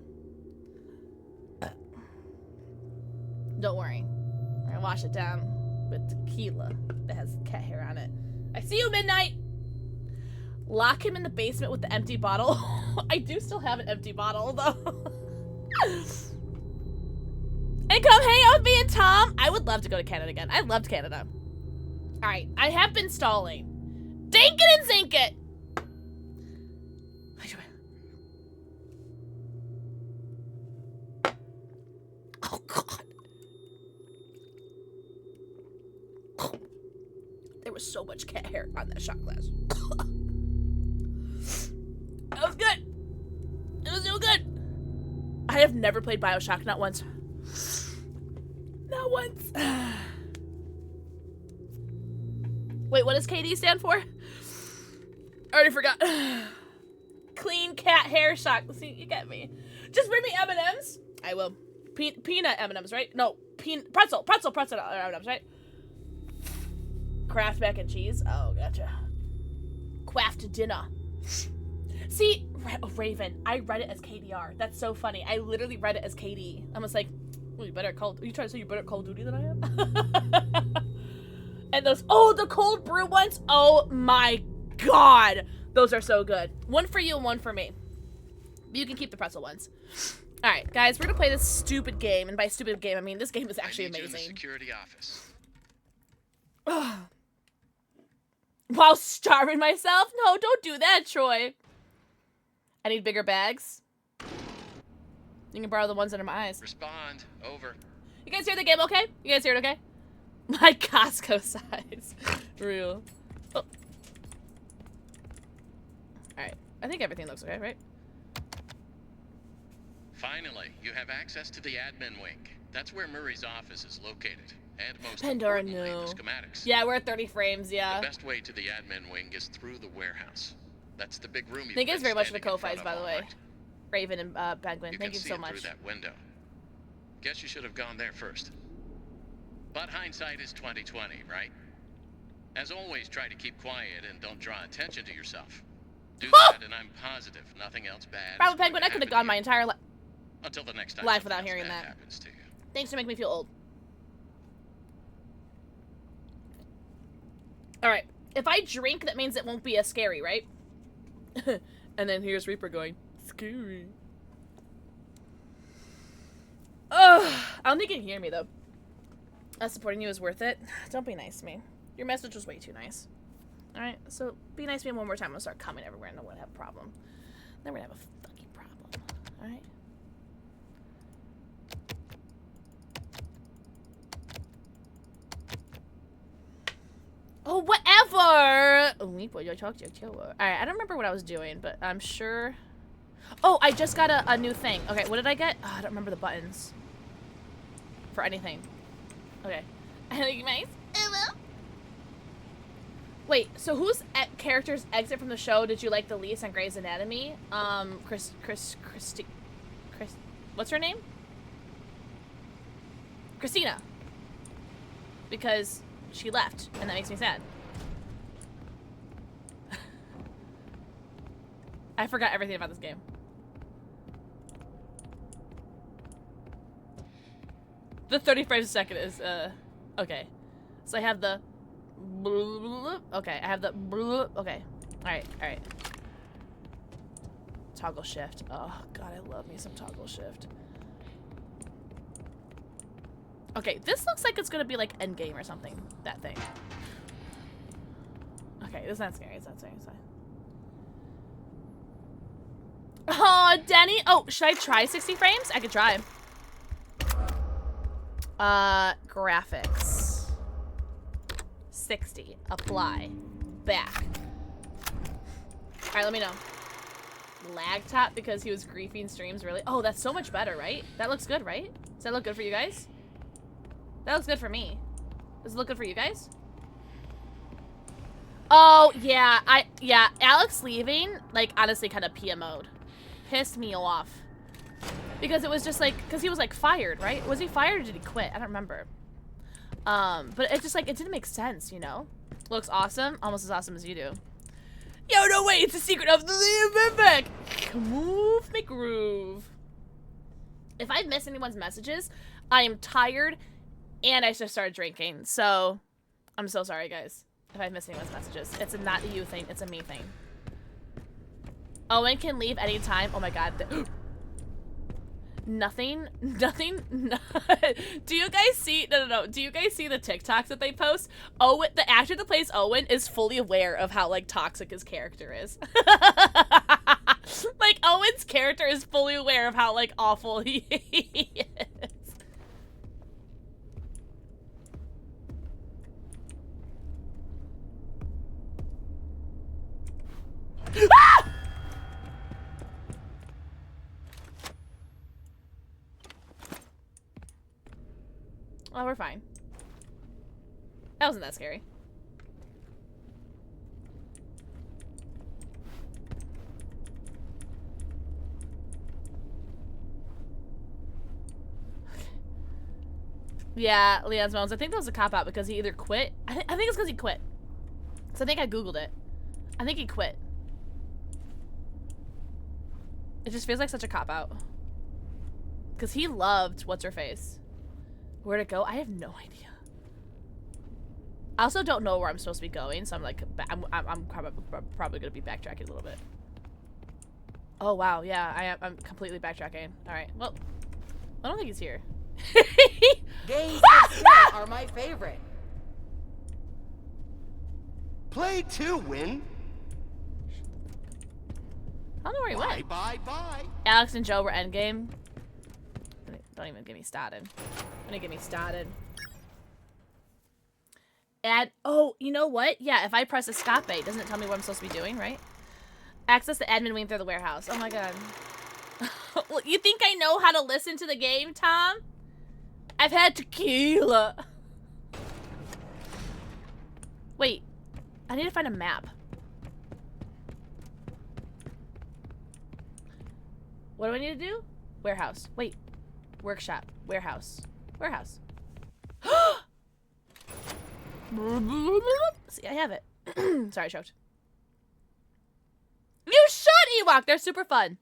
Don't worry. I'm gonna wash it down with tequila that has cat hair on it. I see you, Midnight! Lock him in the basement with the empty bottle. I do still have an empty bottle, though. And come hang out with me and Tom. I would love to go to Canada again. I loved Canada. All right, I have been stalling. Dink it and zinc it. Oh, God. There was so much cat hair on that shot glass. That was good. It was so good. I have never played BioShock, not once. Not once. Wait, what does KD stand for? I already forgot. Clean cat hair shock. See, you get me. Just bring me M&Ms. I will. Peanut M&Ms, right? No, pretzel M&Ms, right? Kraft mac and cheese. Oh, gotcha. Quaffed dinner. See, Raven, I read it as KDR. That's so funny. I literally read it as KD. I was like, well, you better call. Are you trying to say you're better at Call of Duty than I am? And those, oh, the cold brew ones. Oh my god, those are so good. One for you and one for me. You can keep the pretzel ones. All right, guys, we're gonna play this stupid game, and by stupid game, I mean this game is actually amazing. In the security office. While starving myself? No, don't do that, Troy. I need bigger bags. You can borrow the ones under my eyes. Respond. Over. You guys hear the game okay? You guys hear it okay? My Costco size. Real. Oh. Alright. I think everything looks okay, right? Finally, you have access to the admin wing. That's where Murray's office is located. And most Pandora importantly, knew. the schematics. Yeah, we're at 30 frames, yeah. The best way to the admin wing is through the warehouse. That's the big room you've Thank you been very much for the standing in front Ko-Fis, of by the all way. night. Raven and Penguin. Thank you see so it much. through that window. Guess you should have gone there first. But hindsight is 20/20, right? As always, try to keep quiet and don't draw attention to yourself. Do that, and I'm positive nothing else bad. Bravo Penguin, I could have gone my entire until the next time life something without else hearing bad that. happens to you. Thanks for making me feel old. Alright. If I drink, that means it won't be as scary, right? And then here's Reaper going, scary. Ugh. I don't think you can hear me, though. Us supporting you is worth it. Don't be nice to me. Your message was way too nice. Alright, so be nice to me one more time. I'm gonna start coming everywhere and I'm gonna have a problem. Then we're gonna have a fucking problem. Alright? Oh, whatever! Alright, I don't remember what I was doing, but I'm sure... Oh, I just got a new thing. Okay, what did I get? Oh, I don't remember the buttons. For anything. Okay. I like mice. Wait, so whose character's exit from the show did you like the least on Grey's Anatomy? What's her name? Christina. Because she left, and that makes me sad. I forgot everything about this game. The 30 frames a second is, okay. So I have the... Okay, I have the... Okay. Alright, alright. Toggle shift. Oh, God, I love me some toggle shift. Okay, this looks like it's gonna be like Endgame or something. That thing. Okay, it's not scary. It's not scary. It's fine. Oh, Denny. Oh, should I try 60 frames? I could try. Graphics. 60. Apply. Back. Alright, let me know. Lag top because he was griefing streams, really? Oh, that's so much better, right? That looks good, right? Does that look good for you guys? That looks good for me. Does it look good for you guys? Oh, yeah. Yeah, Alex leaving, like, honestly kind of PMO'd. Pissed me off. Because it was just like, because he was like fired, right? Was he fired or did he quit? I don't remember. But it's just like, it didn't make sense, you know? Looks awesome. Almost as awesome as you do. Yo, no way, it's a secret of the back. Move me groove. If I've missed anyone's messages, I am tired and I just started drinking. So, I'm so sorry, guys. If I've missed anyone's messages. It's a not a you thing, it's a me thing. Owen can leave anytime. Oh my god. Nothing. Do you guys see? No. Do you guys see the TikToks that they post? Owen, the actor that plays Owen, is fully aware of how like toxic his character is. Like Owen's character is fully aware of how like awful he is. Ah! Well, we're fine. That wasn't that scary. Yeah, Leon's Moans. I think that was a cop-out because he either quit. I think it's because he quit. So I think I Googled it. I think he quit. It just feels like such a cop-out. Because he loved What's-Her-Face. Where'd it go? I have no idea. I also don't know where I'm supposed to be going, so I'm like, I'm probably going to be backtracking a little bit. Oh, wow. Yeah, I'm completely backtracking. All right. Well, I don't think he's here. Games of skill are my favorite. Play to win. I don't know where he went. Bye. Alex and Joe were endgame. Don't even get me started. Don't get me started. Add. Oh, you know what? Yeah, if I press escape, doesn't it tell me what I'm supposed to be doing, right? Access the admin wing through the warehouse. Oh my god. You think I know how to listen to the game, Tom? I've had tequila. Wait. I need to find a map. What do I need to do? Warehouse. Wait. Workshop. Warehouse. Warehouse. See, I have it. Sorry, I choked. You should, Ewok! They're super fun.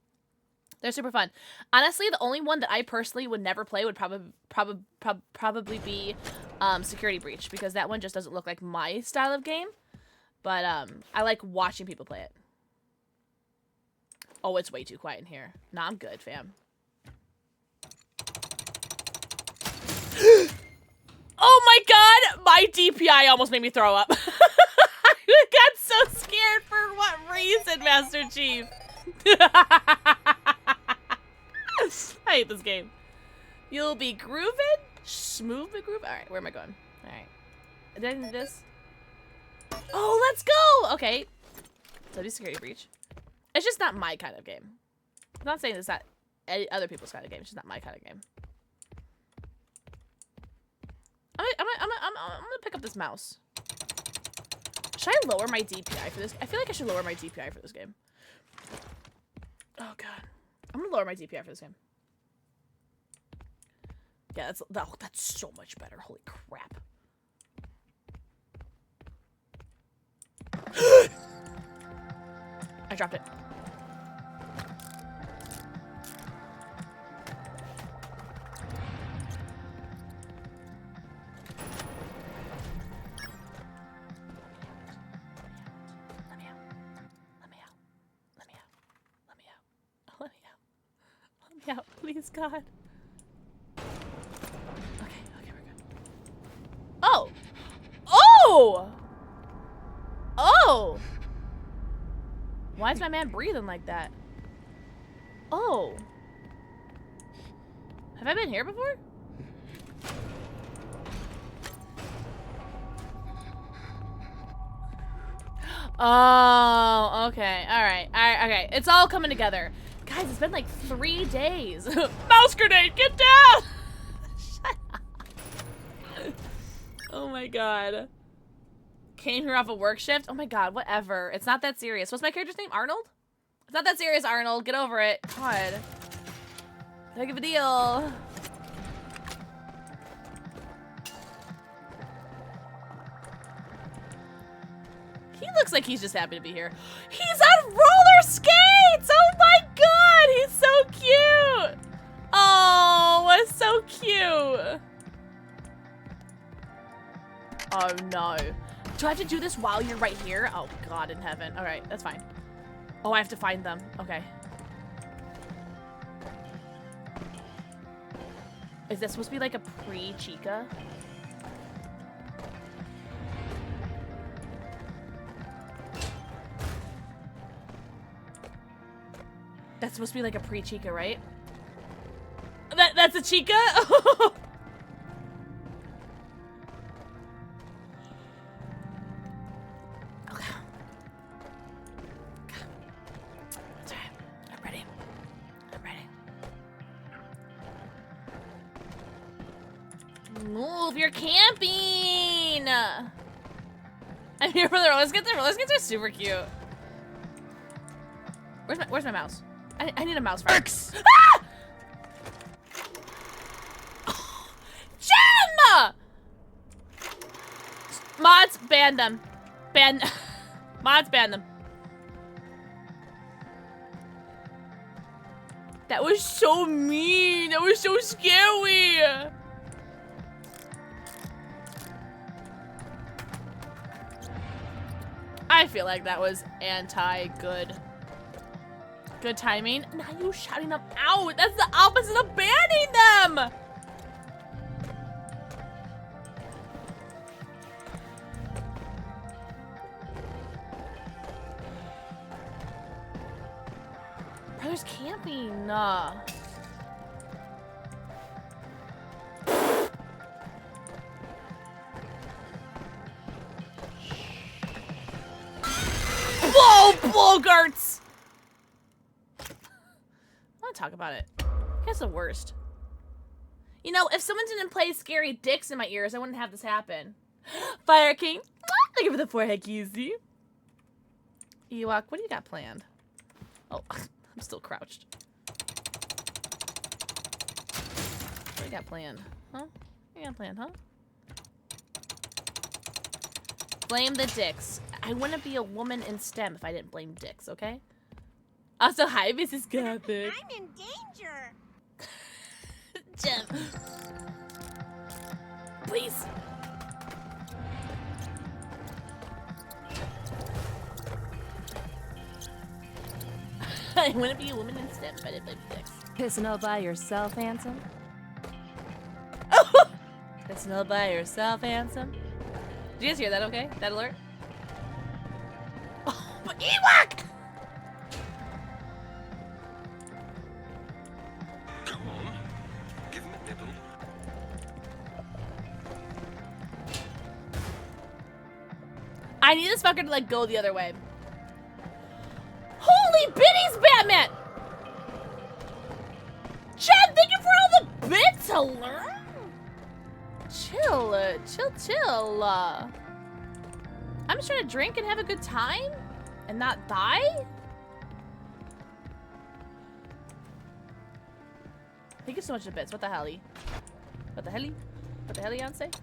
They're super fun. Honestly, the only one that I personally would never play would probably be Security Breach, because that one just doesn't look like my style of game. But I like watching people play it. Oh, it's way too quiet in here. Nah, I'm good, fam. Oh my god! My DPI almost made me throw up. I got so scared. For what reason, Master Chief? I hate this game. You'll be grooving? Smooth the groove? Alright, where am I going? Alright. Did I do this? Oh, let's go! Okay. So do Security Breach. It's just not my kind of game. I'm not saying it's not other people's kind of game. It's just not my kind of game. I'm gonna pick up this mouse. Should I lower my DPI for this? I feel like I should lower my DPI for this game. Oh god. I'm gonna lower my DPI for this game. Yeah, that's so much better. Holy crap. I dropped it. Yeah, please, God. Okay, we're good. Oh! Oh! Oh! Why is my man breathing like that? Oh. Have I been here before? Oh, okay. Alright. Okay. It's all coming together. Guys, it's been like 3 days. Mouse grenade, get down! Shut up. Oh my god. Came here off a work shift? Oh my god, whatever. It's not that serious. What's my character's name? Arnold? It's not that serious, Arnold. Get over it. God. Big of a deal. He looks like he's just happy to be here. He's on roller skates! Oh my god! He's so cute! Oh, it's so cute! Oh no. Do I have to do this while you're right here? Oh god in heaven. Alright, that's fine. Oh, I have to find them. Okay. Is this supposed to be like a pre-Chica? That's supposed to be like a pre-Chica, right? That's a Chica? Okay. That's alright. I'm ready. I'm ready. Move, you're camping! I'm here for the roller skates. The roller skates are super cute. Where's my mouse? I need a mouse for X. Ah! Gem! Mods, ban them. Mods, ban them. That was so mean. That was so scary. I feel like that was anti-good. Good timing. Now you shouting them out. That's the opposite of banning them. Brothers camping. Whoa, Bogarts! I want to talk about it. That's the worst. You know, if someone didn't play scary dicks in my ears, I wouldn't have this happen. Fire King, thank you for the forehead, Kizzy. Ewok, what do you got planned? Oh, I'm still crouched. What do you got planned? Huh? What do you got planned, huh? Blame the dicks. I wouldn't be a woman in STEM if I didn't blame dicks, okay? Also, hi, Mrs. Gothic. I'm in danger. Gem. Please. I wouldn't be a woman in STEM if I didn't blame dicks. Pissing all by yourself, handsome? Pissing all by yourself, handsome? Did you guys hear that okay? That alert? Oh, but Ewok! Come on. Give him a nibble. I need this fucker to like go the other way. Holy biddies, Batman! Chad, thank you for all the bits to learn. Chill, chill. I'm just trying to drink and have a good time and not die. Thank you so much for the bits. What the hell-y? What the hell-y? What the hell-y, Yonsei?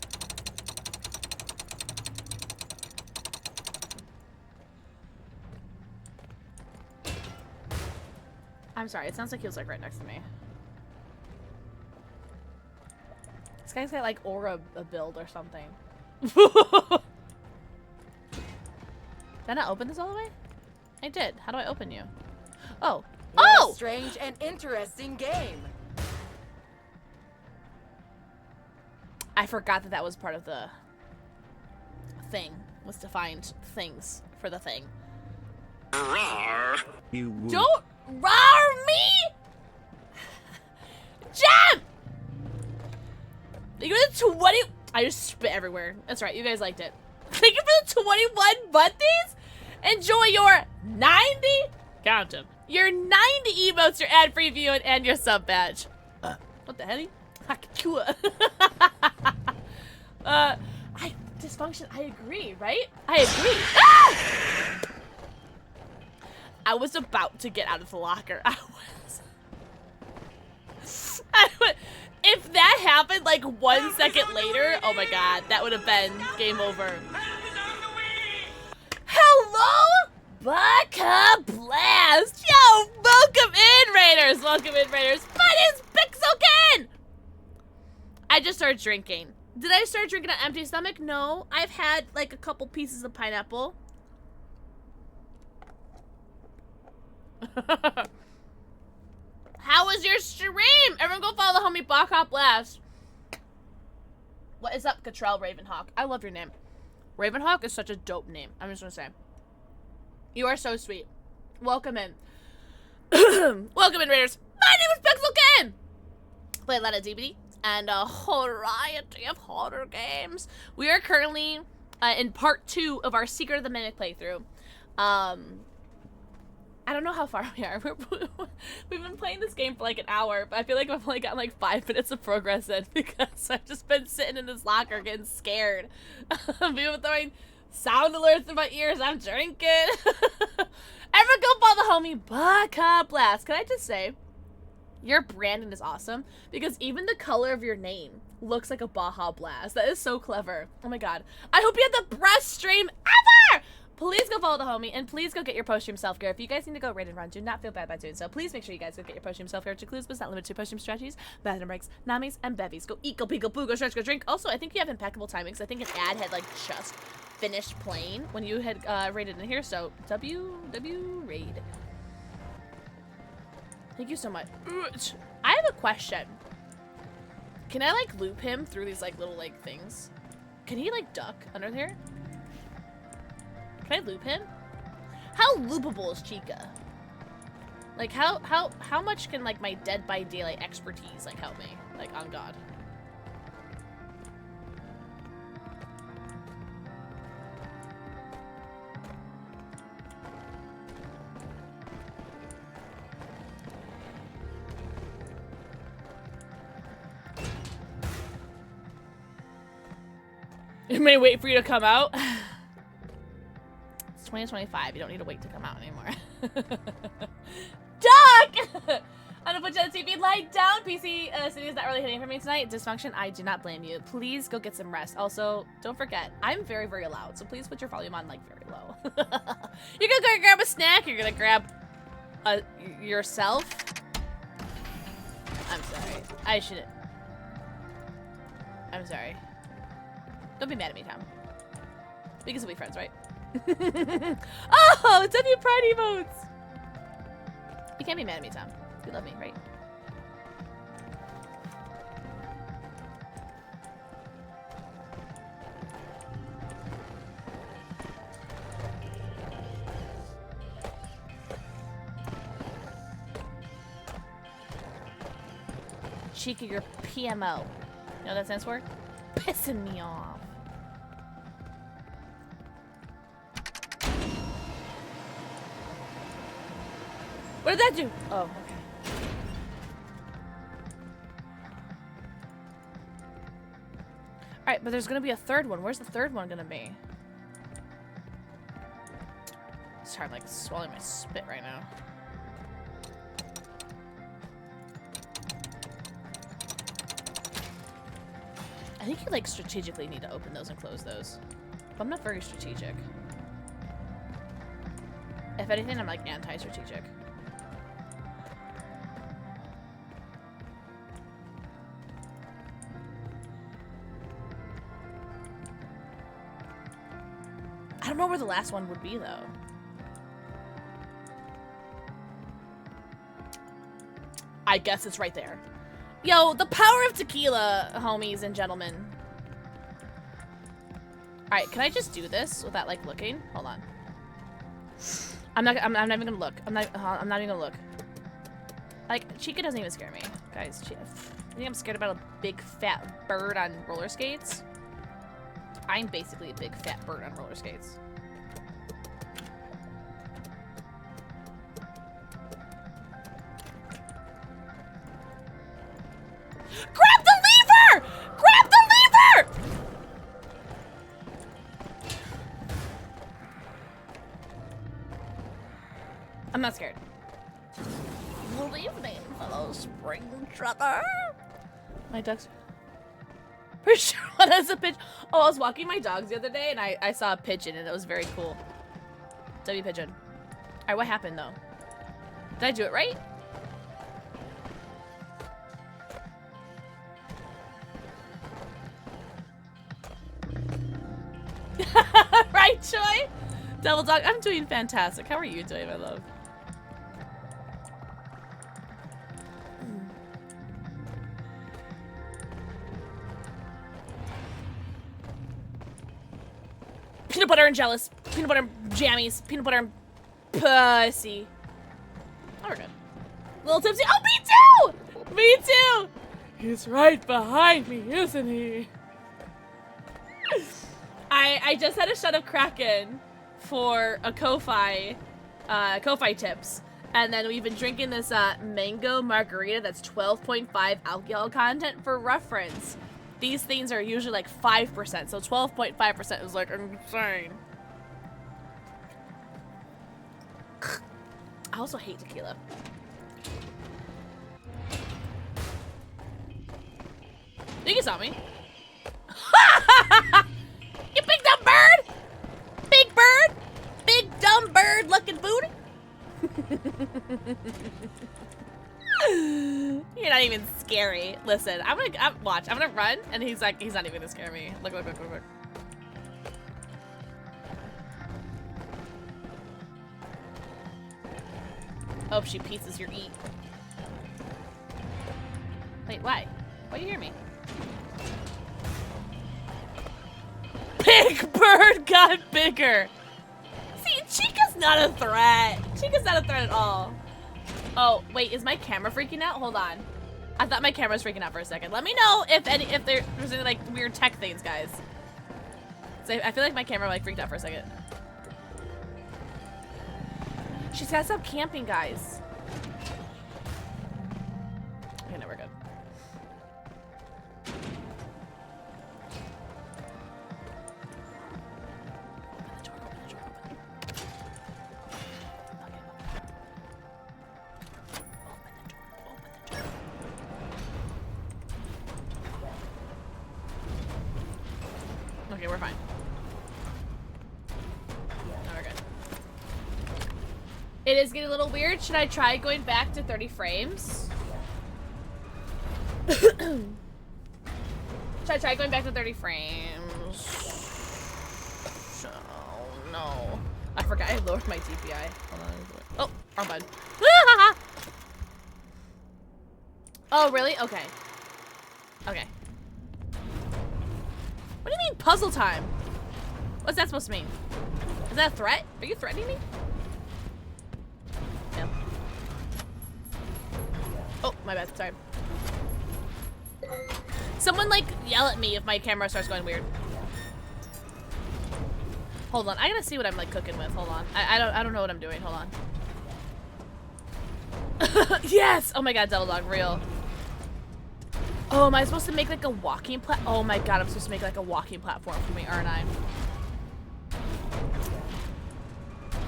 I'm sorry, it sounds like he was like right next to me. This guy's got like aura a build or something. Did I not open this all the way? I did. How do I open you? Oh. What a strange and interesting game. I forgot that that was part of the thing. Was to find things for the thing. You would. Don't rar me! Jam! Thank you for the 20. I just spit everywhere. That's right, you guys liked it. Thank you for the 21 bunties. Enjoy your 90. Count them. Your 90 emotes, your ad-free view, and your sub badge. What the hell? Dysfunction. I agree, right? I agree. Ah! I was about to get out of the locker. If that happened like 1 second later, oh my god, that would have been game over. Hello, Baka Blast. Yo, welcome in, Raiders. Welcome in, Raiders. My name's PixelxKitten. I just started drinking. Did I start drinking on an empty stomach? No, I've had like a couple pieces of pineapple. How was your stream? Everyone go follow the homie Baka Blast. What is up, Catrell Ravenhawk? I love your name. Ravenhawk is such a dope name. I'm just gonna say. You are so sweet. Welcome in. Welcome in, Raiders. My name is PixelxKitten. Play a lot of DBD and a variety of horror games. We are currently in part 2 of our Secret of the Mimic playthrough. I don't know how far we are. We've been playing this game for like an hour, but I feel like I've only gotten like 5 minutes of progress in because I've just been sitting in this locker getting scared. People throwing sound alerts in my ears. I'm drinking. Ever go follow the homie Baca Blast? Can I just say, your branding is awesome because even the color of your name looks like a Baja Blast. That is so clever. Oh my god. I hope you had the best stream ever! Please go follow the homie, and please go get your post-stream self-care. If you guys need to go raid and run, do not feel bad by doing so. Please make sure you guys go get your post-stream self-care, which includes but not limited to post-stream strategies, bathroom breaks, namis, and bevies. Go eat, go pee, go poo, go stretch, go drink. Also, I think you have impeccable timings. I think an ad had, like, just finished playing when you had raided in here, so W raid. Thank you so much. I have a question. Can I, like, loop him through these, like, little, like, things? Can he, like, duck under here? Can I loop him? How loopable is Chica? Like, how much can, like, my Dead by Daylight expertise, like, help me? Like, on God. It may wait for you to come out. It's 2025. You don't need to wait to come out anymore. Duck! On a Twitch TV, lie down. PC City is not really hitting for me tonight. Dysfunction, I do not blame you. Please go get some rest. Also, don't forget, I'm very, very loud, so please put your volume on, like, very low. You're gonna go grab a snack. You're gonna grab yourself. I'm sorry. I shouldn't. I'm sorry. Don't be mad at me, Tom. We can still be friends, right? Oh, W Pride emotes! You can't be mad at me, Tom. You love me, right? Chica, your PMO. You know what that stands for? Pissing me off. What did that do? Oh, okay. Alright, but there's gonna be a third one. Where's the third one gonna be? It's hard, like, swallowing my spit right now. I think you, like, strategically need to open those and close those. But I'm not very strategic. If anything, I'm, like, anti-strategic. I don't know where the last one would be, though. I guess it's right there. Yo, the power of tequila, homies and gentlemen. Alright, can I just do this without, like, looking? Hold on. I'm not even gonna look. I'm not even gonna look. Like, Chica doesn't even scare me. Guys, you think I'm scared about a big fat bird on roller skates? I'm basically a big fat bird on roller skates. Grab the lever! Grab the lever! I'm not scared. Good evening, fellow spring trapper. My ducks. For sure, what is a pigeon? Oh, I was walking my dogs the other day and I saw a pigeon and it was very cool. W pigeon. Alright, what happened though? Did I do it right? Right, Joy? Devil Dog, I'm doing fantastic. How are you doing, my love? Peanut butter and jealous. Peanut butter and jammies. Peanut butter and pussy. Oh, we're good. Little tipsy. Oh, me too! Me too! He's right behind me, isn't he? I just had a shot of Kraken for a Ko-Fi Ko-Fi tips. And then we've been drinking this mango margarita that's 12.5 alcohol content. For reference, these things are usually like 5%, so 12.5% is like insane. I also hate tequila. You saw me. You big dumb bird! Big bird! Big dumb bird looking booty! You're not even scary. Listen, watch. I'm gonna run, and he's like, he's not even gonna scare me. Look. Oh, she pieces your eat. Wait, why? Why do you hear me? Big bird got bigger. See, Chica's not a threat. Chica's not a threat at all. Oh, wait, is my camera freaking out? Hold on. I thought my camera was freaking out for a second. Let me know if there's any like weird tech things, guys. So I feel like my camera like freaked out for a second. She's gotta stop camping, guys. Okay, no, we're good. Okay, we're fine. No, we're good. It is getting a little weird. Should I try going back to 30 frames? Should I try going back to 30 frames? Oh, no. I forgot I lowered my DPI. Hold on. Oh, wrong button. Oh, really? Okay. Okay. What do you mean puzzle time? What's that supposed to mean? Is that a threat? Are you threatening me? No. Oh, my bad. Sorry. Someone like yell at me if my camera starts going weird. Hold on. I gotta see what I'm like cooking with. Hold on. I don't know what I'm doing. Hold on. Yes! Oh my god, Devil Dog, real. Oh, am I supposed to make like a walking oh my god, I'm supposed to make like a walking platform for me, aren't I?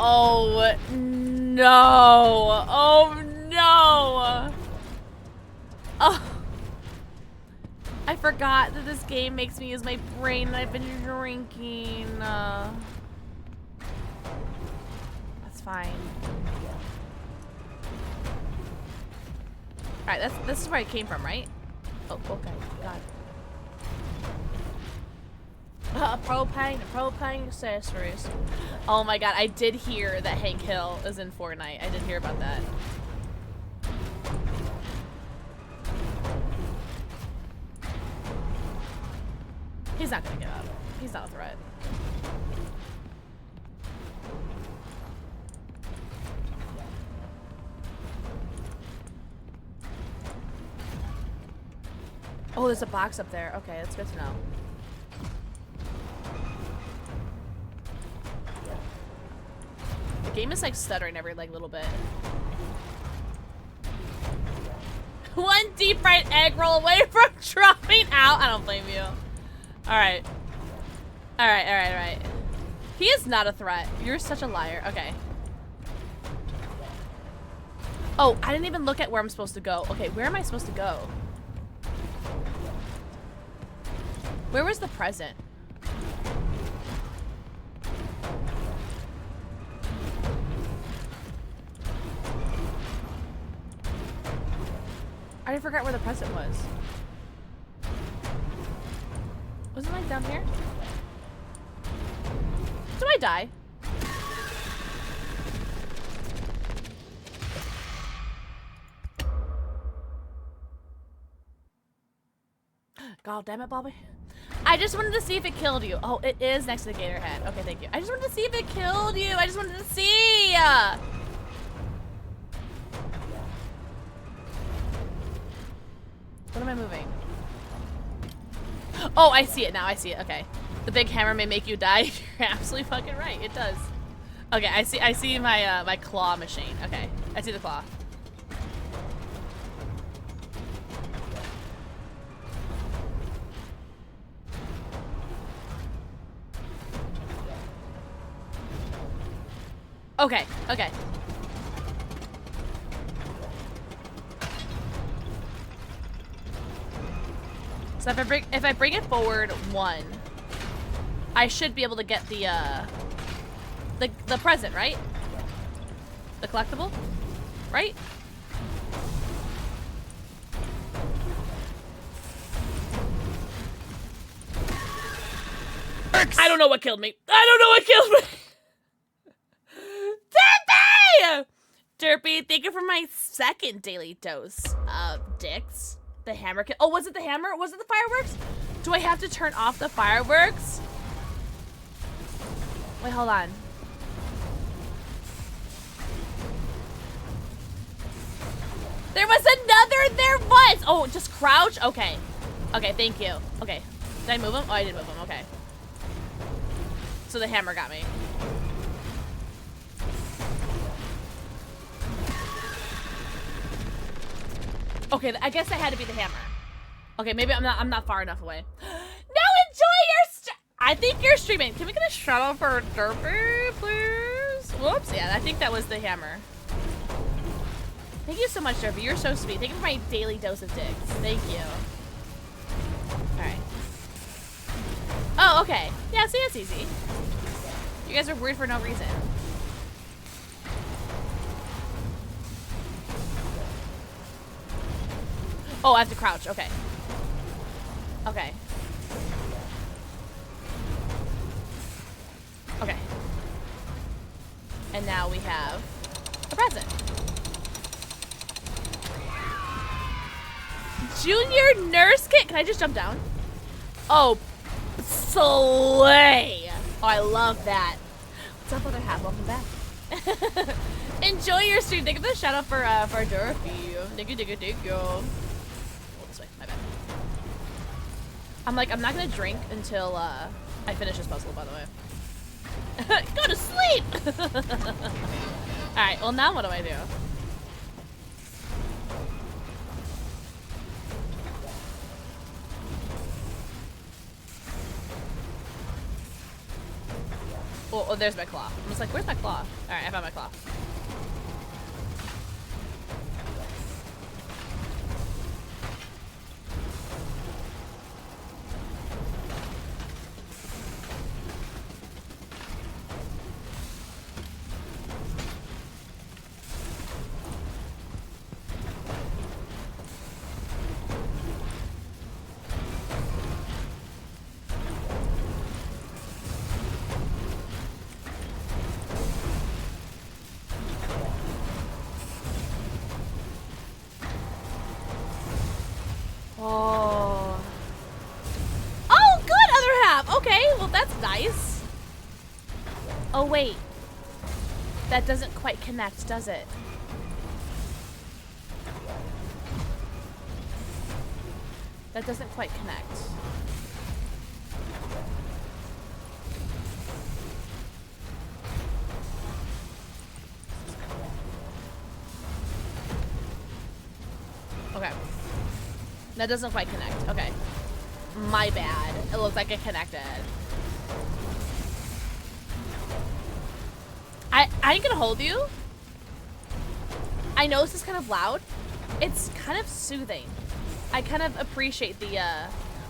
Oh no! Oh no! Oh, I forgot that this game makes me use my brain and I've been drinking. That's fine. All right, this is where I came from, right? Oh, okay, God. Propane accessories. Oh my god, I did hear that Hank Hill is in Fortnite. I did hear about that. He's not gonna get up. He's not a threat. Oh, there's a box up there. Okay, that's good to know. The game is like stuttering every like little bit. One deep fried egg roll away from dropping out. I don't blame you. Alright. Alright. He is not a threat. You're such a liar. Okay. Oh, I didn't even look at where I'm supposed to go. Okay, where am I supposed to go? Where was the present? I forgot where the present was. Wasn't it like down here? Do I die? God damn it, Bobby. I just wanted to see if it killed you. Oh, it is next to the gator head. Okay, thank you. I just wanted to see if it killed you. I just wanted to see. What am I moving? Oh, I see it now. I see it. Okay. The big hammer may make you die. You're absolutely fucking right. It does. Okay, I see my my claw machine. Okay, I see the claw. Okay, okay. So if I bring it forward 1, I should be able to get the present, right? The collectible, right? I don't know what killed me. I don't know what killed me. Derpy, thank you for my 2nd daily dose of dicks. The hammer kill. Oh, was it the hammer? Was it the fireworks? Do I have to turn off the fireworks? Wait, hold on. There was another. There was. Oh, just crouch. Okay. Okay, thank you. Okay. Did I move him? Oh, I did move him. Okay. So the hammer got me. Okay, I guess that had to be the hammer. Okay, maybe I'm not far enough away. Now enjoy your I think you're streaming. Can we get a shout out for Derpy, please? Whoops, yeah, I think that was the hammer. Thank you so much, Derpy. You're so sweet. Thank you for my daily dose of dicks. Thank you. Alright. Oh, okay. Yeah, see, that's easy. You guys are weird for no reason. Oh, I have to crouch. Okay. Okay. Okay. And now we have a present. Junior nurse kit. Can I just jump down? Oh, slay. Oh, I love that. What's up, other half? Welcome back. Enjoy your stream. Thank you for the shout out for Dorothy. Thank you, thank you, thank you. Oh, this way. My bad. I'm not gonna drink until I finish this puzzle, by the way. Go to sleep! Alright, well now what do I do? Oh, there's my claw. I'm just like, where's my claw? Alright, I found my claw. Oh. Oh, good, other half. Okay, well that's nice. Oh wait. That doesn't quite connect, does it? That doesn't quite connect. Okay. That doesn't quite connect. Okay. My bad. It looks like it connected. I ain't gonna hold you. I know this is kind of loud. It's kind of soothing. I kind of appreciate the,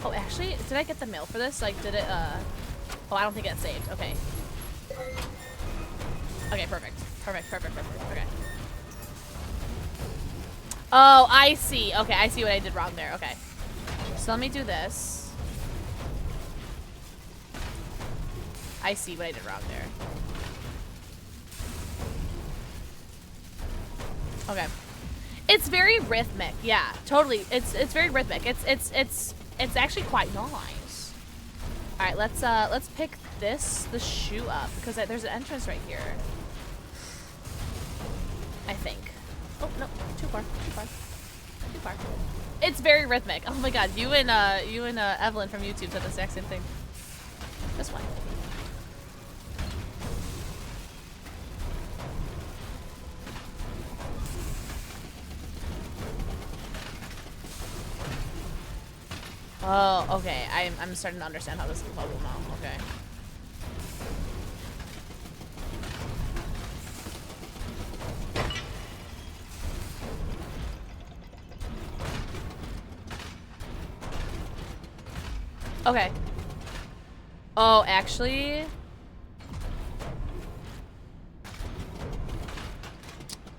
oh, actually, did I get the mail for this? Like, did it, oh, I don't think it's saved. Okay. Okay, perfect. Perfect, perfect, perfect. Okay. Oh, I see. Okay, I see what I did wrong there. Okay. So let me do this. I see what I did wrong there. Okay. It's very rhythmic. Yeah, totally. It's very rhythmic. It's actually quite nice. All right, let's pick the shoe up because there's an entrance right here. I think. Oh, no, too far, too far, too far. It's very rhythmic. Oh my god, you and Evelyn from YouTube said the exact same thing. This one. Oh, okay. I'm starting to understand how this is a puzzle now. Okay. Okay. Oh, actually...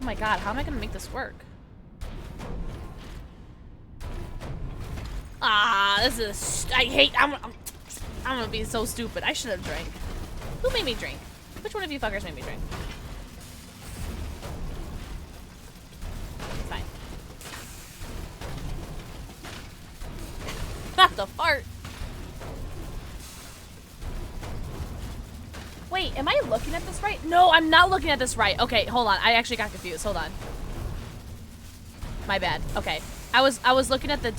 Oh my god, how am I gonna make this work? Ah, this is... I hate... I'm gonna be so stupid. I should have drank. Who made me drink? Which one of you fuckers made me drink? Fine. Not the fart. Wait, am I looking at this right? No, I'm not looking at this right. Okay, hold on. I actually got confused. Hold on. My bad. Okay. I was looking at the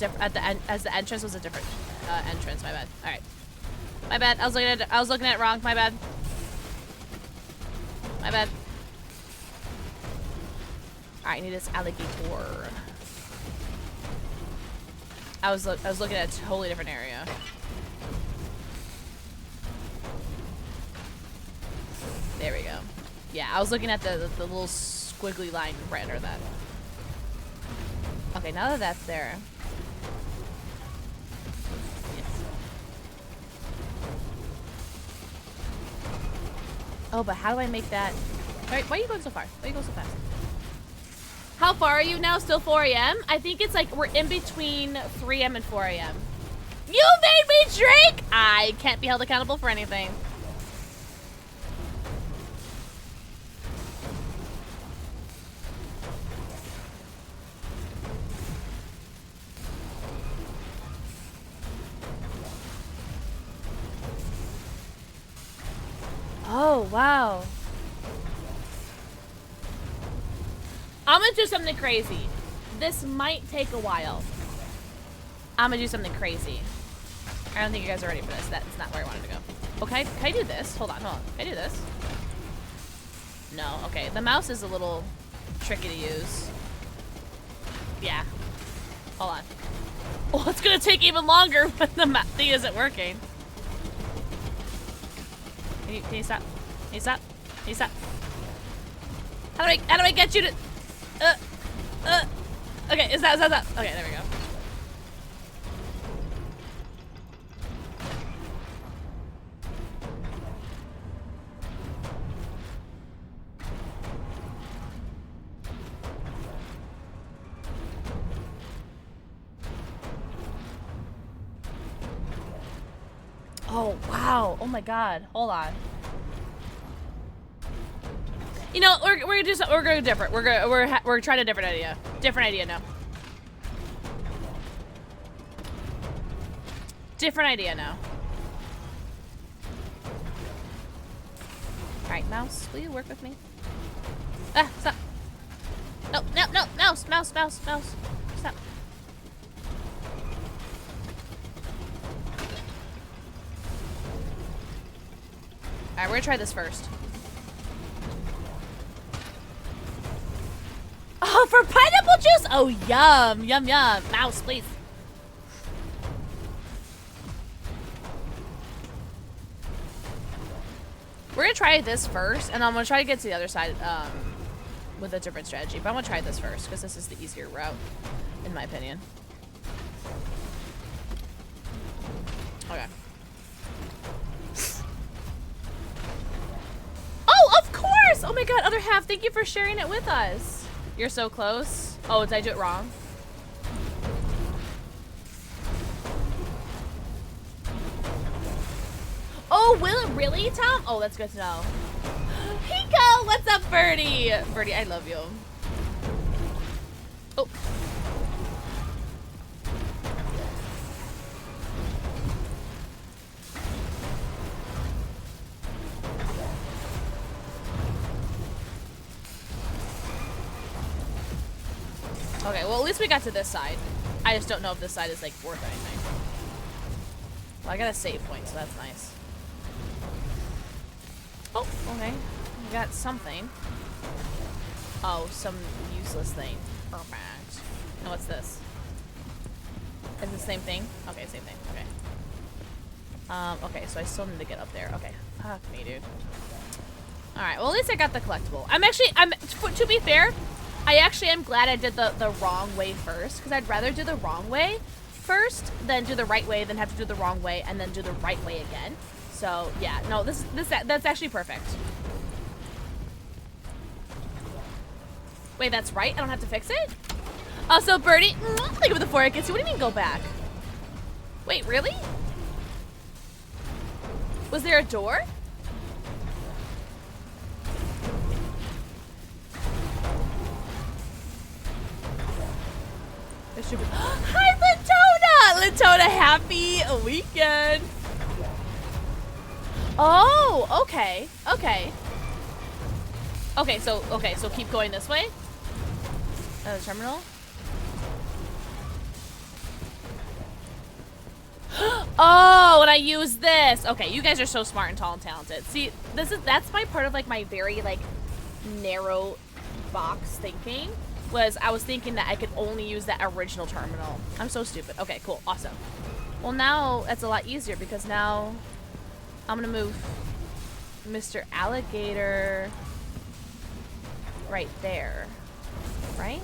as the entrance was a different entrance. My bad. All right. My bad. I was looking at it wrong. My bad. My bad. All right, I need this alligator. I was looking at a totally different area. There we go. Yeah, I was looking at the little squiggly line right under that. Okay, now that that's there. Yes. Oh, but how do I make that? Why are you going so far? Why are you going so fast? How far are you now? Still 4 a.m.? I think it's like we're in between 3 a.m. and 4 a.m. You made me drink! I can't be held accountable for anything. Oh, wow. I'm gonna do something crazy. This might take a while. I'm gonna do something crazy. I don't think you guys are ready for this. That's not where I wanted to go. Okay, can I do this? Hold on. Can I do this? No, okay. The mouse is a little tricky to use. Yeah. Hold on. Well, it's gonna take even longer when the thing isn't working. Can you stop? Can you stop? Can you stop? How do I get you to? Okay, is that? Okay, there we go. Oh wow! Oh my god! Hold on. You know, we're gonna do something. We're going different. We're trying a different idea. Different idea now. Different idea now. All right, mouse, will you work with me? Ah, stop! No, mouse. Stop. All right, we're gonna try this first. Oh, for pineapple juice? Oh, yum. Mouse, please. We're gonna try this first, and I'm gonna try to get to the other side with a different strategy. But I'm gonna try this first, because this is the easier route, in my opinion. Okay. Oh, of course! Oh my god, other half, thank you for sharing it with us. You're so close. Oh, did I do it wrong? Oh, will it really, Tom? Oh, that's good to know. Hiko, what's up, Birdie? Birdie, I love you. Oh. Okay, well, at least we got to this side. I just don't know if this side is, like, worth anything. Well, I got a save point, so that's nice. Oh, okay. We got something. Oh, some useless thing. Perfect. And what's this? Is it the same thing? Okay, same thing. Okay. Okay, so I still need to get up there. Okay. Fuck me, dude. Alright, well, at least I got the collectible. To be fair, I actually am glad I did the wrong way first, because I'd rather do the wrong way first than do the right way, then have to do the wrong way, and then do the right way again. So, yeah, no, that's actually perfect. Wait, that's right? I don't have to fix it? Also, Birdie, look at the forehead kiss. What do you mean go back? Wait, really? Was there a door? There should be. Hi, Latona! Latona, happy weekend. Oh, okay, okay. Okay, so keep going this way. The terminal. Oh, and I use this. Okay, you guys are so smart and tall and talented. See, that's my part of like my very like narrow box thinking. I was thinking that I could only use that original terminal. I'm so stupid. Okay, cool, awesome. Well, now that's a lot easier because now I'm gonna move Mr. Alligator right there, right?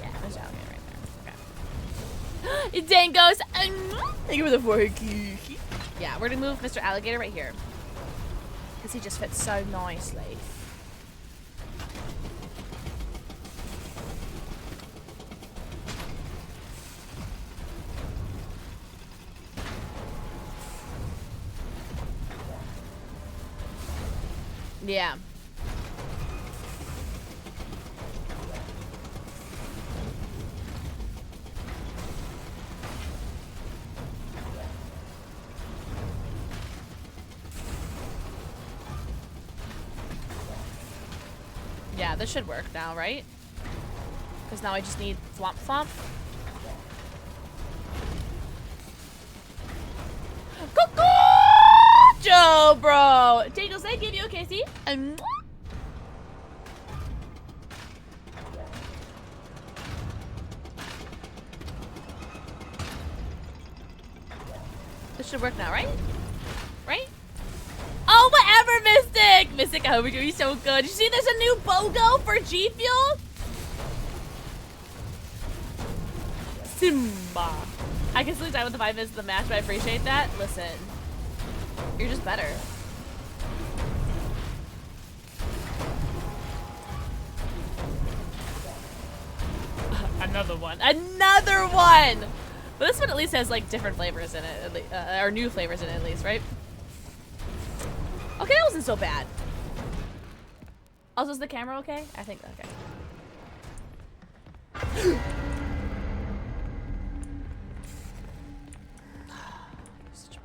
Yeah, Mr. Alligator. Dangos! Thank you for the 4 Yeah, we're gonna move Mr. Alligator right here. Because he just fits so nicely. Yeah. Yeah, this should work now, right? Because now I just need Thwomp Thwomp. Joe, bro! Dangles, I give you, Casey. This should work now, right? Right? Oh, whatever, Mystic! Mystic, I hope you're doing so good. You see there's a new BOGO for G Fuel? Simba. I can still die with the 5 minutes of the match, but I appreciate that. Listen, you're just better. Another one. Another one! But this one at least has like different flavors in it, or new flavors in it at least, right? Okay, that wasn't so bad. Also, is the camera okay? I think, okay. Such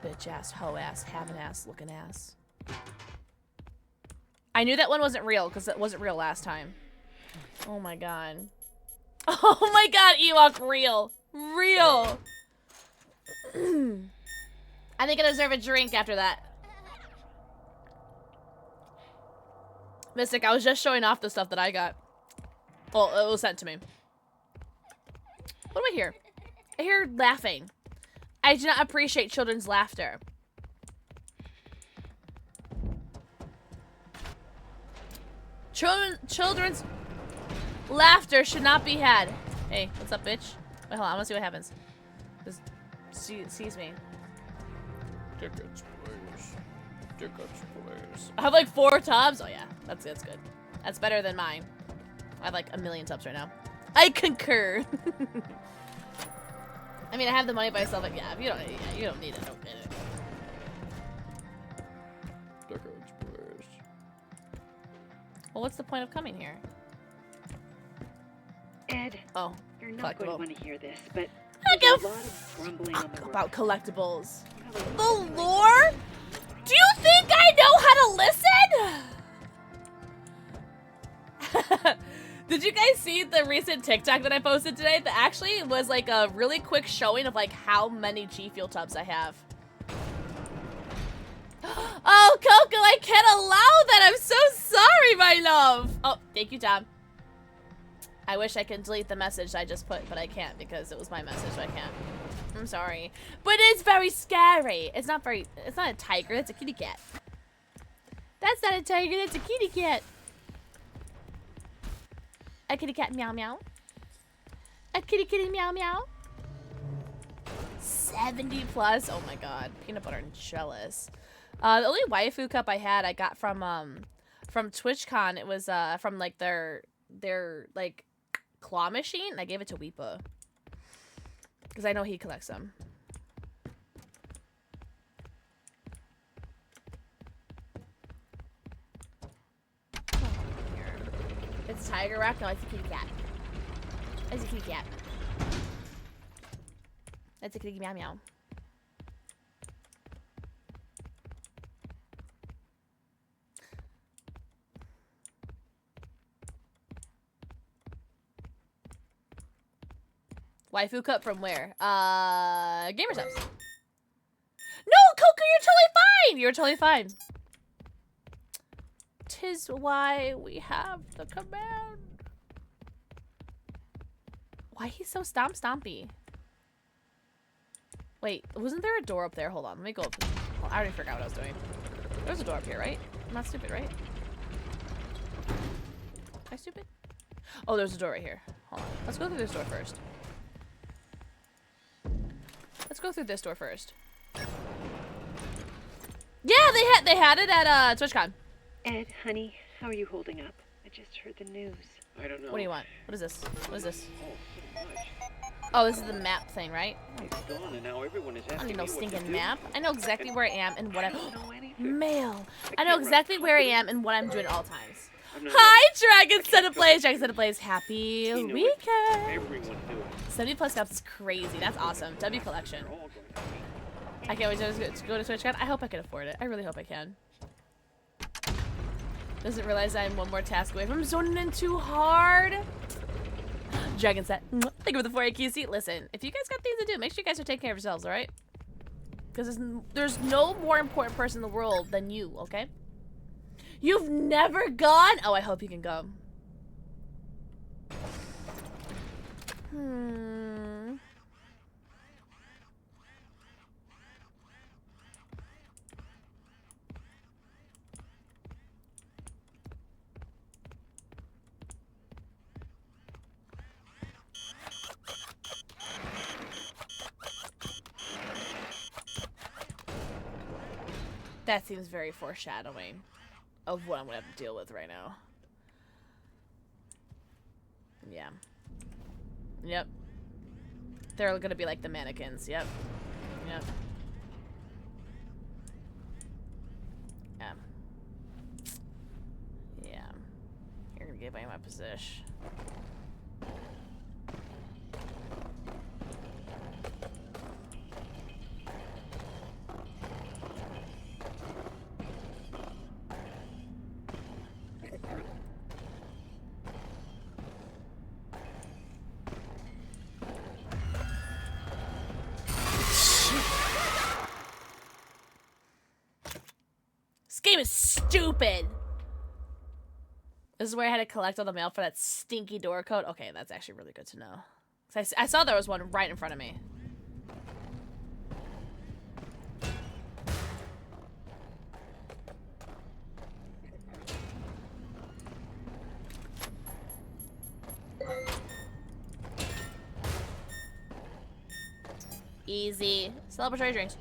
a bitch ass, hoe ass, having ass, looking ass. I knew that one wasn't real because it wasn't real last time. Oh my god. Oh my god, Ewok, real. Real. I think I deserve a drink after that. Mystic, I was just showing off the stuff that I got. Well, it was sent to me. What do I hear? I hear laughing. I do not appreciate children's laughter. Children's laughter should not be had. Hey, what's up, bitch? Wait, hold on, I wanna see what happens. Just sees me. Tickets, please. Tickets, please. I have like 4 tubs. Oh yeah, that's good. That's better than mine. I have like 1,000,000 tubs right now. I concur. I mean, I have the money by myself. Like, yeah, if you don't need it. Don't get it. Tickets, please. Well, what's the point of coming here? Ed. Oh, you're not going to want to hear this, but I there's a lot of grumbling on the about collectibles. The lore? Do you think I know how to listen? Did you guys see the recent TikTok that I posted today? That actually was like a really quick showing of like how many G Fuel tubs I have. Oh, Coco, I can't allow that. I'm so sorry, my love. Oh, thank you, Tom. I wish I could delete the message I just put, but I can't because it was my message, so I can't. I'm sorry. But it's very scary. It's not a tiger, that's a kitty cat. That's not a tiger, that's a kitty cat. A kitty cat meow meow. A kitty kitty meow meow. 70 plus. Oh my god. Peanut butter and jealous. The only waifu cup I had I got from TwitchCon. It was from like their like claw machine. I gave it to Weepa. Because I know he collects them. It's Tiger Rock. No, it's a kitty cat. It's a kitty cat. That's a kitty meow meow. Waifu cup from where? Gamer subs. No, Coco, you're totally fine. You're totally fine. 'Tis why we have the command. Why he's so stompy? Wait, wasn't there a door up there? Hold on, let me go up. Oh, I already forgot what I was doing. There's a door up here, right? I'm not stupid, right? Am I stupid? Oh, there's a door right here. Hold on. Let's go through this door first. Let's go through this door first. Yeah, they had it at TwitchCon. Ed, honey, how are you holding up? I just heard the news. I don't know. What do you want? What is this? What is this? Oh, so much. Oh, this is the map thing, right? It's gone, and now everyone is I don't asking need no me what to stinking do. map. I know exactly where I am and what I'm. don't know anything. Mail. I I know can't exactly run. where I am and what I'm doing at all times. I'm not Hi, ready. Dragon Set of Plays. Dragon Set of Plays. Happy You know it. weekend. Everyone do it. 70 plus cups is crazy. That's awesome. W collection. They're all going to be. I can't wait to go to TwitchCon. I hope I can afford it. I really hope I can. Doesn't realize I'm one more task away from zoning in too hard. Dragon Set. Thank you for the 4 AQC. Listen, if you guys got things to do, make sure you guys are taking care of yourselves, alright? Because there's no more important person in the world than you, okay? You've never gone? Oh, I hope you can go. That seems very foreshadowing of what I'm gonna have to deal with right now. Yeah. Yep. They're gonna be like the mannequins. Yep. Yep. Yeah. Yeah. You're gonna give away my position. This game is stupid. This is where I had to collect all the mail for that stinky door code. Okay, that's actually really good to know. I saw there was one right in front of me. Easy. Celebratory drinks.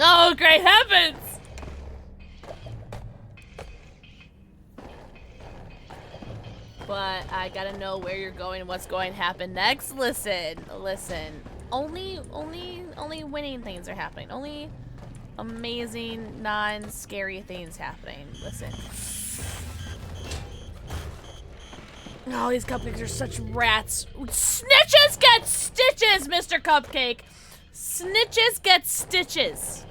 Oh, great heavens! But I gotta know where you're going and what's going to happen next. Listen. Only winning things are happening. Only amazing, non-scary things happening. Listen. Oh, these cupcakes are such rats. Snitches get stitches, Mr. Cupcake. Snitches get stitches.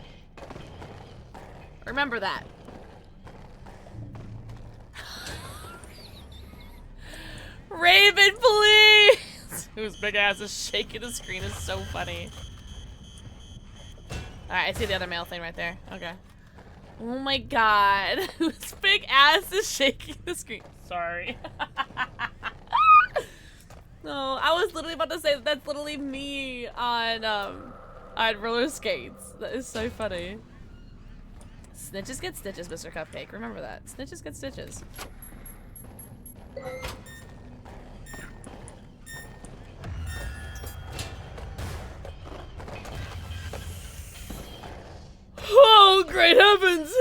Remember that. Raven, please. Whose big ass is shaking the screen is so funny. Alright, I see the other male thing right there. Okay. Oh my god. Whose big ass is shaking the screen. Sorry. No, I was literally about to say that's literally me on roller skates. That is so funny. Snitches get stitches, Mr. Cupcake. Remember that. Snitches get stitches. Oh, great heavens!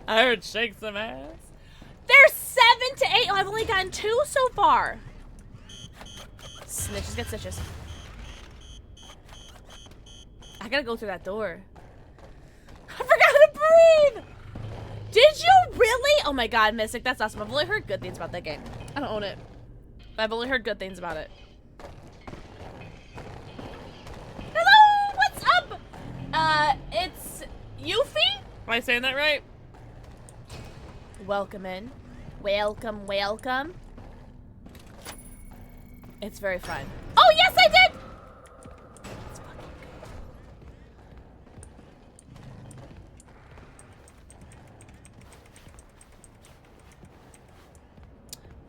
I heard shake some ass. There's 7 to 8. Oh, I've only gotten 2 so far. Snitches get stitches. I gotta go through that door. I forgot to breathe! Did you really? Oh my god, Mystic, that's awesome. I've only heard good things about that game. I don't own it. But I've only heard good things about it. Hello, what's up? It's Yuffie? Am I saying that right? Welcome in. Welcome, welcome. It's very fun. Oh, yes, I did! It's fucking good.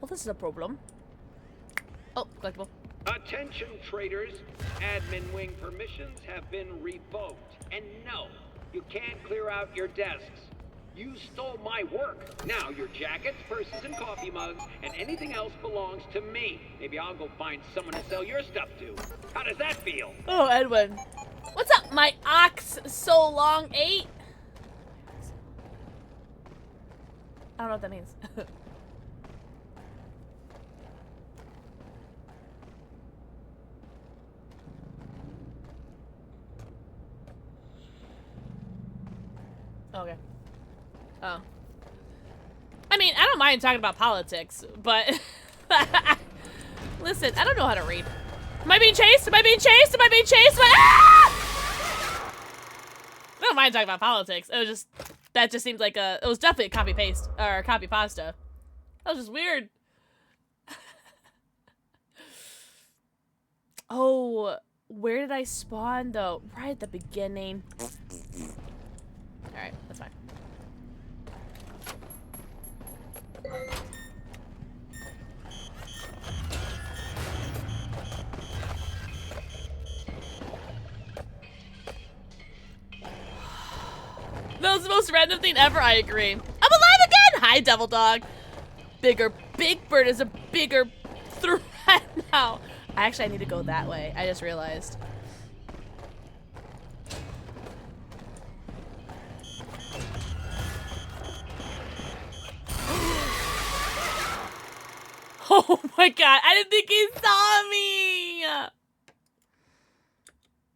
Well, this is a problem. Oh, collectible. Attention traders, admin wing permissions have been revoked. And no, you can't clear out your desks. You stole my work. Now your jackets, purses, and coffee mugs, and anything else belongs to me. Maybe I'll go find someone to sell your stuff to. How does that feel? Oh, Edwin. What's up, my ox so long 8? I don't know what that means. Okay. Oh. I mean, I don't mind talking about politics, but listen, I don't know how to read. Am I being chased? Am I being chased? Am I being chased? Ah! I don't mind talking about politics. It was just, that just seemed like it was definitely a copy paste, or copy pasta. That was just weird. Oh, where did I spawn though? Right at the beginning. Alright, that's fine. That was the most random thing ever, I agree. I'm alive again! Hi, Devil Dog. Big Bird is a bigger threat now. Actually, I need to go that way. I just realized. Oh my god, I didn't think he saw me!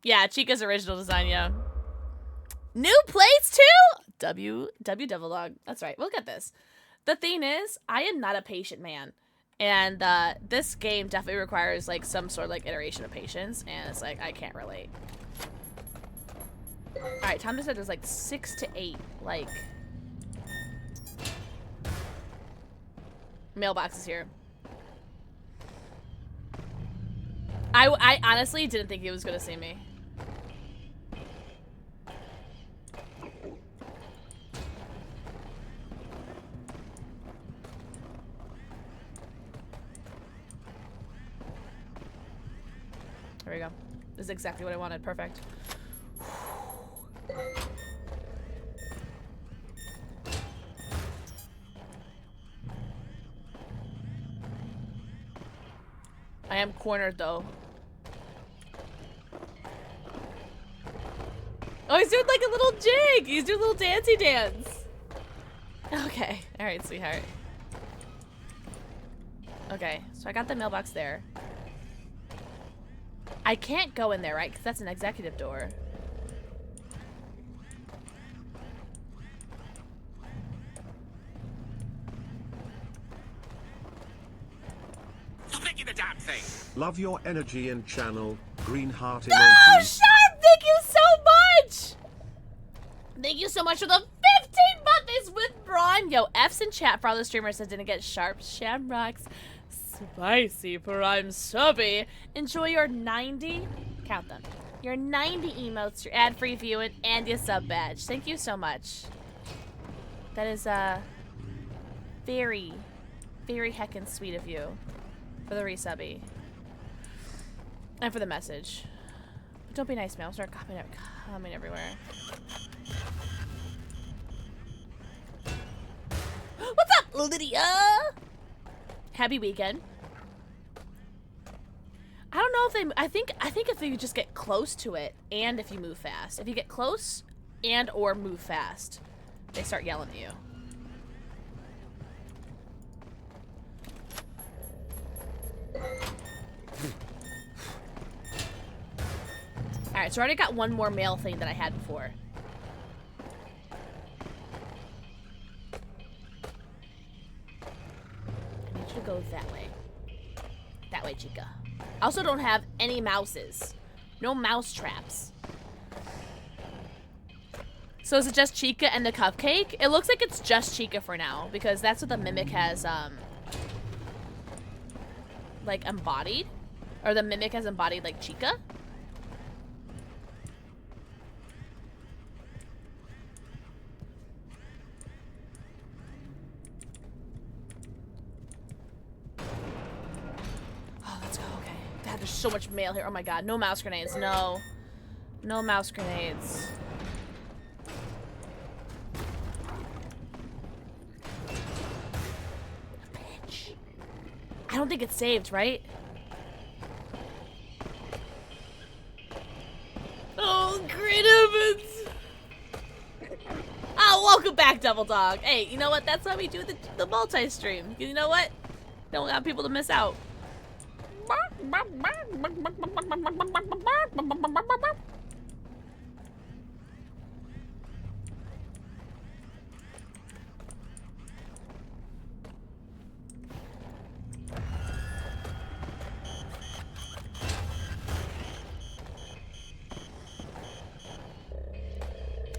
Yeah, Chica's original design, yeah. New plates too? W Devil Dog. That's right, we'll get this. The thing is, I am not a patient man. And this game definitely requires like some sort of like iteration of patience, and it's like, I can't relate. Alright, Tom just said there's like 6 to 8, like... mailboxes here. I honestly didn't think he was gonna see me. There we go. This is exactly what I wanted. Perfect. I am cornered though. Oh, he's doing like a little jig. He's doing a little dancey dance. Okay. All right, sweetheart. Okay, so I got the mailbox there. I can't go in there, right? Because that's an executive door. Sticky the damn thing. Love your energy and channel. Green heart No, emoji. Sharp! Thank you so Thank you so much for the 15 months with Braun. Yo, F's in chat for all the streamers that didn't get sharp shamrocks. Spicy prime subby. Enjoy your 90, count them, your 90 emotes, your ad-free viewing, and your sub badge. Thank you so much. That is, very, very heckin' sweet of you for the resubby. And for the message. But don't be nice, man. I'll start coming everywhere. What's up, Lydia? Happy weekend. I don't know if they. I think if you just get close to it, and if you move fast. If you get close and or move fast, they start yelling at you. Alright, so I already got one more mail thing that I had before. I need you to go that way. That way, chica. I also don't have any mouses. No mouse traps. So is it just Chica and the cupcake? It looks like it's just Chica for now, because that's what the Mimic has, like, embodied. Or the Mimic has embodied, like, Chica. Oh, let's go, okay. God, there's so much mail here. Oh my god, no mouse grenades, no. No mouse grenades. Bitch. I don't think it's saved, right? Oh, great heavens! Oh, welcome back, Devil Dog. Hey, you know what? That's why we do the multi-stream. You know what? Don't want people to miss out.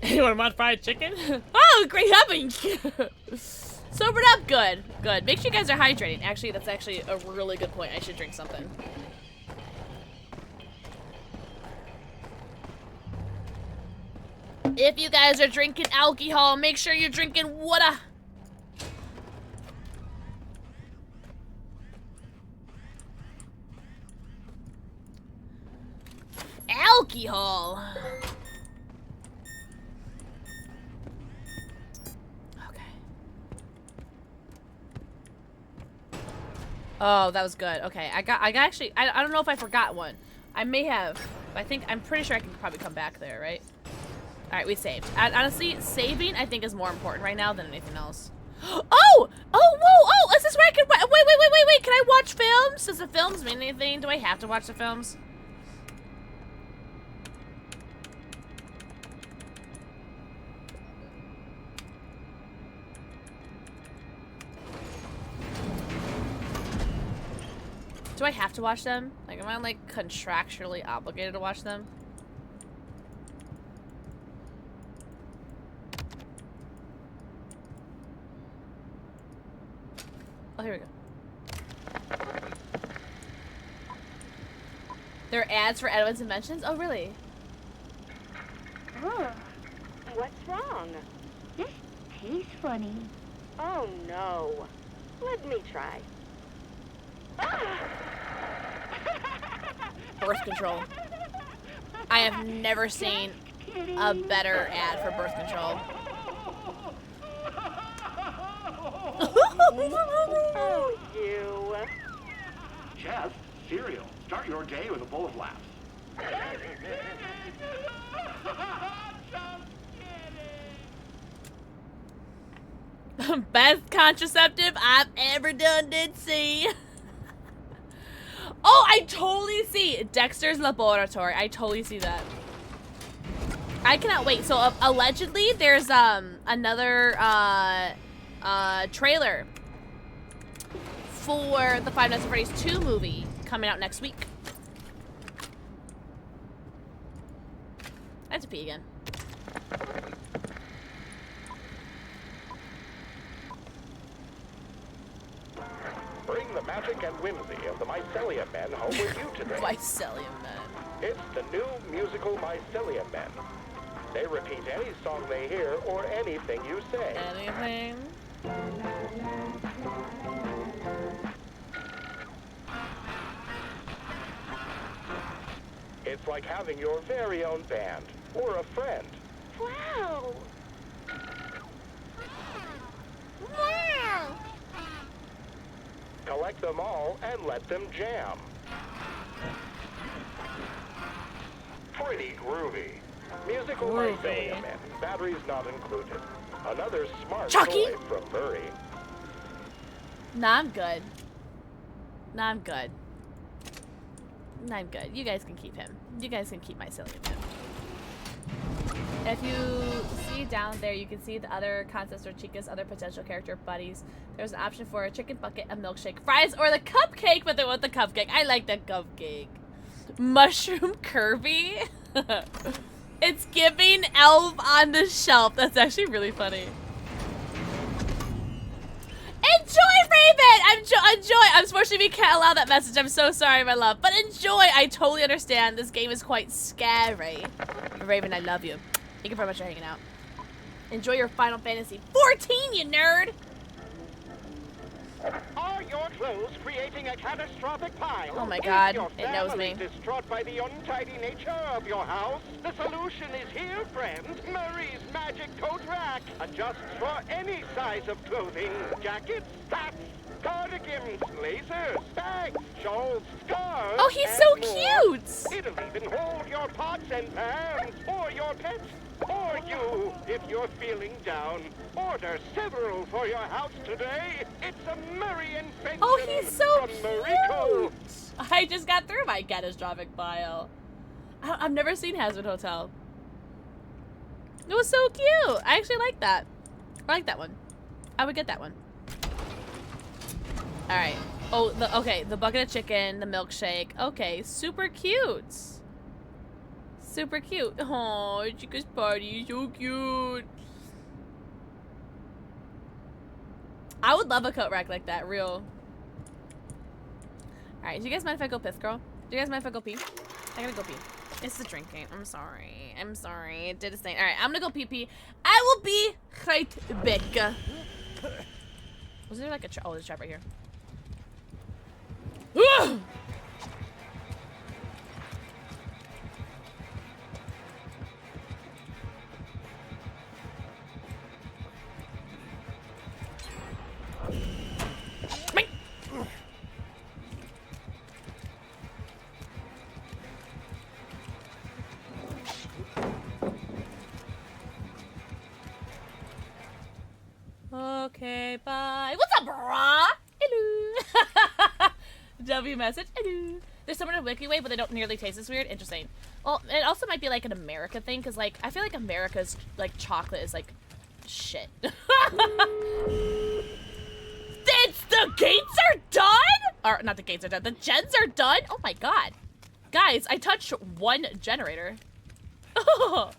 Anyone want fried chicken? Oh, great having you. Sobered up, good. Good. Make sure you guys are hydrating. Actually, that's actually a really good point. I should drink something. If you guys are drinking alcohol, make sure you're drinking water. Alcohol. Oh, that was good. Okay, I got actually, I don't know if I forgot one. I may have, but I'm pretty sure I can probably come back there, right? All right, we saved. Honestly, saving I think is more important right now than anything else. Oh, whoa, oh, is this where I can, wait, can I watch films? Does the films mean anything? Do I have to watch the films? Do I have to watch them? Like, am I, like, contractually obligated to watch them? Oh, here we go. There are ads for Edwin's Inventions? Oh, really? Huh. What's wrong? This tastes funny. Oh, no. Let me try. Birth control. I have never seen a better ad for birth control. Oh, you. Jeff, cereal. Start your day with a bowl of laughs. Best contraceptive I've ever done, did see. Oh, I totally see Dexter's Laboratory. I totally see that. I cannot wait. So allegedly, there's another trailer for the Five Nights at Freddy's 2 movie coming out next week. I have to pee again. magic and whimsy of the Mycelium Men home with you today. Mycelium Men. It's the new musical Mycelium Men. They repeat any song they hear or anything you say. Anything? It's like having your very own band or a friend. Wow. Wow. Collect them all and let them jam. Pretty groovy. Musical Mycelium Men. Batteries not included. Another smart Chucky? toy from Murray. Nah, I'm good. Nah, I'm good. Nah, I'm good. You guys can keep him. You guys can keep Mycelium Men. If you see down there, you can see the other concepts or Chica's other potential character buddies. There's an option for a chicken bucket, a milkshake, fries, or the cupcake, but they want the cupcake. I like the cupcake. Mushroom Kirby? It's giving elf on the shelf. That's actually really funny. Enjoy, Raven! Enjoy! Unfortunately, we can't allow that message. I'm so sorry, my love. But enjoy! I totally understand. This game is quite scary. Raven, I love you. Thank you very much for hanging out. Enjoy your Final Fantasy 14, you nerd! Are your clothes creating a catastrophic pile? Oh my god, Is your it knows family me. distraught by the untidy nature of your house? The solution is here, friends. Murray's Magic Coat Rack. Adjusts for any size of clothing. Jackets, hats, cardigans, lasers, bags, shawls, scarves. Oh, he's and so more. cute! It'll even hold your pots and pans, or your pets, or you, if you're feeling down. Order several for your house today. It's a Murray invention. Oh, he's so from Murray cute! I just got through my catastrophic pile. I've never seen Hazard Hotel. It was so cute. I actually like that. I like that one. I would get that one. All right. Oh, okay. The bucket of chicken, the milkshake. Okay, super cute. Super cute. Oh, Chica's party, so cute. I would love a coat rack like that, real. Alright, do you guys mind if I go piss, girl? Do you guys mind if I go pee? I gotta go pee. It's the drinking. I'm sorry. I'm sorry. It did its thing. Alright, I'm gonna go pee. I will be right back. Was there like a trap? Oh, there's a trap right here. Okay, bye. What's up, brah? Hello. W message. Hello. There's someone in WikiWay, but they don't nearly taste as weird. Interesting. Well, it also might be like an America thing, because like I feel like America's like chocolate is like shit. It's the gates are done? Or not the gates are done. The gens are done? Oh my god. Guys, I touched one generator. Oh.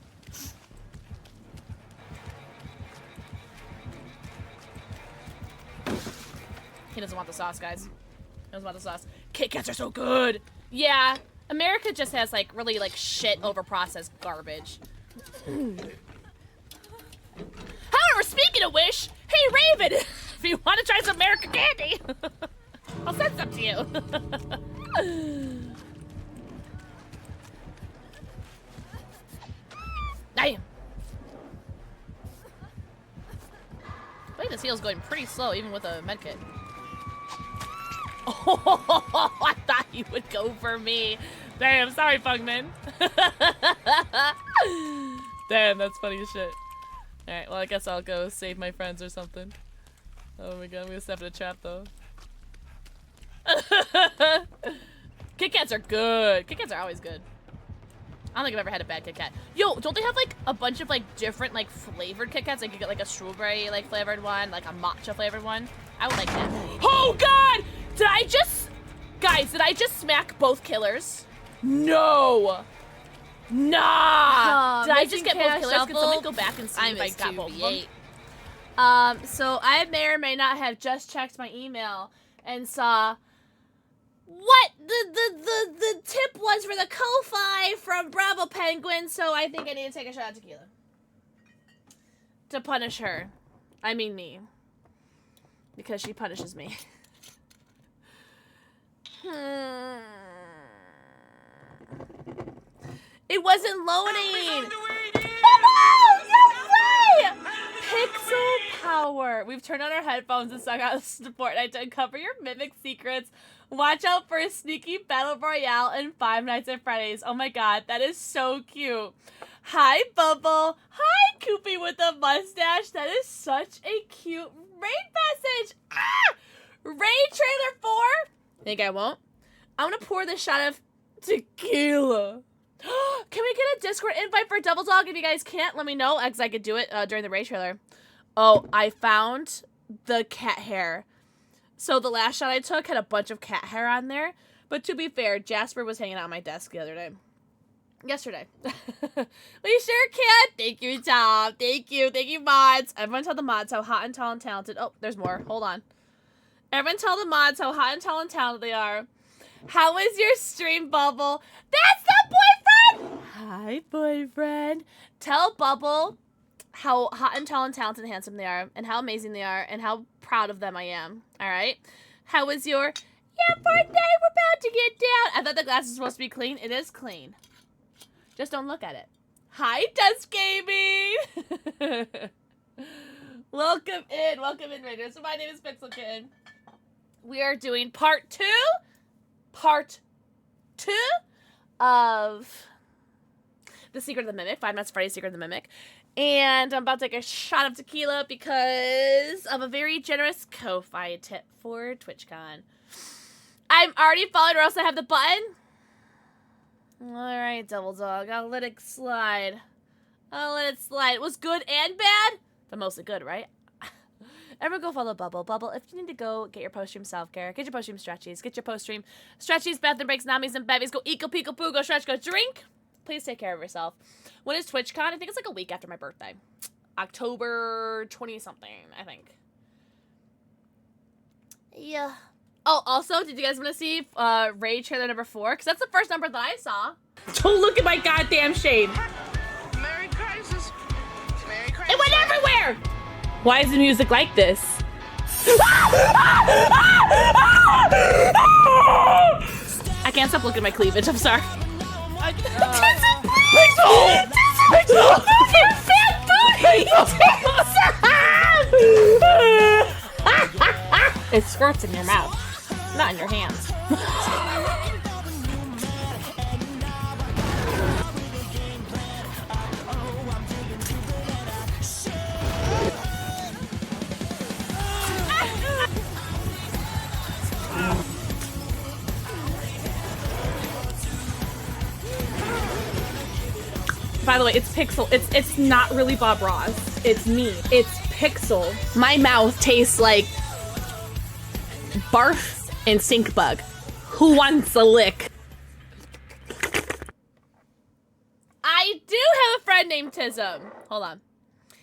He doesn't want the sauce, guys. He doesn't want the sauce. Kit Kats are so good! Yeah, America just has, like, really, like, shit overprocessed garbage. However, speaking of which, hey, Raven! If you want to try some American candy, I'll send some to you. Damn! Wait, this heal's going pretty slow, even with a medkit. Oh, I thought you would go for me. Damn, sorry, Fungman. Damn, that's funny as shit. Alright, well, I guess I'll go save my friends or something. Oh my god, I'm gonna step in a trap, though. Kit Kats are good. Kit Kats are always good. I don't think I've ever had a bad Kit Kat. Yo, don't they have, like, a bunch of, like, different, like, flavored Kit Kats? Like, you get, like, a strawberry, like, flavored one, like, a matcha flavored one. I would like that. Oh, God! Did I just... Guys, did I just smack both killers? No! Nah! Did I just get both killers? Can someone go back and see if I got both of them? So I may or may not have just checked my email, and saw what the tip was for the Ko-Fi from Bravo Penguin, so I think I need to take a shot of tequila. To punish her. I mean me. Because she punishes me. It wasn't loading! Come on! No way! Pixel power. We've turned on our headphones and sung out the Fortnite to uncover your Mimic secrets. Watch out for a sneaky battle royale in Five Nights at Freddy's. Oh my god, that is so cute. Hi, Bubble. Hi, Koopy with the mustache. That is such a cute raid message. Ah! Raid trailer 4? Think I won't? I'm gonna pour this shot of tequila. Can we get a Discord invite for Double Dog? If you guys can't, let me know, because I could do it during the raid trailer. Oh, I found the cat hair. So the last shot I took had a bunch of cat hair on there. But to be fair, Jasper was hanging out on my desk the other day. Yesterday. We sure can. Thank you, Tom. Thank you. Thank you, mods. Everyone tell the mods how hot and tall and talented. Oh, there's more. Hold on. Everyone tell the mods how hot and tall and talented they are. How was your stream, Bubble? That's the boyfriend! Hi, boyfriend. Tell Bubble how hot and tall and talented and handsome they are, and how amazing they are, and how proud of them I am. Alright? How was your... Yeah, birthday, we're about to get down. I thought the glass was supposed to be clean. It is clean. Just don't look at it. Hi, Dust Gaming! Welcome in, Raiders. So my name is PixelxKitten. We are doing part 2 of The Secret of the Mimic, Five Nights at Freddy's Secret of the Mimic. And I'm about to take a shot of tequila because of a very generous Ko-Fi tip for TwitchCon. I'm already followed or else I have the button. Alright, Double Dog. I'll let it slide. I'll let it slide. It was good and bad, but mostly good, right? Everyone go follow Bubble. Bubble, if you need to go get your post-stream self-care, get your post-stream stretchies, get your post-stream stretchies, bathroom breaks, namis, and bevies, go eco, peeko, poo, go stretch, go drink. Please take care of yourself. When is TwitchCon? I think it's like a week after my birthday. October 20-something, I think. Yeah. Oh, also, did you guys want to see Raid trailer number 4? Because that's the first number that I saw. Don't look at my goddamn shade. Merry Crisis. Merry Crisis. It went everywhere! Why is the music like this? I can't stop looking at my cleavage, I'm sorry. It squirts in your mouth, not in your hands. By the way, it's Pixel. It's not really Bob Ross. It's me. It's Pixel. My mouth tastes like barf and stink bug. Who wants a lick? I do have a friend named Tism. Hold on.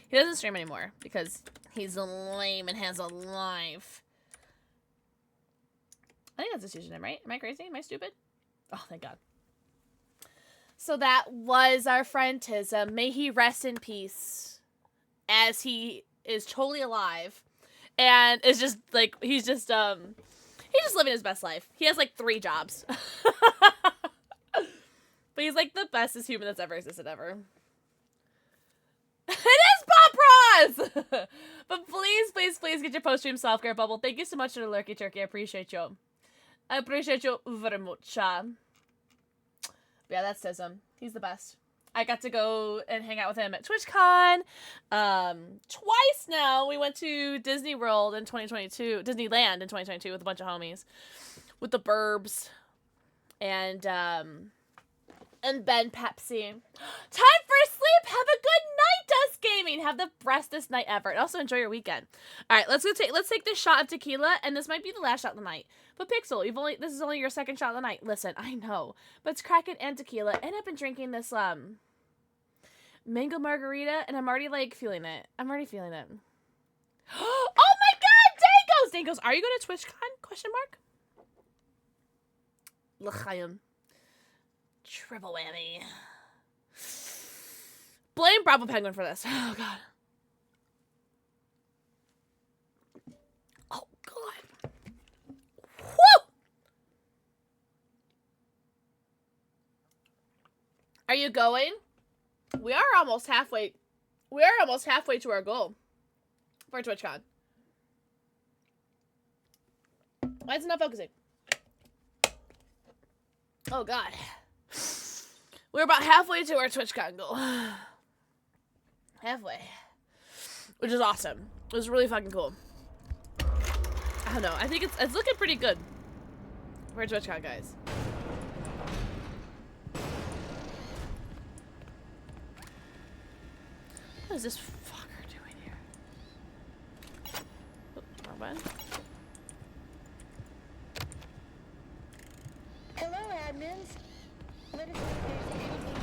He doesn't stream anymore because he's lame and has a life. I think that's his username, right? Am I crazy? Am I stupid? Oh, thank God. So that was our friend Tism. May he rest in peace, as he is totally alive, and is just like he's just living his best life. He has like 3 jobs, but he's like the bestest human that's ever existed ever. It is Bob Ross. But please get your post-stream self-care, Bubble. Thank you so much for the lurky turkey. I appreciate you. I appreciate you very much. Yeah, that's Tism. He's the best. I got to go and hang out with him at TwitchCon twice now. We went to Disney World in 2022, Disneyland in 2022 with a bunch of homies, with the Burbs, and Ben Pepsi. Time for sleep. Have a good night, Dust Gaming. Have the bestest night ever, and also enjoy your weekend. All right, let's take this shot of tequila, and this might be the last shot of the night. But Pixel, this is only your second shot of the night. Listen, I know, but it's Kraken and tequila, and I've been drinking this mango margarita, and I'm already like feeling it. I'm already feeling it. Oh my God, Stan goes, are you going to TwitchCon? Question mark. L'chaim. Triple whammy. Blame Bravo Penguin for this. Oh, God. Oh, God. Woo! Are you going? We are almost halfway. We are almost halfway to our goal for TwitchCon. Why is it not focusing? Oh, God. We're about halfway to our TwitchCon goal. Halfway. Which is awesome. It was really fucking cool. I don't know. I think it's looking pretty good for TwitchCon, guys. What is this fucker doing here? Oh, wrong button. Hello, admins. Let us know if there's anything.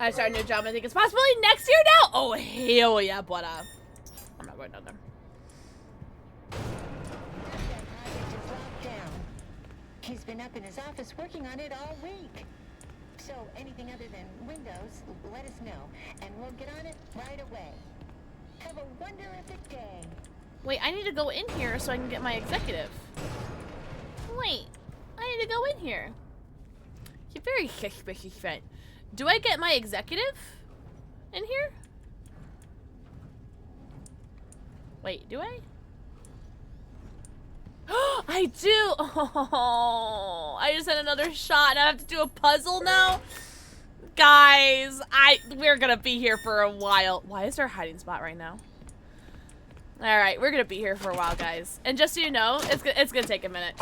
I start a new job and I think it's possibly next year now? Oh, hell yeah, but I'm not going down there. He's been up in his office working on it all week. So anything other than Windows, let us know, and we'll get on it right away. Have a wonderific day. Wait, I need to go in here so I can get my executive. Wait, I need to go in here. You're very suspicious. Do I get my executive in here? Wait, do I? I do! Oh, I just had another shot and I have to do a puzzle now? Guys, we're gonna be here for a while. Why is there a hiding spot right now? Alright, we're gonna be here for a while, guys. And just so you know, it's gonna take a minute.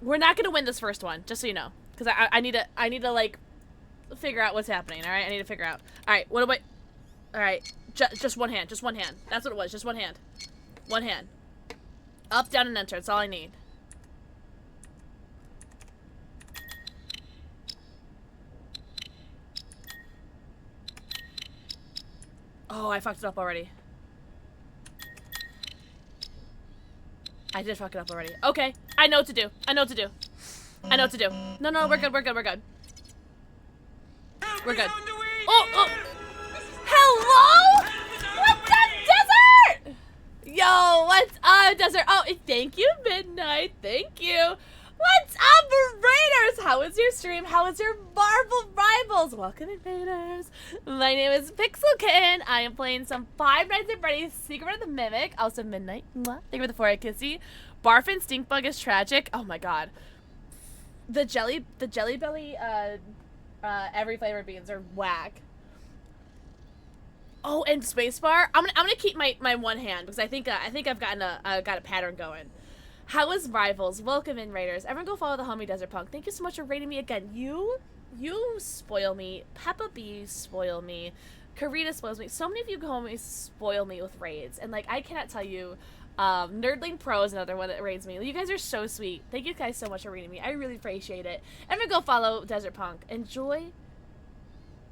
We're not gonna win this first one, just so you know. Because I need to, like, figure out what's happening, alright? I need to figure out. Alright, what do I... Alright, just one hand, just one hand. That's what it was, just one hand. One hand. Up, down, and enter. That's all I need. Oh, I fucked it up already. I did fuck it up already. Okay, I know what to do. I know what to do. I know what to do. No, no, we're good, we're good, we're good. We're good. Oh, oh! Hello? What's up, Desert? Yo, what's up, Desert? Oh, thank you, Midnight. Thank you. What's up, Raiders? How was your stream? How was your Marvel Rivals? Welcome, Invaders. My name is PixelxKitten. I am playing some Five Nights at Freddy's Secret of the Mimic. Also, Midnight. Mwah. Thank you for the 4 kissy. Barf and Stinkbug is tragic. Oh my god. The Jelly Belly, every flavor beans are whack. Oh, and Spacebar. I'm gonna keep my one hand because I think I've got a pattern going. How is Rivals? Welcome in, Raiders. Everyone go follow the homie Desert Punk. Thank you so much for rating me again. You spoil me. Peppa B spoil me. Karina spoils me. So many of you homies spoil me with raids. And, like, I cannot tell you. Nerdling Pro is another one that raids me. You guys are so sweet. Thank you guys so much for rating me. I really appreciate it. Everyone go follow Desert Punk. Enjoy.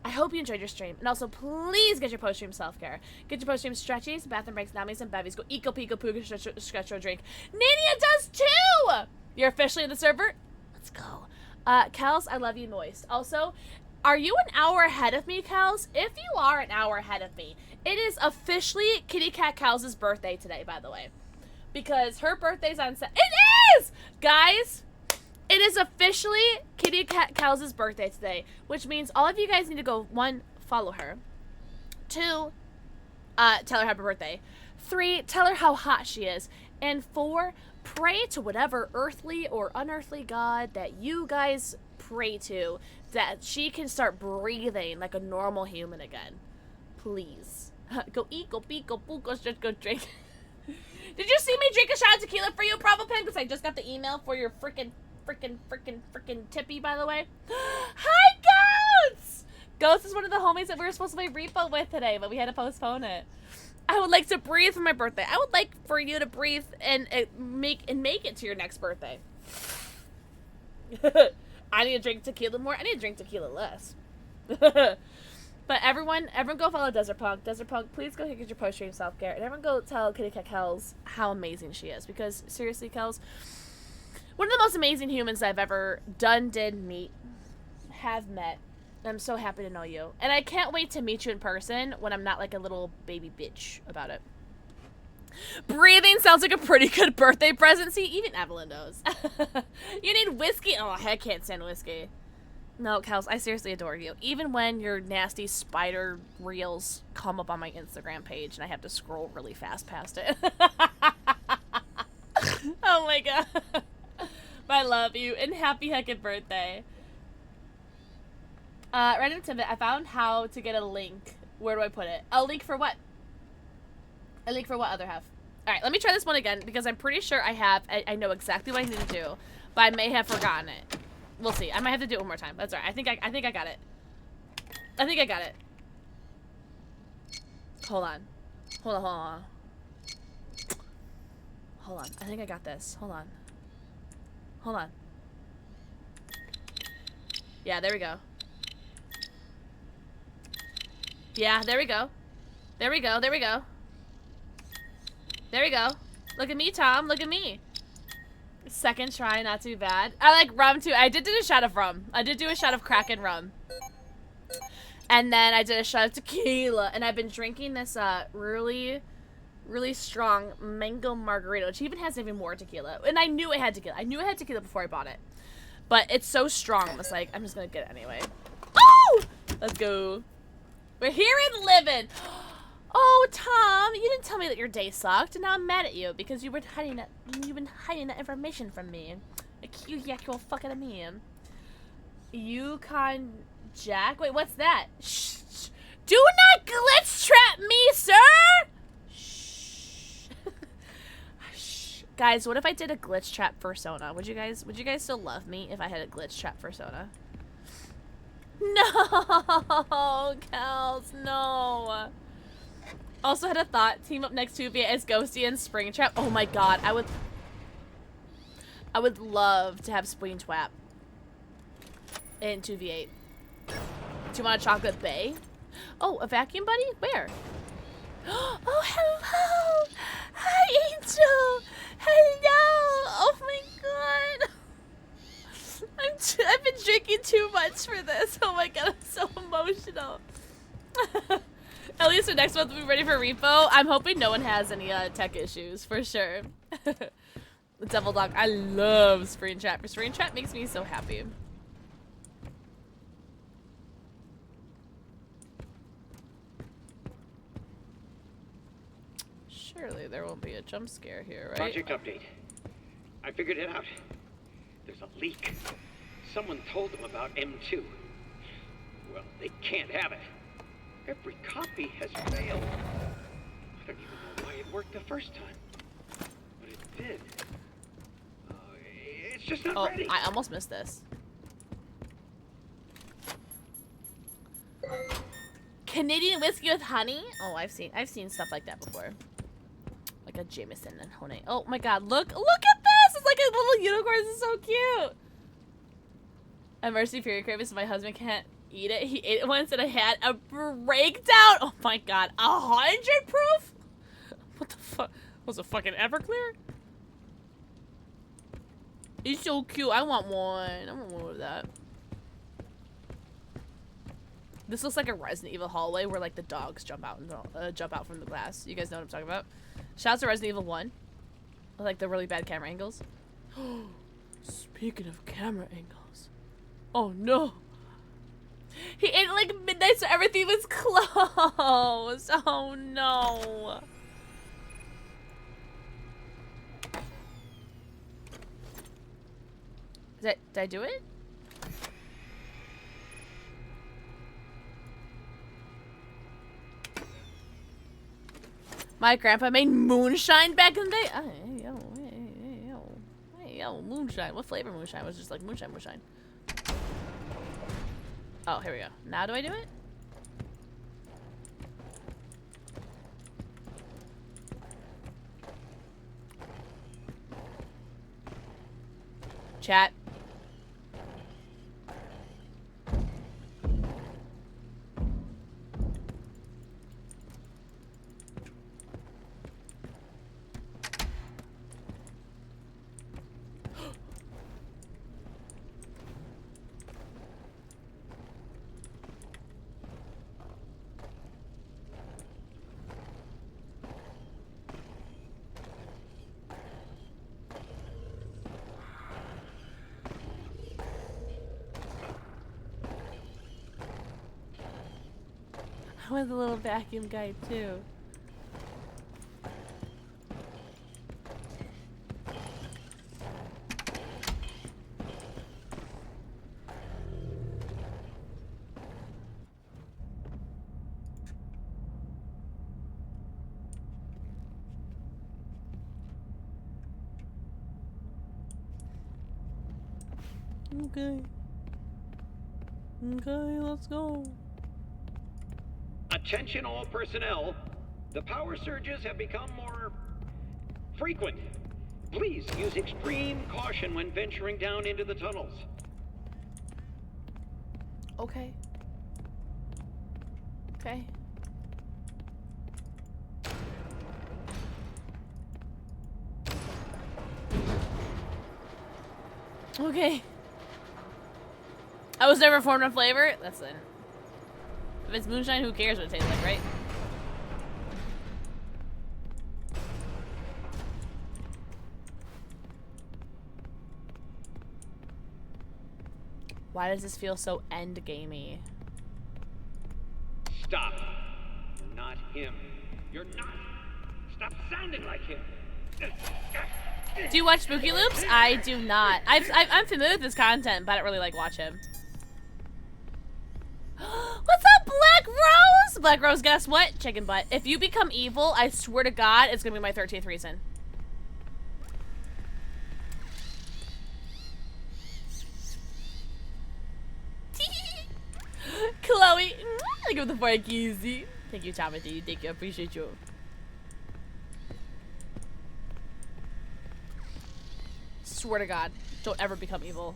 I hope you enjoyed your stream. And also, please get your post-stream self-care. Get your post-stream stretchies, bathroom breaks, namis, and bevies. Go eco, pico, puka, stretch, or drink. Nania does too! You're officially in the server? Let's go. Kels, I love you, Moist. Also, are you an hour ahead of me, Kels? If you are an hour ahead of me, it is officially Kitty Cat Kels' birthday today, by the way. Because her birthday's on Saturday. It is! Guys, it is officially Kitty Cat Kels' birthday today, which means all of you guys need to go, 1, follow her. 2, tell her happy birthday. 3, tell her how hot she is. And 4, pray to whatever earthly or unearthly god that you guys pray to, that she can start breathing like a normal human again. Please. Go eat, go pee, go poo, go stretch, go drink. Did you see me drink a shot of tequila for you, Bravo Pen? Because I just got the email for your freaking tippy, by the way. Hi, Goats! Ghost is one of the homies that we were supposed to play repo with today, but we had to postpone it. I would like to breathe for my birthday. I would like for you to breathe and make it to your next birthday. I need to drink tequila more. I need to drink tequila less. But everyone go follow Desert Punk. Desert Punk, please go get your post-stream self-care. And everyone go tell Kitty Cat Kels how amazing she is. Because, seriously, Kels, one of the most amazing humans I've ever have met. I'm so happy to know you. And I can't wait to meet you in person when I'm not like a little baby bitch about it. Breathing sounds like a pretty good birthday present. See, even Evelyn knows. You need whiskey? Oh, I can't stand whiskey. No, Kels, I seriously adore you. Even when your nasty spider reels come up on my Instagram page and I have to scroll really fast past it. Oh my god. I love you and happy heckin' birthday. Random tidbit, I found how to get a link. Where do I put it? A link for what? A link for what other half? Alright, let me try this one again because I'm pretty sure I know exactly what I need to do, but I may have forgotten it. We'll see. I might have to do it one more time. That's alright. I think I got it. I think I got it. Hold on. Hold on. I think I got this. Hold on. Yeah, there we go. Yeah, there we go. There we go. Look at me, Tom. Look at me. Second try, not too bad. I like rum too. I did do a shot of rum. I did do a shot of Kraken rum. And then I did a shot of tequila. And I've been drinking this really, really strong mango margarita, which even has even more tequila. And I knew it had tequila. I knew it had tequila before I bought it. But it's so strong. I'm just like, I'm just gonna get it anyway. Oh! Let's go. We're here and living. Oh, Tom, you didn't tell me that your day sucked, and now I'm mad at you because you've been hiding that information from me. Like, you actual fucking a me. Yukon Jack? Wait, what's that? Shh. Do not glitch trap me, sir! Shh. Shh. Guys, what if I did a glitch trap persona? Would you guys still love me if I had a glitch trap persona? No, Kels, no. Also had a thought, team up next to via as Ghosty and Springtrap. Oh my god, I would love to have Springtrap in 2v8. Do you want a chocolate bay? Oh, a vacuum buddy? Where? Oh, hello! Hi, Angel! Hello! Oh my god! I've been drinking too much for this. Oh my god, I'm so emotional. At least for next month we'll be ready for repo. I'm hoping no one has any tech issues, for sure. Devil Dog, I love Springtrap. Springtrap makes me so happy. Surely there won't be a jump scare here, right? Project update. I figured it out. There's a leak. Someone told them about M2. Well, they can't have it. Every copy has failed. I don't even know why it worked the first time. But it did. It's just not ready. I almost missed this. Canadian whiskey with honey? Oh, I've seen stuff like that before. Like a Jameson and honey. Oh my god, look at this! It's like a little unicorn. This is so cute. A mercy period craving so my husband can't eat it. He ate it once and I had a breakdown. Oh my god, 100 proof? What the fuck? Was it fucking Everclear? He's so cute. I want one. I want one of that. This looks like a Resident Evil hallway where like the dogs jump out from the glass. You guys know what I'm talking about? Shouts to Resident Evil 1. Like the really bad camera angles. Speaking of camera angles. Oh no. He ate it like midnight so everything was closed. Oh no. Did I do it? My grandpa made moonshine back in the day. Hey, yo, moonshine. What flavor moonshine? Was just like moonshine. Oh, here we go. Now do I do it? Chat. I want the little vacuum guy too. Okay. Okay, let's go. Attention all personnel. The power surges have become more frequent. Please use extreme caution when venturing down into the tunnels. Okay. Okay. Okay. I was never formed on flavor. That's it. If it's moonshine, who cares what it tastes like, right? Why does this feel so end-gamey? Stop. You're not him. You're not. Stop sounding like him. Do you watch Spooky Loops? I do not. I'm familiar with this content, but I don't really like watch him. What's up, Black Rose? Black Rose, guess what? Chicken butt. If you become evil, I swear to God, it's gonna be my 13th reason. Chloe, thank you for the 4 keys. Thank you, Timothy. Thank you. I appreciate you. Swear to God, don't ever become evil.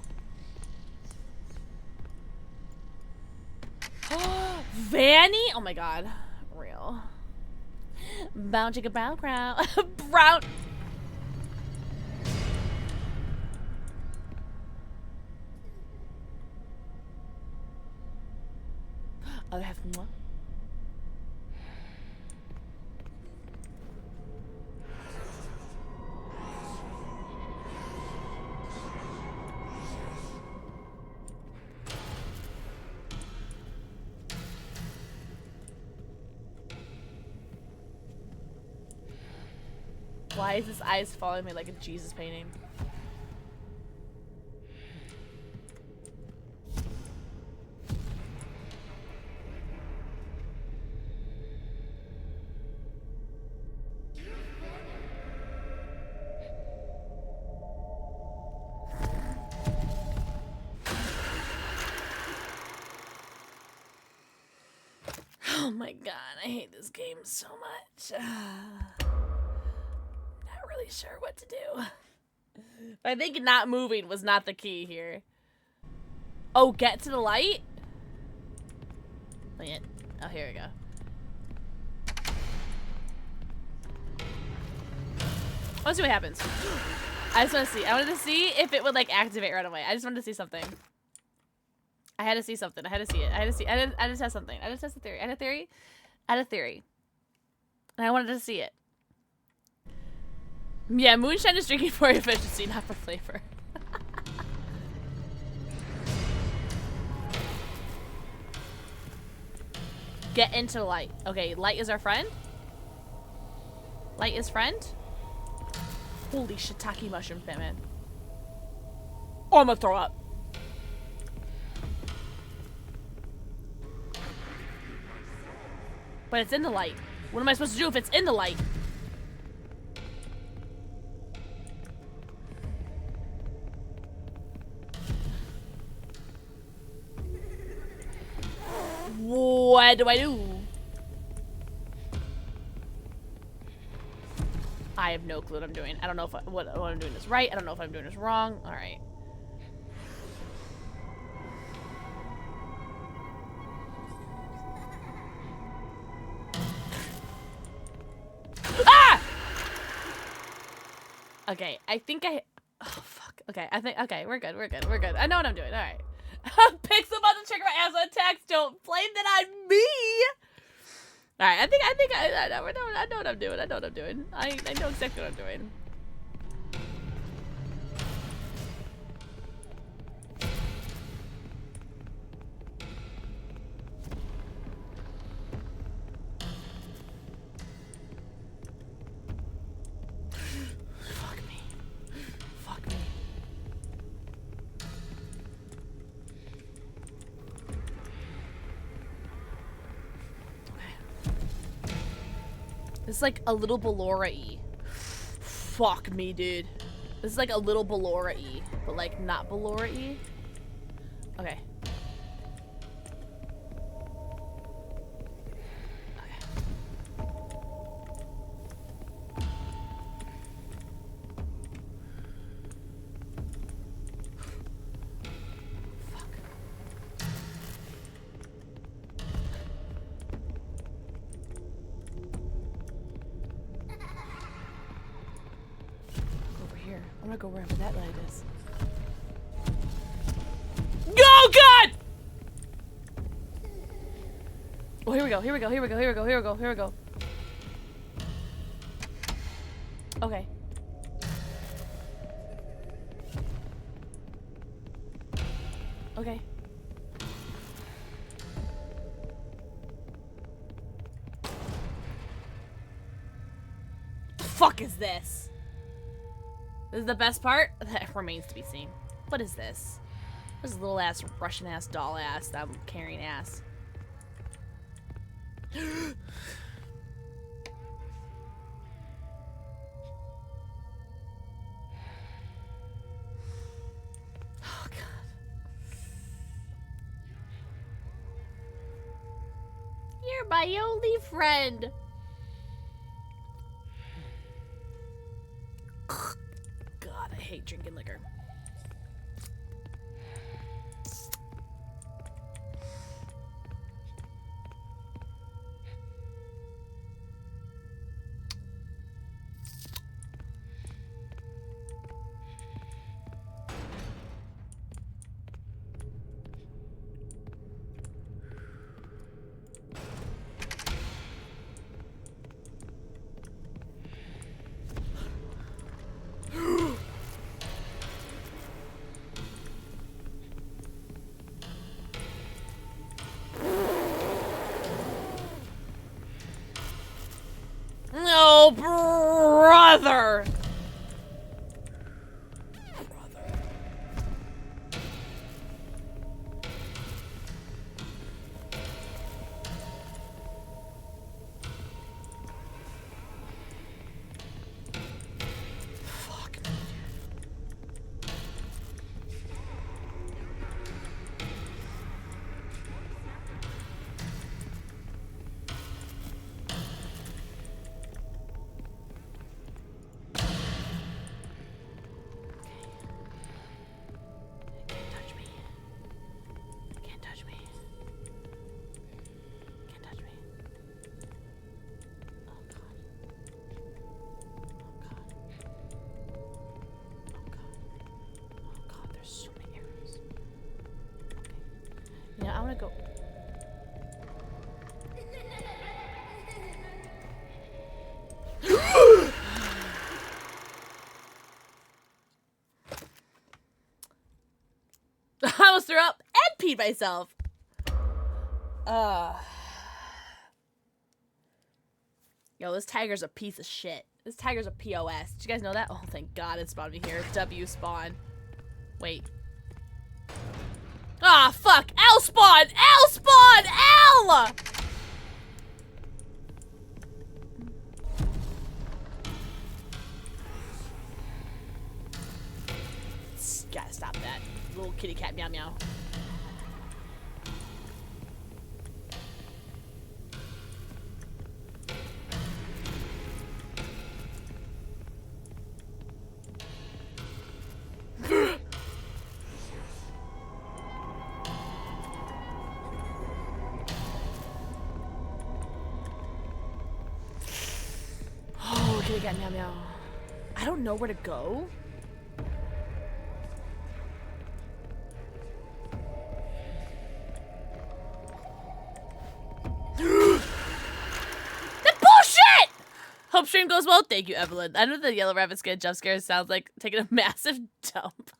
Vanny? Oh my God. Real. Bound chicka brown crown. Brown. I have more. Why is his eyes following me like a Jesus painting? Oh my God, I hate this game so much. Not really sure what to do. I think not moving was not the key here. Oh, get to the light? Wait. Oh, here we go. Let's see what happens. I just want to see. I wanted to see if it would like activate right away. I just wanted to see something. I had to see something. I had to see it. I had to see. I had to test something. I had to test a theory. I had a theory. I had a theory. And I wanted to see it. Yeah, moonshine is drinking for efficiency, not for flavor. Get into the light. Okay, light is our friend. Light is friend. Holy shiitake mushroom, Batman. Oh, I'm gonna throw up. But it's in the light. What am I supposed to do if it's in the light? What do I do? I have no clue what I'm doing. I don't know if what I'm doing is right. I don't know if I'm doing is wrong. All right. Ah! Okay, I think I. Oh fuck. Okay, I think. Okay, we're good. We're good. We're good. I know what I'm doing. All right. Pixel about to trigger my ass on text. Don't blame that on me. All right. I think I know what I'm doing. I know what I'm doing. I know exactly what I'm doing. This is like a little Ballora-y. Fuck me, dude. This is like a little Ballora-y, but like not Ballora-y. Okay. I'm gonna go wherever that light is. Oh God! Oh, here we go. Here we go. Here we go. Here we go. Here we go. Here we go. Okay. Okay. The fuck is this? This is the best part? That remains to be seen. What is this? This little ass Russian ass doll ass that I'm carrying ass. Oh God. You're my only friend. God, I hate drinking liquor. No, brother. Fuck. Yeah, I want to go. I almost threw up and peed myself. Yo, this tiger's a piece of shit. This tiger's a POS. Did you guys know that? Oh, thank God it spawned me here. W spawn. Wait. Ah, fuck! L spawn! L spawn! L! Gotta stop that. Little kitty cat meow meow. Oh, kitty cat meow meow. I don't know where to go. Hope stream goes well. Thank you, Evelyn. I know the yellow rabbit skin jump scare sounds like taking a massive dump.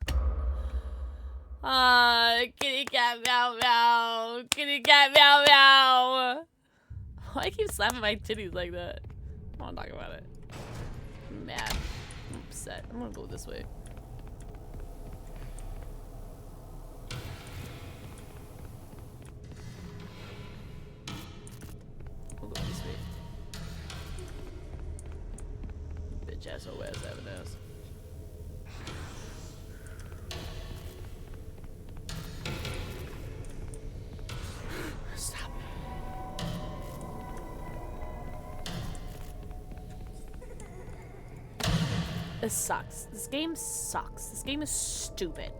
Kitty cat meow meow. Kitty cat meow meow. Why I keep slapping my titties like that? I don't want to talk about it. I'm mad. I'm upset. I'm gonna go this way. We'll go this way. SOS evidence. Stop. This sucks. This game sucks. This game is stupid.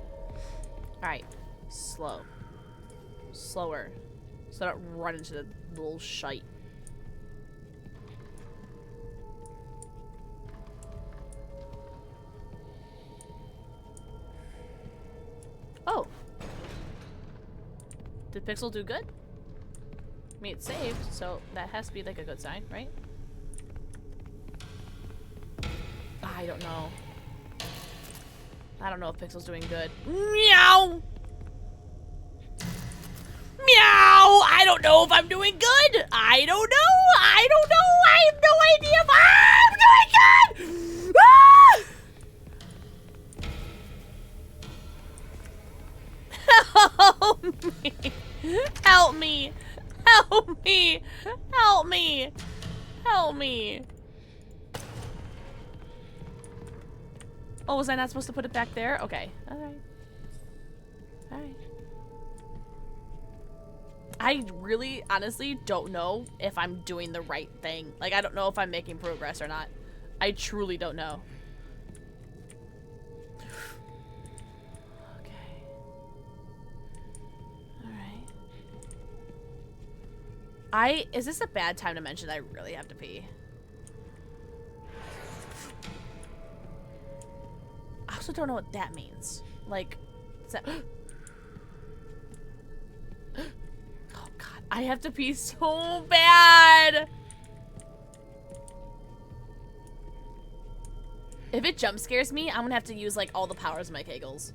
Alright. Slow. Slower. So I don't run into the little shite. Oh. Did Pixel do good? I mean, it saved, so that has to be like a good sign, right? I don't know. I don't know if Pixel's doing good. Meow! Meow! I don't know if I'm doing good! I don't know! I don't know! I have no idea if I'm doing good! Ah! Help me! Help me! Help me! Help me! Help me! Oh, was I not supposed to put it back there? Okay. Alright. Alright. I really, honestly don't know if I'm doing the right thing. Like, I don't know if I'm making progress or not. I truly don't know. Okay. Alright. Is this a bad time to mention I really have to pee? I also don't know what that means. Like, is that... Oh god, I have to pee so bad! If it jump scares me, I'm gonna have to use like all the powers of my Kegels.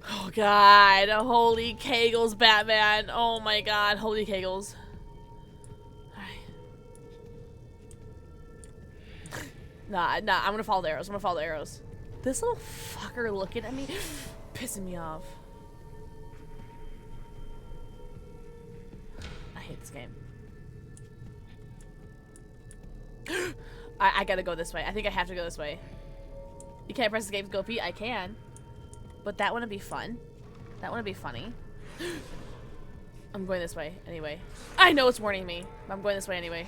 Oh god, holy Kegels, Batman. Oh my god, holy Kegels. Nah, I'm gonna follow the arrows. I'm gonna follow the arrows. This little fucker looking at me, pissing me off. I hate this game. I gotta go this way. I think I have to go this way. You can't press escape to go pee. I can. But that wouldn't be fun. That wouldn't be funny. I'm going this way anyway. I know it's warning me. But I'm going this way anyway.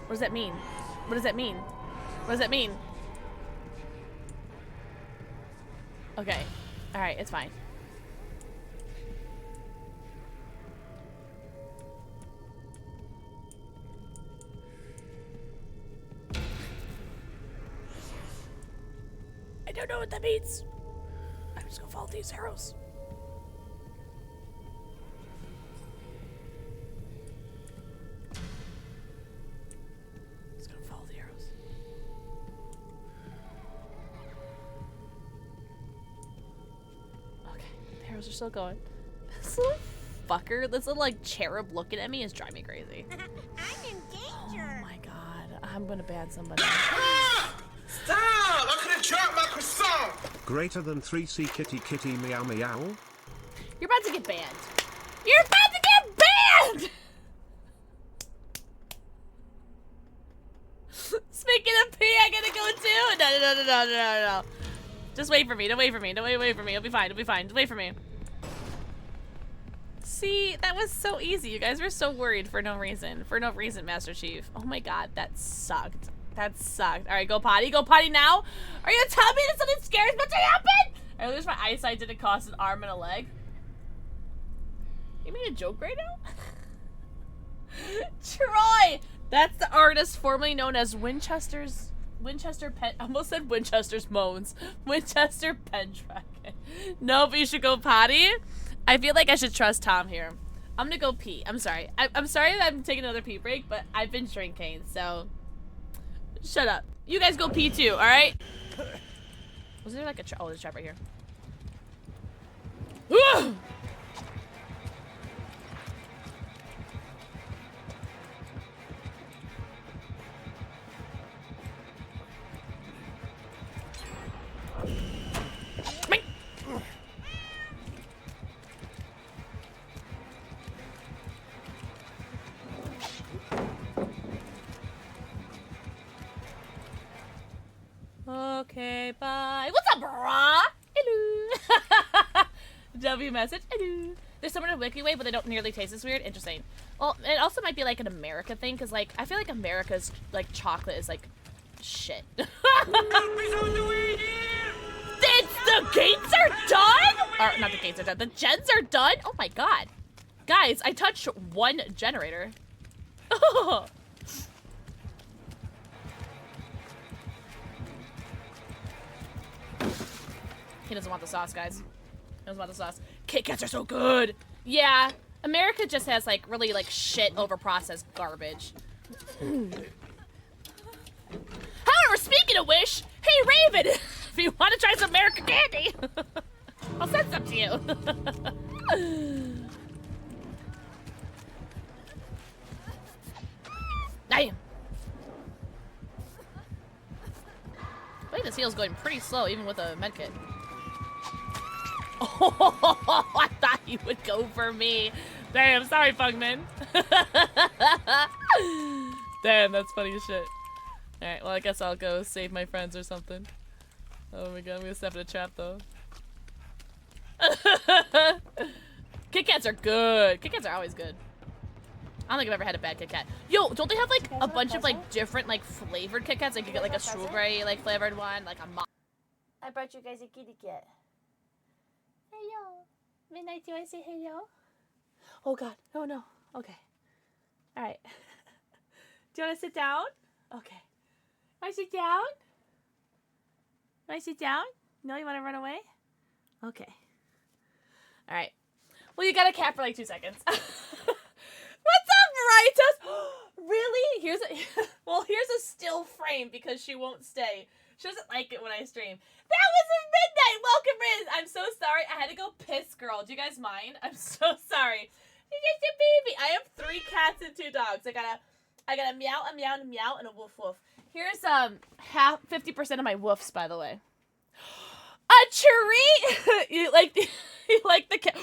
What does that mean? What does that mean? What does that mean? Okay. Alright, it's fine. I don't know what that means. I'm just gonna follow these arrows. Are still going. This little fucker, this little like cherub looking at me is driving me crazy. I'm in danger. Oh my god, I'm gonna ban somebody. Stop! I could have dropped my croissant. Greater than 3C kitty kitty meow meow. You're about to get banned. You're about to get banned! Speaking of pee, I gotta go too. No. Just wait for me. Don't wait for me. Don't wait for me. It'll be fine. It'll be fine. Just wait for me. See, that was so easy. You guys were so worried for no reason. For no reason, Master Chief. Oh my god, that sucked. That sucked. Alright, go potty. Go potty now. Are you telling me that something scary is about to happen? At least my eyesight didn't cost an arm and a leg. You mean a joke right now? Troy! That's the artist formerly known as Winchester Pen. I almost said Winchester's Moans. Winchester Pendragon. Nope, you should go potty. I feel like I should trust Tom here. I'm gonna go pee. I'm sorry. I'm sorry that I'm taking another pee break, but I've been drinking, so shut up. You guys go pee too, alright? Was there like a trap? Oh, there's a trap right here. bye, bye. What's up, brah? Hello. W message. Hello. There's someone in Wiki Way, but they don't nearly taste as weird. Interesting. Well, it also might be like an America thing, because like I feel like America's like chocolate is like shit. The gates are done? Or not the gates are done. The gens are done? Oh my god. Guys, I touched one generator. He doesn't want the sauce, guys. He doesn't want the sauce. Kit Kats are so good. Yeah, America just has like really like shit overprocessed garbage. However, speaking of which, hey Raven, if you want to try some American candy, I'll send some to you. Damn. Wait, this heal's going pretty slow, even with a medkit. Oh, I thought you would go for me. Damn, sorry, Pugman. Damn, that's funny as shit. Alright, well, I guess I'll go save my friends or something. Oh my god, I'm gonna step in a trap, though. Kit Kats are good. Kit Kats are always good. I don't think I've ever had a bad Kit Kat. Yo, don't they have, like, a bunch of, like, different, like, flavored Kit Kats? Like, you get, like, a strawberry, like, flavored one, like a I brought you guys a kitty cat. Hey, yo. Midnight, do you want to say hey, yo? Oh, God. Oh, no. Okay. All right. Do you want to sit down? Okay. Want to sit down? Want to sit down? No, you want to run away? Okay. All right. Well, you got a cat for like 2 seconds. What's up, Ritos? Really? Here's a still frame because she won't stay. She doesn't like it when I stream. That was a midnight. Welcome, Riz. I'm so sorry. I had to go piss, girl. Do you guys mind? I'm so sorry. You're just a baby. I have 3 cats and 2 dogs. I got a meow, a meow, a meow, and a woof woof. Here's 50% of my woofs, by the way. A treat. you like the cat?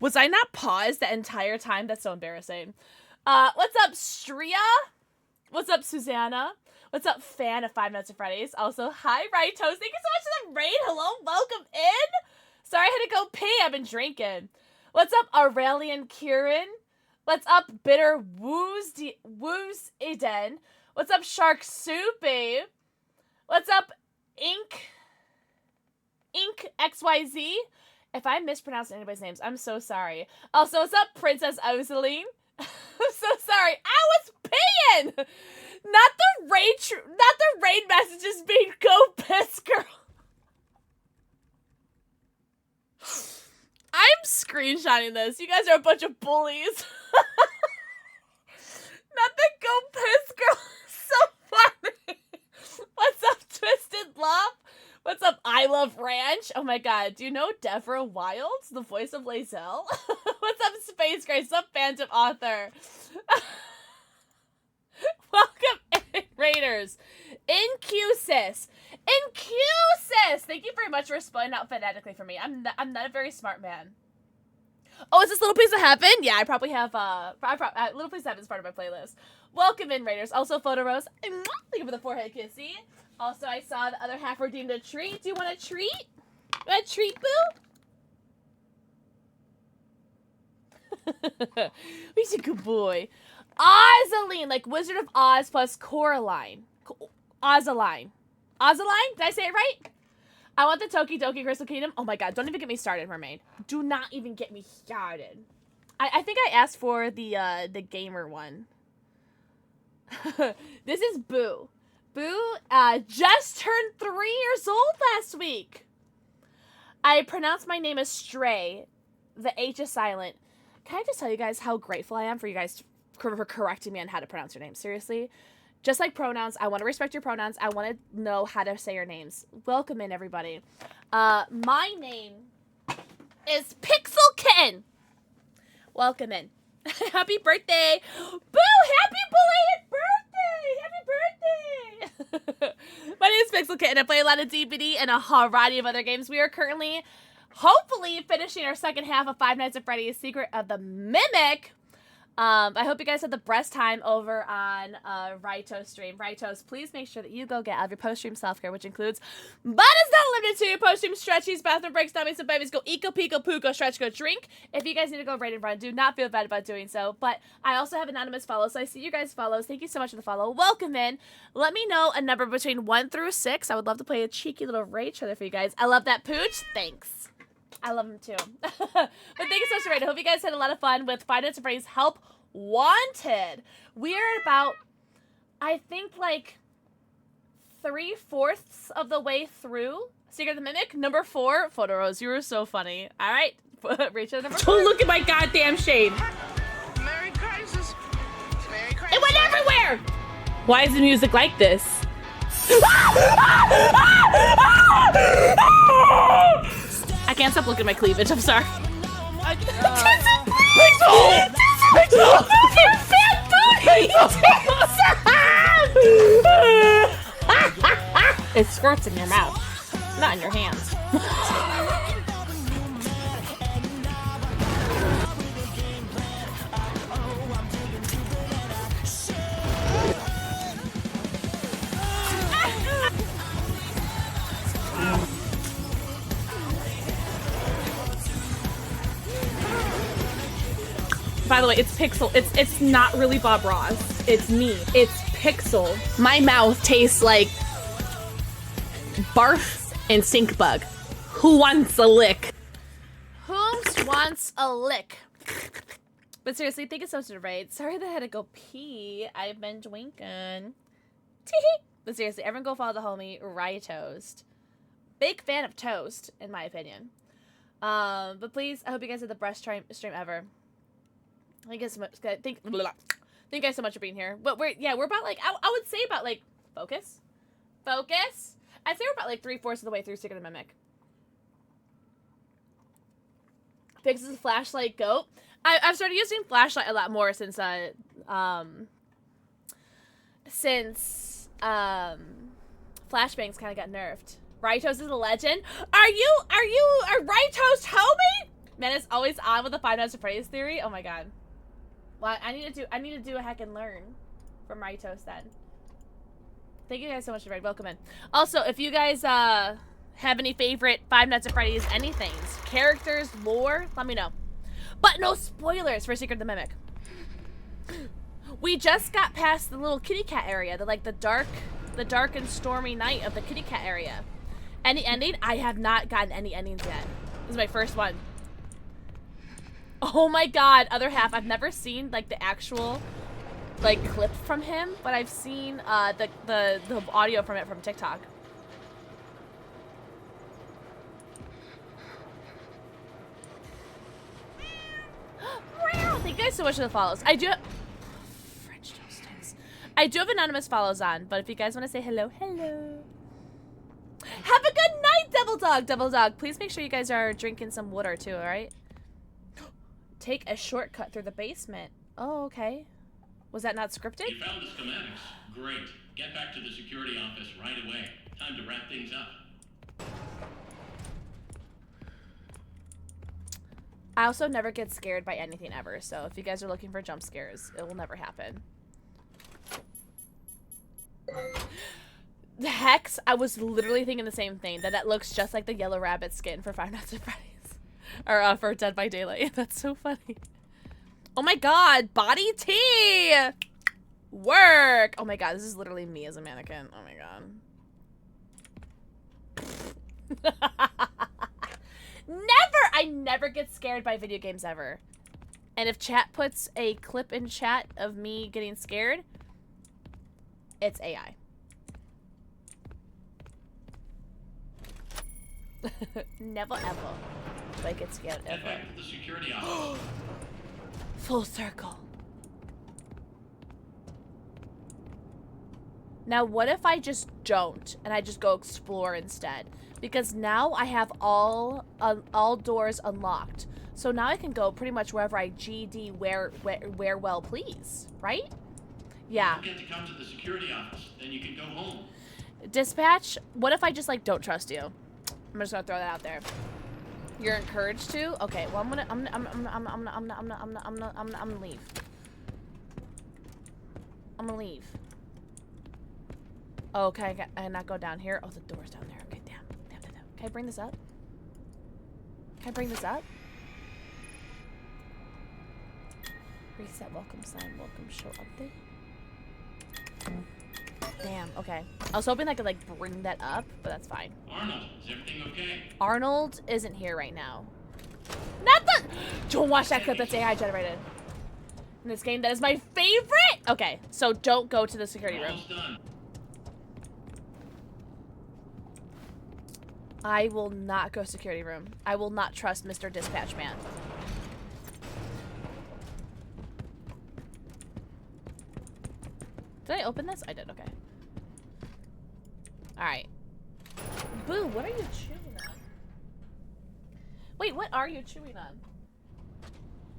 Was I not paused the entire time? That's so embarrassing. What's up, Stria? What's up, Susanna? What's up, fan of 5 Nights at Freddy's? Also, hi, Ritos. Thank you so much for the raid. Hello, welcome in. Sorry, I had to go pee. I've been drinking. What's up, Aurelian Kieran? What's up, Bitter Woos Eden? What's up, Shark Soupy? What's up, Ink XYZ? If I mispronounced anybody's names, I'm so sorry. Also, what's up, Princess Ozeline? I'm so sorry. I was peeing! Not the raid messages being go piss, girl. I'm screenshotting this. You guys are a bunch of bullies. Not the go piss, girl. So funny. What's up, Twisted Love? What's up, I Love Ranch? Oh my god, do you know Deborah Wilds, the voice of Lazelle? What's up, Space Grace? What's up, Phantom Author? Welcome, Raiders. Incusis. Thank you very much for spelling out phonetically for me. I'm not a very smart man. Oh, is this Little Piece of Heaven? Yeah, I probably have, Little Piece of Heaven is part of my playlist. Welcome in, Raiders. Also, Photo Rose. Thank you for the forehead kissy. Also, I saw the other half redeemed a treat. Do you want a treat? A treat, boo? He's a good boy. Ozaline, like Wizard of Oz plus Coraline. Ozaline. Ozaline? Did I say it right? I want the Toki Doki Crystal Kingdom. Oh my god, don't even get me started, Mermaid. Do not even get me started. I think I asked for the gamer one. This is Boo. Boo just turned 3 years old last week. I pronounced my name as Stray. The H is silent. Can I just tell you guys how grateful I am for you guys for correcting me on how to pronounce your name? Seriously. Just like pronouns, I want to respect your pronouns. I want to know how to say your names. Welcome in, everybody. My name is PixelxKitten. Welcome in. Happy birthday. Boo! Happy belated birthday! Happy birthday! My name is PixelxKitten. I play a lot of DBD and a variety of other games. We are currently, hopefully, finishing our second half of 5 Nights at Freddy's Secret of the Mimic. I hope you guys had the best time over on Raito's stream. Raitos, please make sure that you go get out of your post-stream self-care, which includes, but is not limited to, your post-stream stretchies, bathroom breaks, dummies, and babies. Go eco, pico, poo, go stretch, go drink. If you guys need to go raid and run, do not feel bad about doing so. But I also have anonymous follows, so I see you guys follows. Thank you so much for the follow. Welcome in. Let me know a number between 1 through 6. I would love to play a cheeky little raid trailer for you guys. I love that pooch. Thanks. I love him too. But thank you so much for raid. I hope you guys had a lot of fun with Five Nights at Freddy's Help Wanted. We are about, I think, like 3/4 of the way through Secret of the Mimic. Number 4, Photo Rose. You were so funny. All right, Rachel, number 4. Don't look at my goddamn shade. Merry Crisis. Merry Crisis. It went everywhere. Why is the music like this? I can't stop looking at my cleavage. I'm sorry. It squirts in your mouth, not in your hands. By the way, it's Pixel. It's not really Bob Ross. It's me. It's Pixel. My mouth tastes like barf and stink bug. Who wants a lick? Who wants a lick? But seriously, thank you so much for the raid. Sorry that I had to go pee. I've been drinking. But seriously, everyone go follow the homie Rye-Toast. Big fan of toast, in my opinion. But please, I hope you guys had the best stream ever. Thank you so much. Thank you guys so much for being here. But we're about like I would say about like focus. I'd say we're about like 3/4 of the way through Secret of the Mimic. Pixel's flashlight goat. I've started using flashlight a lot more since flashbangs kind of got nerfed. Raitos is a legend. Are you a Raitos homie? Man is always on with the Five Nights at Freddy's theory. Oh my god. Well, I need to do a hack and learn from Raitos then. Thank you guys so much for welcome in. Also, if you guys have any favorite Five Nights at Freddy's anythings, characters, lore, let me know. But no spoilers for Secret of the Mimic. We just got past the little kitty cat area, the dark and stormy night of the kitty cat area. Any ending? I have not gotten any endings yet. This is my first one. Oh my god, other half. I've never seen like the actual like clip from him, but I've seen the audio from it from TikTok. Thank you guys so much for the follows. I do French toastings. I do have anonymous follows on, but if you guys want to say hello, hello. Have a good night, Double Dog. Double Dog, please make sure you guys are drinking some water too, all right? Take a shortcut through the basement. Oh, okay. Was that not scripted? You found the schematics. Great. Get back to the security office right away. Time to wrap things up. I also never get scared by anything ever, so if you guys are looking for jump scares, it will never happen. The Hex, I was literally thinking the same thing, that looks just like the yellow rabbit skin for Five Nights at Freddy's. Or for Dead by Daylight. That's so funny. Oh my god, body tea! Work! Oh my god, this is literally me as a mannequin. Oh my god. I never get scared by video games ever. And if chat puts a clip in chat of me getting scared, it's AI. Never ever. Do I get scared ever. Get back to the security office. Full circle. Now what if I just don't and I just go explore instead? Because now I have all doors unlocked. So now I can go pretty much wherever I GD where well please, right? Yeah. Don't forget to come to the security office, then you can go home. Dispatch, what if I just like don't trust you? I'm just gonna throw that out there. You're encouraged to? Okay, well I'm gonna leave. I'm gonna leave. Oh, can I not go down here? Oh, the door's down there. Okay, damn. Can I bring this up? Can I bring this up? Reset welcome sign, welcome show update. Damn, okay. I was hoping I could, like, bring that up, but that's fine. Arnold, is everything okay? Arnold isn't here right now. Not the— Don't watch that clip, that's AI generated. In this game, that is my favorite! Okay, so don't go to the security room. Done. I will not go security room. I will not trust Mr. Dispatch Man. Did I open this? I did, okay. Alright. Boo, what are you chewing on? Wait, what are you chewing on?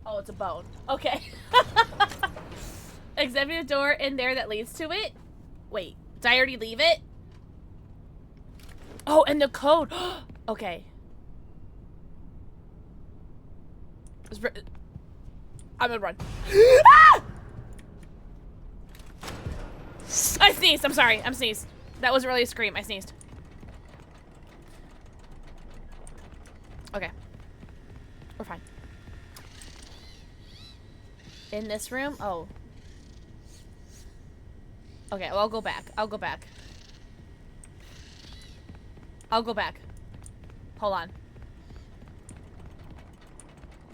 Oh, it's a bone. Okay. Executive door in there that leads to it? Wait, did I already leave it? Oh, and the code. Okay. I'm gonna run. Ah! I sneezed. I'm sorry. I'm sneezed. That wasn't really a scream. I sneezed. Okay. We're fine. In this room? Oh. Okay, well, I'll go back. I'll go back. I'll go back. Hold on.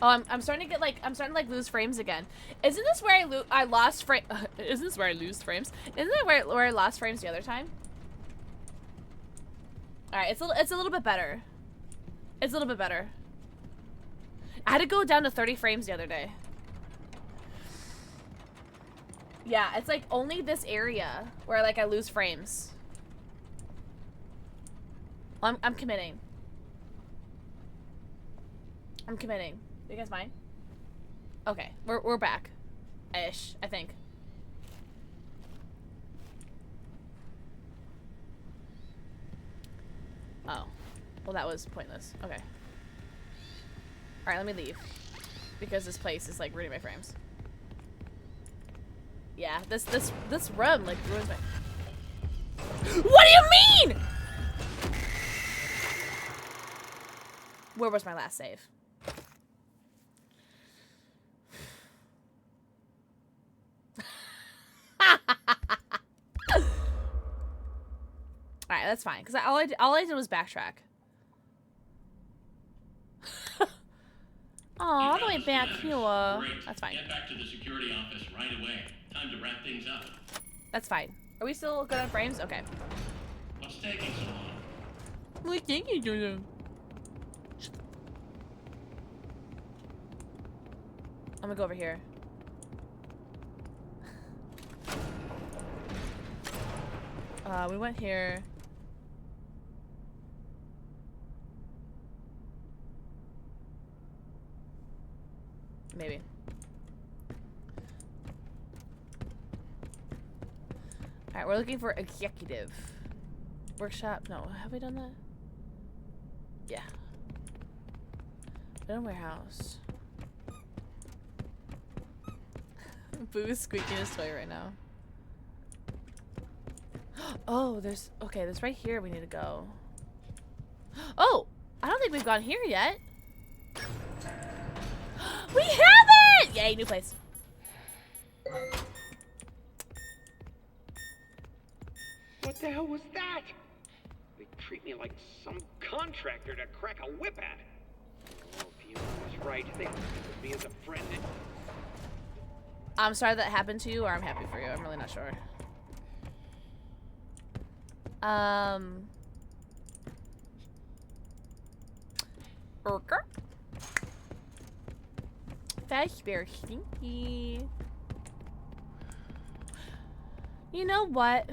Oh, I'm starting to get like, I'm starting to like lose frames again. Isn't this where I lost frame? Isn't this where I lose frames? Isn't it where I lost frames the other time? All right, it's a little bit better. It's a little bit better. I had to go down to 30 frames the other day. Yeah, it's like only this area where like I lose frames. I'm committing. I'm committing. You guys mind? Okay, we're back. Ish, I think. Oh. Well, that was pointless. Okay. Alright, let me leave. Because this place is like ruining my frames. Yeah, this run like ruins my— What do you mean?! Where was my last save? Alright, that's fine. Because all I did was backtrack. Aw, all the way back here. That's fine. Get back to the security office right away. Time to wrap things up. That's fine. Are we still good on frames? Okay. What's taking so long? What's taking so long? I'm gonna go over here. We went here. Maybe. Alright, we're looking for executive. Workshop? No, have we done that? Yeah. Done warehouse. Boo is squeaking his toy right now. Oh, there's right here we need to go. Oh, I don't think we've gone here yet. We have it! Yay, new place. What the hell was that? They treat me like some contractor to crack a whip at. Oh, if you was right, they would me as a friend. I'm sorry that happened to you, or I'm happy for you. I'm really not sure. Burger. Very stinky. You know what?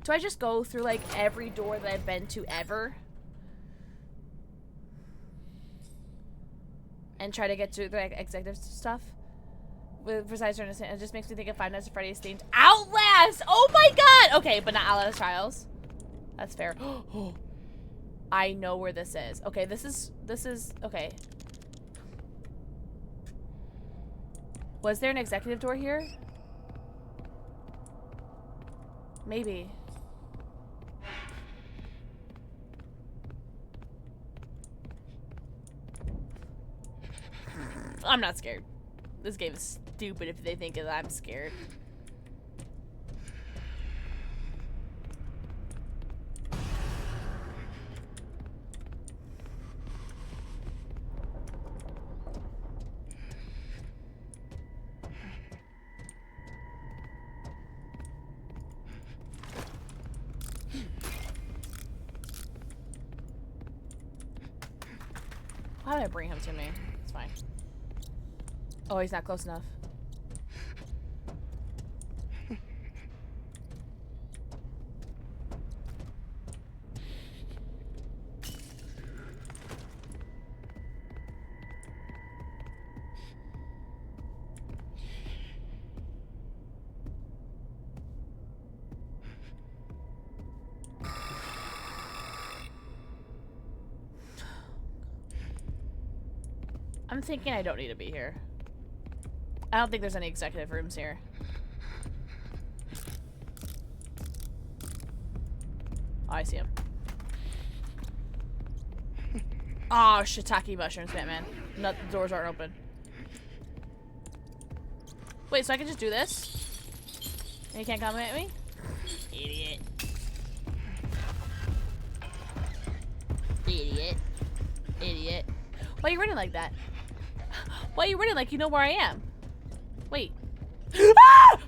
Do I just go through like every door that I've been to ever? And try to get to the like, executive stuff? With precise understanding, it just makes me think of Five Nights at Freddy's themed Outlast! Oh my god! Okay, but not Outlast Trials. That's fair. I know where this is. Okay, this is, okay. Was there an executive door here? Maybe. I'm not scared. This game is stupid if they think that I'm scared. Why would I bring him to me? It's fine. Oh, he's not close enough. I'm thinking I don't need to be here. I don't think there's any executive rooms here. Oh, I see him. Oh, shiitake mushrooms, Batman. No, the doors aren't open. Wait, so I can just do this? And you can't come at me? Idiot. Idiot. Idiot. Why are you running like that? Why are you running like you know where I am? Wait. Ah!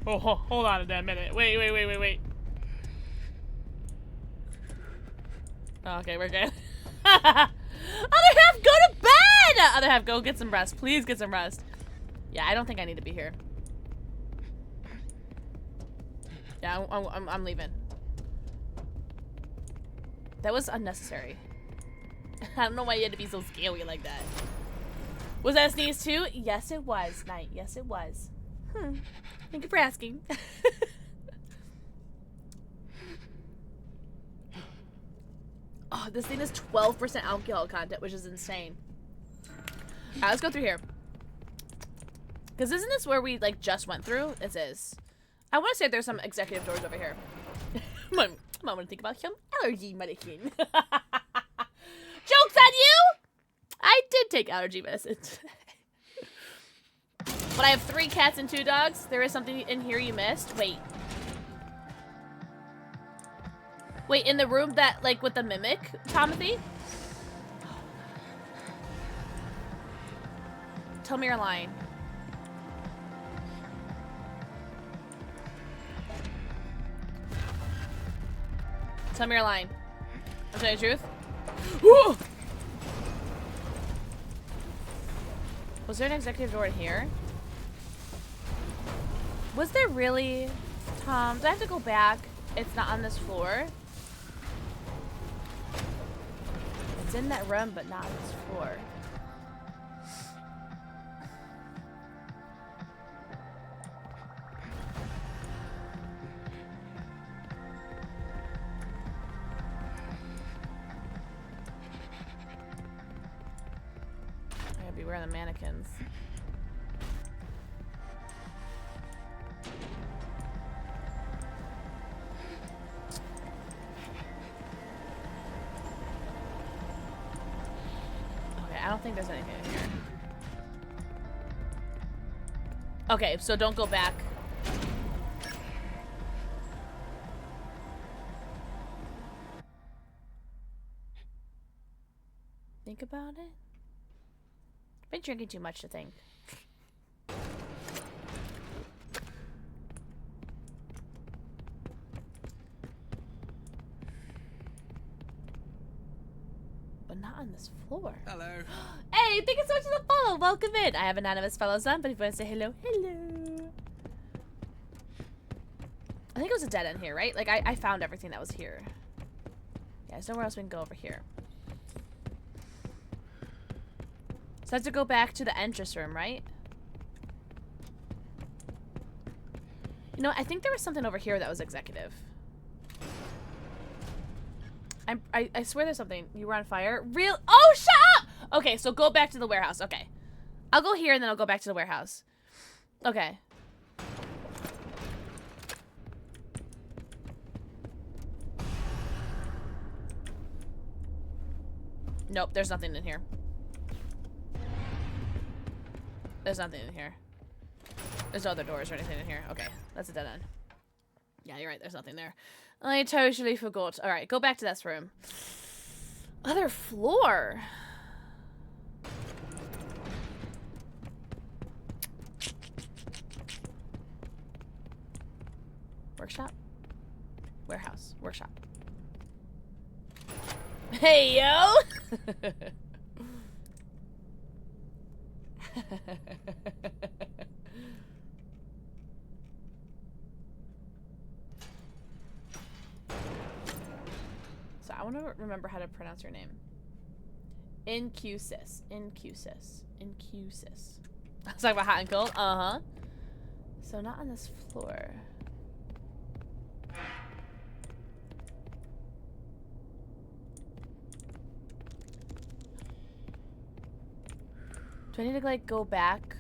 Oh, hold on a minute. Wait. Okay, we're good. Other half, go to bed! Other half, go get some rest. Please get some rest. Yeah, I don't think I need to be here. Yeah, I'm leaving. That was unnecessary. I don't know why you had to be so scary like that. Was that a sneeze too? Yes, it was, Knight. Yes, it was. Thank you for asking. Oh, this thing is 12% alcohol content, which is insane. Alright, let's go through here. Because isn't this where we, like, just went through? It is. I want to say there's some executive doors over here. I might want to think about some allergy medicine. Joke's on you! I did take allergy medicine. But I have 3 cats and 2 dogs. There is something in here you missed. Wait. Wait, in the room that, like, with the mimic, Timothy? Tell me you're lying. Tell me you're lying. I'm telling you the truth. Woo! Was there an executive door in here? Was there really? Tom, do I have to go back? It's not on this floor. It's in that room, but not on this floor. I gotta beware of the mannequins. I don't think there's anything in here. Okay, so don't go back. Think about it. I've been drinking too much to think. Not on this floor. Hello. Hey, thank you so much for the follow. Welcome in. I have anonymous follows on, but if you want to say hello, hello. I think it was a dead end here, right? Like, I found everything that was here. Yeah, there's nowhere else we can go over here. So I have to go back to the entrance room, right? You know, I think there was something over here that was executive. I swear there's something. You were on fire? Real? Oh, shut up! Okay, so go back to the warehouse. Okay. I'll go here and then I'll go back to the warehouse. Okay. Nope, there's nothing in here. There's nothing in here. There's no other doors or anything in here. Okay, that's a dead end. Yeah, you're right. There's nothing there. I totally forgot. All right, go back to this room. Other floor. Workshop? Warehouse. Workshop. Hey, yo! So I want to remember how to pronounce your name. Incusis. Incusis. Incusis. I was talking about hot and cold? Uh-huh. So not on this floor. Do I need to, like, go back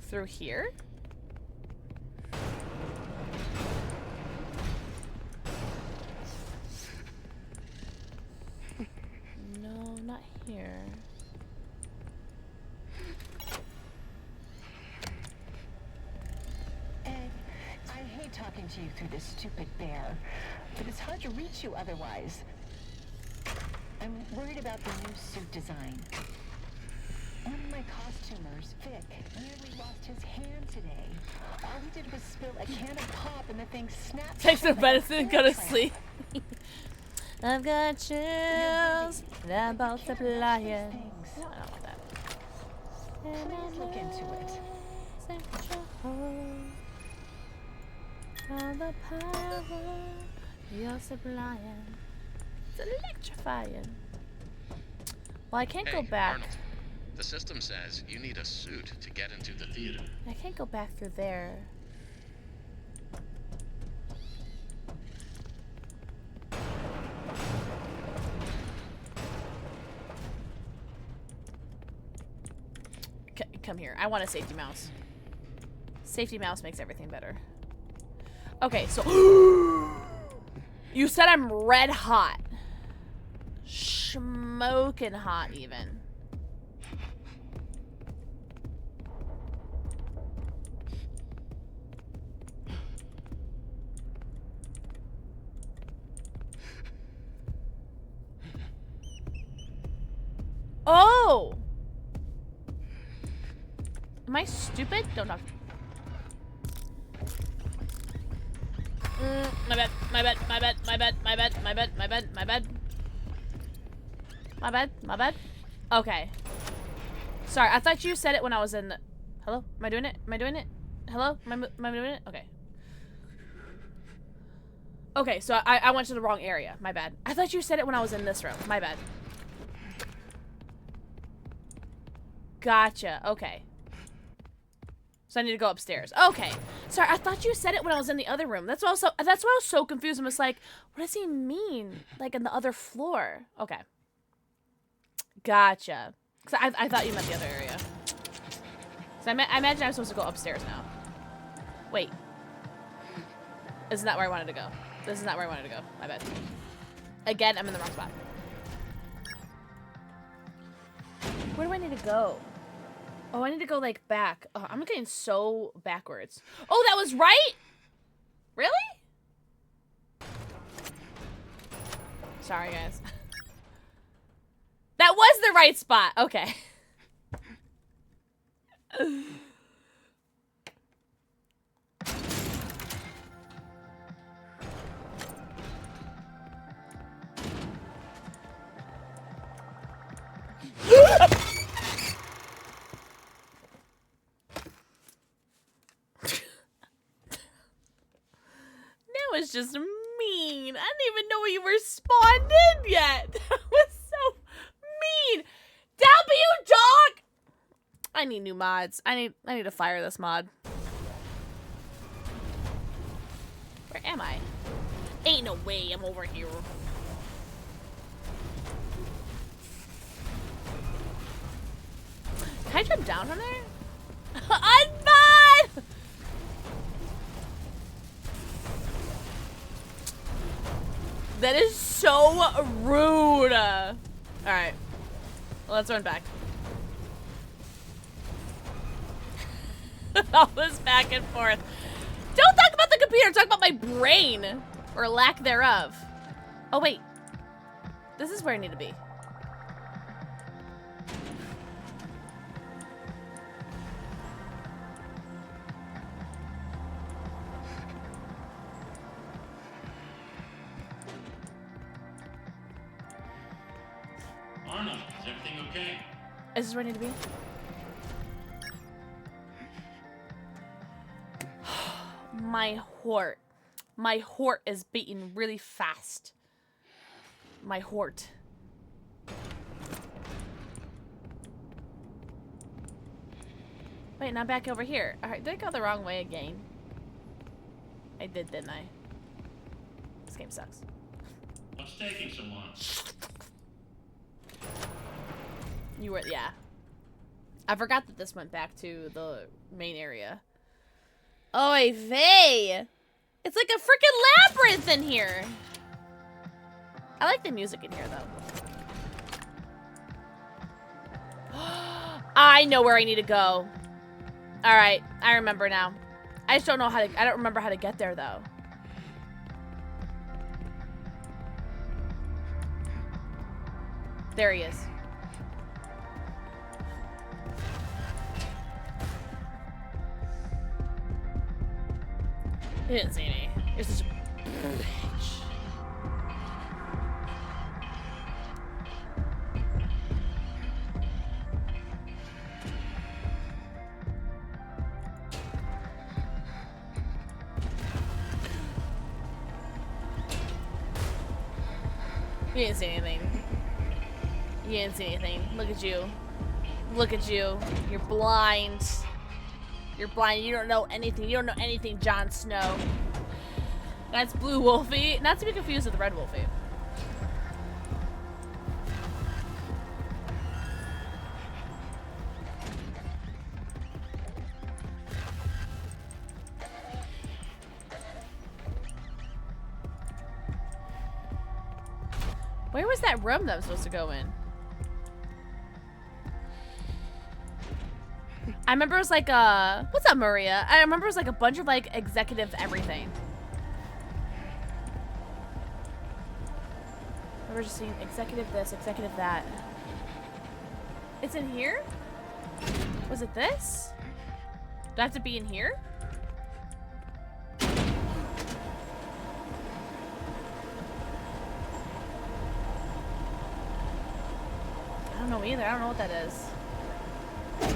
through here? No, not here. Ed, I hate talking to you through this stupid bear, but it's hard to reach you otherwise. I'm worried about the new suit design. One of my costumers, Vic, nearly lost his hand today. All he did was spill a can of pop and the thing snapped. Take some like medicine and go to trap. sleep. I've got chills that about to fly. Yeah, I don't want that. Please look into it. All the power you're supplying. It's electrifying. Well, I can't go back. Arnold, the system says you need a suit to get into the theater. I can't go back through there. Come here. I want a safety mouse. Safety mouse makes everything better. Okay, so you said I'm red hot. Smoking hot even. Oh! Am I stupid? Don't talk. My bad, my bad, my bad, my bad, my bad, my bad, my bad, my bad. My bad, my bad. Okay. Sorry, I thought you said it when I was in the... Hello? Am I doing it? Am I doing it? Hello? Am I doing it? Okay. Okay, so I went to the wrong area. My bad. I thought you said it when I was in this room. My bad. Gotcha. Okay. So I need to go upstairs. Okay. Sorry, I thought you said it when I was in the other room. That's why I was so confused. I was like, what does he mean? Like in the other floor. Okay. Gotcha. Cause I thought you meant the other area. So I imagine I'm supposed to go upstairs now. Wait. Isn't that where I wanted to go? This is not where I wanted to go. My bad. Again, I'm in the wrong spot. Where do I need to go? Oh, I need to go, like, back. Oh, I'm getting so backwards. Oh, that was right? Really? Sorry, guys. That was the right spot. Okay. That was just mean. I didn't even know you were spawned in yet. That was so mean. W dog. I need new mods. I need to fire this mod. Where am I? Ain't no way I'm over here. Can I jump down from there? Unmod! That is so rude. Alright. Let's run back. All this back and forth. Don't talk about the computer, talk about my brain. Or lack thereof. Oh, wait. This is where I need to be. Arnold, is everything okay? Is this where I need to be? My heart. My heart is beating really fast. My heart. Wait, now back over here. Alright, did I go the wrong way again? I did, didn't I? This game sucks. What's taking so long? You were, yeah. I forgot that this went back to the main area. Oy vey! It's like a freaking labyrinth in here! I like the music in here, though. I know where I need to go. Alright, I remember now. I just don't know how to, I don't remember how to get there, though. There he is. He didn't see me. You're such a bitch. You didn't see anything. You didn't see anything. Look at you. Look at you. You're blind. You're blind. You don't know anything. You don't know anything, Jon Snow. That's Blue Wolfie. Not to be confused with Red Wolfie. Where was that room that I'm supposed to go in? I remember it was like a... What's up, Maria? I remember it was like a bunch of like executive everything. I remember just seeing executive this, executive that. It's in here? Was it this? Do I have to be in here? I don't know either. I don't know what that is.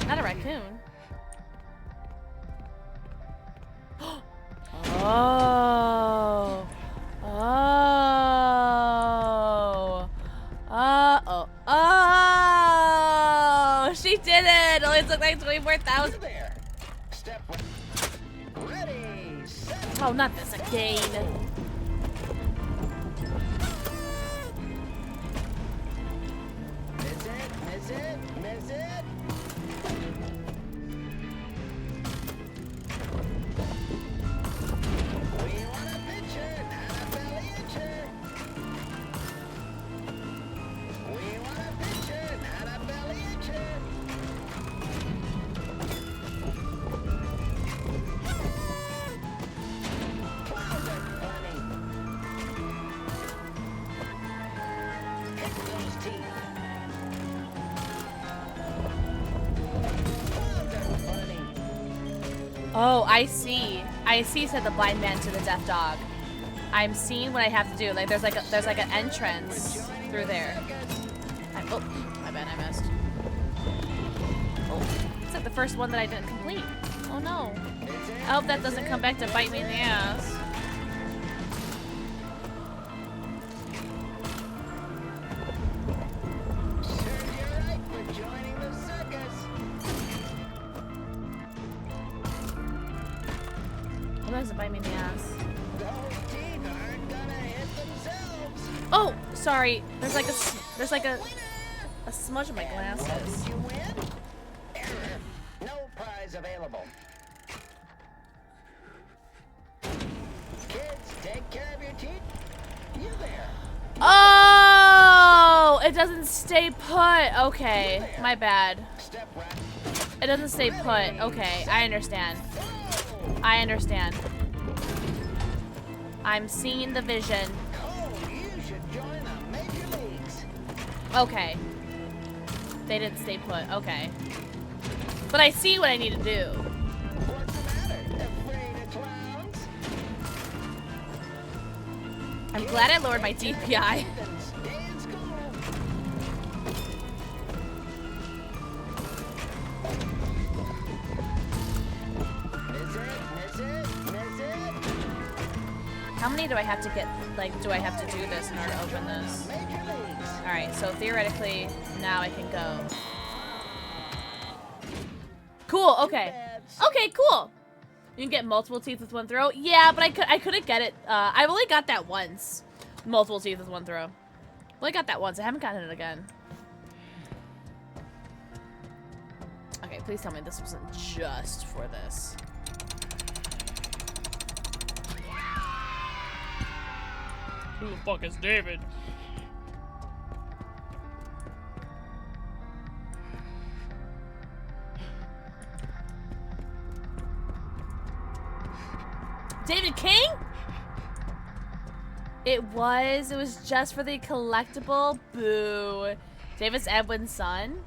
Not a raccoon. Oh. Oh. Oh. Oh. She did it. Only took like 24,000. Step one. Ready. Set. Oh, not this again. Miss it. Miss it. Miss it. Oh, I see. I see, said the blind man to the deaf dog. I'm seeing what I have to do. Like there's like an entrance through there. Oh, my bad, I missed. Oh, it's like the first one that I didn't complete. Oh no. I hope that doesn't come back to bite me in the ass. What does it bite me in the ass? Oh, sorry. There's like a smudge in my glasses. You win? Error. No prize available. Kids, take care of your teeth. You there? Oh, it doesn't stay put. Okay, my bad. It doesn't stay put. Okay, I understand. I understand. I'm seeing the vision. Okay. They didn't stay put. Okay. But I see what I need to do. I'm glad I lowered my DPI. How many do I have to get, like, do I have to do this in order to open this? Alright, so theoretically, now I can go. Cool, okay. Okay, cool. You can get multiple teeth with one throw? Yeah, but I couldn't get it. I've only got that once. Multiple teeth with one throw. Only got that once. I haven't gotten it again. Okay, please tell me this wasn't just for this. Who the fuck is David? David King? It was just for the collectible. Boo. David's Edwin's son?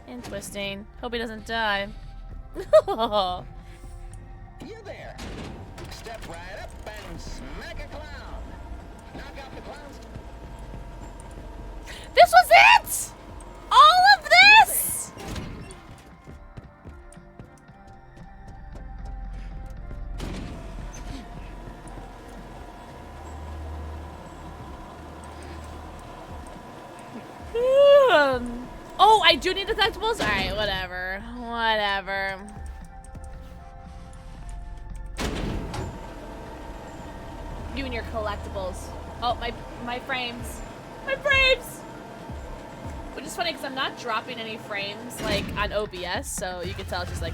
Interesting. Hope he doesn't die. You there. Step right up and smack a clown. Knock out the clowns. This was it! All of this! Oh, I do need the collectibles? Alright, whatever. Whatever. You and your collectibles. Oh, my frames. My frames! Which is funny because I'm not dropping any frames like on OBS, so you can tell it's just like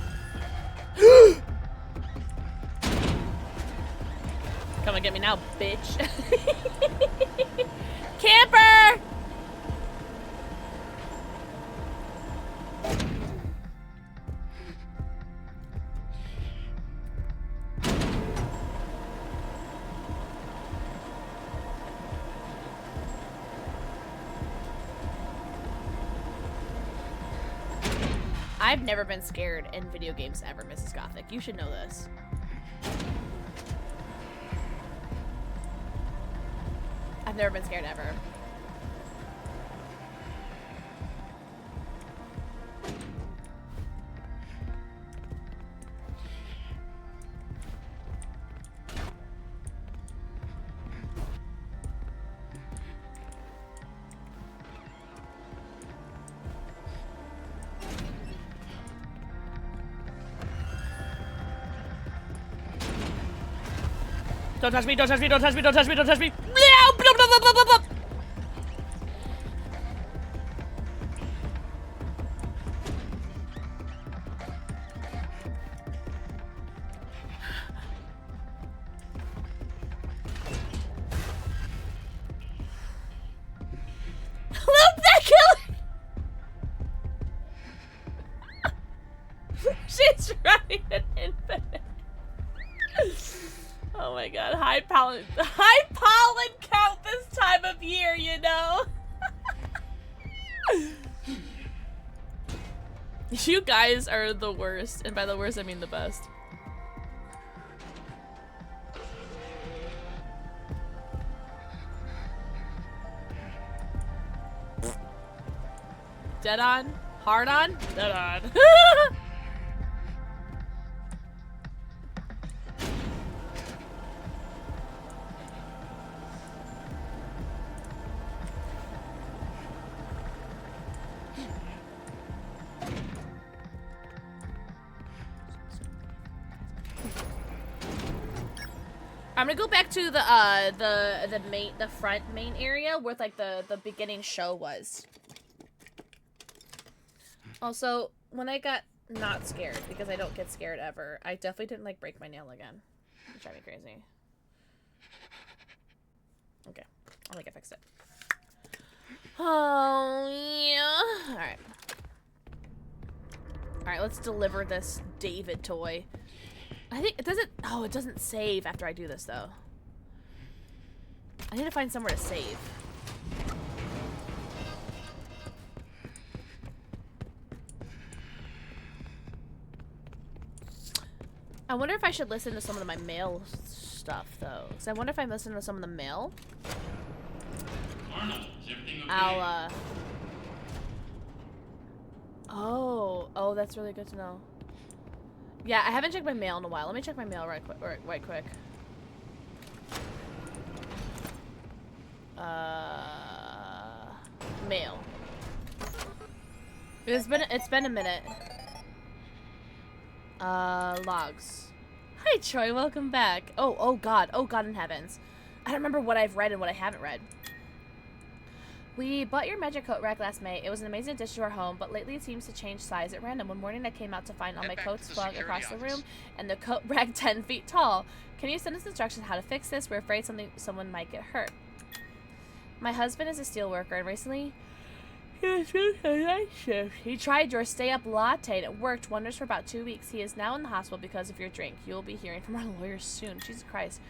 come and get me now, bitch. Camper! I've never been scared in video games ever, Mrs. Gothic. You should know this. I've never been scared ever. Don't touch me, don't touch me, don't touch me, don't touch me, don't touch me. She's running an infinite. Oh my god, high pollen count this time of year, you know? You guys are the worst, and by the worst I mean the best. Dead on? Hard on? Dead on. I'm gonna go back to the front main area where like the beginning show was. Also, when I got not scared, because I don't get scared ever, I definitely didn't like break my nail again. It drive me crazy. Okay, I think I fixed it. Oh, yeah. Alright. Alright, let's deliver this David toy. I think it doesn't... Oh, it doesn't save after I do this, though. I need to find somewhere to save. I wonder if I should listen to some of my mail stuff, though. Because I wonder if I listen to some of the mail. Arnold, is everything okay? I'll, Oh, that's really good to know. Yeah, I haven't checked my mail in a while. Let me check my mail right quick. Mail. It's been a minute. Logs. Hi, Troy. Welcome back. Oh God in heavens. I don't remember what I've read and what I haven't read. We bought your magic coat rack last May. It was an amazing addition to our home, but lately it seems to change size at random. One morning I came out to find all my coats flung across the room and the coat rack 10 feet tall. Can you send us instructions how to fix this? We're afraid someone might get hurt. My husband is a steel worker and recently he tried your stay-up latte and it worked wonders for about 2 weeks. He is now in the hospital because of your drink. You will be hearing from our lawyer soon. Jesus Christ.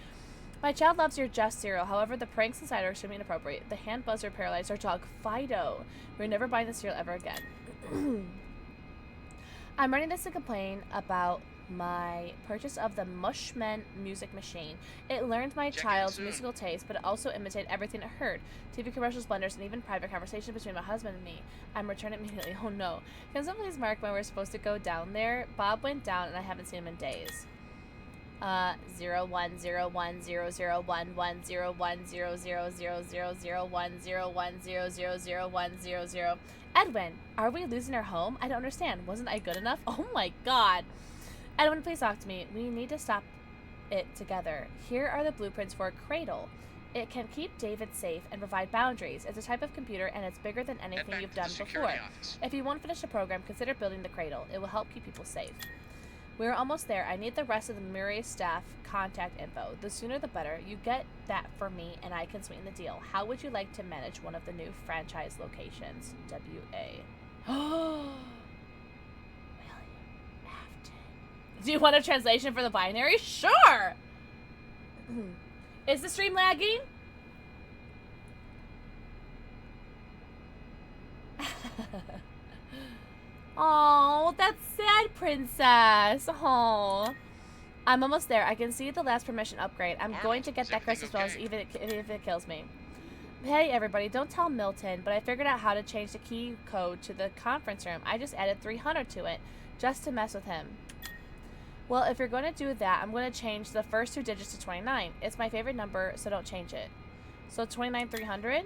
My child loves your Just cereal. However, the pranks inside are extremely inappropriate. The hand buzzer paralyzed our dog, Fido. We're never buying the cereal ever again. I'm writing this to complain about my purchase of the Mushman music machine. It learned my child's musical taste, but it also imitated everything it heard. TV commercials, blenders, and even private conversation between my husband and me. I'm returning immediately. Oh no. Can someone please mark when we're supposed to go down there? Bob went down and I haven't seen him in days. 0101001100000001000010001000. Edwin, are we losing our home? I don't understand. Wasn't I good enough? Oh my God. Edwin, please talk to me. We need to stop it together. Here are the blueprints for a cradle. It can keep David safe and provide boundaries. It's a type of computer and it's bigger than anything you've done before. If you won't finish the program, consider building the cradle. It will help keep people safe. We're almost there. I need the rest of the Murray staff contact info. The sooner the better. You get that for me and I can sweeten the deal. How would you like to manage one of the new franchise locations? W.A. William Afton. Do you want a translation for the binary? Sure! Is the stream lagging? Oh, that's sad, princess. Oh, I'm almost there. I can see the last permission upgrade. I'm going to get that crystal spells even if it kills me. Hey, everybody, don't tell Milton, but I figured out how to change the key code to the conference room. I just added 300 to it, just to mess with him. Well, if you're going to do that, I'm going to change the first 2 digits to 29. It's my favorite number, so don't change it. So 29300?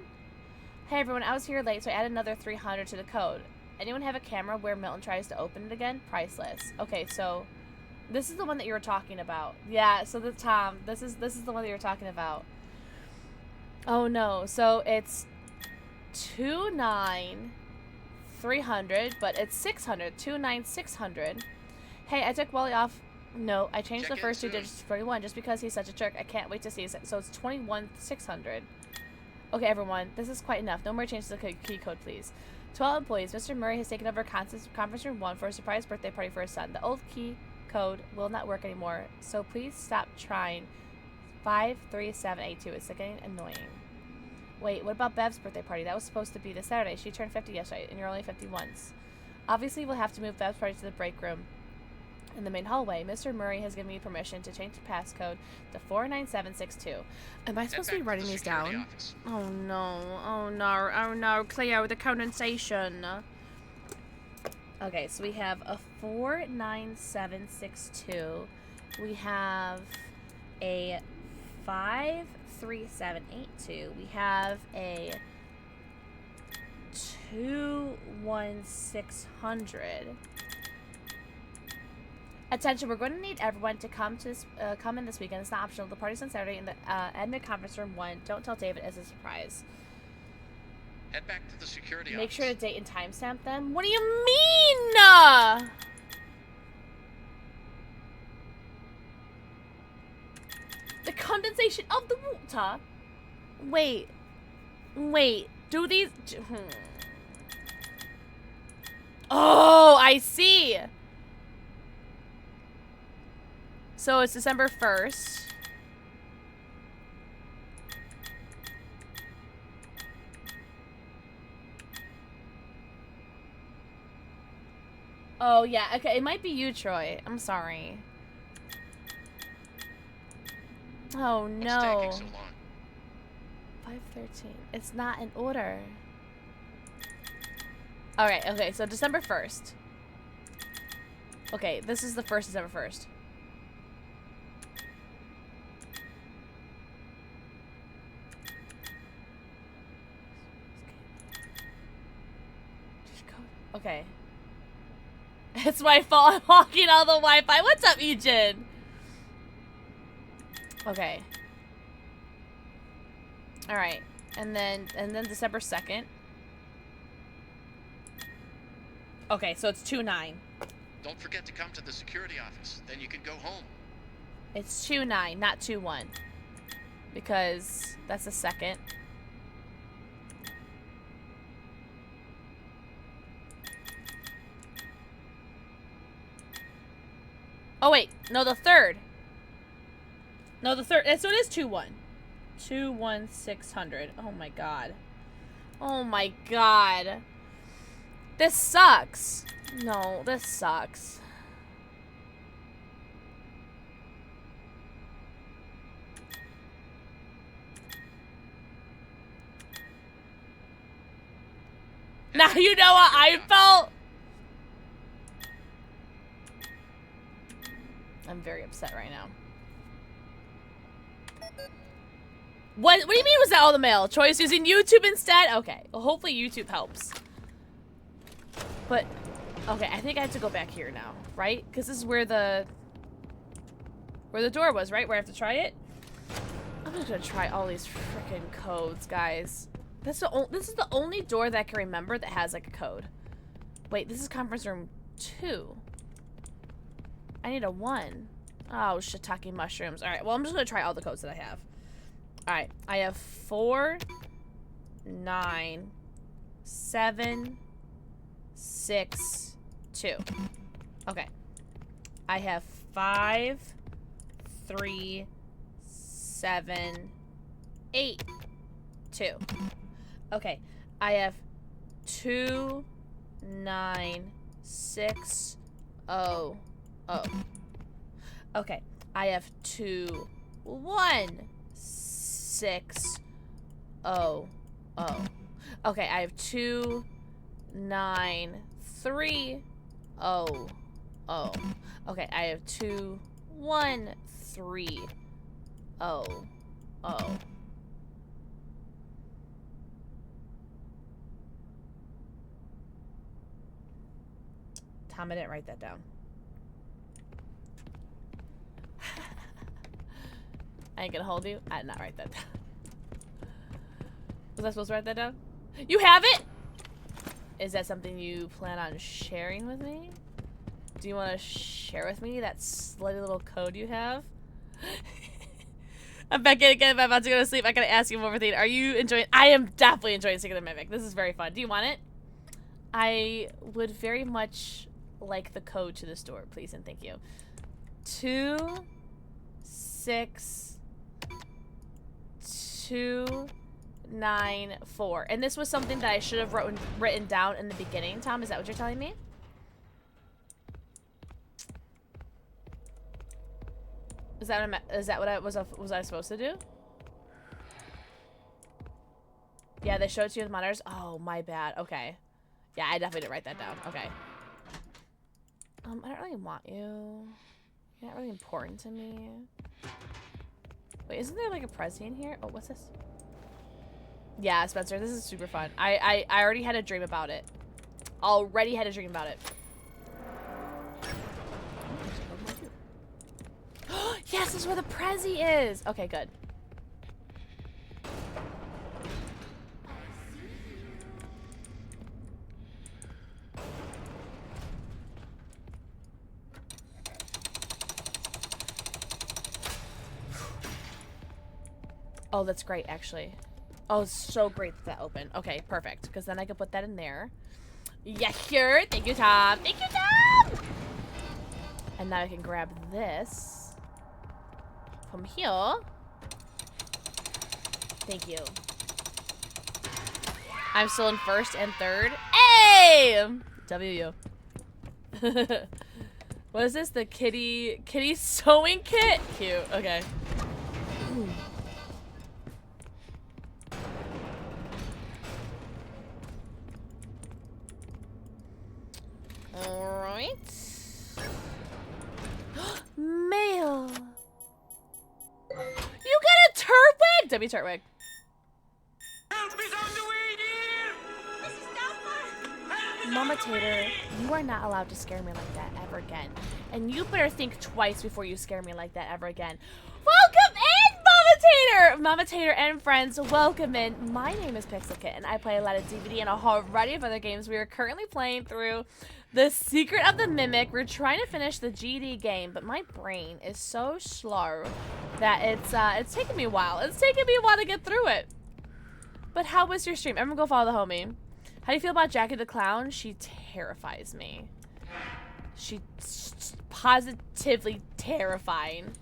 Hey, everyone, I was here late, so I added another 300 to the code. Anyone have a camera where Milton tries to open it again? Priceless. Okay, so this is the one that you were talking about. Yeah, so Tom, this is the one that you were talking about. Oh no, so it's 29300, but it's 600. 29600. Hey, I took Wally off. No, I changed the first 2 digits to 21 just because he's such a jerk. I can't wait to see it. So it's 21600. Okay, everyone, this is quite enough. No more changes to the key code, please. To all employees, Mr. Murray has taken over conference room 1 for a surprise birthday party for his son. The old key code will not work anymore, so please stop trying. 53782 is getting annoying. Wait, what about Bev's birthday party? That was supposed to be this Saturday. She turned 50 yesterday, and you're only 50 once. Obviously, we'll have to move Bev's party to the break room in the main hallway. Mr. Murray has given me permission to change the passcode to 49762. Am I supposed to be writing these down? Oh no, oh no, oh no, Cleo, the condensation. Okay, so we have a 49762. We have a 53782. We have a 21600. Attention, we're going to need everyone to come in this weekend. It's not optional. The party's on Saturday in the admin conference room 1. Don't tell David as a surprise. Head back to the security Make office. sure to date and timestamp them. What do you mean? The condensation of the water? Wait. Do these... Oh, I see. So it's December 1st. Oh, yeah. Okay, it might be you, Troy. I'm sorry. Oh, no. What's taking so long? 5:13. It's not in order. Alright, okay, so December 1st. Okay, this is the first December 1st. Okay. It's my fault I'm hogging all the Wi-Fi. What's up, Ejin? Okay. Alright. And then December 2nd. Okay, so it's 2/9. Don't forget to come to the security office. Then you can go home. It's 2/9, not 2/1. Because that's the 2nd. Oh wait, no, the 3rd. No, the 3rd. So it is 2/1. 2/1/600. Oh my god. Oh my god. This sucks. No, this sucks. Now you know what I felt. I'm very upset right now. What do you mean was that all the mail? Choice using YouTube instead? Okay. Well, hopefully YouTube helps. But, okay, I think I have to go back here now, right? Because this is where the door was, right? Where I have to try it? I'm just gonna try all these freaking codes, guys. This is the only door that I can remember that has, like, a code. Wait, this is conference room 2. I need a 1. Oh, shiitake mushrooms. Alright, well, I'm just gonna try all the codes that I have. Alright, I have 4, 9, 7, 6, 2. Okay. I have 5, 3, 7, 8, 2. Okay. I have 2, 9, 6, 0, 0. Okay. I have 2, 1, 6, 0, 0. Okay, I have 2, 9, 3, 0, 0. Okay, I have 2, 1, 3, 0, 0. Tom, I didn't write that down. I ain't gonna hold you. I did not write that down. Was I supposed to write that down? You have it? Is that something you plan on sharing with me? Do you want to share with me that slutty little code you have? I'm back in again. I'm about to go to sleep. I gotta ask you one more thing. Are you enjoying? I am definitely enjoying Secret of Mimic. This is very fun. Do you want it? I would very much like the code to this door, please and thank you. 2, 6, 2, 9, 4. And this was something that I should have written down in the beginning. Tom, is that what you're telling me? Is that what I was I supposed to do? Yeah, they showed it to you with monitors. Oh, my bad. Okay. Yeah, I definitely didn't write that down. Okay. I don't really want you. You're not really important to me. Wait, isn't there like a Prezi in here? Oh, what's this? Yeah, Spencer, this is super fun. I already had a dream about it. Already had a dream about it. Yes, this is where the Prezi is. Okay, good. Oh, that's great, actually. Oh, it's so great that opened. Okay, perfect. Because then I can put that in there. Yes, sure. Thank you, Tom. Thank you, Tom! And now I can grab this from here. Thank you. I'm still in first and third. Hey! WU. What is this? The kitty sewing kit? Cute. Okay. Ooh. Alright. Mail. You got a Turtwig! W Turtwig. Mama Tater, you are not allowed to scare me like that ever again. And you better think twice before you scare me like that ever again. Welcome in, Mama Tater! Mama Tater and friends, welcome in. My name is PixelxKitten. I play a lot of DBD and a whole variety of other games. We are currently playing through The Secret of the Mimic. We're trying to finish the GD game, but my brain is so slow that it's taking me a while. It's taking me a while to get through it. But how was your stream? Everyone go follow the homie. How do you feel about Jackie the Clown? She terrifies me. She's positively terrifying.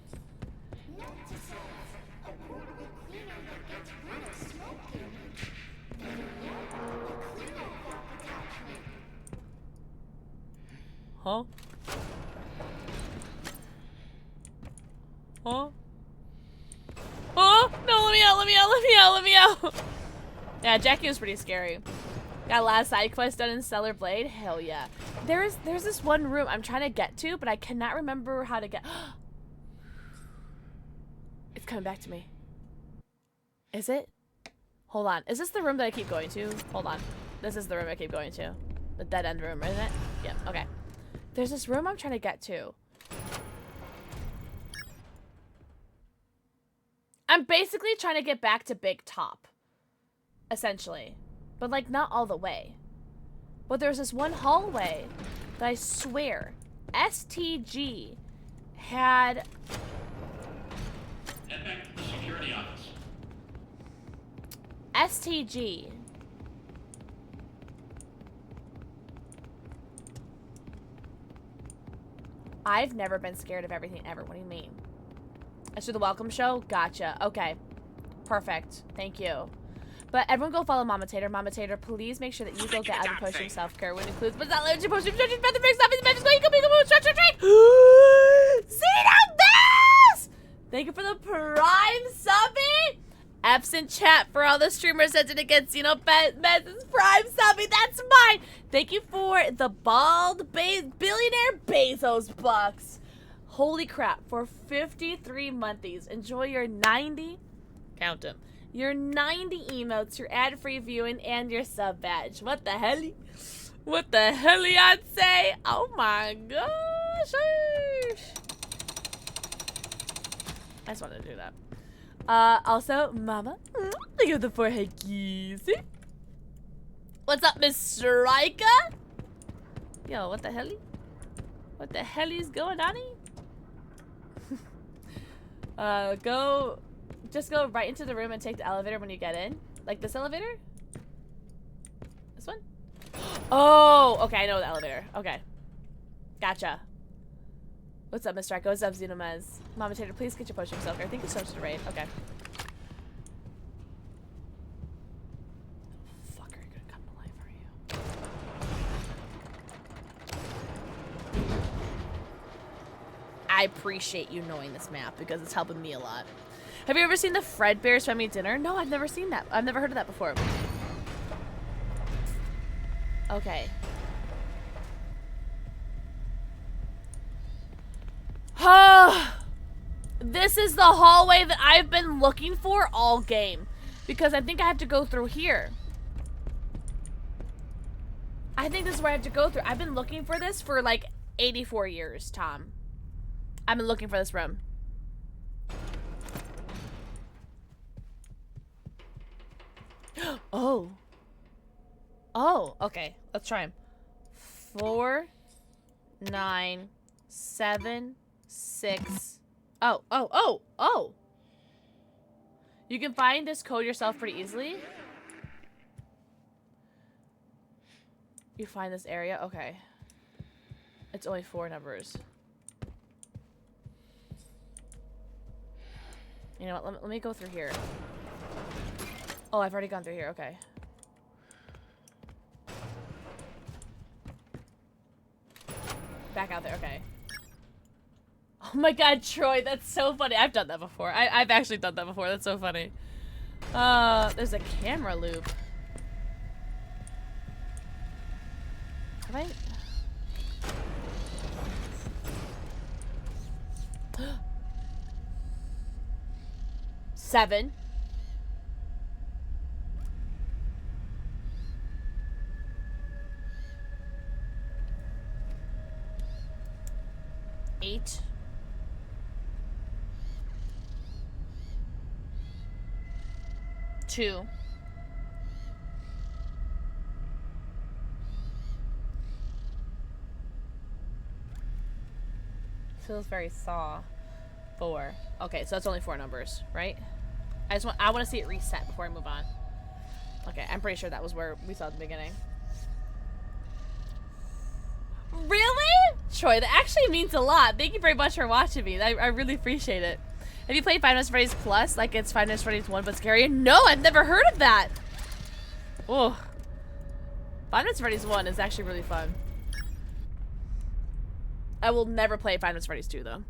Huh? Huh? Oh, no, let me out, let me out, let me out, let me out. Yeah, Jackie was pretty scary. Got a lot of side quests done in Stellar Blade? Hell yeah. There's this one room I'm trying to get to, but I cannot remember how to get... It's coming back to me. Is it? Hold on. Is this the room that I keep going to? Hold on. This is the room I keep going to. The dead end room, isn't it? Yep, okay. There's this room I'm trying to get to. I'm basically trying to get back to Big Top. Essentially. But, like, not all the way. But there's this one hallway that I swear STG had... Head back to the security office. STG. I've never been scared of everything ever. What do you mean? As for the welcome show? Gotcha. Okay. Perfect. Thank you. But everyone go follow Mama Tater. Mama Tater, please make sure that you go get out of potion self-care when it includes, but not let you potion potion better fix stuff in the magic go, you can make a drink. Xeno Bass! Thank you for the prime subbing. F's in chat for all the streamers that did against Xeno Bass's prime subbing. That's mine. Thank you for the bald billionaire Bezos bucks. Holy crap, for 53 months. Enjoy your 90, count them. Your 90 emotes, your ad-free viewing, and your sub badge. What the hell? What the hell I'd say? Oh my gosh. I just wanted to do that. Also, Mama, look at the forehead keys. What's up, Miss Rika? Yo, what the hell? What the hell is going on here? Just go right into the room and take the elevator when you get in. Like this elevator? This one? Oh, okay, I know the elevator. Okay. Gotcha. What's up, Mr. Echo? What's up, Xenomez? Mama Tater, please get your potion yourself. I think you started to raid. Okay. Fucker, I could've come to life for you. I appreciate you knowing this map because it's helping me a lot. Have you ever seen the Fredbear's Family Dinner? No, I've never seen that. I've never heard of that before. Okay. This is the hallway that I've been looking for all game. Because I think I have to go through here. I think this is where I have to go through. I've been looking for this for like 84 years, Tom. I've been looking for this room. Oh. Oh, okay. Let's try them. 4, 9, 7, 6. Oh. You can find this code yourself pretty easily. You find this area? Okay. It's only 4 numbers. You know what? Let me go through here. Oh, I've already gone through here. Okay. Back out there. Okay. Oh my god, Troy, that's so funny. I've done that before. I've actually done that before. That's so funny. There's a camera loop. Have I? 7. 8. 2. 'Feels very Saw. 4. Okay, so that's only 4 numbers, right? I want to see it reset before I move on. Okay, I'm pretty sure that was where we saw at the beginning. Really? Troy, that actually means a lot. Thank you very much for watching me. I really appreciate it. Have you played Five Nights at Freddy's Plus? Like it's Five Nights at Freddy's 1 but scarier? No, I've never heard of that. Oh. Five Nights at Freddy's 1 is actually really fun. I will never play Five Nights at Freddy's 2 though.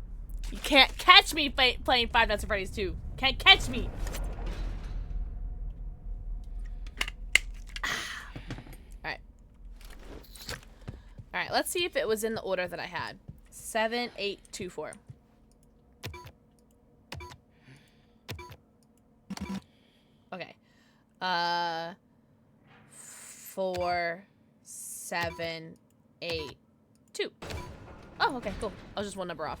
You can't catch me playing Five Nights at Freddy's 2. Can't catch me. Alright. Alright, let's see if it was in the order that I had. 7, 8, 2, 4. Okay. 4, 7, 8, 2. Oh, okay, cool. I was just 1 number off.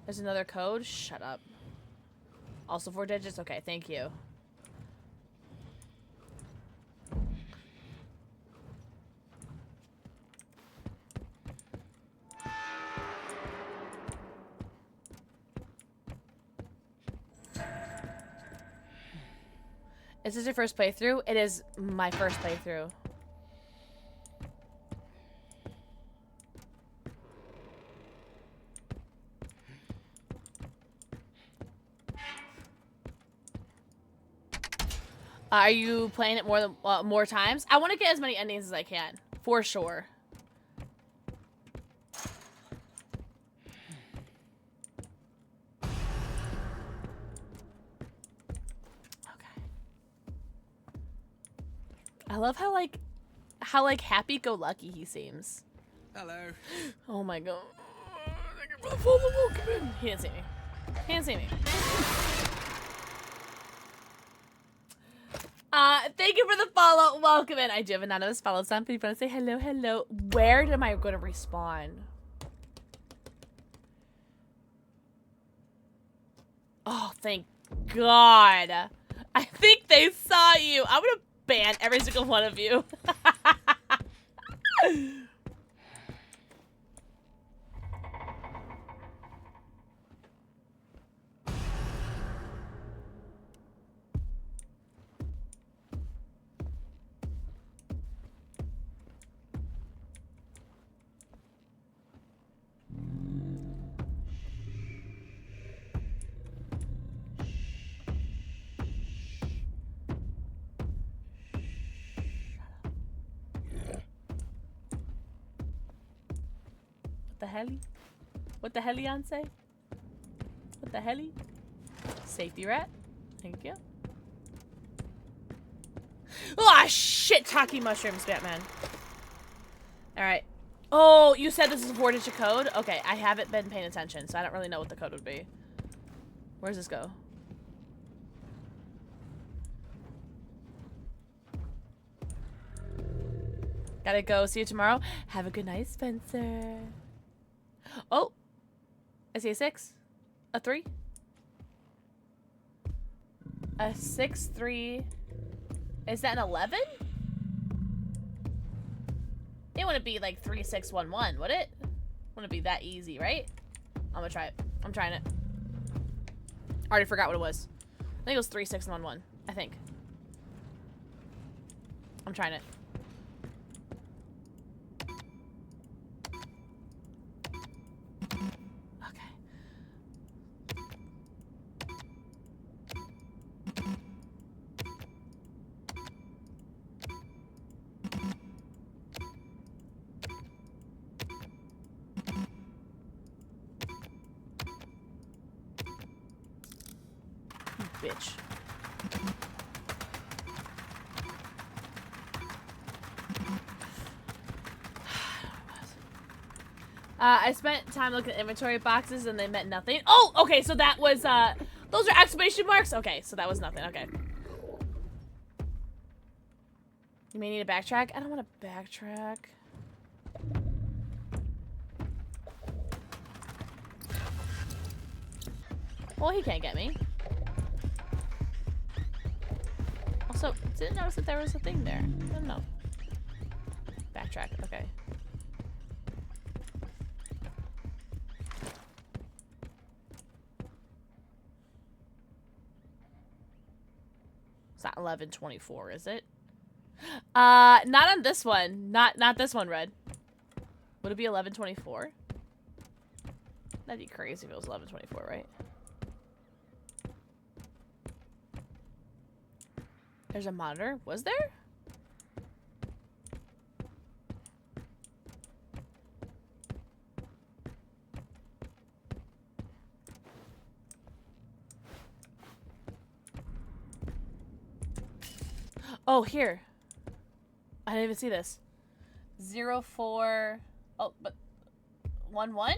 There's another code? Shut up. Also 4 digits? Okay, thank you. Is this your first playthrough? It is my first playthrough. Are you playing it more times? I want to get as many endings as I can, for sure. Okay. I love how happy-go-lucky he seems. Hello. Oh my god. Thank you for the follow. Welcome in. He didn't see me. He didn't see me. Thank you for the follow. Welcome in. I do have anonymous follow sign. If you want to say hello, hello. Where am I going to respawn? Oh, thank God. I think they saw you. I'm going to ban every single one of you. What the hell, say? What the hell? Safety rat. Thank you. Oh shit! Talking mushrooms, Batman. All right. Oh, you said this is a 4-digit code? Okay, I haven't been paying attention, so I don't really know what the code would be. Where does this go? Gotta go. See you tomorrow. Have a good night, Spencer. Oh. I see a 6. A 3. A 6, 3. Is that an 11? It wouldn't be like 3, 6, 1, 1, would it? Wouldn't be that easy, right? I'm gonna try it. I'm trying it. Already forgot what it was. I think it was 3, 6, 1, 1. I think. I'm trying it. Bitch. I spent time looking at inventory boxes and they meant nothing. Oh, okay, so that was, those are exclamation marks? Okay, so that was nothing, okay. You may need to backtrack. I don't want to backtrack. Well, he can't get me. Also, didn't notice that there was a thing there. I don't know. Backtrack, okay. It's not 11:24, is it? Not on this one. Not this one, Red. Would it be 11:24? That'd be crazy if it was 11:24, right? There's a monitor. Was there? Oh, here. I didn't even see this. 04. Oh, but 11?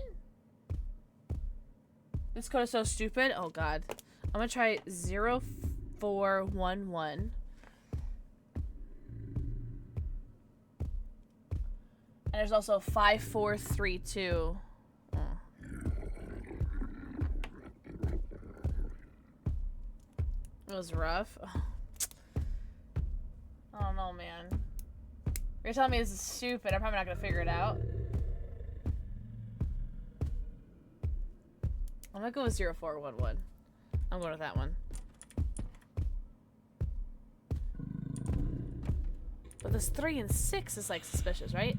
This code is so stupid. Oh god. I'm gonna try 0411. And there's also 5432. Oh. It was rough. Oh. I don't know, man. You're telling me this is stupid. I'm probably not gonna figure it out. I'm gonna go with 0411. I'm going with that one. But this 3 and 6 is like suspicious, right?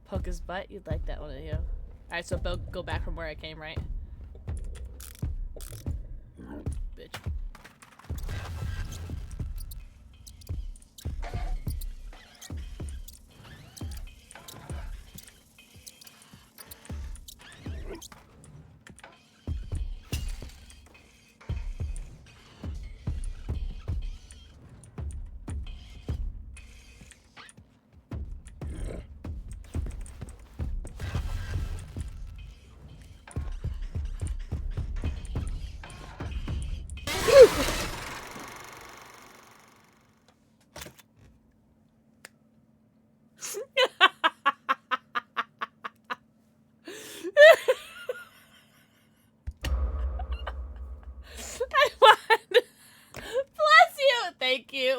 Poke his butt? You'd like that one, of you. Alright, so go back from where I came, right? Bitch.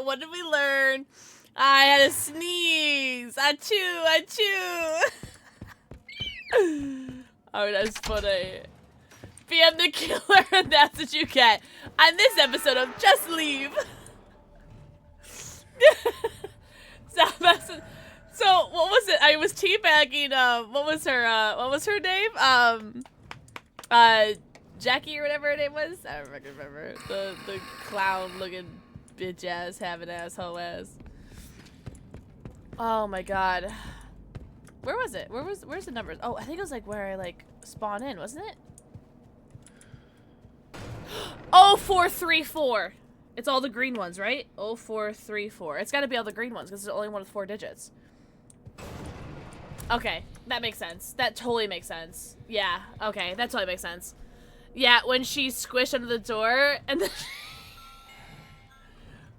What did we learn? I had a sneeze. Achoo, achoo. Oh, that's funny. BM the killer, and that's what you get on this episode of Just Leave. So what was it? I was teabagging. What was her name? Jackie or whatever her name was. I don't fucking remember. The clown looking bitch ass, having asshole ass. Oh my god. Where was it? Where's the numbers? Oh, I think it was like where I like spawn in, wasn't it? 0434. It's all the green ones, right? 0434. It's got to be all the green ones because it's the only one with 4 digits. Okay, that makes sense. That totally makes sense. Yeah, okay, that totally makes sense. Yeah, when she's squished under the door and then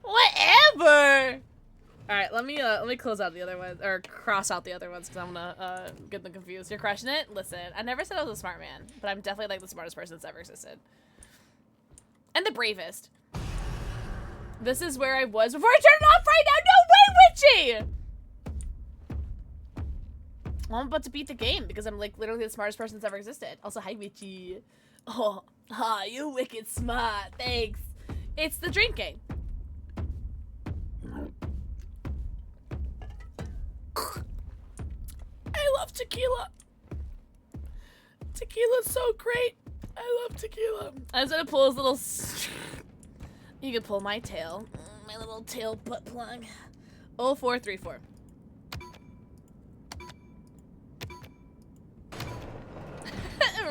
whatever. All right, let me close out the other ones or cross out the other ones because I'm gonna get them confused. You're crushing it. Listen, I never said I was a smart man, but I'm definitely like the smartest person that's ever existed, and the bravest. This is where I was before I turned it off right now. No way, Witchy. Well, I'm about to beat the game because I'm like literally the smartest person that's ever existed. Also, hi, Witchy. Oh, ha, you wicked smart. Thanks. It's the drinking. I love tequila. Tequila's so great. I love tequila. I was gonna pull his little... You can pull my tail. My little tail butt plug. 0434.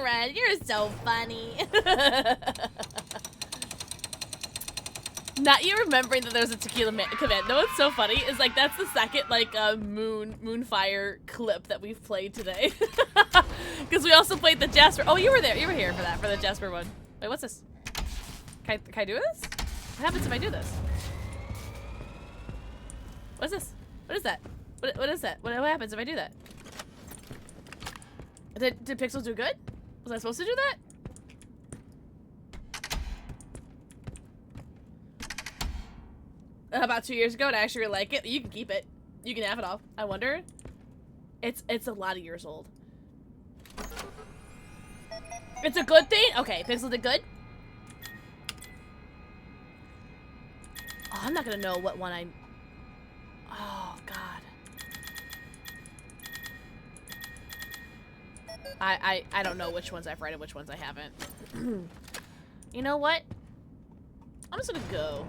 Red, you're so funny. Not you remembering that there's a tequila command. No, what's so funny is like that's the second like Moonfire clip that we've played today. Because we also played the Jasper. Oh, you were there. You were here for that, for the Jasper one. Wait, what's this? Can I do this? What happens if I do this? What's this? What is that? What is that? What happens if I do that? Did Pixel do good? Was I supposed to do that? About 2 years ago, and I actually really like it. You can keep it. You can have it all. I wonder. It's a lot of years old. It's a good thing? Okay, Pixel did good. Oh, I'm not gonna know what one I... Oh, God. I don't know which ones I've read and which ones I haven't. You know what? I'm just gonna go.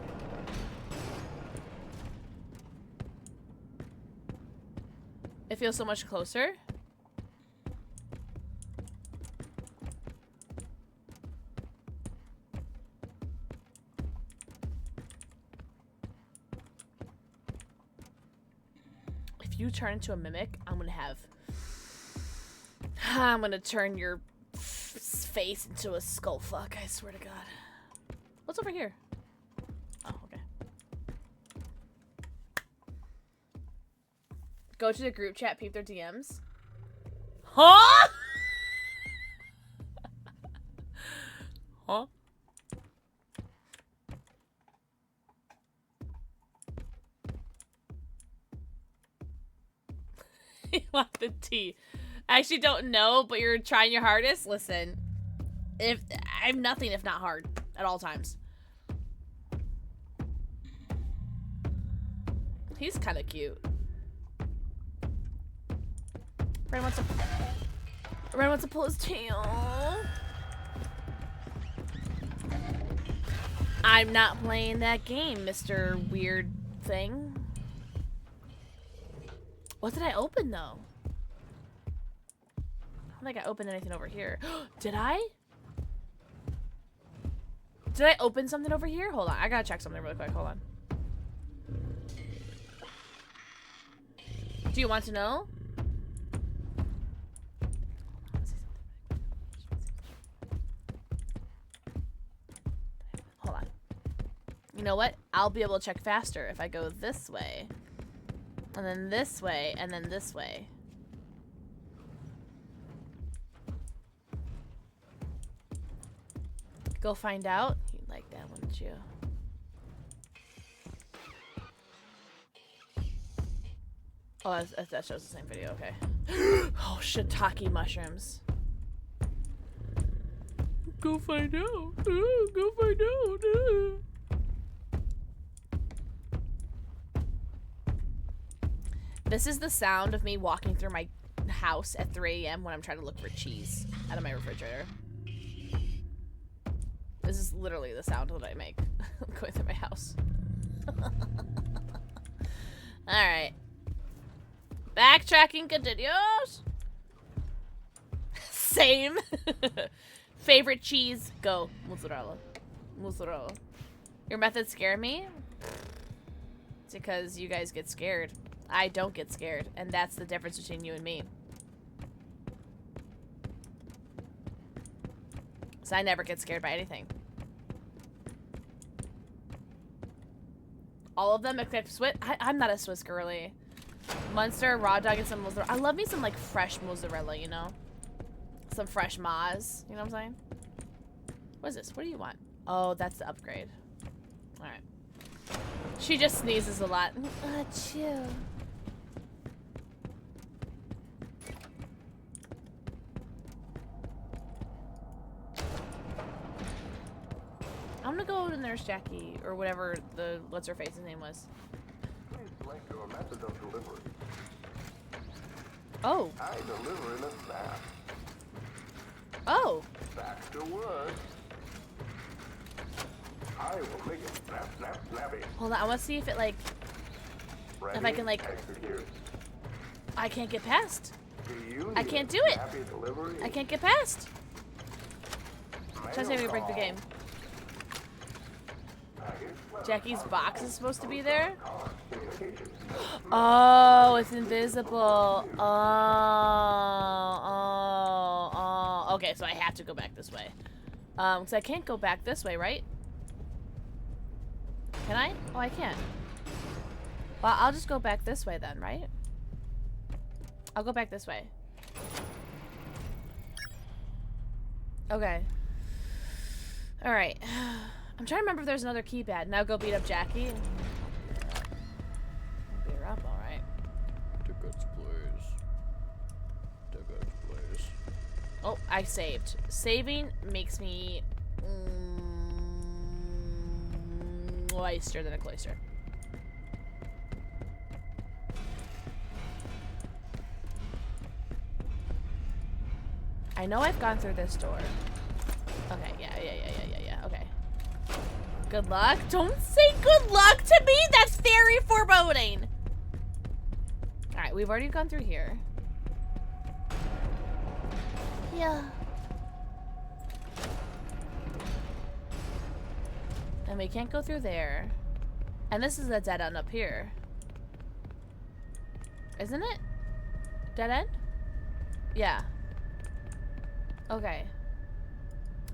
It feels so much closer. If you turn into a mimic, I'm gonna turn your face into a skull fuck, I swear to God. What's over here? Oh, okay. Go to the group chat, peep their DMs. Huh? Huh? You want the tea? I actually don't know, but you're trying your hardest. Listen, I'm nothing if not hard at all times. He's kind of cute. Ren wants to pull his tail. I'm not playing that game, Mr. Weird Thing. What did I open though? I don't think I opened anything over here. Did I? Did I open something over here? Hold on, I gotta check something really quick. Hold on. Do you want to know? Hold on. You know what? I'll be able to check faster if I go this way. And then this way, and then this way. Go find out. You'd like that, wouldn't you? Oh, that shows the same video. Okay. Oh, shiitake mushrooms. Go find out. Go find out. This is the sound of me walking through my house at 3 a.m. when I'm trying to look for cheese out of my refrigerator. This is literally the sound that I make going through my house. Alright. Backtracking continues. Same. Favorite cheese? Go. Mozzarella. Musoro. Your methods scare me? It's because you guys get scared. I don't get scared, and that's the difference between you and me. So I never get scared by anything. All of them except Swiss. I'm not a Swiss girly. Munster, raw dog, and some mozzarella. I love me some like fresh mozzarella, you know? Some fresh Maz. You know what I'm saying? What is this? What do you want? Oh, that's the upgrade. Alright. She just sneezes a lot. Achoo. I'm gonna go to Nurse Jackie, or whatever the what's-her-face's name was. Please select your method of delivery. Oh. I deliver in a snap. Oh. Back to work. I will make it snap, snap, snappy. Hold on, I want to see if it, like... Ready? If I can, like... Execute. I can't get past. You I need can't a do it. snappy delivery? I can't get past. Try to say we Mail break the call. game. Jackie's box is supposed to be there? Oh, it's invisible. Oh. Okay, so I have to go back this way. Because I can't go back this way, right? Can I? Oh, I can. Well, I'll just go back this way then, right? I'll go back this way. Okay. Alright. I'm trying to remember if there's another keypad. Now go beat up Jackie. Beat her up, alright. Tickets, please. Tickets, please. Oh, I saved. Saving makes me... oyster than a cloister. I know I've gone through this door. Okay, yeah, okay. Good luck? Don't say good luck to me! That's very foreboding! Alright, we've already gone through here. Yeah. And we can't go through there. And this is a dead end up here. Isn't it? Dead end? Yeah. Okay.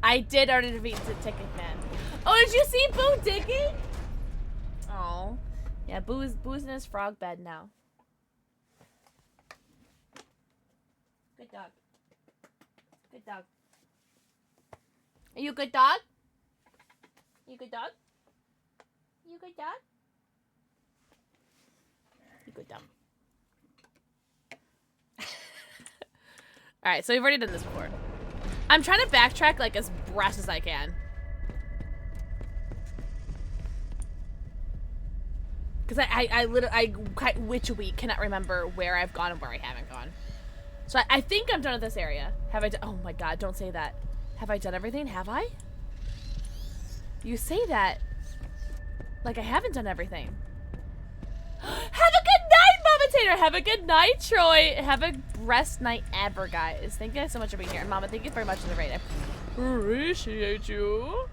I did already defeat the ticket man. Oh, did you see Boo digging? Oh. Yeah, Boo's in his frog bed now. Good dog. Good dog. Are you a good dog? You good dog? You good dog? You good dog. Alright, so we've already done this before. I'm trying to backtrack like as best as I can. Because I literally, which week cannot remember where I've gone and where I haven't gone. So I think I'm done with this area. Have I done, oh my god, don't say that. Have I done everything? Have I? You say that like I haven't done everything. Have a good night, Mama Tater. Have a good night, Troy. Have a best night ever, guys. Thank you guys so much for being here. And Mama, thank you very much for the raid. I appreciate you.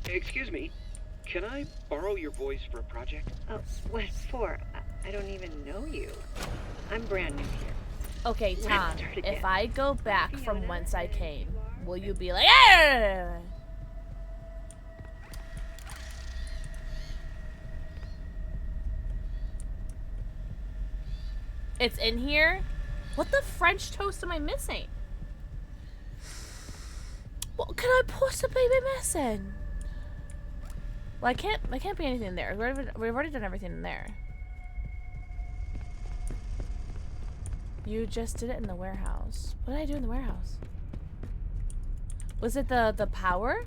Excuse me, can I borrow your voice for a project? Oh, what for? I don't even know you. I'm brand new here. Okay, Let's Tom, start again. if I go back from whence I came, will you be like, "Ah!" It's in here? What the French toast am I missing? What could I possibly be missing? Well, I can't be anything there. We've already done everything in there. You just did it in the warehouse. What did I do in the warehouse? Was it the power?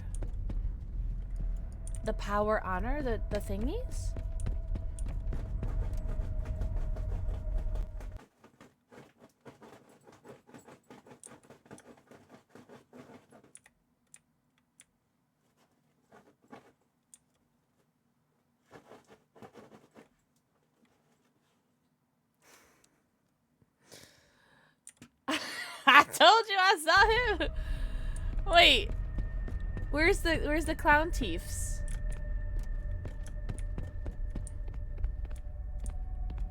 The power honor? The thingies? I told you I saw him. Wait. Where's the clown thieves?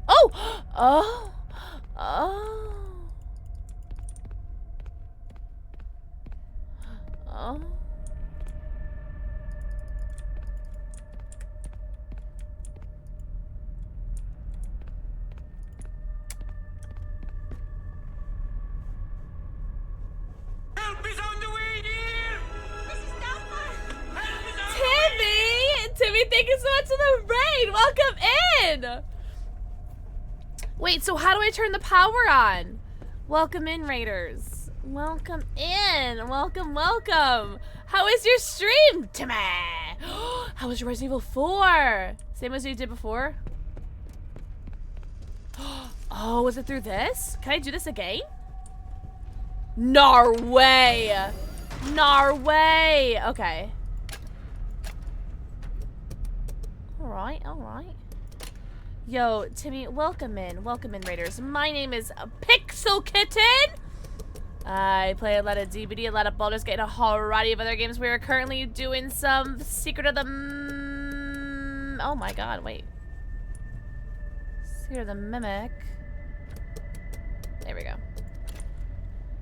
Oh! Oh! Oh! Oh. Help is on the way, dear! Timmy, thank you so much for the raid. Welcome in. Wait, so how do I turn the power on? Welcome in, Raiders. Welcome in. Welcome, welcome. How is your stream, Timmy? How was your Resident Evil 4? Same as you did before? Oh, was it through this? Can I do this again? Norway. Norway. Okay. Alright, alright. Yo, Timmy, welcome in, Raiders. My name is PixelxKitten. I play a lot of DBD, a lot of Baldur's Gate, and a whole variety of other games. We are currently doing some Secret of the... oh my god, wait. Secret of the Mimic. There we go.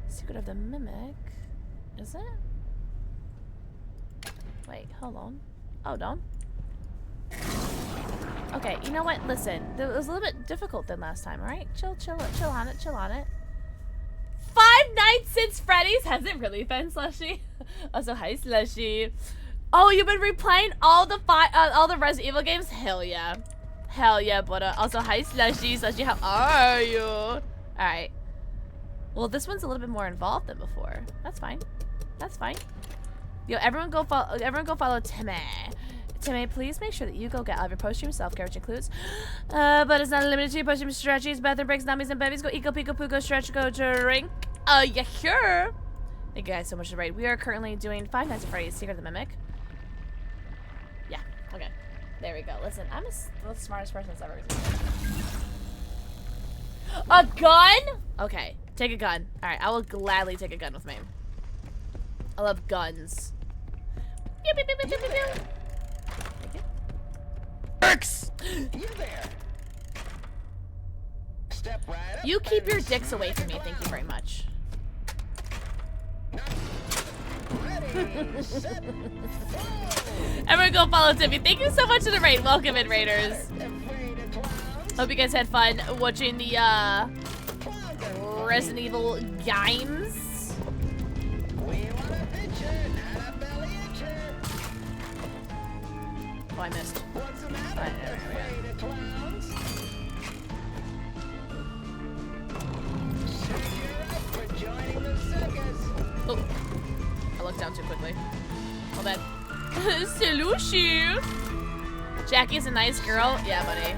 Secret of the Mimic. Is it? Wait, hold on. Hold on. Okay, you know what? Listen, it was a little bit difficult than last time, alright? Chill on it, chill on it. 5 nights since Freddy's? Has it really been, Slushy? Also, hi, Slushy. Oh, you've been replaying all the Resident Evil games? Hell yeah. Hell yeah, Buddha. Also, hi, Slushy. Slushy, how are you? Alright. Well, this one's a little bit more involved than before. That's fine. That's fine. Yo, everyone go follow Timmy. Timmy, please make sure that you go get all of your post-stream self-care, which includes, but it's not limited to post-stream stretchies, bathroom breaks, nummies, and babies. Go eco, pico, poo, go stretch, go drink. Yeah, sure. Thank you guys so much for the raid. We are currently doing 5 Nights at Freddy's Secret of the Mimic. Yeah, okay. There we go. Listen, I'm the smartest person that's ever existed. A gun? Okay, take a gun. Alright, I will gladly take a gun with me. I love guns. Pew, pew, pew, pew, pew, pew. You there. Step right up. You keep your dicks away from me, thank you very much. Ready, set, Everyone go follow Timmy. Thank you so much for the raid. Welcome in, Raiders. Hope you guys had fun watching the Resident Evil games. Oh, I missed. Alright, there we go. Oh, I looked down too quickly. Hold on. Salushi! Jackie's a nice girl. Yeah, buddy.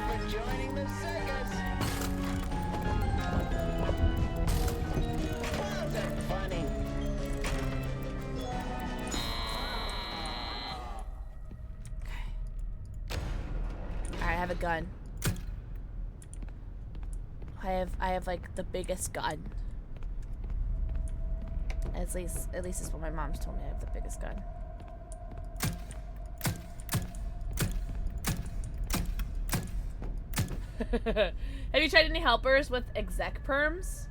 I have a gun. I have like the biggest gun. At least it's what my mom's told me. I have the biggest gun. Have you tried any helpers with exec perms?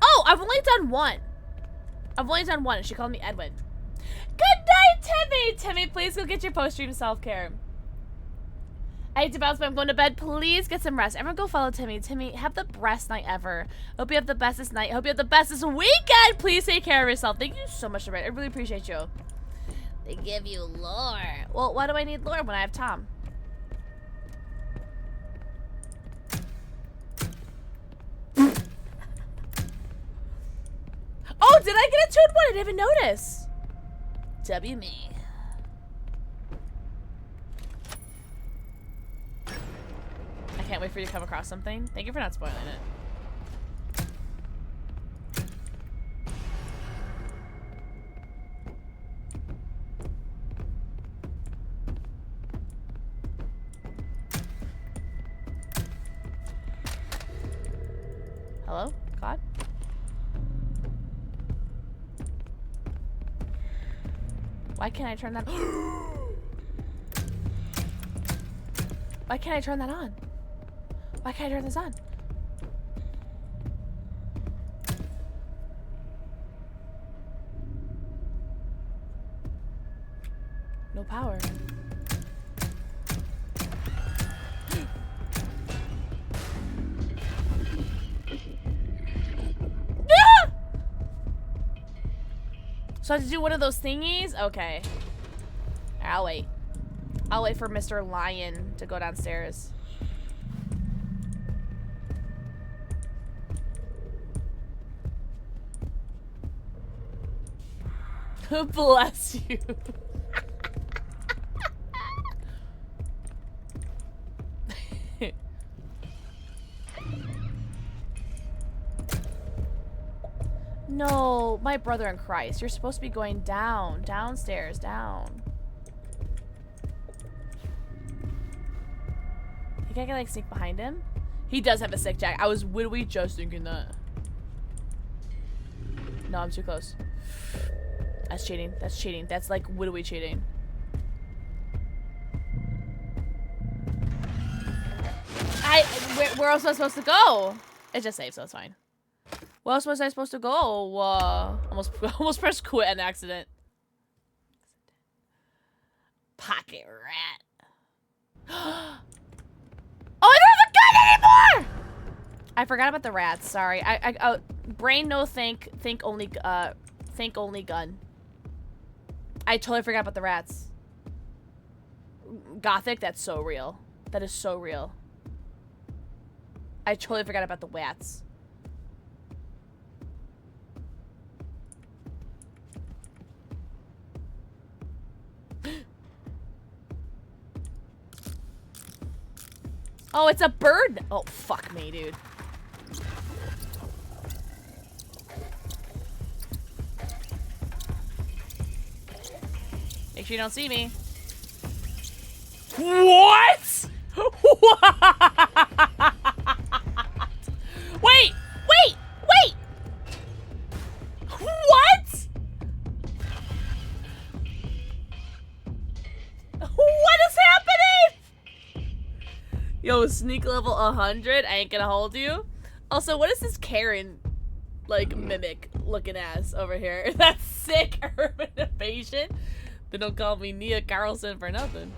Oh, I've only done one. And she called me Edwin. Good night, Timmy. Timmy, please go get your post-stream self-care. I hate to bounce, but I'm going to bed. Please get some rest. Everyone go follow Timmy. Timmy, have the best night ever. Hope you have the bestest night. Hope you have the bestest weekend. Please take care of yourself. Thank you so much, I really appreciate you. They give you lore. Well, why do I need lore when I have Tom? Oh, did I get a tuned one? I didn't even notice. W me. I can't wait for you to come across something. Thank you for not spoiling it. Hello? God? Why can't I turn that? Why can't I turn that on? Why can't I turn this on? No power. So I have to do one of those thingies? Okay. I'll wait. I'll wait for Mr. Lion to go downstairs. Bless you. No, my brother in Christ. You're supposed to be going down. Downstairs. Down. Think I can like sneak behind him? He does have a sick jack. I was literally just thinking that. No, I'm too close. That's cheating. That's cheating. That's like literally cheating. Where else was I supposed to go? It just saved, so it's fine. Where else was I supposed to go? Almost pressed quit an accident. Pocket rat. Oh, I don't have a gun anymore! I forgot about the rats. Sorry. Brain no think only gun. I totally forgot about the rats. Gothic, that's so real. That is so real. I totally forgot about the rats. Oh, it's a bird. Oh, fuck me, dude. Make sure you don't see me. What? What? Wait! What? What is happening? Yo, sneak level 100. I ain't gonna hold you. Also, what is this Karen, like, mimic looking ass over here? That's sick urban evasion. They don't call me Nia Carlson for nothing.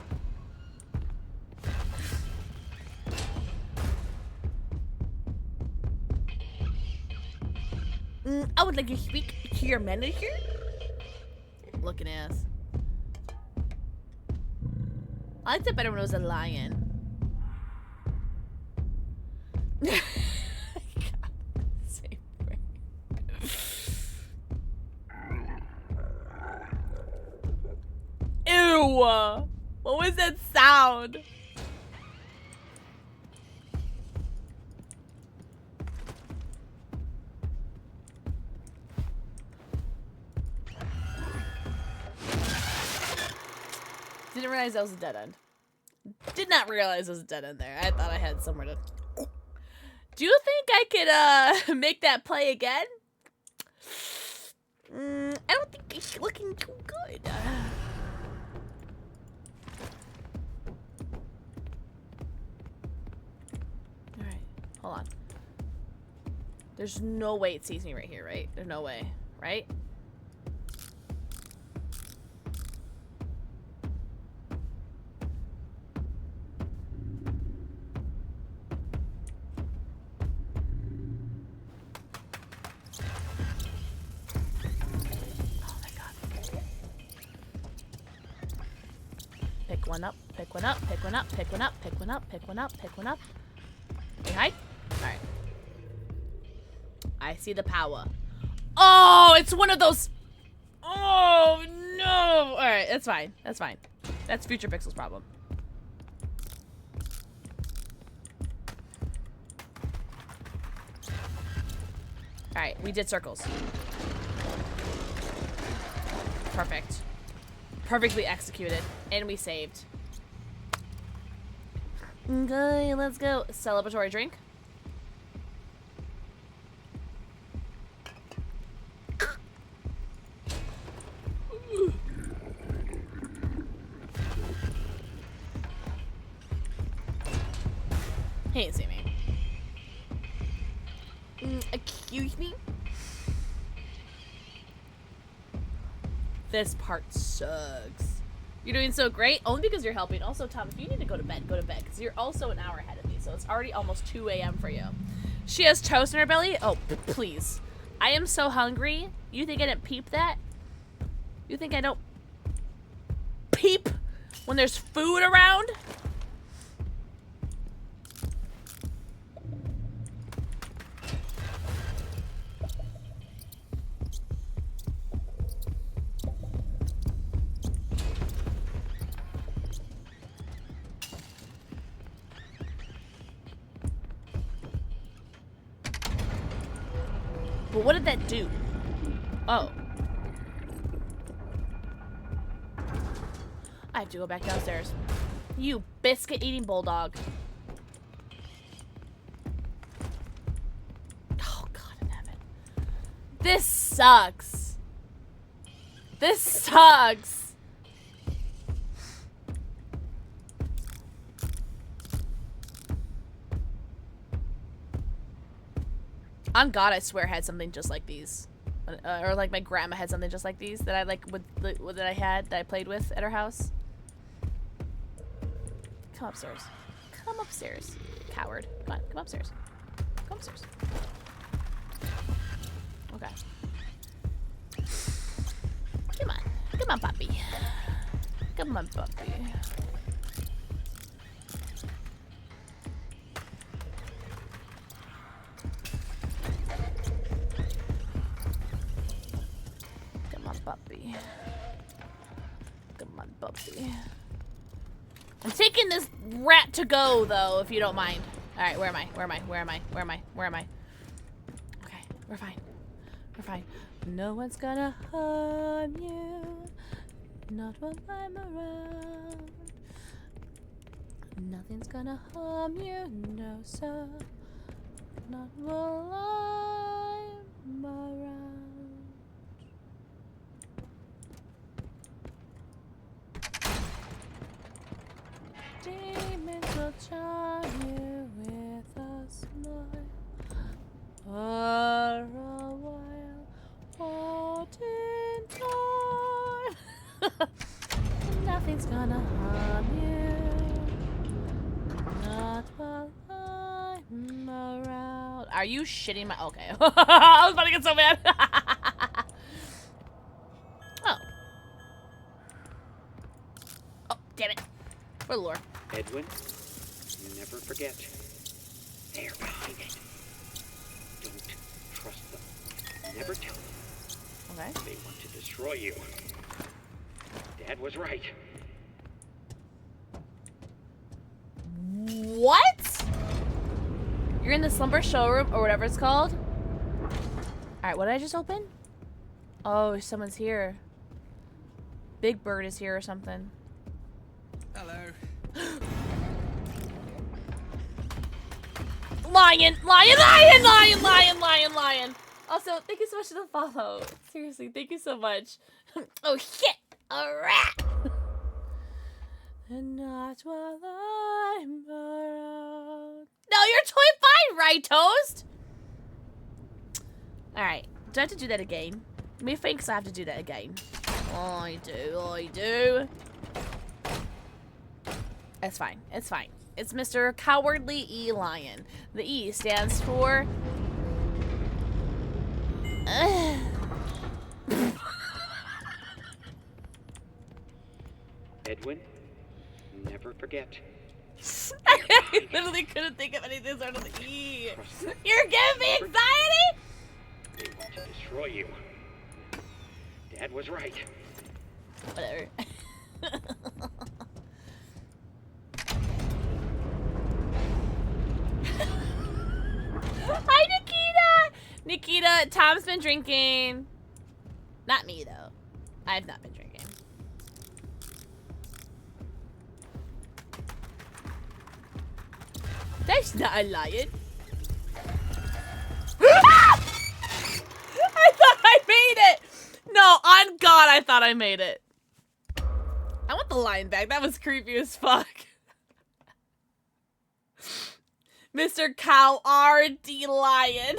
I would like to speak to your manager. Looking ass. I liked it better when it was a lion. Same way. Ew! What was that sound? Didn't realize that was a dead end. Did not realize it was a dead end there. I thought I had somewhere to... Do you think I could make that play again? I don't think it's looking too good. Alright, hold on. There's no way it sees me right here, right? There's no way, right? Pick one up, pick one up, pick one up, pick one up, pick one up, pick one up, pick one up. Hey, hi. Alright. I see the power. Oh, it's one of those. Oh, no. Alright, that's fine. That's fine. That's Future Pixel's problem. Alright, we did circles. Perfect. Perfectly executed. And we saved. Okay, let's go. Celebratory drink. He didn't see me. Excuse me? This part sucks. You're doing so great, only because you're helping. Also, Tom, if you need to go to bed, because you're also an hour ahead of me, so it's already almost 2 a.m. for you. She has toast in her belly? Oh, please. I am so hungry. You think I didn't peep that? You think I don't peep when there's food around? But what did that do? Oh. I have to go back downstairs. You biscuit-eating bulldog. Oh, God in heaven. This sucks. This sucks. On God, I swear I had something just like these. Or like my grandma had something just like these that I like that I played with at her house. Come upstairs. Come upstairs. Coward. Come on, come upstairs. Come upstairs. Okay. Come on. Come on, puppy. Come on, puppy. Come on, puppy. Come on, puppy. I'm taking this rat to go, though, if you don't mind. Alright, where am I? Where am I? Where am I? Where am I? Where am I? Okay, we're fine. We're fine. No one's gonna harm you. Not while I'm around. Nothing's gonna harm you, no, sir. Not while I'm around. Demons will charm you with a smile, for a while, holding time. Nothing's gonna harm you, not while I'm around. Are you shitting my? Okay, I was about to get so mad. Oh. Oh, damn it. For the lore. Edwin, you never forget. They're behind it. Don't trust them. Never tell them. Okay. They want to destroy you. Dad was right. What? You're in the slumber showroom or whatever it's called? Alright, what did I just open? Oh, someone's here. Big Bird is here or something. Hello. Lion! Lion! Lion! Lion! Lion! Lion! Lion! Also, thank you so much for the follow. Seriously, thank you so much. Oh shit! A rat! And not while I'm around. No, you're totally fine, right, Toast? Alright, do I have to do that again? Me thinks I have to do that again. I do. It's fine. It's fine. It's Mr. Cowardly E Lion. The E stands for... Edwin, never forget. I literally couldn't think of anything starting with E. You're giving me anxiety? They want to destroy you. Dad was right. Whatever. Hi, Nikita! Nikita, Tom's been drinking. Not me, though. I've not been drinking. That's not a lion. I thought I made it! No, on God, I thought I made it. I want the lion back. That was creepy as fuck. Mr. Cow R.D. Lion.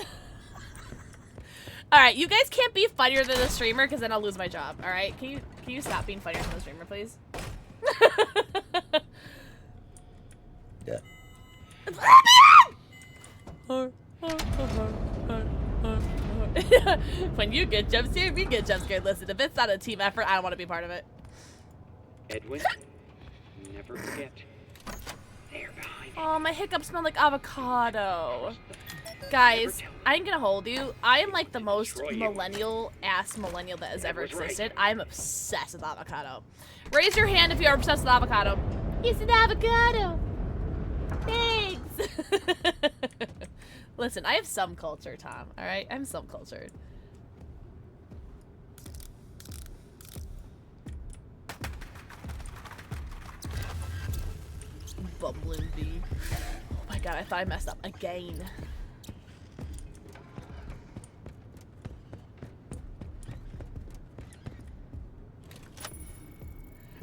Alright, you guys can't be funnier than the streamer because then I'll lose my job. Alright? Can you stop being funnier than the streamer, please? Yeah. When you get jump scared, we get jump scared. Listen, if it's not a team effort, I don't want to be part of it. Edwin, never forget. They're behind. Oh, my hiccups smell like avocado. Guys, I ain't gonna hold you. I am like the most millennial-ass millennial that has ever existed. I'm obsessed with avocado. Raise your hand if you're obsessed with avocado. It's an avocado. Thanks. Listen, I have some culture, Tom. Alright? I'm some cultured. Bumbling bee. Oh my god, I thought I messed up again.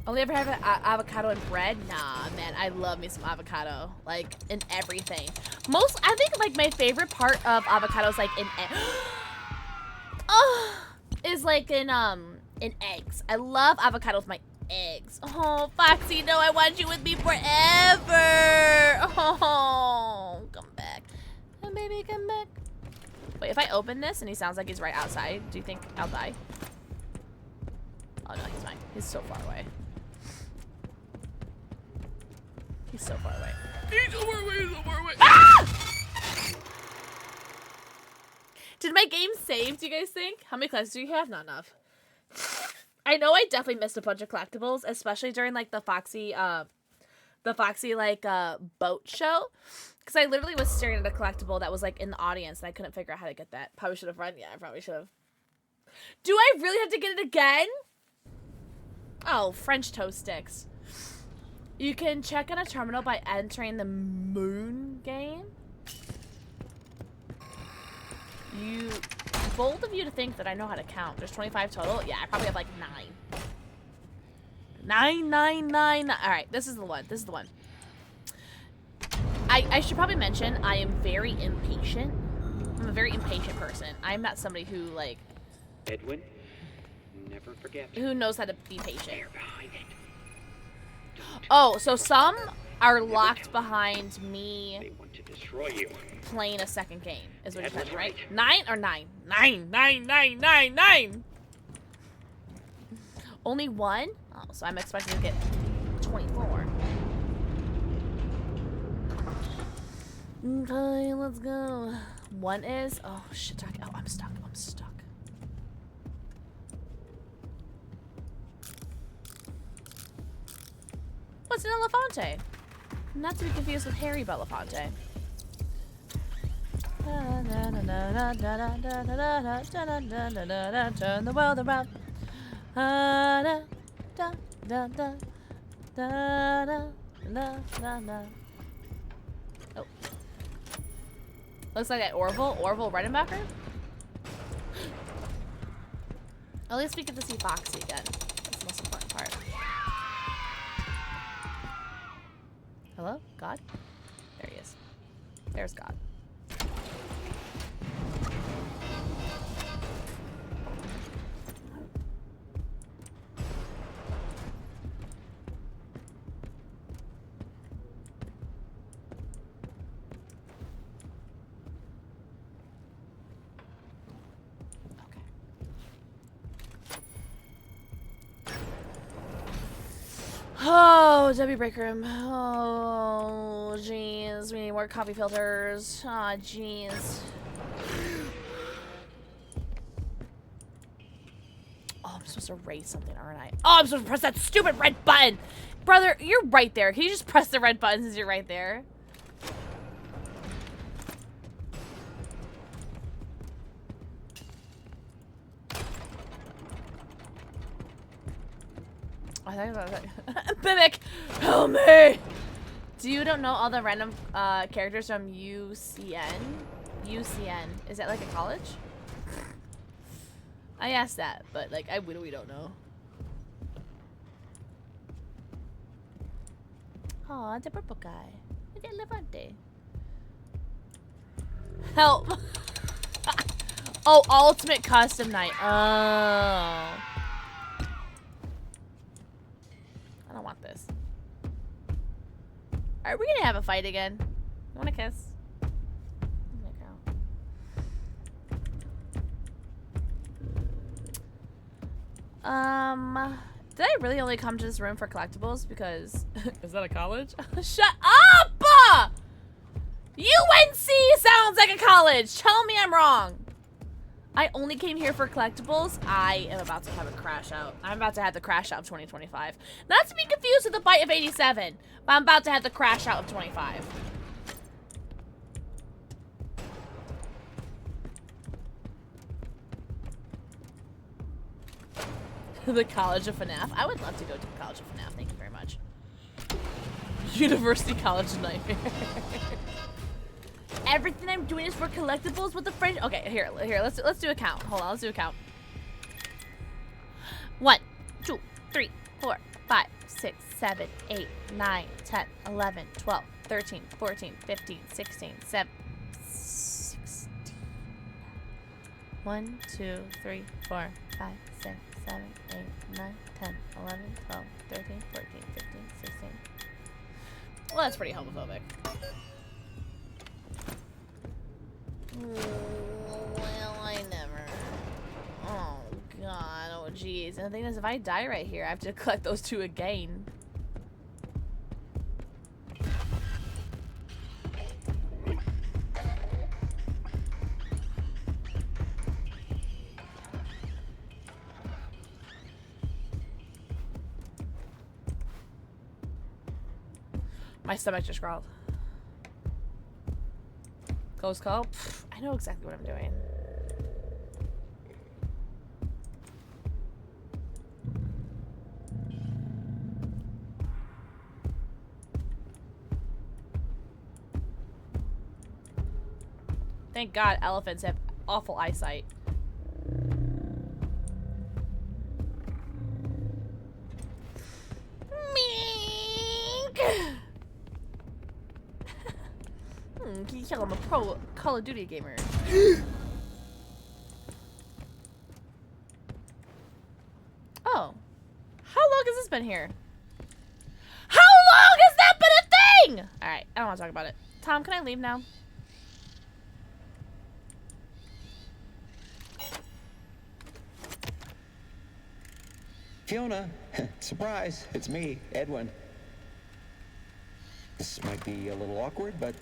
Only ever have avocado and bread? Nah, man, I love me some avocado. Like, in everything. I think, like, my favorite part of avocado is, like, is, like, in eggs. I love avocado with my eggs. Oh, Foxy, no, I want you with me forever. Oh, come back. Oh, baby, come back. Wait, if I open this and he sounds like he's right outside, do you think I'll die? Oh, no, he's fine. He's so far away. He's so far away. He's so far away, he's so far away. Ah! Did my game save, do you guys think? How many collectibles do you have? Not enough. I know I definitely missed a bunch of collectibles, especially during, like, the Foxy, like, boat show. Because I literally was staring at a collectible that was, like, in the audience, and I couldn't figure out how to get that. Probably should have run. Yeah, I probably should have. Do I really have to get it again? Oh, French toast sticks. You can check on a terminal by entering the moon game. Bold of you to think that I know how to count. There's 25 total. Yeah, I probably have like 9. 9. Alright, this is the one. This is the one. I should probably mention I am very impatient. I'm a very impatient person. I'm not somebody who, like... Edwin, never forget. Who knows how to be patient. Oh, so some are locked behind me. They want to destroy you. Playing a second game is what you're saying, right? 9 or 9? 9. Only one? Oh, so I'm expecting to get 24. Okay, let's go. One is... Oh, shit. Oh, I'm stuck. What's an Elefante? Not to be confused with Harry Belafonte. Turn the world around. Oh. Looks like that Orville Redenbacher. At least we get to see Foxy again. That's the most important part. Hello? God? There he is. There's God. Oh, W break room. Oh, jeez. We need more coffee filters. Ah, jeez. Oh, I'm supposed to raise something, aren't I? Oh, I'm supposed to press that stupid red button! Brother, you're right there. Can you just press the red button since you're right there? I think about it. Mimic! Help me! Do you don't know all the random characters from UCN? UCN. Is that like a college? I asked that, but like I really don't know. Aw, the purple guy. Look at Levante. Help. Oh, ultimate custom night. Oh. I don't want this. Are we gonna have a fight again? You wanna kiss? Did I really only come to this room for collectibles? Because is that a college? Shut up! UNC sounds like a college. Tell me I'm wrong. I only came here for collectibles. I am about to have a crash out. I'm about to have the crash out of 2025. Not to be confused with the bite of 87, but I'm about to have the crash out of 25. The College of FNAF. I would love to go to the College of FNAF. Thank you very much. University College Nightmare. Everything I'm doing is for collectibles with the friend. Okay, here, let's do a count. Hold on, let's do a count. 1, 2, 3, 4, 5, 6, 7, 8, 9, 10, 11, 12, 13, 14, 15, 16, 17, 16. 1, 2, 3, 4, 5, 6, 7, 8, 9, 10, 11, 12, 13, 14, 15, 16. Well, that's pretty homophobic. Well, I never. Oh, God. Oh, jeez. And the thing is, if I die right here, I have to collect those two again. My stomach just growled. Close call? Pfft, I know exactly what I'm doing. Thank God elephants have awful eyesight. Can you tell I'm a pro Call of Duty gamer? Oh. How long has this been here? How long has that been a thing? Alright, I don't want to talk about it. Tom, can I leave now? Fiona, surprise, it's me, Edwin. This might be a little awkward, but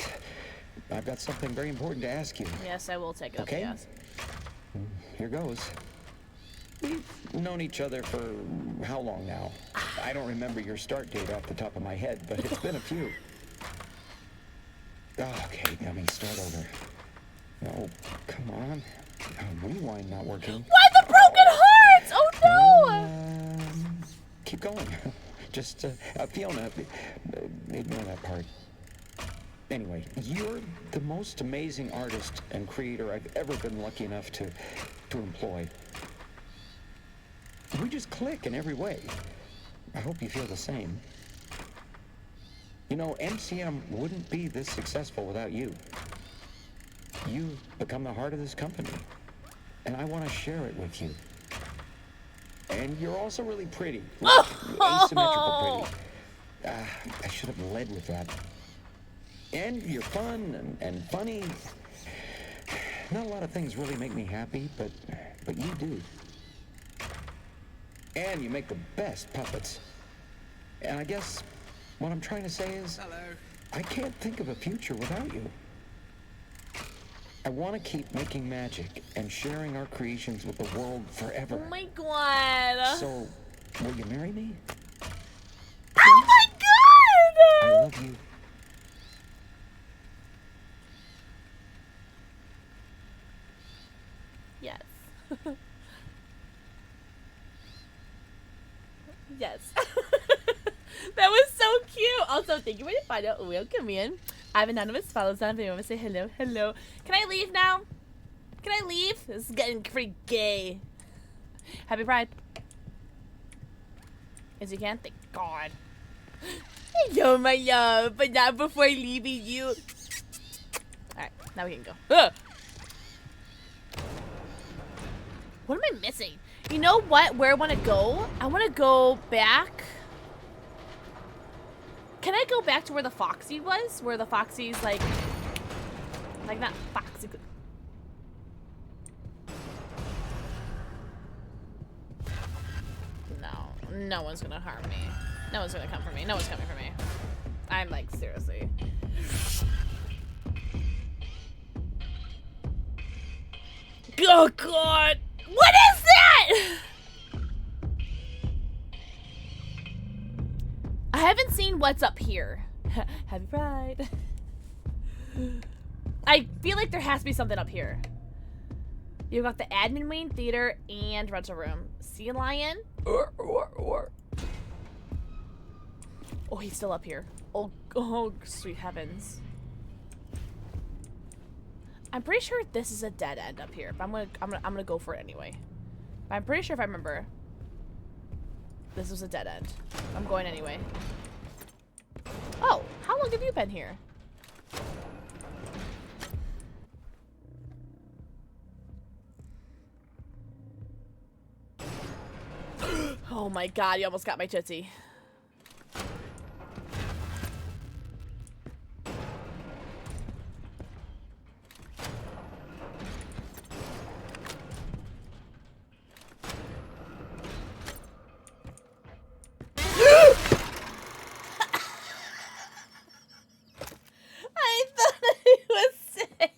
I've got something very important to ask you. Yes, I will take it. Okay? Yes. Here goes. We've known each other for how long now? I don't remember your start date off the top of my head, but it's been a few. Oh, okay, let me start over. No, come on. Rewind not working. Why the broken hearts? Oh no! Keep going. Just, Fiona, ignore that part. Anyway, you're the most amazing artist and creator I've ever been lucky enough to employ. We just click in every way. I hope you feel the same. You know, MCM wouldn't be this successful without you. You've become the heart of this company, and I want to share it with you. And you're also really pretty. Like, asymmetrical pretty. I should have led with that. And you're fun and funny. Not a lot of things really make me happy, but you do. And you make the best puppets. And I guess what I'm trying to say is, I can't think of a future without you. I want to keep making magic and sharing our creations with the world forever. Oh my God. So, will you marry me? Oh my God! I love you. Yes. Yes. That was so cute. Also, thank you for the follow. Welcome in. I have anonymous follows on. If you want to say hello, hello. Can I leave now? Can I leave? This is getting pretty gay. Happy Pride. Yes, you can. Thank God. Hello, my love. But not before leaving you. Alright, now we can go. Ugh! What am I missing? You know what? Where I want to go? I want to go back. Can I go back to where the Foxy was? Where the Foxy's like not Foxy. No one's gonna harm me. No one's gonna come for me. No one's coming for me. I'm like, seriously. Oh god! What is that? I haven't seen what's up here. Happy Pride. I feel like there has to be something up here. You've got the admin wing, theater, and rental room. Sea lion. Oh, he's still up here. Oh, sweet heavens. I'm pretty sure this is a dead end up here, but I'm gonna go for it anyway. But I'm pretty sure if I remember, this was a dead end. I'm going anyway. Oh, how long have you been here? Oh my god, you almost got my tootsie. I thought he was sick.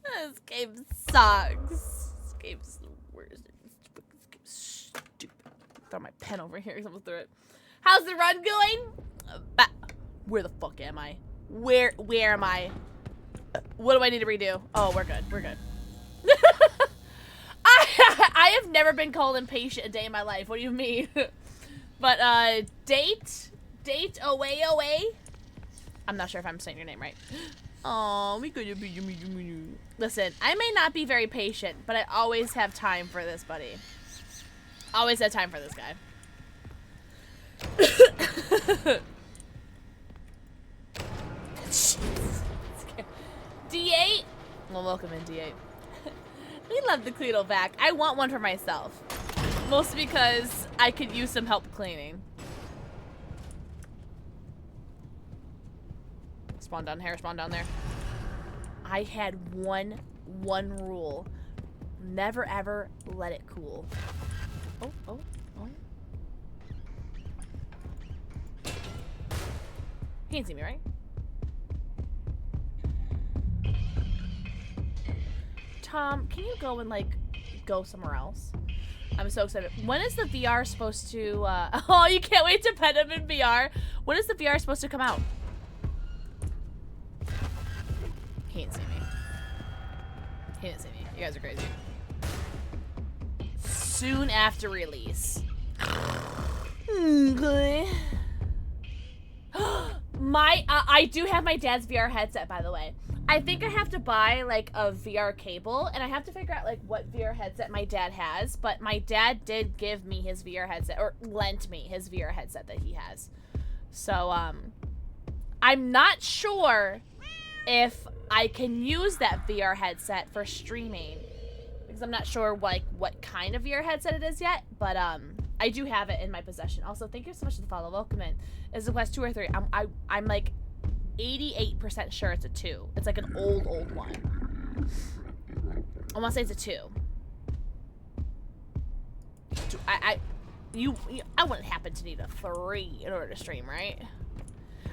This game sucks. This game's the worst. This game's stupid. Throw my pen over here. Someone threw it. How's the run going? Where the fuck am I? Where am I? What do I need to redo? Oh, we're good. We're good. I have never been called impatient a day in my life. What do you mean? But date OA. I'm not sure if I'm saying your name right. Oh, we could be. Listen, I may not be very patient, but I always have time for this, buddy. Always have time for this guy. D8. Well, welcome in, D8. We love the Cleano vac. I want one for myself. Mostly because I could use some help cleaning. Spawn down here, spawn down there. I had one rule. Never ever let it cool. Oh. He can't see me, right? Tom, can you go and like go somewhere else? I'm so excited. When is the VR supposed to oh, you can't wait to pet him in VR. When is the VR supposed to come out? He didn't see me. He didn't see me. You guys are crazy. Soon after release. Okay. I do have my dad's VR headset, by the way. I think I have to buy like a VR cable, and I have to figure out like what VR headset my dad has, but my dad did give me his VR headset, or lent me his VR headset that he has. So I'm not sure if I can use that VR headset for streaming, because I'm not sure like what kind of VR headset it is yet, but I do have it in my possession. Also, thank you so much for the follow. Welcome in. Is it class 2 or 3? I'm like 88% sure it's a 2. It's like an old one. I want to say it's a 2. I wouldn't happen to need a 3 in order to stream, right?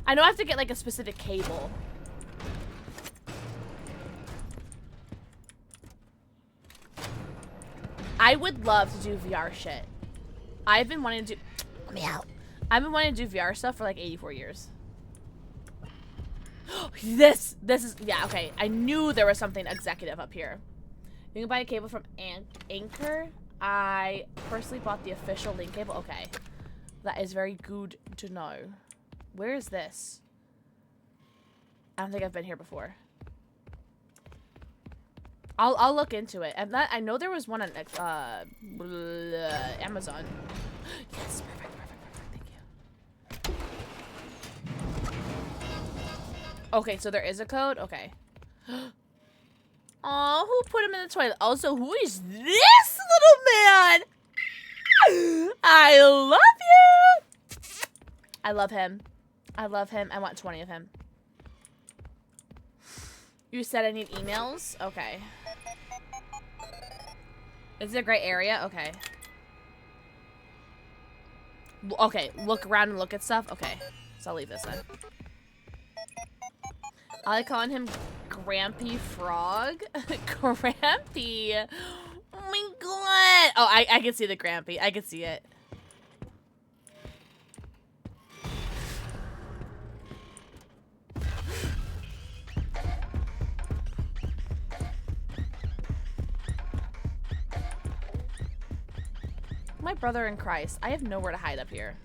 I know I have to get like a specific cable. I would love to do VR shit. I've been wanting to do... Let me out. I've been wanting to do VR stuff for like 84 years. This is... Yeah, okay. I knew there was something executive up here. You can buy a cable from Anchor. I personally bought the official link cable. Okay. That is very good to know. Where is this? I don't think I've been here before. I'll look into it. And that, I know there was one on Amazon. Yes, perfect. Thank you. Okay, so there is a code? Okay. Oh, who put him in the toilet? Also, who is this little man? I love you! I love him. I love him. I want 20 of him. You said I need emails? Okay. Is it a gray area? Okay. Okay, look around and look at stuff. Okay, so I'll leave this then. I like calling him Grampy Frog. Grampy. Oh my god. Oh, I can see the Grampy. I can see it. My brother in Christ. I have nowhere to hide up here.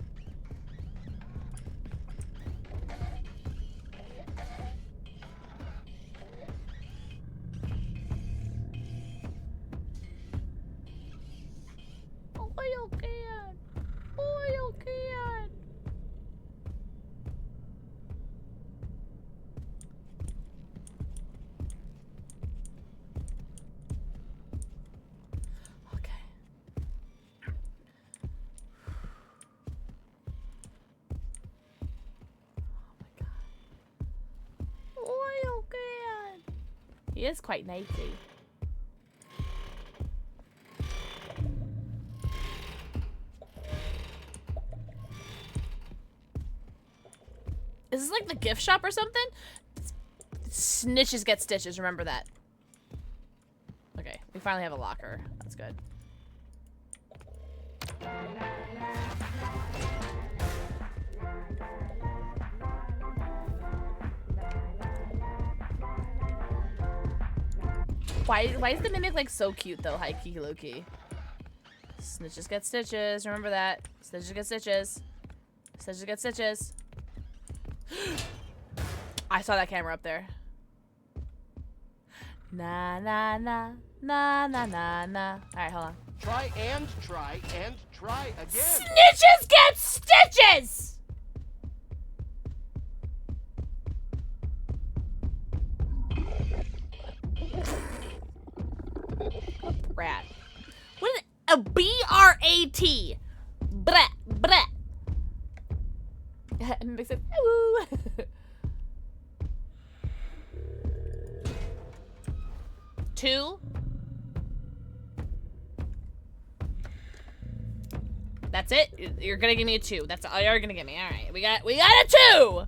He is quite nicey. Is this like the gift shop or something? Snitches get stitches, remember that. Okay, we finally have a locker. That's good. Why is the mimic like so cute though? High key, low key. Snitches get stitches. Remember that. Snitches get stitches. Snitches get stitches. I saw that camera up there. Na na na na na na na. All right, hold on. Try and try and try again. Snitches get stitches. Brat. What is it? A B-R-A-T. Brat. Brat. Mix it. Woo. Two. That's it? You're gonna give me a 2. That's all you're gonna give me. Alright. We got a 2!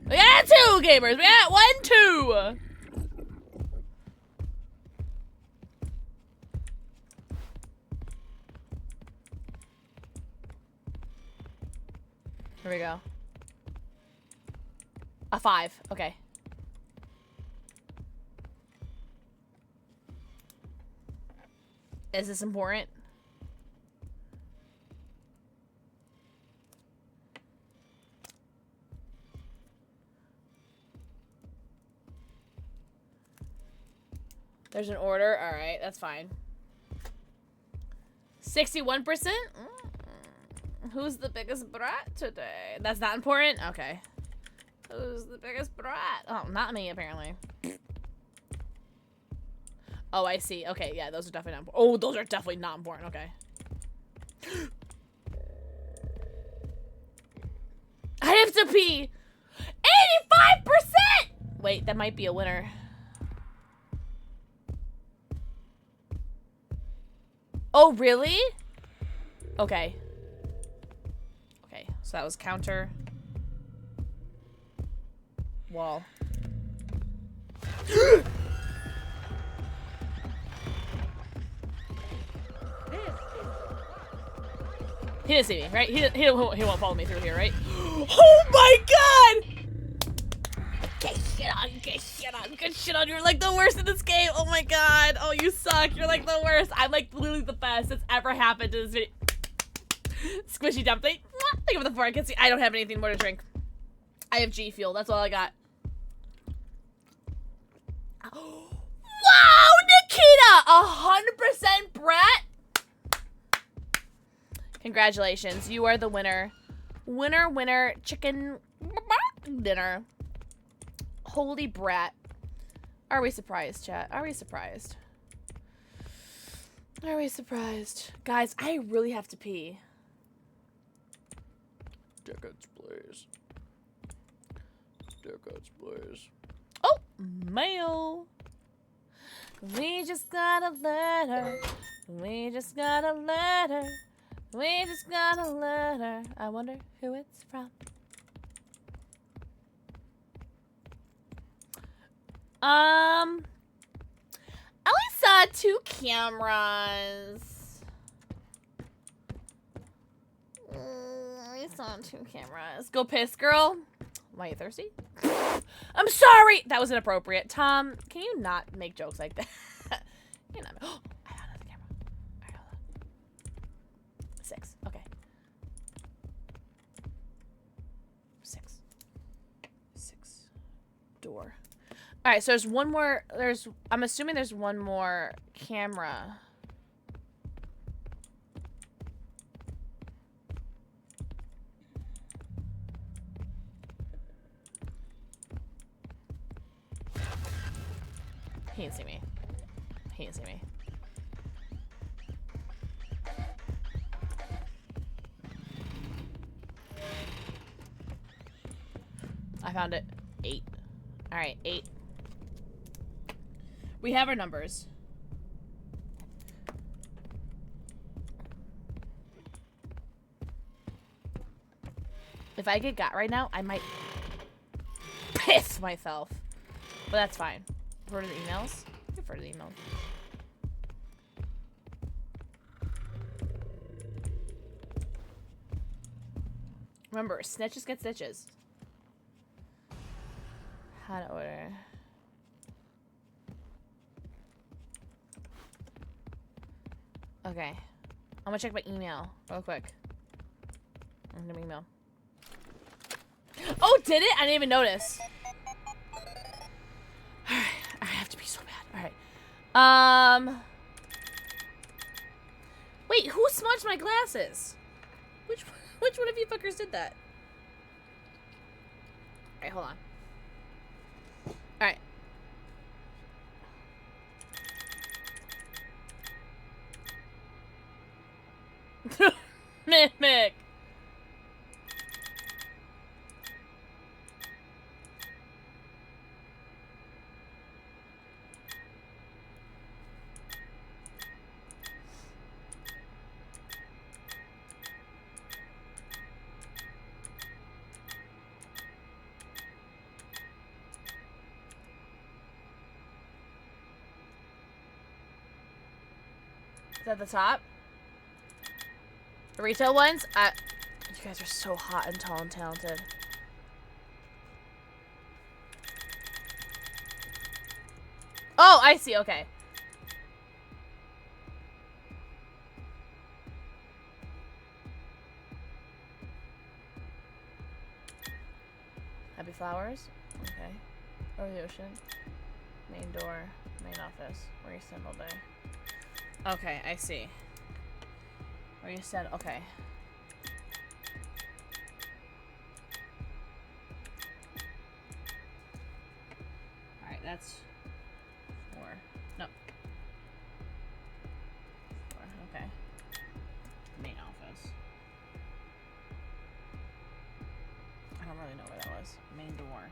We got a 2, gamers! We got 1, 2! Here we go. A 5. Okay. Is this important? There's an order. All right, that's fine. 61%? Who's the biggest brat today? That's not important? Okay. Who's the biggest brat? Oh, not me, apparently. Oh, I see. Okay, yeah, those are definitely not important. Oh, those are definitely not important. Okay. I have to pee. 85%! Wait, that might be a winner. Oh, really? Okay. Okay, so that was counter. Wall. He didn't see me, right? He won't follow me through here, right? Oh my god! Get shit on, get shit on, get shit on. You're like the worst in this game. Oh my god. Oh, you suck. You're like the worst. I'm like literally the best that's ever happened to this video. Squishy dumpling. Think of the floor. I can see. I don't have anything more to drink. I have G Fuel. That's all I got. Wow, Nikita! 100% brat. Congratulations. You are the winner. Winner, winner, chicken dinner. Holy brat. Are we surprised, chat? Are we surprised? Are we surprised? Guys, I really have to pee. Tickets, please. Tickets, please. Oh, mail. We just got a letter. We just got a letter. We just got a letter. I wonder who it's from. I only saw 2 cameras. I saw 2 cameras. Go piss, girl. Why are you thirsty? I'm sorry. That was inappropriate. Tom, can you not make jokes like that? You're not. Oh, I found another camera. All right, hold on. 6. Okay. 6. Door. All right, so there's one more. I'm assuming there's one more camera. He didn't see me. He didn't see me. I found it. 8. All right, 8. We have our numbers. If I get got right now, I might piss myself. But that's fine. Refer to the emails? Refer to the emails. Remember, snitches get stitches. How to order. Okay. I'm gonna check my email real quick. I'm gonna email. Oh, did it? I didn't even notice. Alright. I have to be so bad. Alright. Wait, who smudged my glasses? Which one of you fuckers did that? Alright, hold on. Alright. Mimic. Is that the top? The retail ones? You guys are so hot and tall and talented. Oh, I see. Okay. Happy flowers. Okay. Over the ocean. Main door. Main office. Where you stand all day. Okay, I see. Where you stand. Okay. Alright, that's 4. No. 4. Okay. Main office. I don't really know where that was. Main door.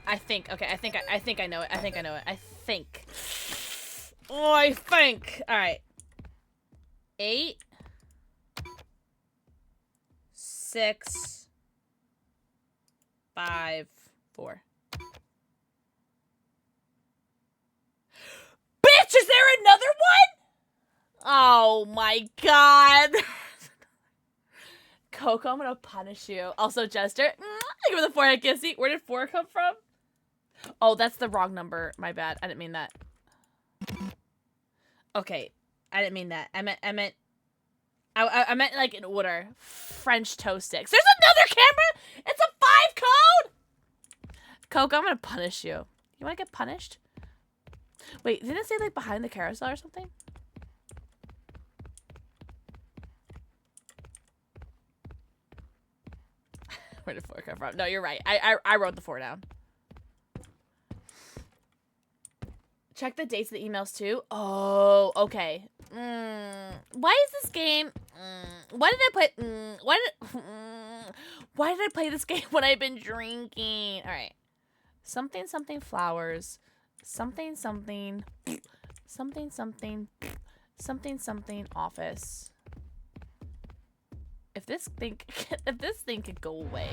I think. Okay, I think I know it. I think I know it. I think. Oh, I think. All right. 8, 6, 5, 4. Bitch, is there another one? Oh my god. Coco, I'm gonna punish you. Also, Jester, give me the forehead kissy. Where did 4 come from? Oh, that's the wrong number. My bad. I didn't mean that. Okay, I didn't mean that. I meant like in order. French toast sticks. There's another camera. It's a 5 code. Coco, I'm gonna punish you. You wanna get punished? Wait, didn't it say like behind the carousel or something? Where did 4 come from? No, you're right. I wrote the 4 down. Check the dates of the emails too. Oh, okay. Why is this game? Why did I play? Why did I play this game when I've been drinking? All right. Something something flowers. Something something. Something something. Something something office. If this thing could go away.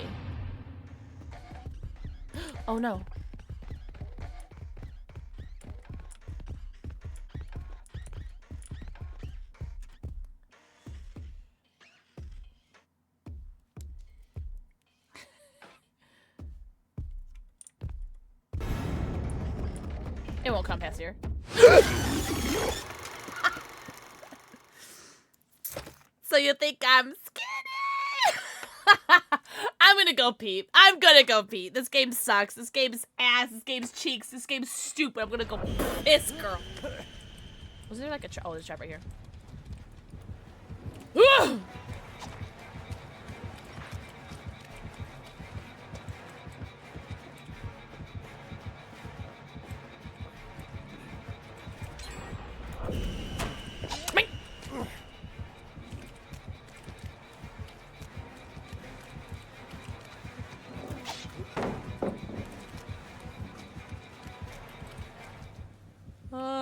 Oh no. It won't come past here. So you think I'm skinny? I'm gonna go peep. I'm gonna go peep. This game sucks. This game's ass. This game's cheeks. This game's stupid. I'm gonna go piss, girl. Was there like a trap? Oh, there's a trap right here.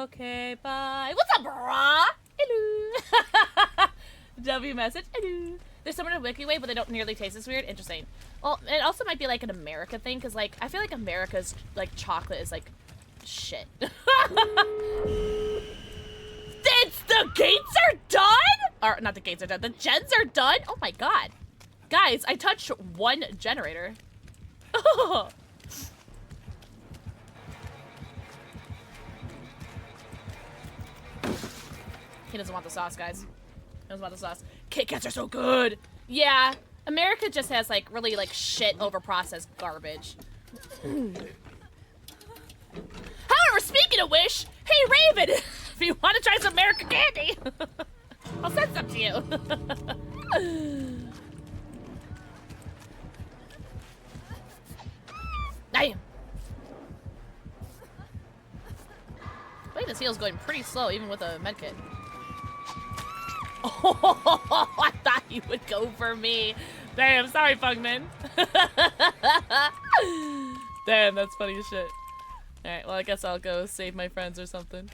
Okay, bye. What's up, brah? Hello. W message. Hello. There's someone in Wiki Way, but they don't nearly taste as weird. Interesting. Well, it also might be like an America thing, because like I feel like America's like chocolate is like shit. The gates are done? Or not the gates are done. The gens are done? Oh my god. Guys, I touched 1 generator. He doesn't want the sauce, guys. He doesn't want the sauce. Kit Kats are so good. Yeah, America just has like really like shit overprocessed garbage. However, speaking of which, hey Raven, if you want to try some American candy, I'll send some to you. Damn. Wait, this heal's going pretty slow, even with a medkit. Oh, I thought you would go for me. Damn, sorry, Pugman. Damn, that's funny as shit. Alright, well, I guess I'll go save my friends or something.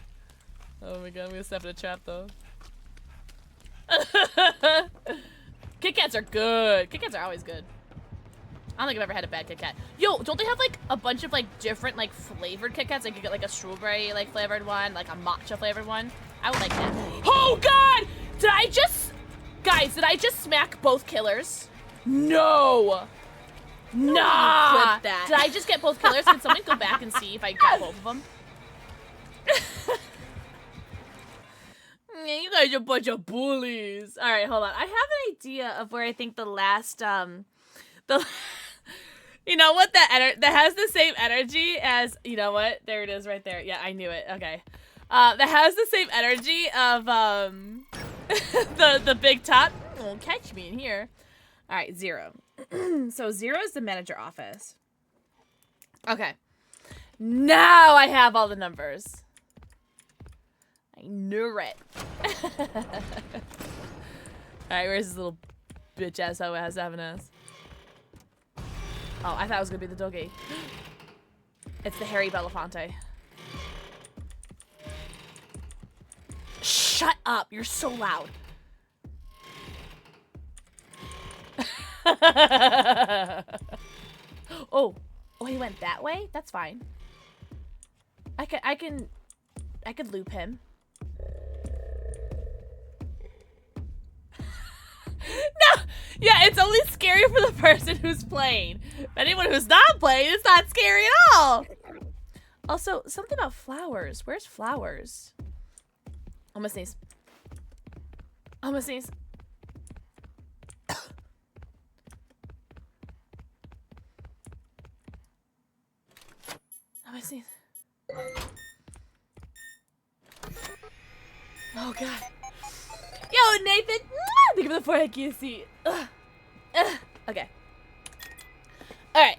Oh my god, I'm gonna step in a trap, though. Kit Kats are good. Kit Kats are always good. I don't think I've ever had a bad Kit Kat. Yo, don't they have like a bunch of like different like flavored Kit Kats? Like you get like a strawberry like flavored one, like a matcha flavored one. I would like that. Oh god! Did I just... Guys, did I just smack both killers? No! Nah! Did I just get both killers? Can someone go back and see if I got both of them? You guys are a bunch of bullies. Alright, hold on. I have an idea of where I think the last, you know what? That has the same energy as... You know what? There it is right there. Yeah, I knew it. Okay. That has the same energy of, the big top. Oh, catch me in here. All right, 0. So 0 is the manager office. Okay. Now I have all the numbers. I knew it. All right, where's this little bitch ass hoe has FNAF? Oh, I thought it was gonna be the doggy. It's the Harry Belafonte. Shut up! You're so loud. Oh, he went that way? That's fine. I could loop him. No! Yeah, it's only scary for the person who's playing. Anyone who's not playing, it's not scary at all. Also, something about flowers. Where's flowers? I'm gonna sneeze. I'm gonna sneeze. I'm gonna sneeze. Oh god. Yo, Nathan! Think of the 4 kissy. Okay. Alright.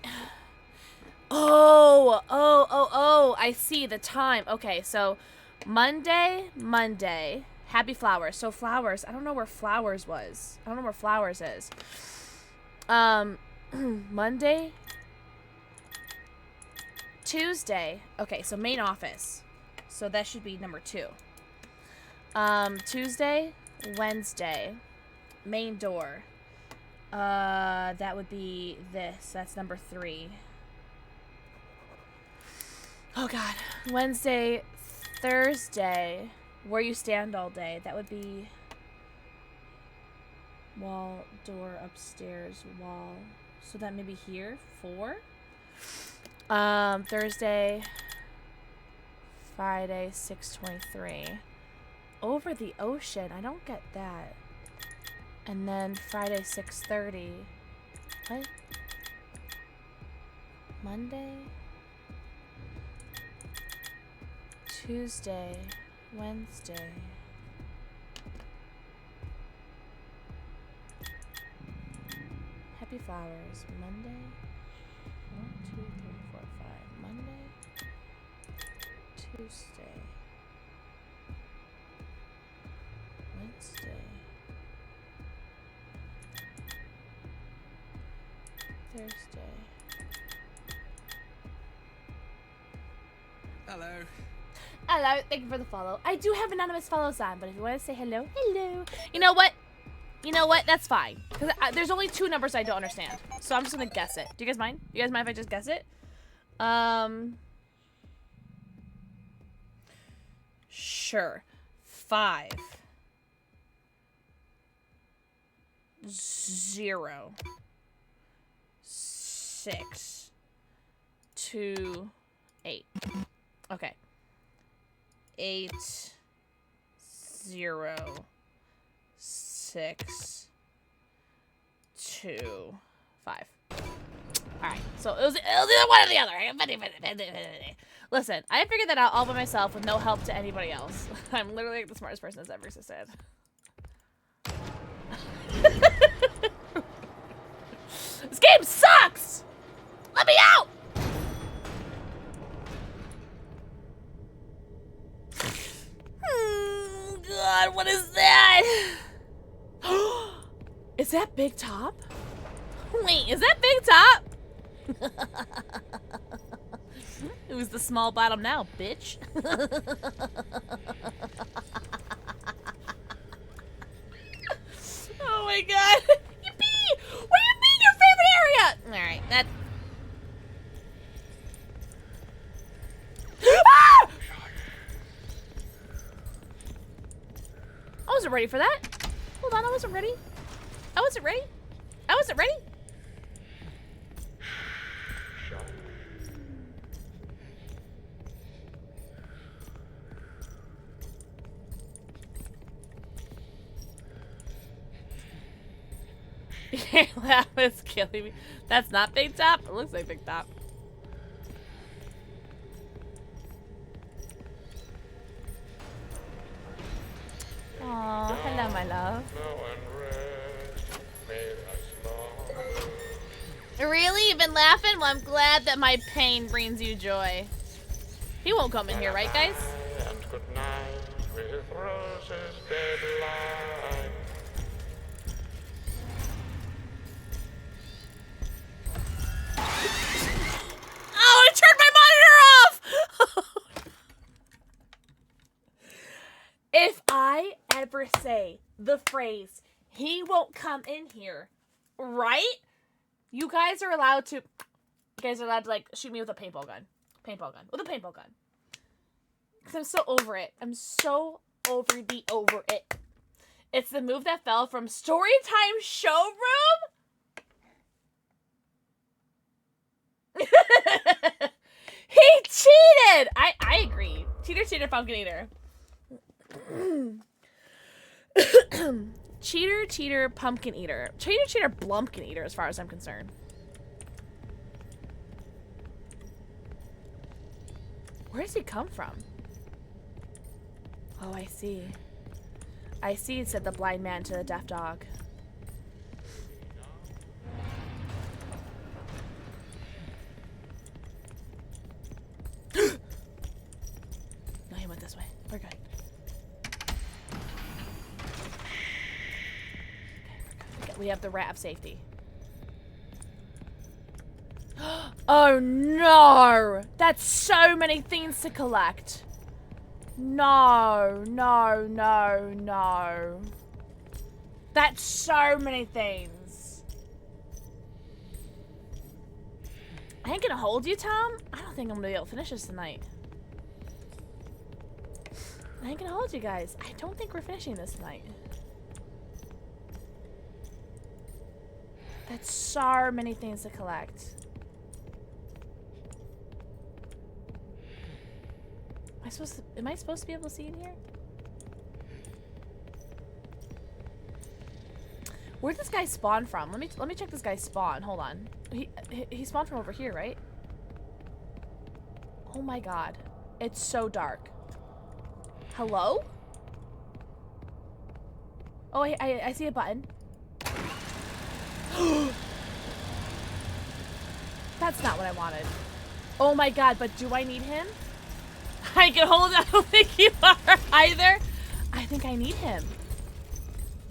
Oh, I see the time. Okay, so Monday. Happy Flowers. So Flowers, I don't know where Flowers was. I don't know where Flowers is. Monday. Tuesday. Okay, so main office. So that should be number 2. Tuesday, Wednesday, main door. That would be this. That's number 3. Oh God. Wednesday, Thursday, where you stand all day. That would be wall, door, upstairs, wall. So that may be here. 4. Thursday, Friday, 6:23. Over the ocean. I don't get that. And then Friday, 6:30. What? Monday, Tuesday, Wednesday. Happy Flowers. Monday. 1, 2, 3, 4, 5. Monday, Tuesday, Wednesday, Thursday. Hello. Hello, thank you for the follow. I do have anonymous follows on, but if you want to say hello, hello. You know what? That's fine. Because there's only 2 numbers I don't understand. So I'm just going to guess it. Do you guys mind? You guys mind if I just guess it? Sure. 5. 0. 6. 2. 8. Okay. 8. 0. 6. 2. 5. Alright, so it was either one or the other. Listen, I figured that out all by myself with no help to anybody else. I'm literally like the smartest person that's ever existed. This game sucks! Let me out! God, what is that? Is that Big Top? Wait, is that Big Top? Who's the small bottom now, bitch? Oh my God. Yippee! What do you mean your favorite area? Alright, that... Ah! I wasn't ready for that. Hold on, I wasn't ready. I wasn't ready. I wasn't ready. That was killing me. That's not Big Top? It looks like Big Top. Aw, hello, my love. Really? You've been laughing? Well, I'm glad that my pain brings you joy. He won't come in here, right, guys? Oh, I turned my monitor off! If I ever say the phrase, he won't come in here, right? You guys are allowed to, like, shoot me with a paintball gun. With a paintball gun. Because I'm so over it. I'm so over it. It's the move that fell from Storytime Showroom? He cheated! I agree. Cheater, pumpkin eater. Cheater, pumpkin eater. Cheater, blumpkin eater, as far as I'm concerned. Where does he come from? Oh, I see. I see, said the blind man to the deaf dog. We have the rat of safety. Oh no! That's so many things to collect. No, no, no, no. That's so many things. I ain't gonna hold you, Tom. I don't think I'm gonna be able to finish this tonight. I ain't gonna hold you guys. I don't think we're finishing this tonight. That's so many things to collect. Am I supposed to be able to see in here? Where'd this guy spawn from? Let me check this guy's spawn. Hold on. He spawned from over here, right? Oh my god. It's so dark. Hello? Oh, I see a button. That's not what I wanted. Oh my god, but do I need him? I can hold it. I don't think you are either. I think I need him.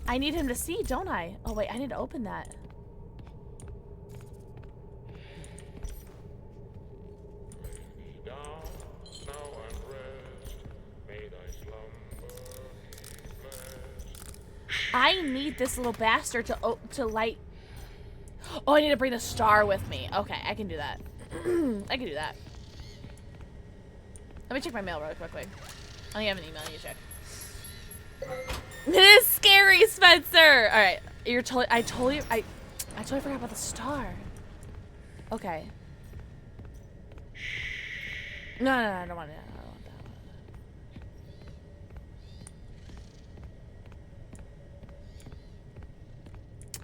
I need him to see, don't I? Oh wait, I need to open that. I need this little bastard to light. Oh, I need to bring the star with me. Okay, I can do that. I can do that. Let me check my mail really quickly. I only have an email. I need to check. It is scary, Spencer. All right, you're totally. I totally forgot about the star. Okay. No, I don't want it. I don't want that.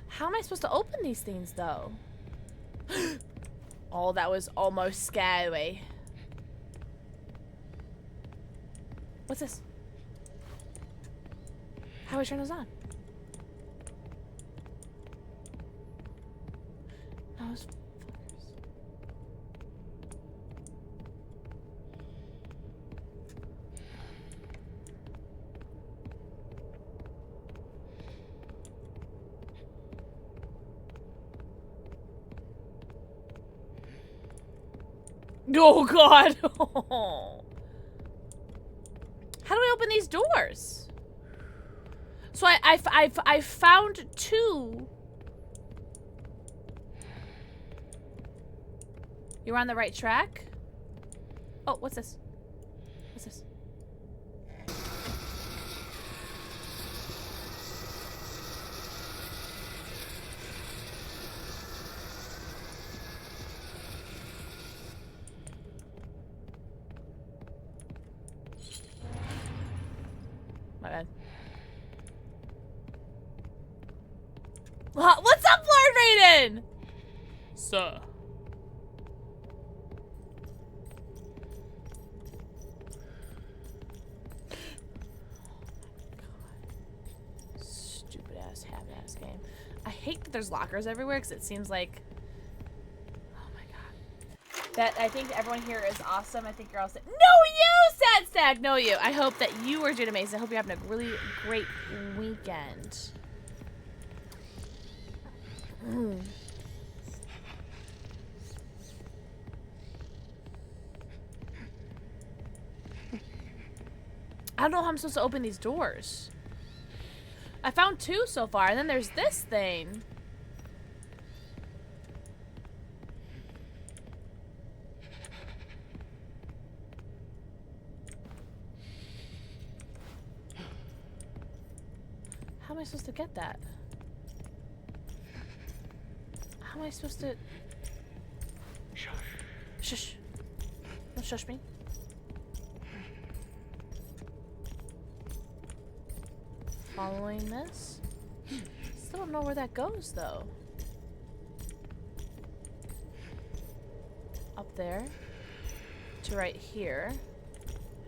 How am I supposed to open these things, though? Oh, that was almost scary. What's this? How do I turn those on? Those fuckers. Oh god! How do I open these doors? So I found two. You're on the right track? Oh, what's this? What's this? My bad. What's up, Lord Raiden? Sir. Stupid ass, half ass game. I hate that there's lockers everywhere because it seems like. Oh my god. That I think everyone here is awesome. I think you're all set. No, you, Sad Stack. No, you. I hope that you are doing amazing. I hope you're having a really great weekend. I don't know how I'm supposed to open these doors. I found two so far, and then there's this thing. How am I supposed to get that? How am I supposed to... Shush. Shush. Don't shush me. Following this. Still don't know where that goes, though. Up there. To right here.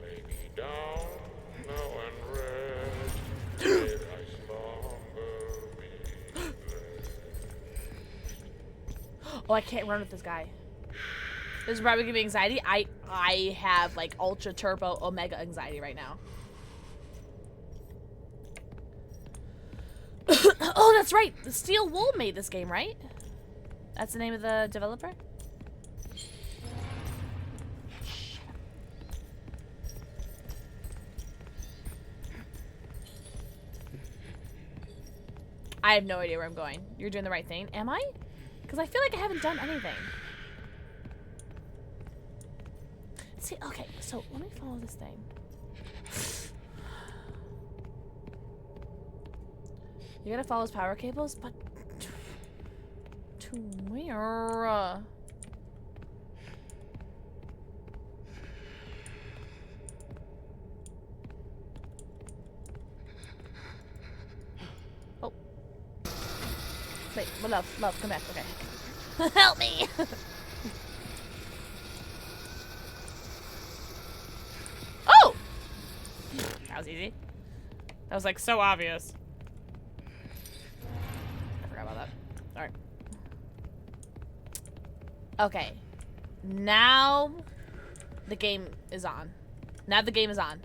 Lay me down now and rest. May thy slumber be blessed. Oh, I can't run with this guy. This is probably giving me anxiety. I have like ultra turbo omega anxiety right now. Oh, Oh, that's right. Steel Wool made this game, right? That's the name of the developer? I have no idea where I'm going. You're doing the right thing. Am I? Because I feel like I haven't done anything. See, okay, so let me follow this thing. You gotta follow his power cables, but to where? Oh. Wait, well, love, come back. Okay. Help me! Oh! That was easy. That was like so obvious. I forgot about that. Alright. Okay. Now the game is on. Now the game is on.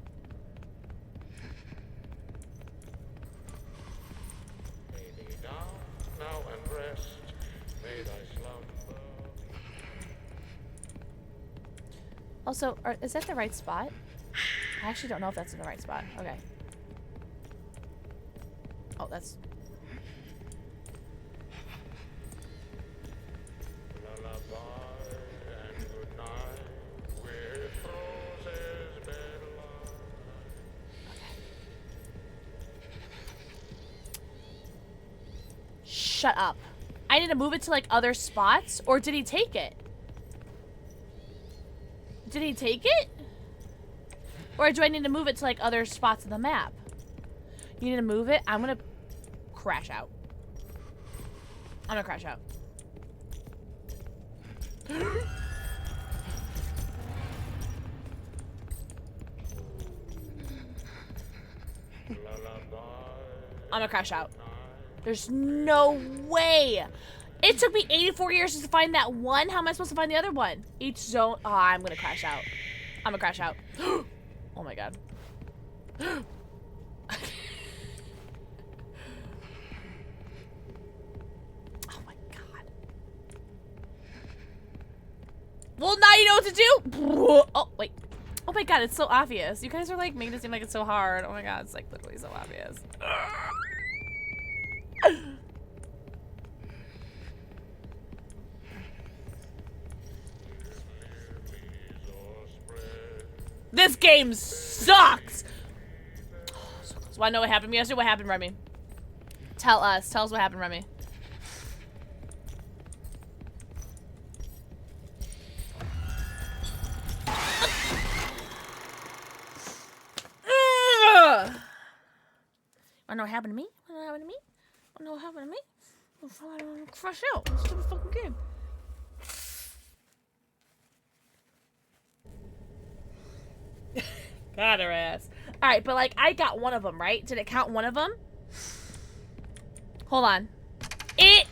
Now and rest, may thy slumber. Also, is that the right spot? I actually don't know if that's in the right spot. Okay. Oh, that's... Shut up. I need to move it to like other spots, or did he take it? Did he take it? Or do I need to move it to like other spots in the map? You need to move it? I'm gonna crash out. I'm gonna crash out. I'm gonna crash out. There's no way. It took me 84 years just to find that one. How am I supposed to find the other one? Each zone. Oh, I'm gonna crash out. I'm gonna crash out. Oh my god. Oh my god. Well, now you know what to do. Oh, wait. Oh my god, it's so obvious. You guys are like making it seem like it's so hard. Oh my god, it's like literally so obvious. This game sucks! So wanna know what happened yesterday? What happened, Remy? Tell us. Tell us what happened, Remy. Wanna know what happened to me? Wanna know what happened to me? Wanna know what happened to me? I'm gonna crush out. It's a stupid fucking game. Got her ass. Alright, but like, I got one of them, right? Did it count one of them? Hold on. It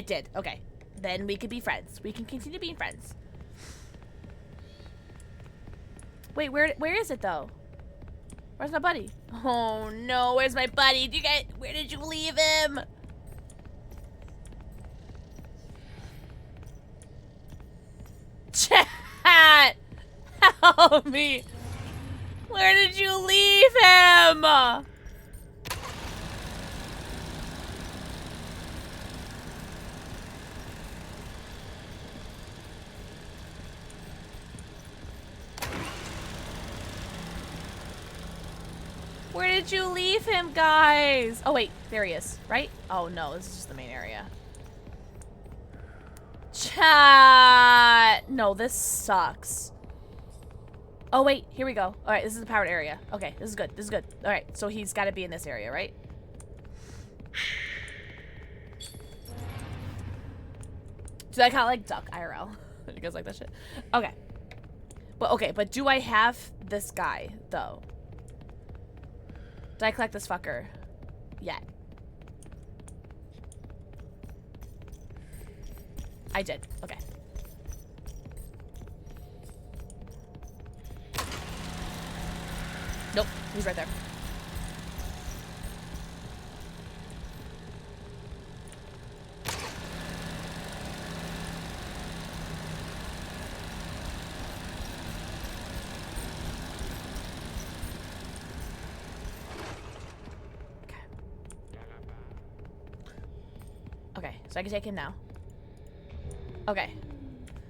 did. Okay. Then we could be friends. We can continue being friends. Wait, where is it though? Where's my buddy? Oh no, where's my buddy? Where did you leave him? Chat! Help me! Where did you leave him? Where did you leave him, guys? Oh wait, there he is, right? Oh no, this is just the main area. Chat! No, this sucks. Oh wait, here we go. Alright, this is the powered area. Okay, this is good, this is good. Alright, so he's gotta be in this area, right? Do I kind of like duck IRL? You guys like that shit? Okay. But do I have this guy, though? Did I collect this fucker yet? I did. Okay. Nope. He's right there. Okay, so I can take him now. Okay.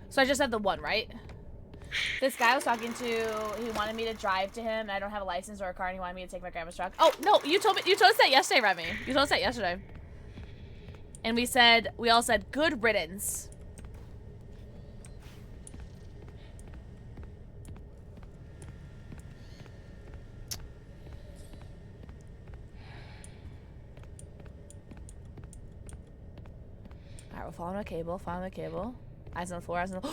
So I just had the one, right? This guy I was talking to, he wanted me to drive to him, and I don't have a license or a car, and he wanted me to take my grandma's truck. Oh, no, you told us that yesterday, Remy. You told us that yesterday. And we all said, good riddance. All right, we're following the cable, Eyes on the floor, eyes on the...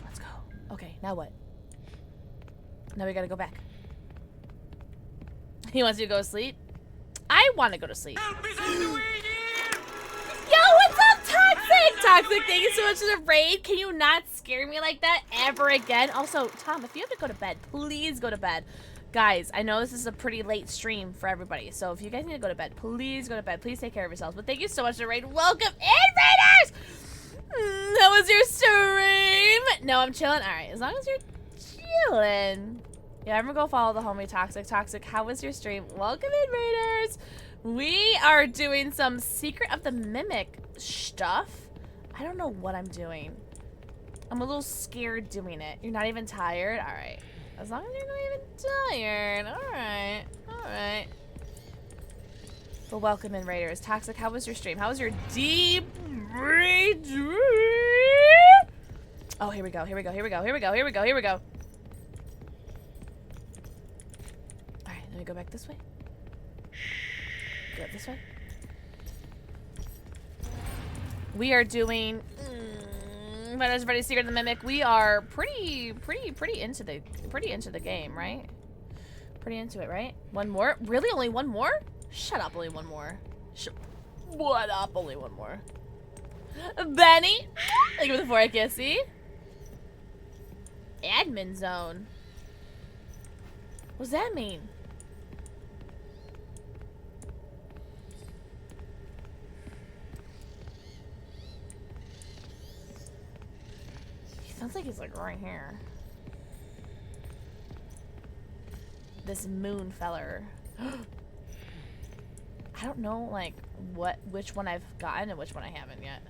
Let's go. Okay, now what? Now we gotta go back. He wants you to go to sleep? I want to go to sleep. Yo, what's up, Toxic? Toxic, thank you so much for the raid. Can you not scare me like that ever again? Also, Tom, if you have to go to bed, please go to bed. Guys, I know this is a pretty late stream for everybody, so if you guys need to go to bed, please go to bed. Please take care of yourselves. But thank you so much for the raid. Welcome in, Raiders! How was your stream? No, I'm chilling. All right, as long as you're chilling. Yeah, I'm gonna go follow the homie Toxic. Toxic, how was your stream? Welcome in, Raiders. We are doing some Secret of the Mimic stuff. I don't know what I'm doing. I'm a little scared doing it. You're not even tired? All right. As long as you're not even tired. All right. All right. But welcome in, Raiders. Toxic, how was your stream? How was your deep raid? Oh, here we go. Here we go. Here we go. Here we go. Here we go. Here we go. All right, let me go back this way. Go this way. We are doing Fighters Ready Secret of the Mimic. We are pretty into the game, right? Pretty into it, right? One more? Really? Only one more? Shut up, only one more. What up, only one more. Benny! Thank you for the 4 kissy. Admin zone. What does that mean? He sounds like he's like right here. This moon feller. I don't know like which one I've gotten and which one I haven't yet.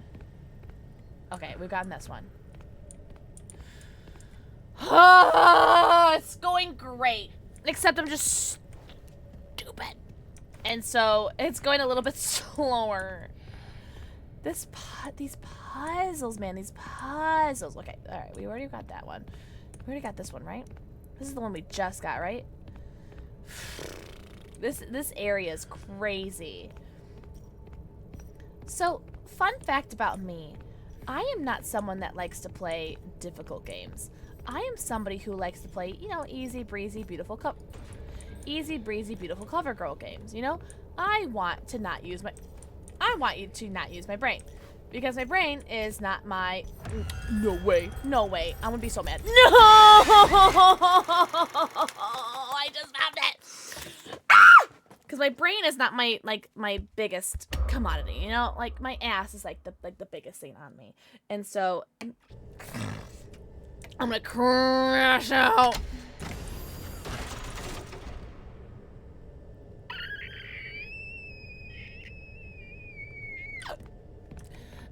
Okay, we've gotten this one. Oh, it's going great. Except I'm just stupid. And so it's going a little bit slower. These puzzles, man, these puzzles. Okay, all right, we already got that one. We already got this one, right? This is the one we just got, right? This area is crazy. So, fun fact about me. I am not someone that likes to play difficult games. I am somebody who likes to play, you know, easy breezy, beautiful cover girl games, you know? I want you to not use my brain. Because my brain is not my... No way. No way. I'm gonna be so mad. No! I just found it! Because my brain is not my biggest commodity, you know? Like, my ass is, like, the biggest thing on me. And so... I'm gonna crash out!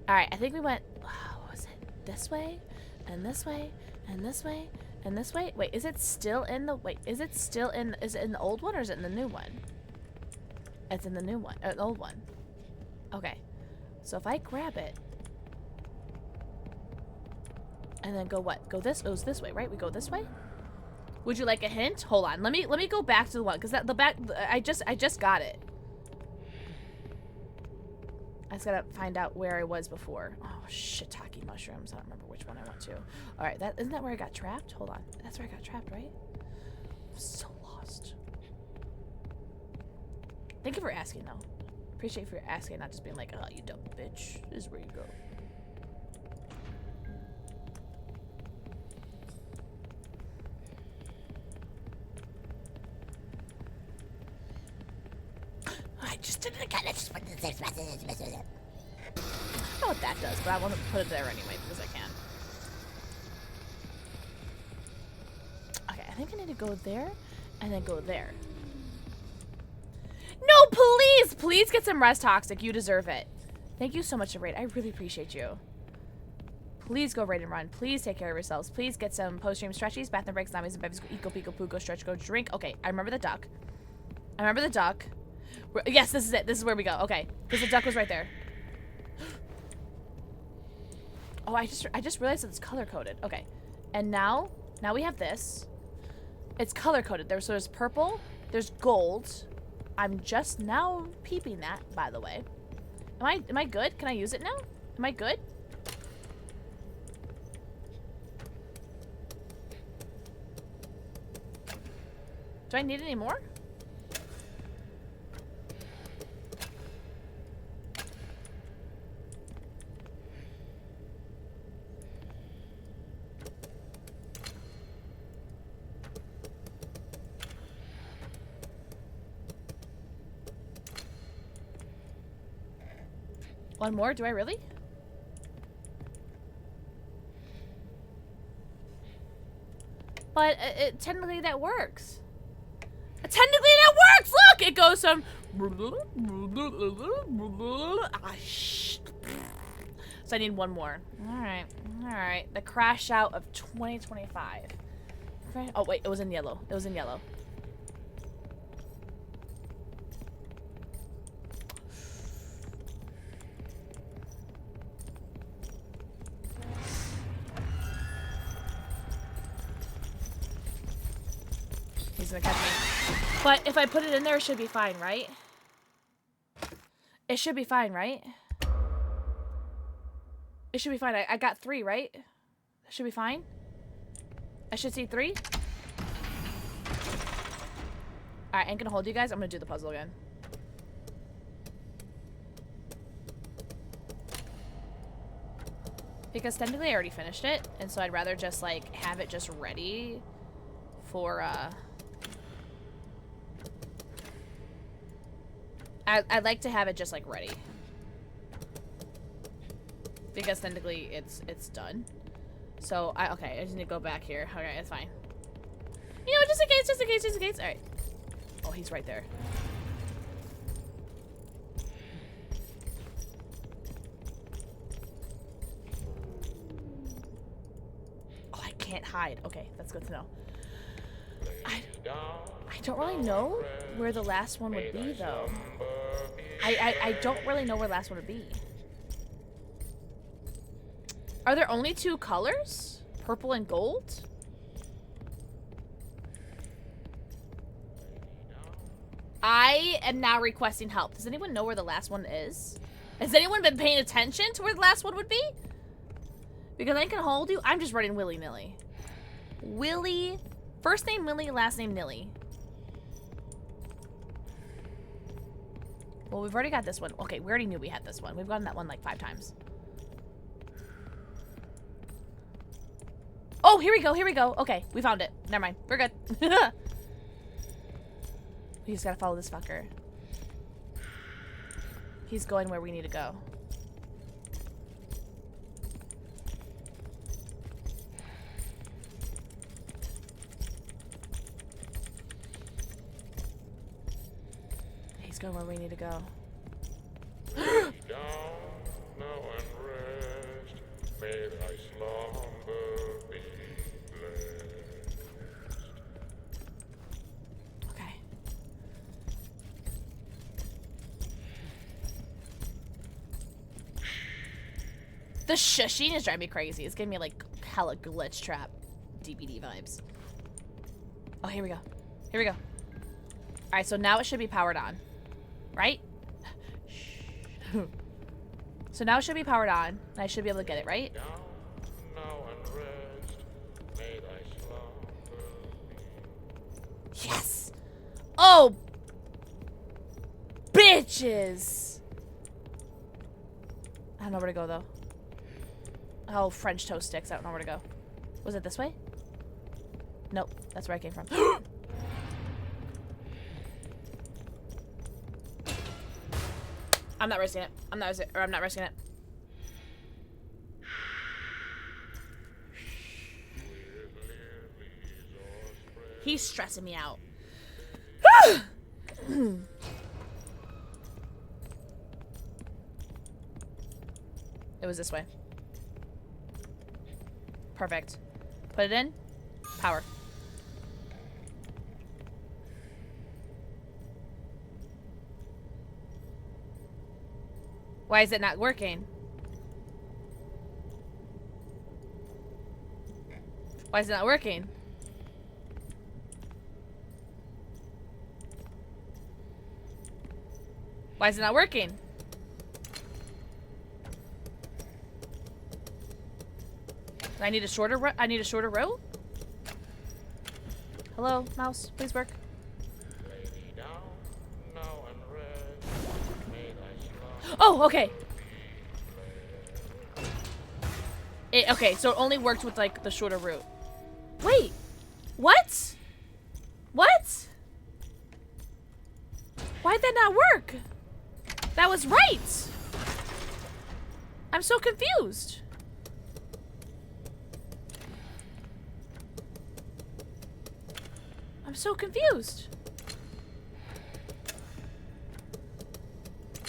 Alright, I think we went... What was it? This way? And this way? And this way? And this way? Wait, is it still in the... Wait, is it still in... Is it in the old one or is it in the new one? It's in the new one. Or the old one. Okay. So if I grab it... And then go what? Go this? It was this way, right? We go this way? Would you like a hint? Hold on. Let me go back to the one. Because I just got it. I just gotta find out where I was before. Oh, shiitake mushrooms. I don't remember which one I went to. Alright, isn't that where I got trapped? Hold on. That's where I got trapped, right? I'm so lost. Thank you for asking, though. Appreciate you for asking, not just being like, oh, you dumb bitch. This is where you go. I just did it again. I just put this. I don't know what that does, but I want to put it there anyway because I can. Okay, I think I need to go there and then go there. No, please! Please get some rest, Toxic. You deserve it. Thank you so much to raid. I really appreciate you. Please go raid and run. Please take care of yourselves. Please get some post-stream stretchies, bathroom breaks, zombies, and bevies. Go eat, go pee, go poo, go stretch, go drink. Okay, I remember the duck. I remember the duck. Yes, this is it. This is where we go. Okay, because the duck was right there. Oh, I just realized that it's color-coded. Okay, and now we have this. It's color-coded. So there's purple. There's gold. I'm just now peeping that, by the way. Am I good? Can I use it now? Am I good? Do I need any more? One more? Do I really? But technically that works. Technically that works! Look! It goes from... So I need one more. Alright. Alright. The crash out of 2025. Oh, wait. It was in yellow. It was in yellow. He's gonna catch me. But if I put it in there, it should be fine, right? It should be fine, right? It should be fine. I got 3, right? It should be fine. I should see 3. Alright, I ain't gonna hold you guys. I'm gonna do the puzzle again. Because technically I already finished it, and so I'd rather just, like, have it just ready for, I'd like to have it just, like, ready. Because technically it's done. So, okay, I just need to go back here. Okay, it's fine. You know, just in case. Alright. Oh, he's right there. Oh, I can't hide. Okay, that's good to know. I don't really know where the last one would be, though. I don't really know where the last one would be. Are there only 2 colors? Purple and gold? I am now requesting help. Does anyone know where the last one is? Has anyone been paying attention to where the last one would be? Because I can hold you. I'm just running willy-nilly. First name Willy, last name Nilly. Well, we've already got this one. Okay, we already knew we had this one. We've gotten that one like 5 times. Oh, here we go. Okay, we found it. Never mind. We're good. We just gotta follow this fucker. He's going where we need to go. He's going where we need to go. May thy slumber be blessed. Okay. The shushing is driving me crazy. It's giving me like hella glitch trap DBD vibes. Oh, here we go. Here we go. Alright, so now it should be powered on. Right? So now it should be powered on, and I should be able to get it, right? Yes! Oh! Bitches! I don't know where to go, though. Oh, French toast sticks. I don't know where to go. Was it this way? Nope. That's where I came from. I'm not risking it. I'm not risking it. He's stressing me out. It was this way. Perfect. Put it in. Power. Why is it not working? Why is it not working? Why is it not working? I need a shorter row? Hello, mouse, please work. Oh, okay. Okay, so it only worked with like the shorter route. Wait, what? What? Why'd that not work? That was right. I'm so confused. I'm so confused.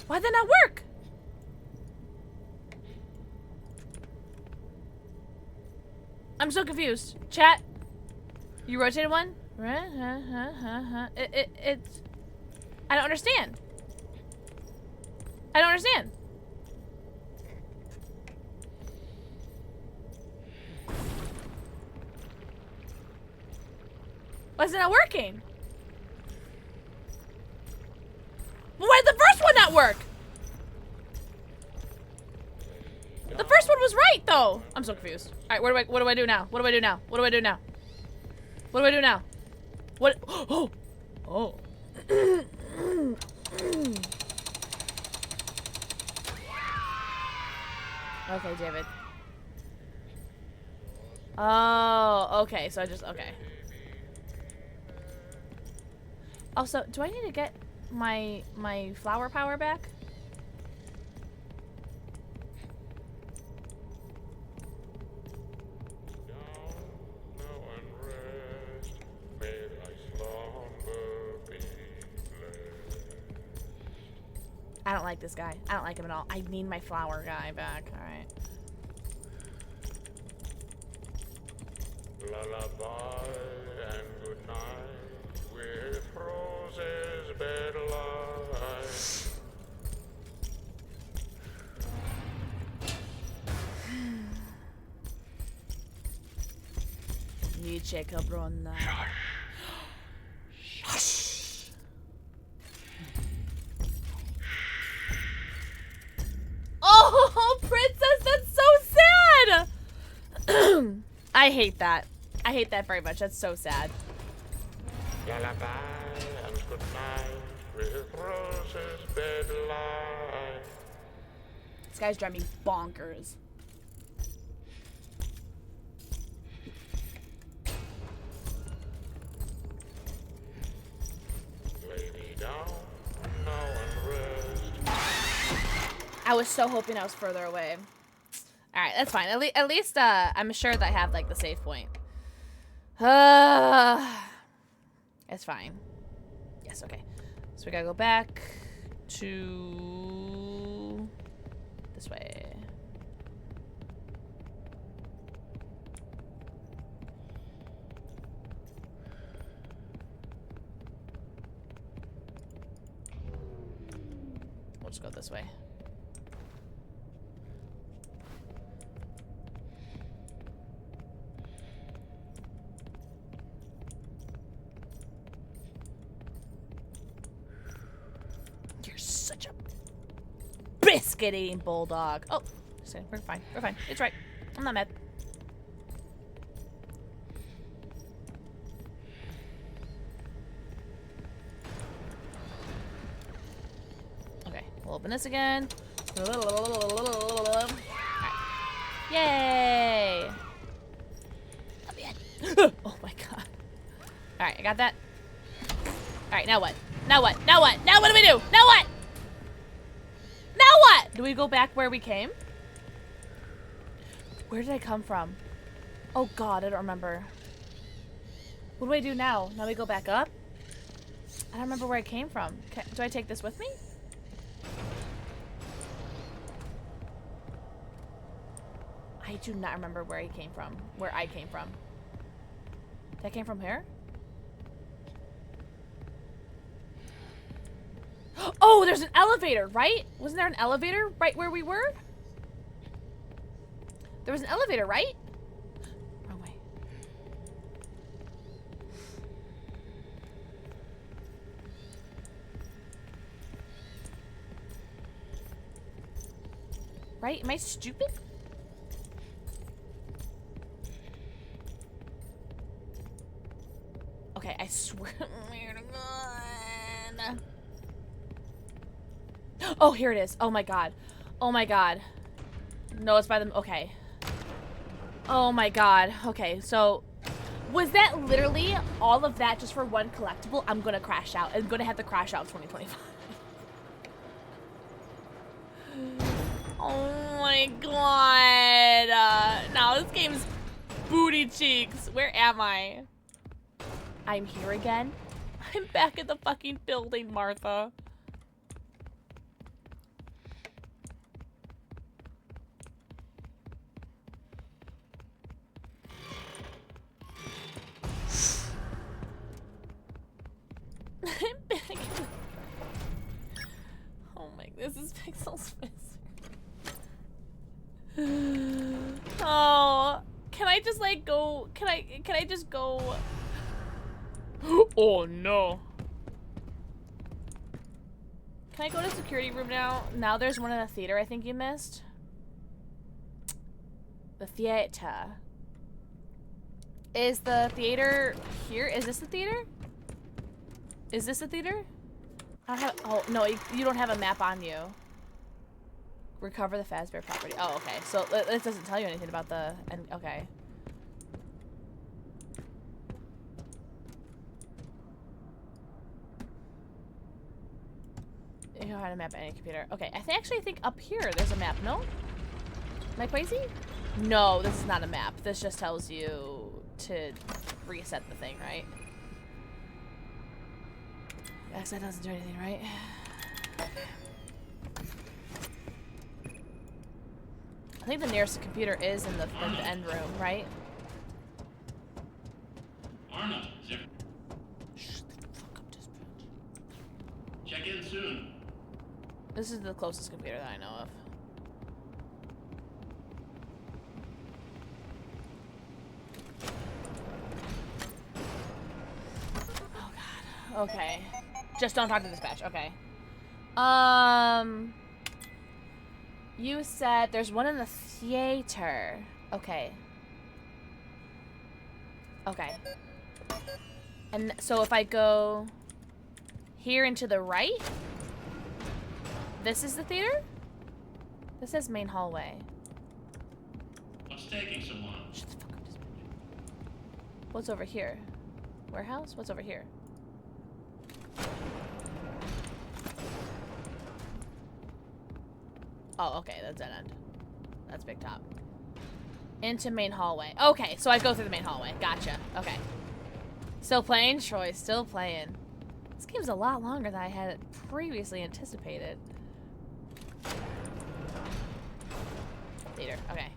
Why'd that not work? I'm so confused. Chat, you rotated one? It's... I don't understand. I don't understand. Why is it not working? Why did the first one not work? The first one was right, though. I'm so confused. All right, what do I do now? What do I do now? What do I do now? What do I do now? What? Oh, oh. Okay, David. Oh, okay. So I just okay. Also, do I need to get my flower power back? I don't like this guy. I don't like him at all. I need my flower guy back. All right. Lullaby and good night with roses bed light. Niche cabrona. Oh, princess, that's so sad. I hate that. I hate that very much. That's so sad. Lullaby and good night with roses bed light. This guy's driving me bonkers. Lady down, now and rest. I was so hoping I was further away. All right, that's fine. At least I'm sure that I have like the save point. It's fine. Yes, okay. So we gotta go back to this way. We'll just go this way. You're such a biscuit eating bulldog. Oh, we're fine. We're fine. It's right. I'm not mad. Okay, we'll open this again. Right. Yay! Oh my god. Alright, I got that. Alright, now what? Now what? Now what? Now what do we do? Now what? Now what? Do we go back where we came? Where did I come from? Oh god, I don't remember. What do I do now? Now we go back up? I don't remember where I came from. Do I take this with me? I do not remember where he came from. Where I came from. That came from here? Oh, there's an elevator, right? Wasn't there an elevator right where we were? There was an elevator, right? Wrong way. Right? Am I stupid? Okay, I swear to God. Oh, here it is. Oh my God. Oh my God. No, it's by the... Okay. Oh my God. Okay, so... Was that literally all of that just for one collectible? I'm gonna crash out. I'm gonna have to crash out 2025. Oh my God. Now this game's booty cheeks. Where am I? I'm here again. I'm back at the fucking building, Martha. I'm back. Oh my, this is Pixel's Oh, can I just like go? Can I just go? Oh no. Can I go to security room now? Now there's one in the theater I think you missed. The theater. Is the theater here? Is this the theater? Is this the theater? I don't have, oh no, you don't have a map on you. Recover the Fazbear property. Oh, okay. So it doesn't tell you anything about the, and okay. You know how to map any computer. Okay, I actually think up here there's a map, no? Am I crazy? No, this is not a map. This just tells you to reset the thing, right? Yes, that doesn't do anything, right? I think the nearest computer is in the end room, right? Arna, is there... Shut the fuck up, dispatch. Check in soon. This is the closest computer that I know of. Oh God. Okay. Just don't talk to dispatch. Okay. You said there's one in the theater. Okay. Okay. And so if I go here and to the right, this is the theater? This says main hallway. What's taking so long? Shut the fuck up, dispatch. What's over here? Warehouse? What's over here? Oh, okay, that's dead end. That's big top. Into main hallway. Okay, so I go through the main hallway. Gotcha. Okay. Still playing, Troy. Still playing. This game's a lot longer than I had previously anticipated. Theater. Okay.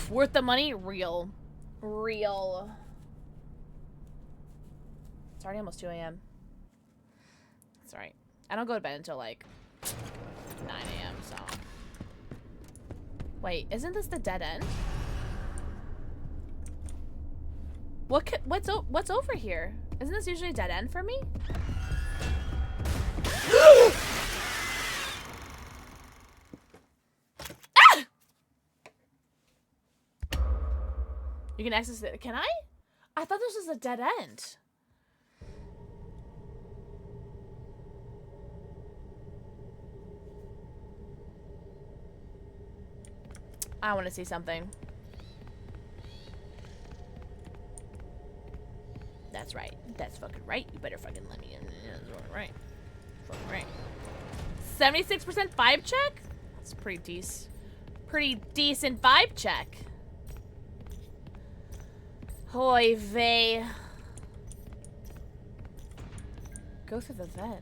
Worth the money? Real. Real. It's already almost 2 a.m. That's alright. I don't go to bed until like 9 a.m. so. Wait, isn't this the dead end? What's over here? Isn't this usually a dead end for me? Ah! You can access it. Can I? I thought this was a dead end. I want to see something. That's right. That's fucking right. You better fucking let me in. That's fucking right. Fucking right. 76% vibe check? That's pretty decent. Pretty decent vibe check. Hoy vey. Go through the vent.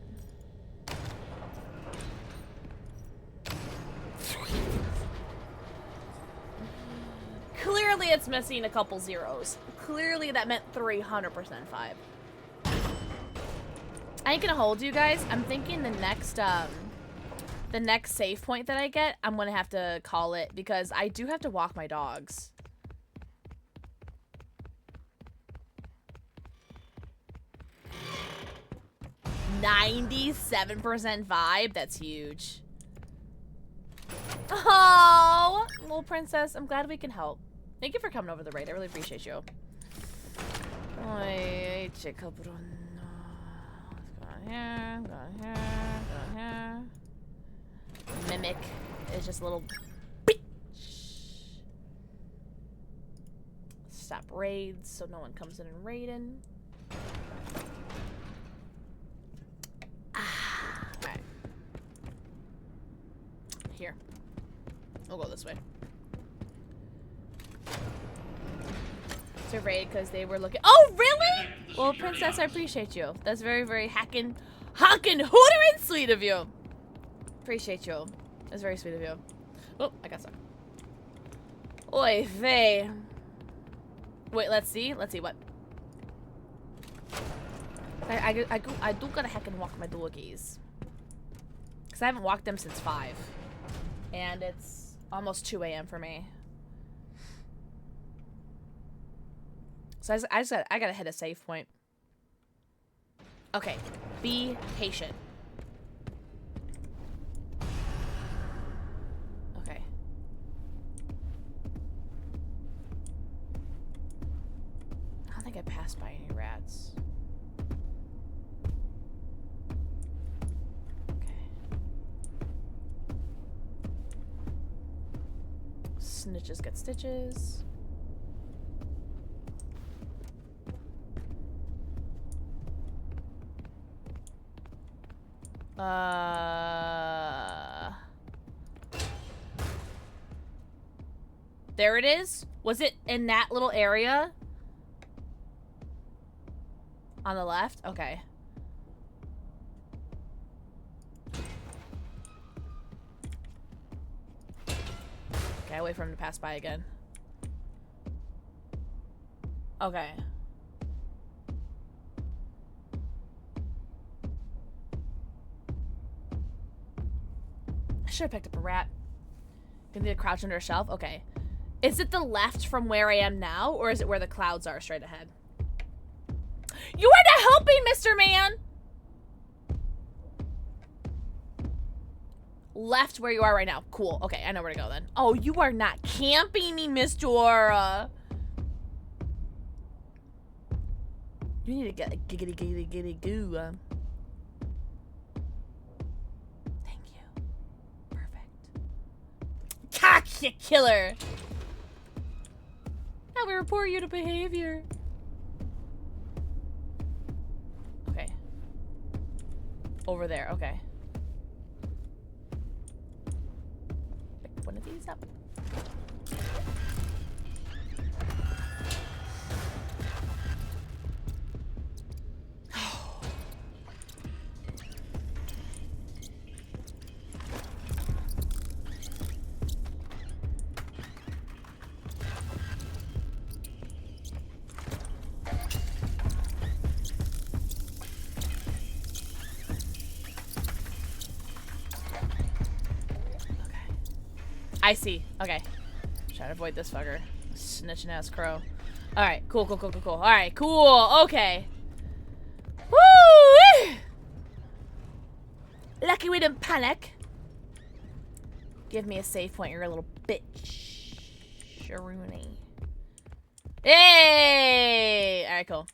Clearly it's missing a couple zeros. Clearly that meant 300% 5. I ain't gonna hold you guys. I'm thinking the next save point that I get, I'm gonna have to call it because I do have to walk my dogs. $97% vibe? That's huge. Oh, little princess. I'm glad we can help. Thank you for coming over the raid. I really appreciate you. Ay, chica bruno. Go on here, go on here, go on here. Mimic is just a little bitch. Stop raids so no one comes in and raiding. Alright. Here. We'll go this way. To raid because they were looking. Oh, really? Well, princess, I appreciate you. That's very, very honkin' hooterin' sweet of you. Appreciate you. That's very sweet of you. Oh, I got stuck. Oy vey. Wait, let's see. Let's see what. I do gotta heckin' walk my doggies. Because I haven't walked them since 5. And it's almost 2 a.m. for me. So I gotta hit a save point. Okay. Be patient. Okay. I don't think I passed by any rats. Snitches get stitches. There it is. Was it in that little area? On the left? Okay. Okay, wait for him to pass by again. Okay. I should have picked up a rat. Gonna need to crouch under a shelf? Okay. Is it the left from where I am now, or is it where the clouds are straight ahead? You are not helping, Mr. Man! Left where you are right now. Cool. Okay, I know where to go then. Oh, you are not camping me, Mr. You need to get a giggity goo. Thank you. Perfect. Cock, you killer! Now we report you to behavior. Okay. Over there, okay. Pick one of these up. I see. Okay. Trying to avoid this fucker. Snitching ass crow. Alright, cool. Alright, cool. Okay. Woo! Lucky we didn't panic. Give me a save point, you're a little bitch. Rooney. Hey! Alright, cool.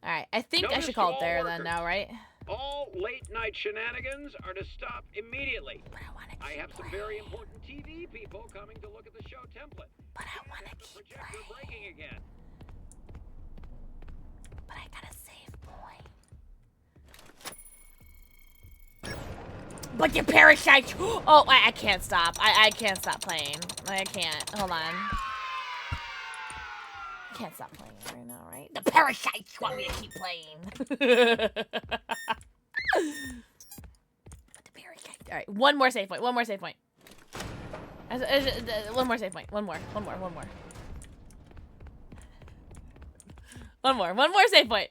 Alright, I think I should call it there then now, right? All late-night shenanigans are to stop immediately. I have some very important TV people coming to look at the show template. But I want to keep projector breaking again. But I got a save point. But your parasite. Oh, I can't stop. I can't stop playing. I can't. Hold on. I can't stop playing right now, right? The parasites want me to keep playing. All right, one more save point. One more save point. One more save point. One more. One more save point.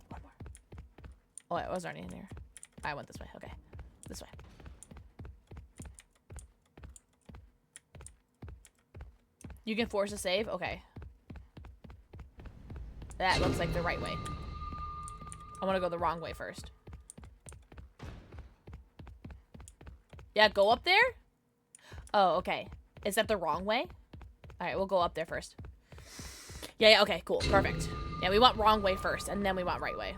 One more. Oh, I was already in here. I went this way. Okay, this way. You can force a save? Okay. That looks like the right way. I want to go the wrong way first. Yeah, go up there? Oh, okay. Is that the wrong way? Alright, we'll go up there first. Yeah, okay, cool. Perfect. Yeah, we want wrong way first, and then we want right way.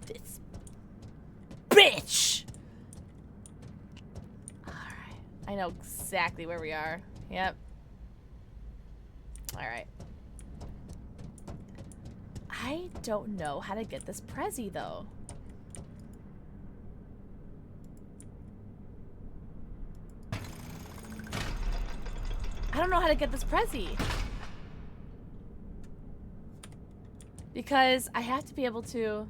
This bitch! Alright. I know exactly where we are. Yep. Alright. I don't know how to get this Prezi, though. I don't know how to get this Prezi. Because I have to be able to...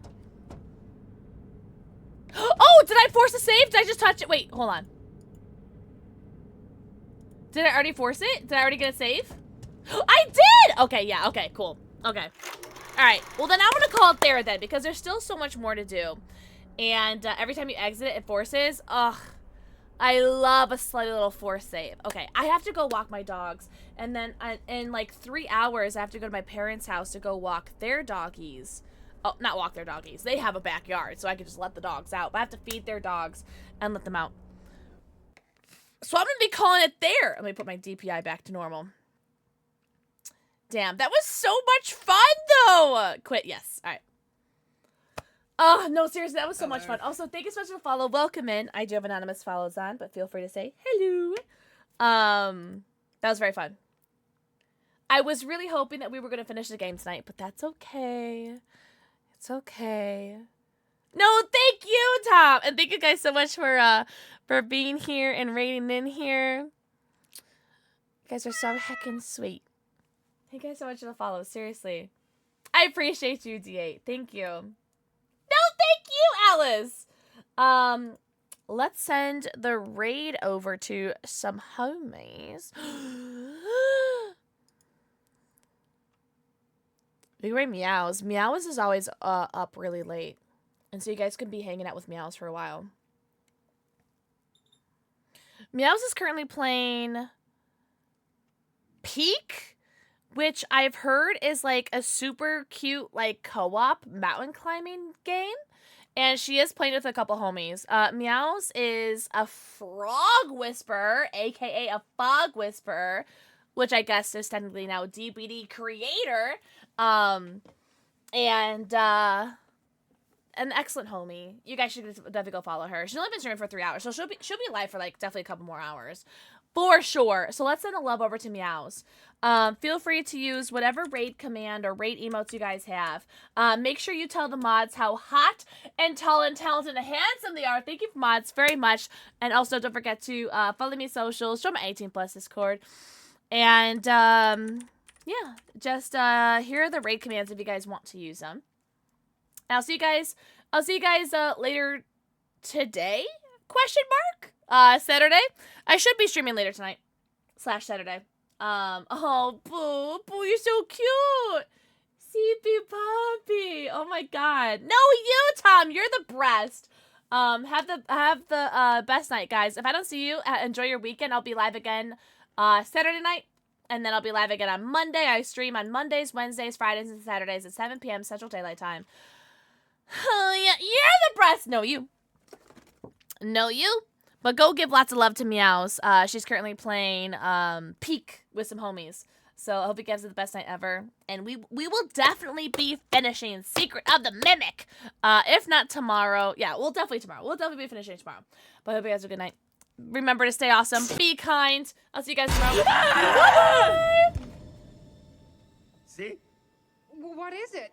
Oh, did I force a save? Did I just touch it? Wait, hold on. Did I already force it? Did I already get a save? I did! Okay, yeah, okay, cool. Okay. Alright, well then I'm gonna call it there then, because there's still so much more to do. And every time you exit it, it forces. Ugh. I love a slightly little force save. Okay, I have to go walk my dogs. And then in like 3 hours, I have to go to my parents' house to go walk their doggies. Oh, not walk their doggies. They have a backyard, so I can just let the dogs out. But I have to feed their dogs and let them out. So I'm gonna be calling it there. Let me put my DPI back to normal. Damn, that was so much fun, though! Quit, yes. All right. Oh, no, seriously, that was so much fun. Also, thank you so much for the follow. Welcome in. I do have anonymous follows on, but feel free to say hello. That was very fun. I was really hoping that we were going to finish the game tonight, but that's okay. It's okay. No, thank you, Tom! And thank you guys so much for being here and raiding in here. You guys are so heckin' sweet. Thank you guys so much for the follow. Seriously. I appreciate you, D8. Thank you. No, thank you, Alice. Let's send the raid over to some homies. We can raid Meows. Meows is always up really late. And so you guys can be hanging out with Meows for a while. Meows is currently playing Peak, which I've heard is like a super cute like co-op mountain climbing game. And she is playing with a couple homies. Meows is a frog whisperer, aka a fog whisperer, which I guess is technically now DBD creator. And an excellent homie. You guys should definitely go follow her. She's only been streaming for 3 hours, so she'll be live for like definitely a couple more hours. For sure. So let's send a love over to Meows. Feel free to use whatever raid command or raid emotes you guys have. Make sure you tell the mods how hot and tall and talented and handsome they are. Thank you, mods, very much. And also don't forget to follow me socials, join my 18+ Discord. And yeah, just here are the raid commands if you guys want to use them. I'll see you guys later today? Question mark? Saturday? I should be streaming later tonight. /Saturday. Oh, Boo, you're so cute. CP Poppy. Oh my god. No, you, Tom. You're the best. Have the best night, guys. If I don't see you, enjoy your weekend. I'll be live again Saturday night. And then I'll be live again on Monday. I stream on Mondays, Wednesdays, Fridays, and Saturdays at 7 p.m. Central Daylight Time. Oh, yeah, you're the best. No, you. No, you. But go give lots of love to Meows. She's currently playing Peak with some homies. So I hope you guys have the best night ever. And we will definitely be finishing Secret of the Mimic. If not tomorrow. Yeah, we'll definitely tomorrow. We'll definitely be finishing tomorrow. But I hope you guys have a good night. Remember to stay awesome. Be kind. I'll see you guys tomorrow. Bye! See? What is it?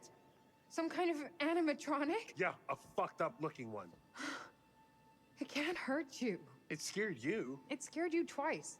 Some kind of animatronic? Yeah, a fucked up looking one. It can't hurt you. It scared you. It scared you twice.